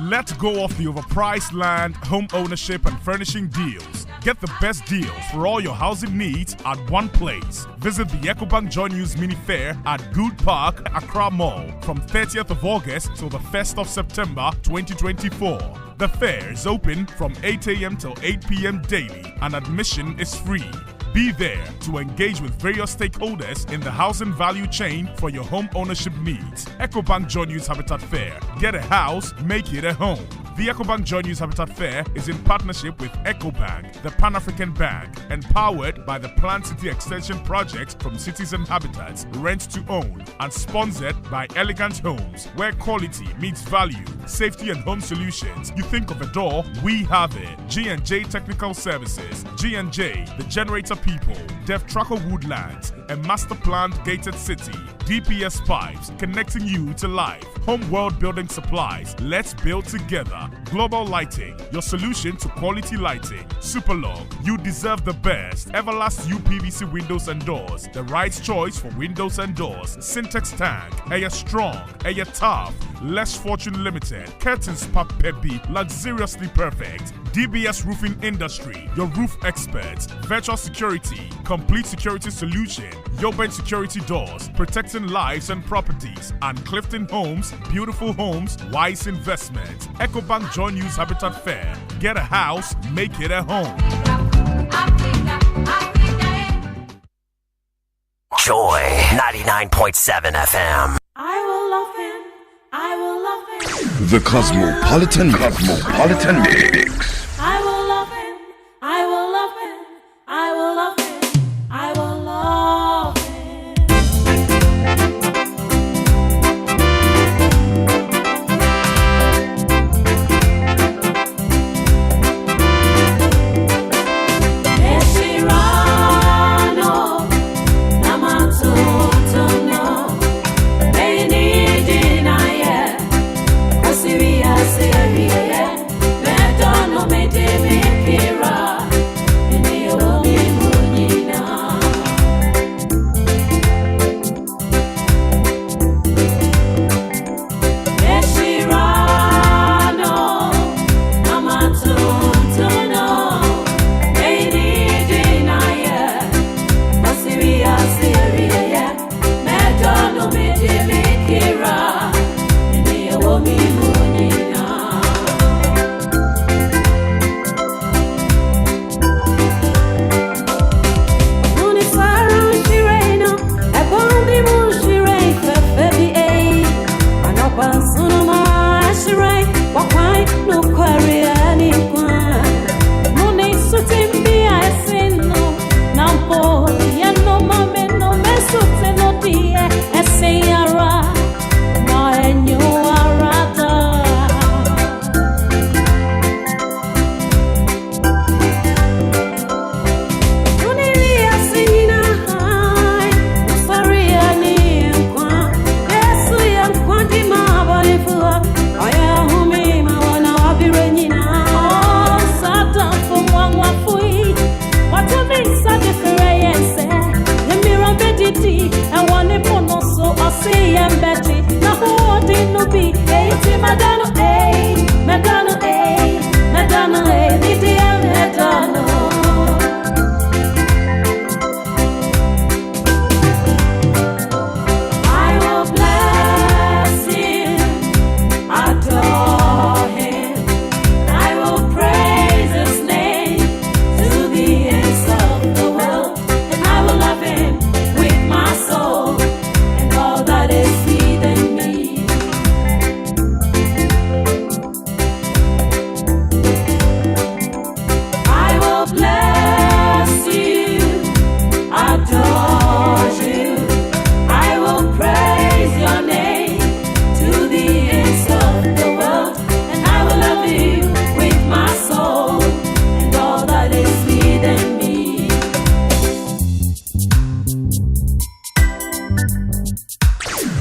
Let go of the overpriced land, home ownership, and furnishing deals. Get the best deals for all your housing needs at one place. Visit the EcoBank Joy News Mini Fair at Good Park, Accra Mall from 30th of August till the 1st of September 2024. The fair is open from 8 a.m. till 8 p.m. daily and admission is free. Be there to engage with various stakeholders in the housing value chain for your home ownership needs. EcoBank Joy News Habitat Fair. Get a house, make it a home. The EcoBank Joy News Habitat Fair is in partnership with EcoBank, the Pan-African Bank, and powered by the Plant City Extension Project from Citizen Habitats, Rent to Own, and sponsored by Elegant Homes, where quality meets value, safety and home solutions. You think of a door, we have it. G&J Technical Services, G&J, the Generator People, Dev Tracker Woodlands, a master planned gated city, DPS Pipes, connecting you to life, Home World Building Supplies, let's build together, Global Lighting, your solution to quality lighting, Superlog, you deserve the best, Everlast UPVC windows and doors, the right choice for windows and doors, Syntex Tank, Air Strong, Air Tough, Less Fortune Limited, Curtains Pap Peppy, luxuriously perfect, DBS Roofing Industry, your roof experts, Virtual Security, complete security solution, Yoben Security Doors, protecting lives and properties, and Clifton Homes, beautiful homes, wise investment. EcoBank Joy News Habitat Fair. Get a house, make it a home. Joy 99.7 FM. I will love him. I will love him. The Cosmopolitan Mix. I will love him. I will love him. I will love him. I will love him. Esirano, namatotono, benidinaye, kosiria seriye, medono medemekira.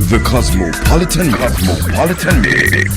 The Cosmopolitan Mix.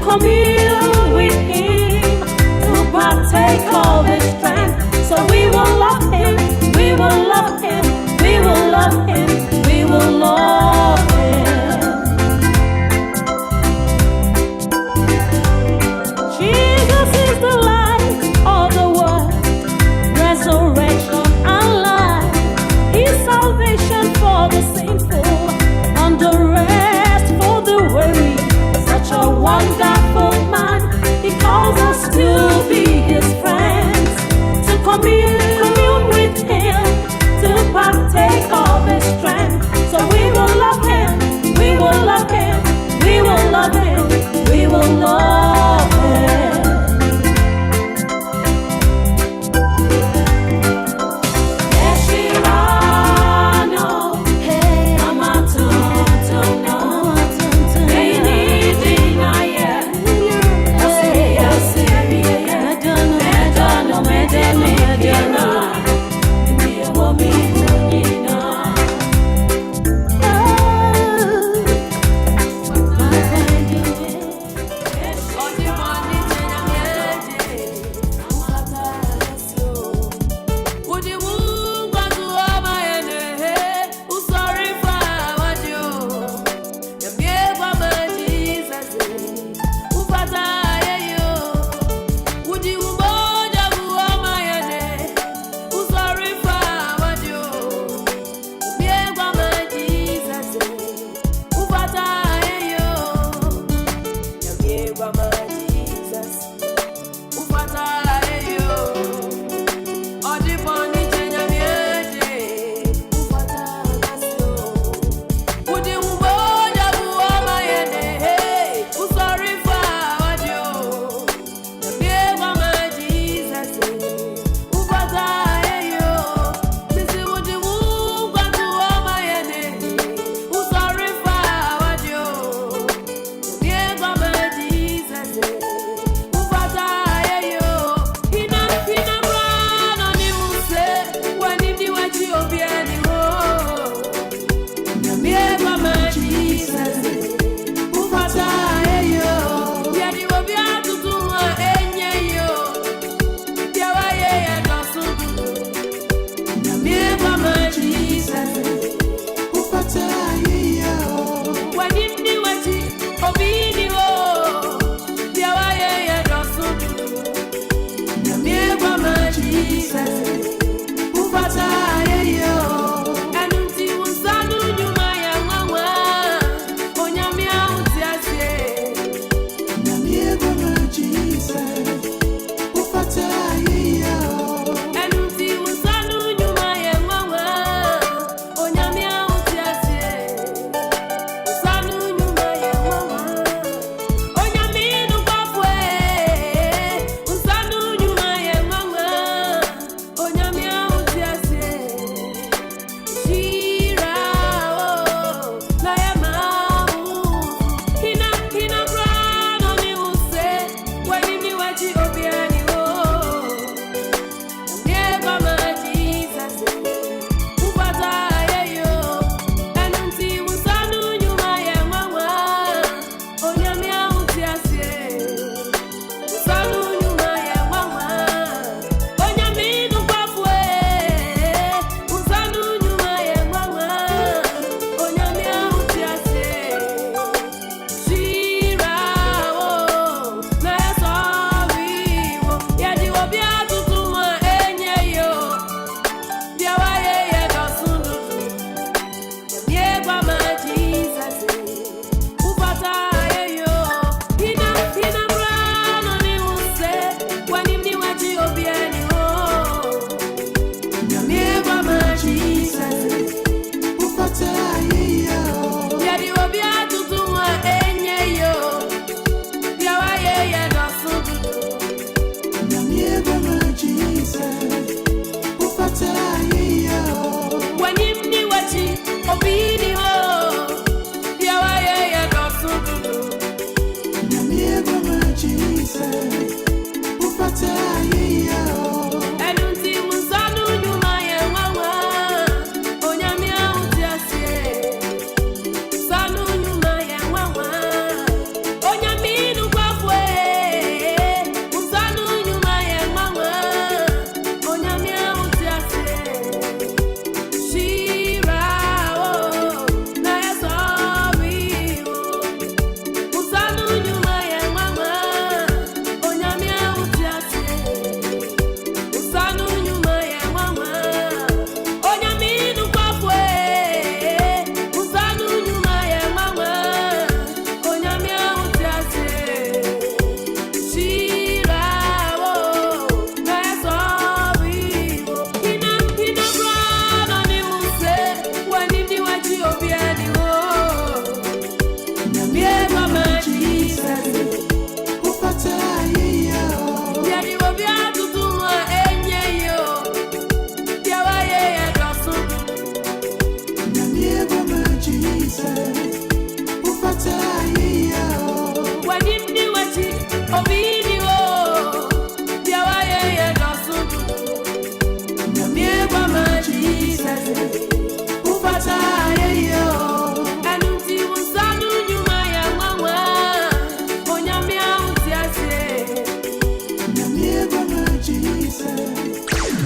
Commune with him. partake of his strength. So we will love him, we will love him, we will love him, we will love him. Jesus is the light of the world, resurrection and life. His salvation for the sinful and the rest for the weary. Such a wonderful man, he calls us to be his friends, to commune with him, to partake of his strength. So we will love him, we will love him, we will love him, we will love him.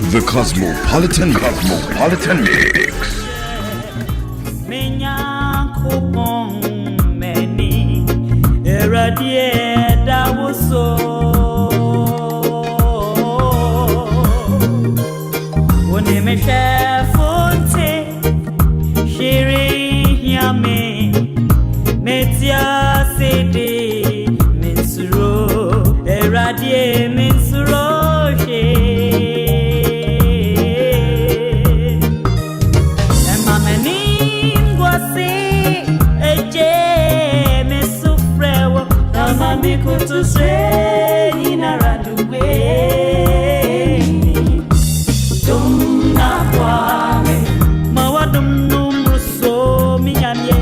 The Cosmopolitan Mix. Menya kupong meni eradie dawuso One me shefonte shiri yame metia sede mensuro eradie mensuro she to say in a way. Don't not wame. Mawadum number so me and ye.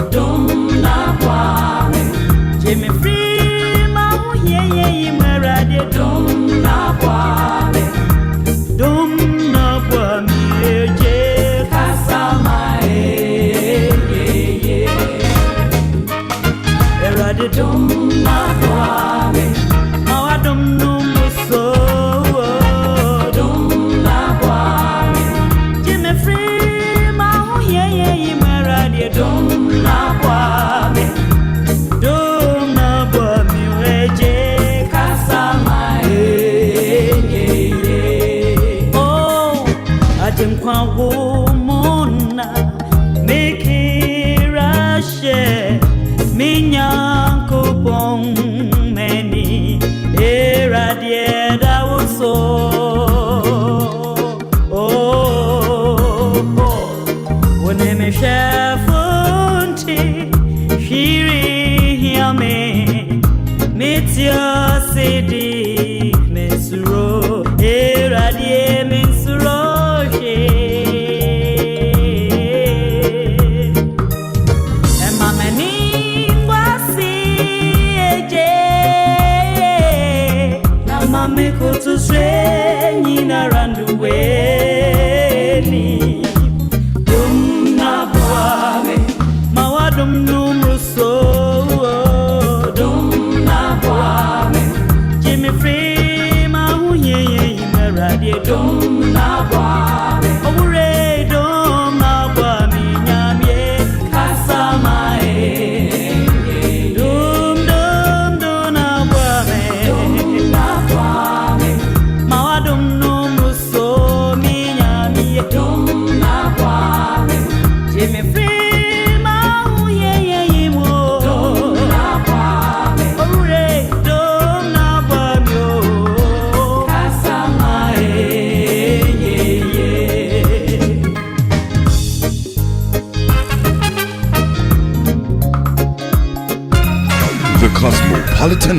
Don't not wame. Jimmy free, ma ye, marade. Don't not wame. Don't not wame. Kasama, erade don't.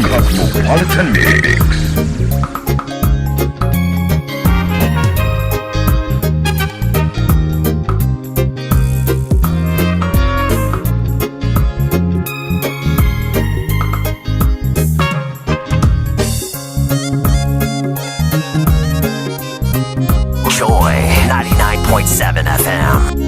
Cosmopolitan Mix. Joy 99.7 FM.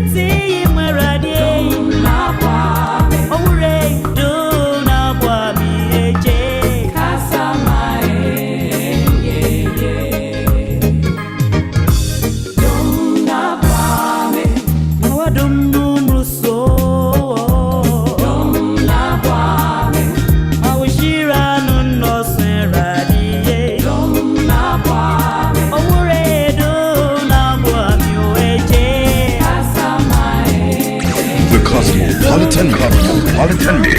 city marade na kwame owure do na kwame eje kasama ye do na kwame no dum dum ruso do na kwame awishira no no seradi ye do na kwame owure do na kwame eje kasama The Cosmopolitan Mix.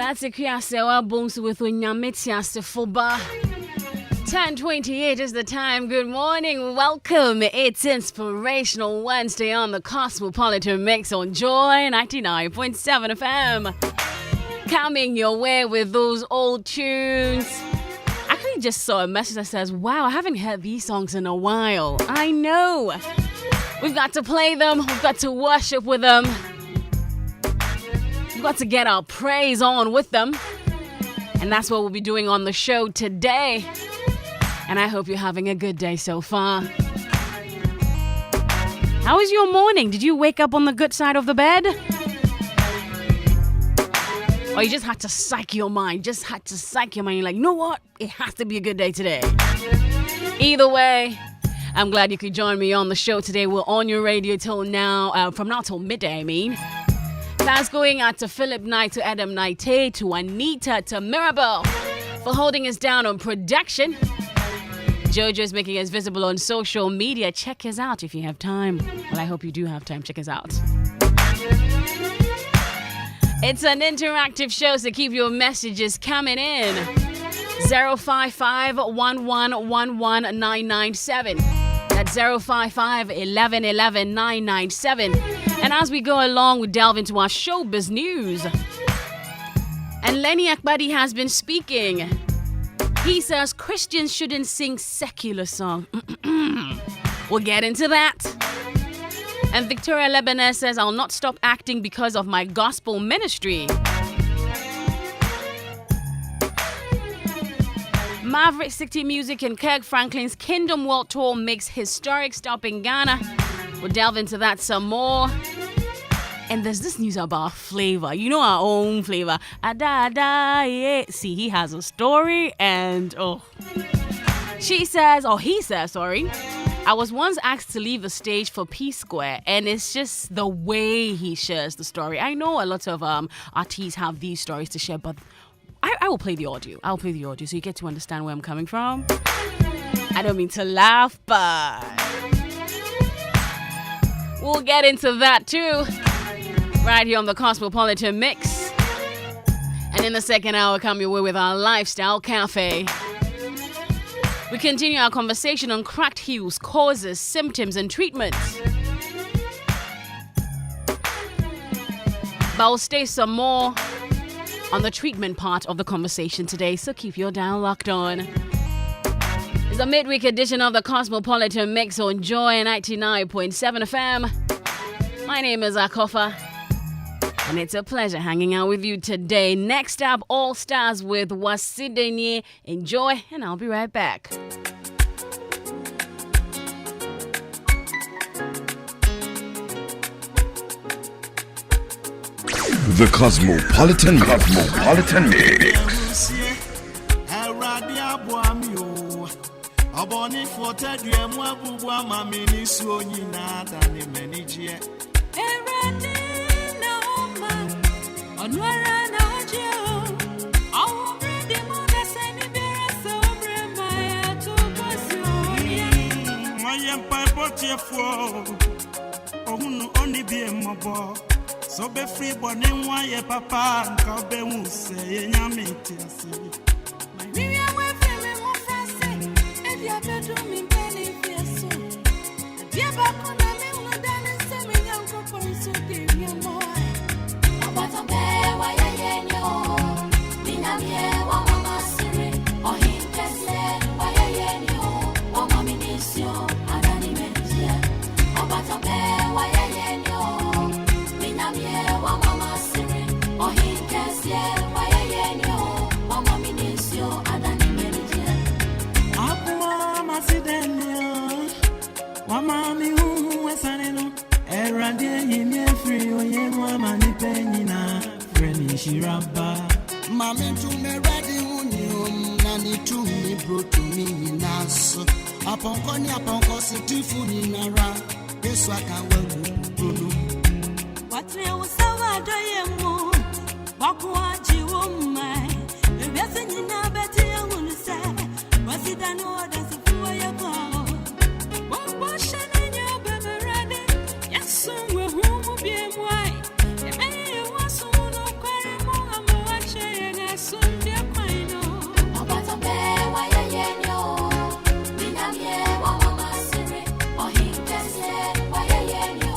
That's a Kiasewa Booms with Unyamitia Sefoba. 10:28 is the time. Good morning. Welcome. It's Inspirational Wednesday on the Cosmopolitan Mix on Joy 99.7 FM. Coming your way with those old tunes. I actually just saw a message that says, wow, I haven't heard these songs in a while. I know. We've got to play them. We've got to worship with them. We've got to get our praise on with them. And that's what we'll be doing on the show today. And I hope you're having a good day so far. How was your morning? Did you wake up on the good side of the bed? Or you just had to psych your mind? You're like, you know what? It has to be a good day today. Either way, I'm glad you could join me on the show today. We're on your radio till now, from now till midday, I mean. Thanks going out to Philip Knight, to Adam Knight, to Anita, to Mirabel for holding us down on production. Jojo is making us visible on social media. Check us out if you have time. Well, I hope you do have time. Check us out. It's an interactive show, so keep your messages coming in. 055-1111-997. That's 055-1111-997. And as we go along, we delve into our showbiz news. And Lenny Akbadi has been speaking. He says Christians shouldn't sing secular songs. We'll get into that. And Victoria Lebanese says, I'll not stop acting because of my gospel ministry. Maverick City Music and Kirk Franklin's Kingdom World Tour makes historic stop in Ghana. We'll delve into that some more. And there's this news about Flavor. You know, our own Flavor. Yeah. See, he has a story and he says, I was once asked to leave the stage for P Square, and it's just the way he shares the story. I know a lot of artists have these stories to share, but I will play the audio. I'll play the audio so you get to understand where I'm coming from. I don't mean to laugh, but we'll get into that too. Right here on the Cosmopolitan Mix. And in the second hour, come your way with our Lifestyle Cafe. We continue our conversation on cracked heels, causes, symptoms, and treatments. But we'll stay some more on the treatment part of the conversation today, so keep your dial locked on. It's a midweek edition of the Cosmopolitan Mix on Joy 99.7 FM. My name is Akofa, and it's a pleasure hanging out with you today. Next up, All Stars with Wasidenye. Enjoy, and I'll be right back. The Cosmopolitan Mix. So be free, but then why your papa and come be who say nyamiti asi. My baby, I'm with me, my friend. If you bedroom in penny peso, dear back on me, who done and say me young couple so give me more. About a bear, why I know? Nina me, wa mama siri, or him kese, why I know? Wa mama minisio, adani mentia. About a bear, why I know? Mami to me ready unium nani to me bro to me naso upon konya upon cosity food in ara this I can well what we was sawa do yemo bakwa jiwo mai be besin na beti wonu se wasida no oda se fuwa ya kwa wo shana nya be me ready yes we hu bi emwai e be waso no kware mo amwa che na sunde kwaino obata be wa ye nyo minamye wa mama sire o hinkese wa ye nyo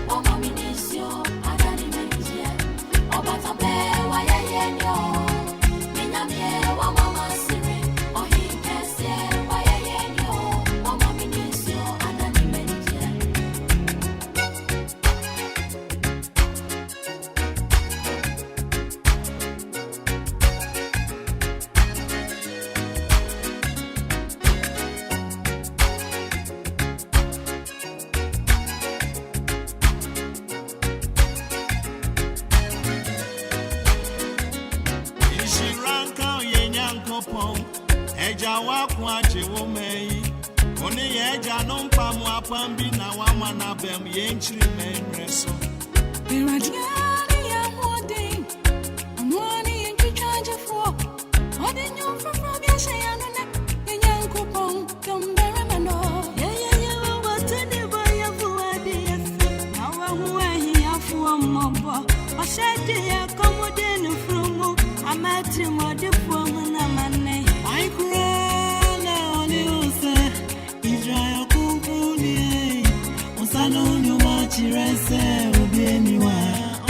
o mami nisio adani menjie obata be wa ye nyo minamye wa mama sire o hinkese wa ye nyo o mami nisio adani menjie. Ishiranka yenyankopon eja wakwa chewo mei oni eja no mpamu apambi na wama na bem yenchiri menreso iradiani ya modin amwani yenkichaje fo odi nyumfa from yeshayano na yenyankopon kambere mano ye watene ba ya fuadi yes na wa huwa ya fu mobo oshede ya komodenu from amati mode from na mane I cry na oni use Israel kumpuni usano nyuma chirese ubieni wa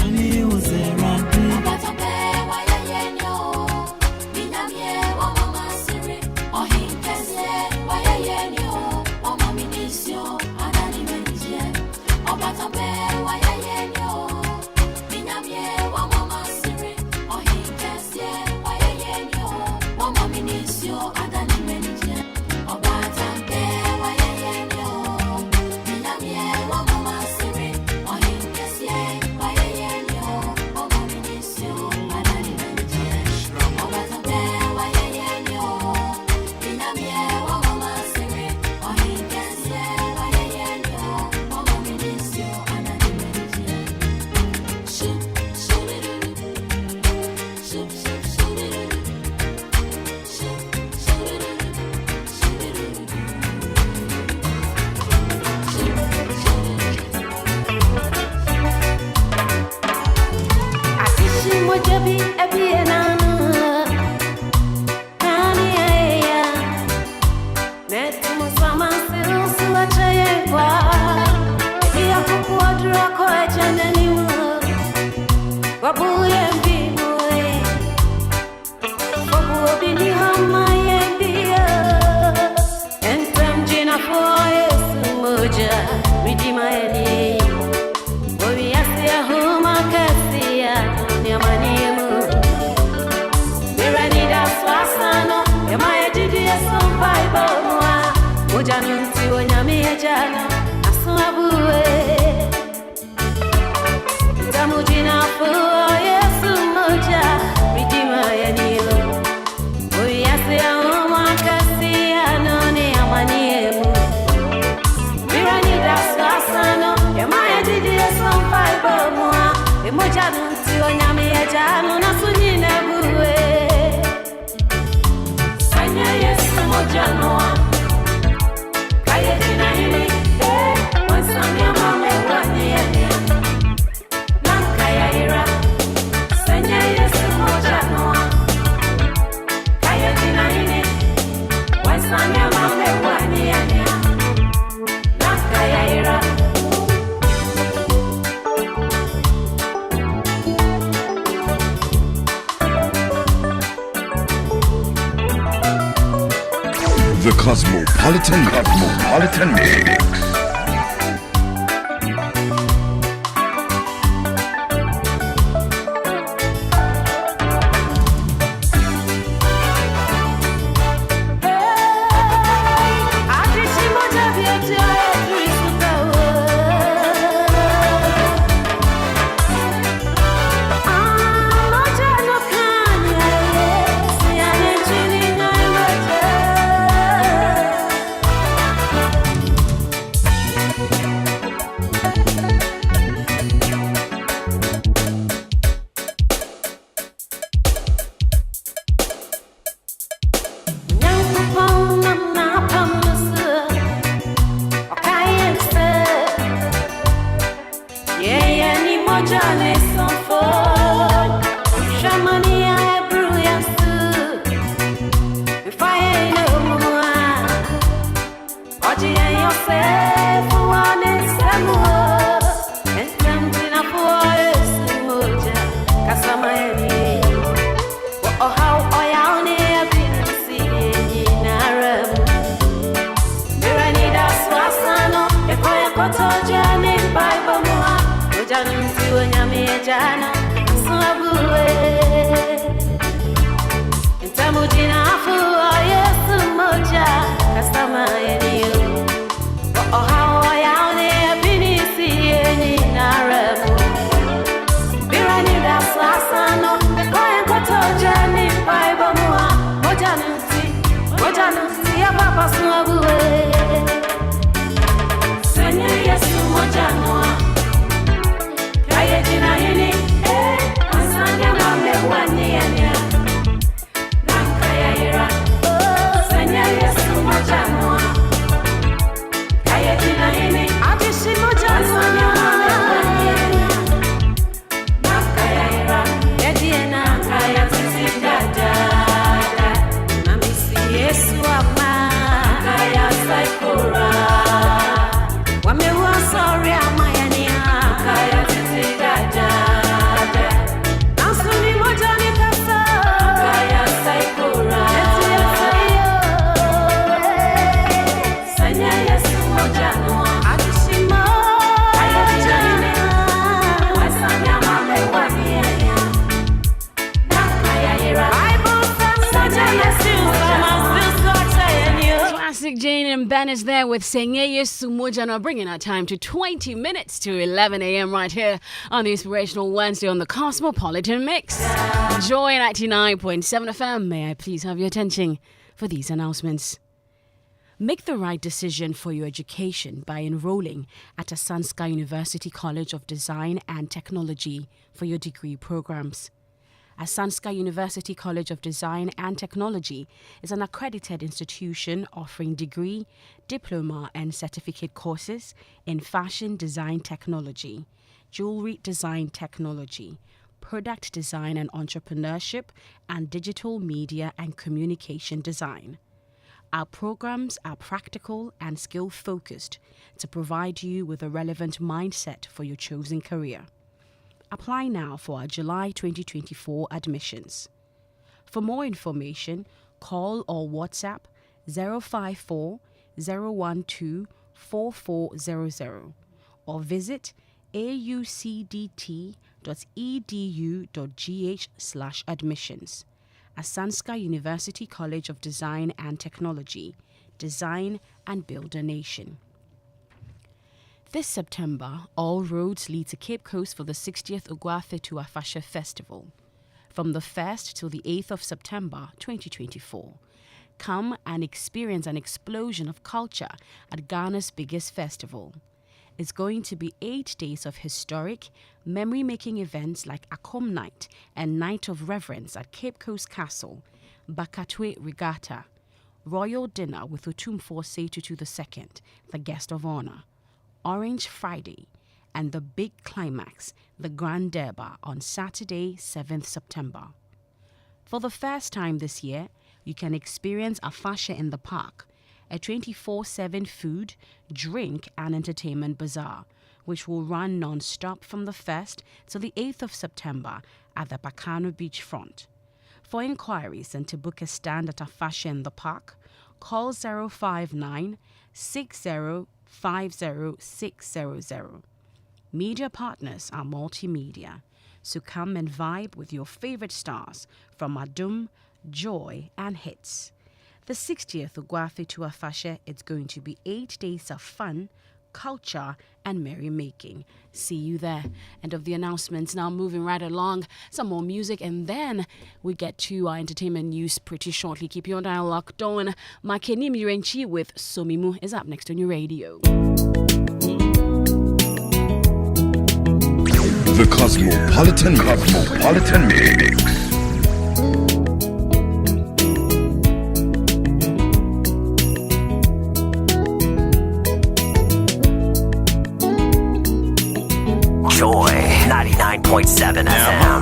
oni use radi abata be wa ye nyo minamye wa mama siri o hinkese wa ye nyo o mami nisio The Cosmopolitan Mix. Is there with Sengeye Sumojano, bringing our time to 20 minutes to 11 a.m. right here on the Inspirational Wednesday on the Cosmopolitan Mix. Joy 99.7 FM. May I please have your attention for these announcements? Make the right decision for your education by enrolling at Asanska University College of Design and Technology for your degree programs. Asanska University College of Design and Technology is an accredited institution offering degree, diploma, and certificate courses in fashion design technology, jewelry design technology, product design and entrepreneurship, and digital media and communication design. Our programs are practical and skill-focused to provide you with a relevant mindset for your chosen career. Apply now for our July 2024 admissions. For more information, call or WhatsApp 054 012 4400 or visit aucdt.edu.gh/admissions. Asanska University College of Design and Technology, Design and Build a Nation. This September, all roads lead to Cape Coast for the 60th Ogwathe Afashe Festival. From the 1st till the 8th of September 2024. Come and experience an explosion of culture at Ghana's biggest festival. It's going to be 8 days of historic, memory-making events like Akom Night and Night of Reverence at Cape Coast Castle, Bakatwe Regatta, Royal Dinner with Otumfuo Setutu II, the guest of honor, Orange Friday, and the big climax, the Grand Derby, on Saturday, 7th September. For the first time this year, you can experience Afashe in the Park, a 24/7 food, drink, and entertainment bazaar, which will run non-stop from the 1st to the 8th of September at the Bacano beachfront. For inquiries and to book a stand at Afashe in the Park, call 059 6050 Media partners are multimedia, so come and vibe with your favorite stars from Adum, Joy, and Hits. The 60th Ogwathe Afashe, it's going to be 8 days of fun, culture, and merrymaking. See you there. End of the announcements. Now moving right along, some more music, and then we get to our entertainment news pretty shortly. Keep your dial locked on. Makeni Mirenchi with Somimu is up next on your radio. The Cosmopolitan Mix. Joy 99.7 FM.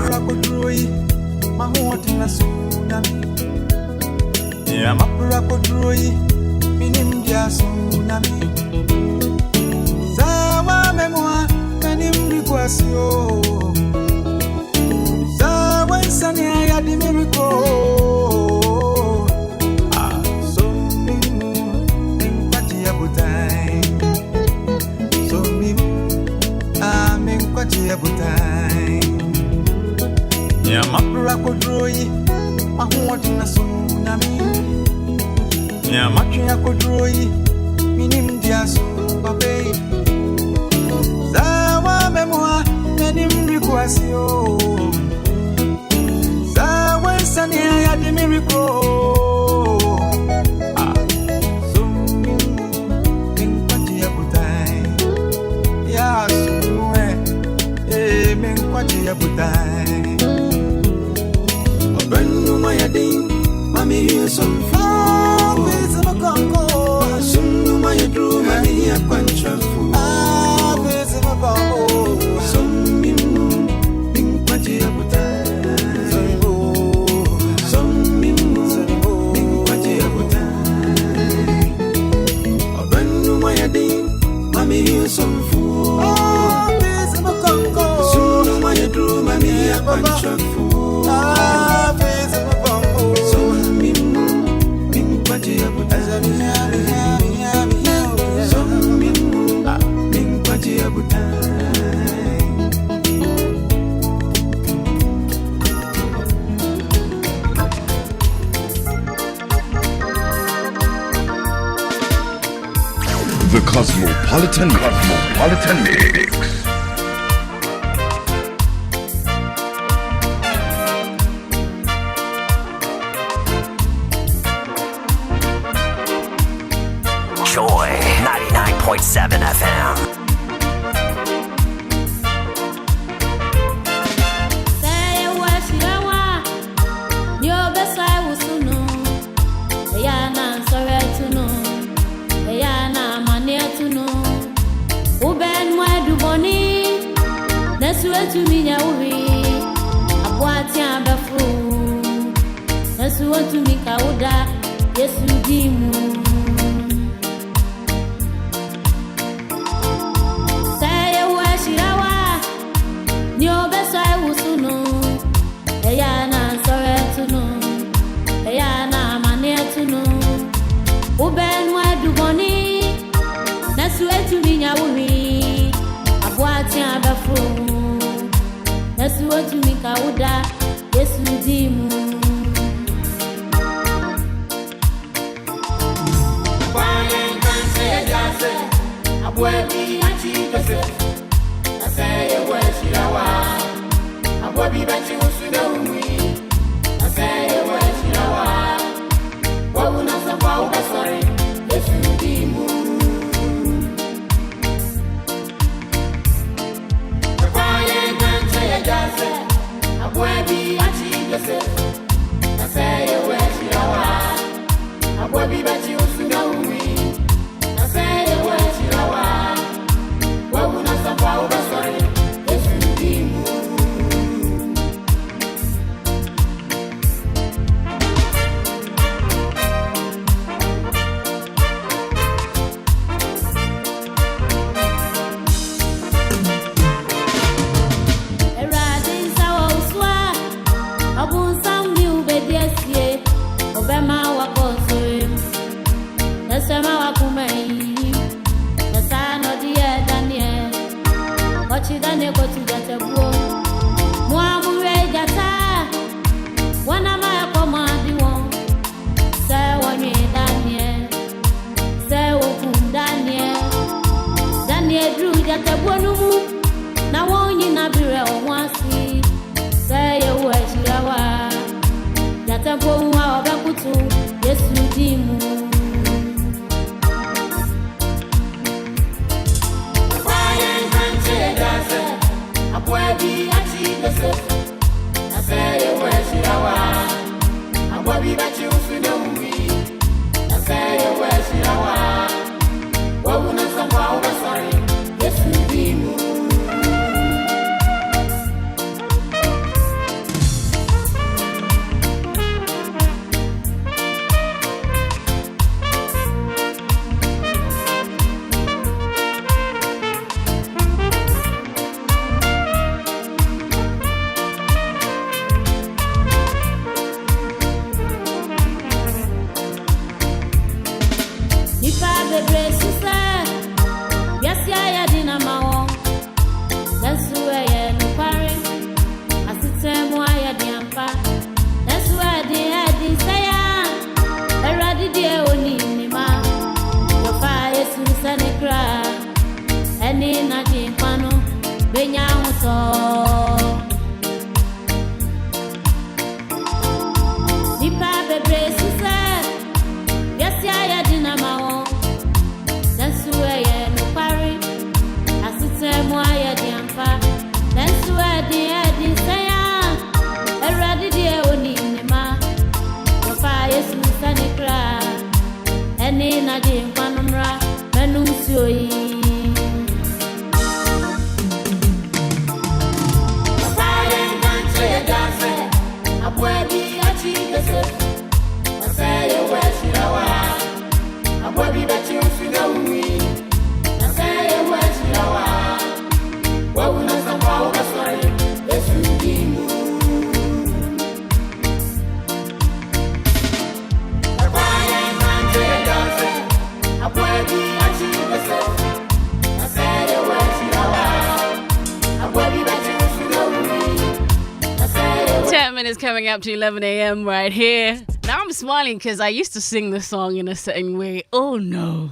The Cosmopolitan Mix. Joy 99.7 FM. To me, Abuati Abafu, that's what to me, Kauda, yes, you dimu. Say, where she are, your best. That's what you make Auda, yes, Ludimu. Abwebi achikese aseye weshirawa abwebi bachi usude umwi aseye weshirawa wabuna safa ubasore yesu dimu kwaye kanche yajase abwebi achikese aseye weshirawa abwebi bachi usude umwi aseye weshirawa wabuna safa ubasore yesu dimu Daniel go to get a book. Muamure gata. One of my command one. Say one year Daniel. Say one Daniel. Daniel drew get a bonumu. Now one in a beer or one see. Say a word yawa. Get a bone of a kutu. Yes, you dimu. Abwebi achikese aseye weshirawa abwebi bachi usude umwi aseye weshirawa wabuna safa ubasore yesu dimu Coming up to 11 a.m. right here. Now I'm smiling because I used to sing the song in a certain way. Oh no,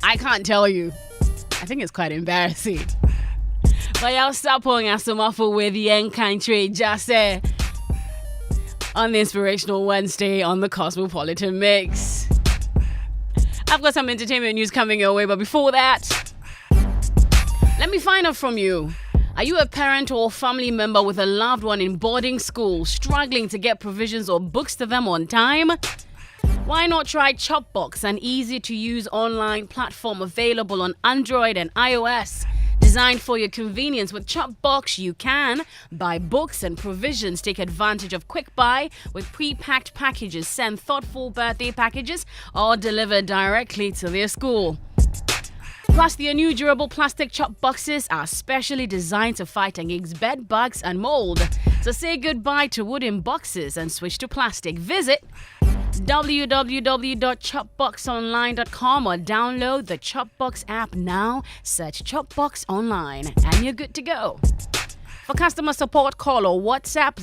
I can't tell you. I think it's quite embarrassing. But y'all stop pulling us some awful with the end country just say on the Inspirational Wednesday on the Cosmopolitan Mix. I've got some entertainment news coming your way, but before that, let me find out from you. Are you a parent or family member with a loved one in boarding school, struggling to get provisions or books to them on time? Why not try Chopbox, an easy-to-use online platform available on Android and iOS? Designed for your convenience, with Chopbox you can buy books and provisions, take advantage of quick buy with pre-packed packages, send thoughtful birthday packages, or deliver directly to their school. Plus, their new durable plastic chop boxes are specially designed to fight against bed bugs and mold. So say goodbye to wooden boxes and switch to plastic. Visit www.chopboxonline.com or download the Chopbox app now. Search Chopbox Online and you're good to go. For customer support, call or WhatsApp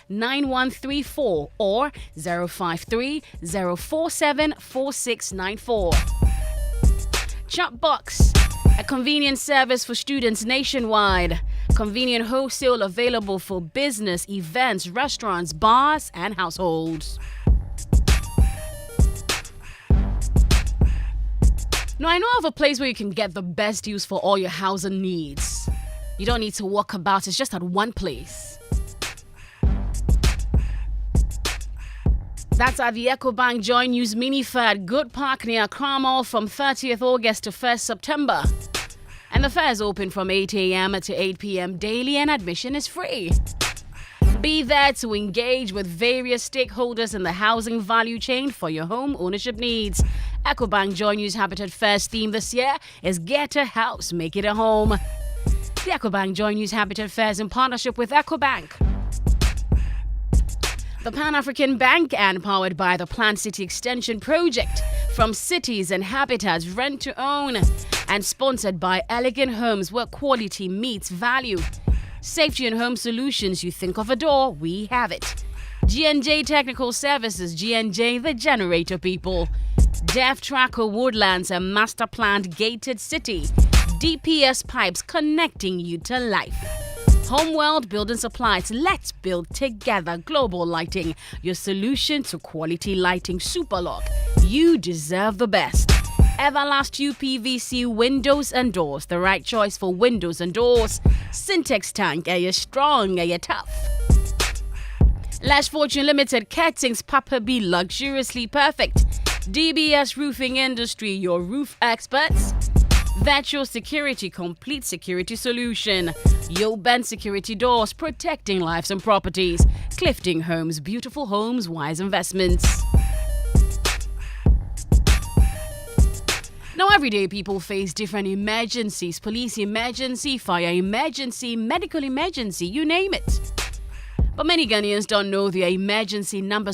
030-223-9134 or 053-047-4694. Chopbox, a convenient service for students nationwide. Convenient wholesale available for business, events, restaurants, bars, and households. Now, I know of a place where you can get the best deals for all your housing needs. You don't need to walk about, it's just at one place. That's at the EcoBank Joy News Mini Fair at Good Park near Cromwell from 30th August to 1st September. And the fair is open from 8 a.m. to 8 p.m. daily and admission is free. Be there to engage with various stakeholders in the housing value chain for your home ownership needs. EcoBank Joy News Habitat Fair's theme this year is Get a House, Make It a Home. The EcoBank Joy News Habitat Fair is in partnership with EcoBank, the Pan-African Bank, and powered by the Plant City Extension Project from Cities and Habitats Rent to Own, and sponsored by Elegant Homes, where quality meets value. Safety and home solutions, you think of a door, we have it. G&J Technical Services, G&J the generator people. Deaf Tracker Woodlands, a master planned gated city. DPS Pipes, connecting you to life. Homeworld Building Supplies, let's build together. Global Lighting, your solution to quality lighting. Superlock, you deserve the best. Everlast UPVC windows and doors, the right choice for windows and doors. Syntex Tank, are you strong, are you tough? Lash Fortune Limited, Kettings Papa B, luxuriously perfect. DBS Roofing Industry, your roof experts. Virtual Security, complete security solution. Yo Ben Security Doors, protecting lives and properties. Clifting Homes, beautiful homes, wise investments. Now, everyday people face different emergencies: police emergency, fire emergency, medical emergency, you name it. But many Ghanaians don't know their emergency numbers.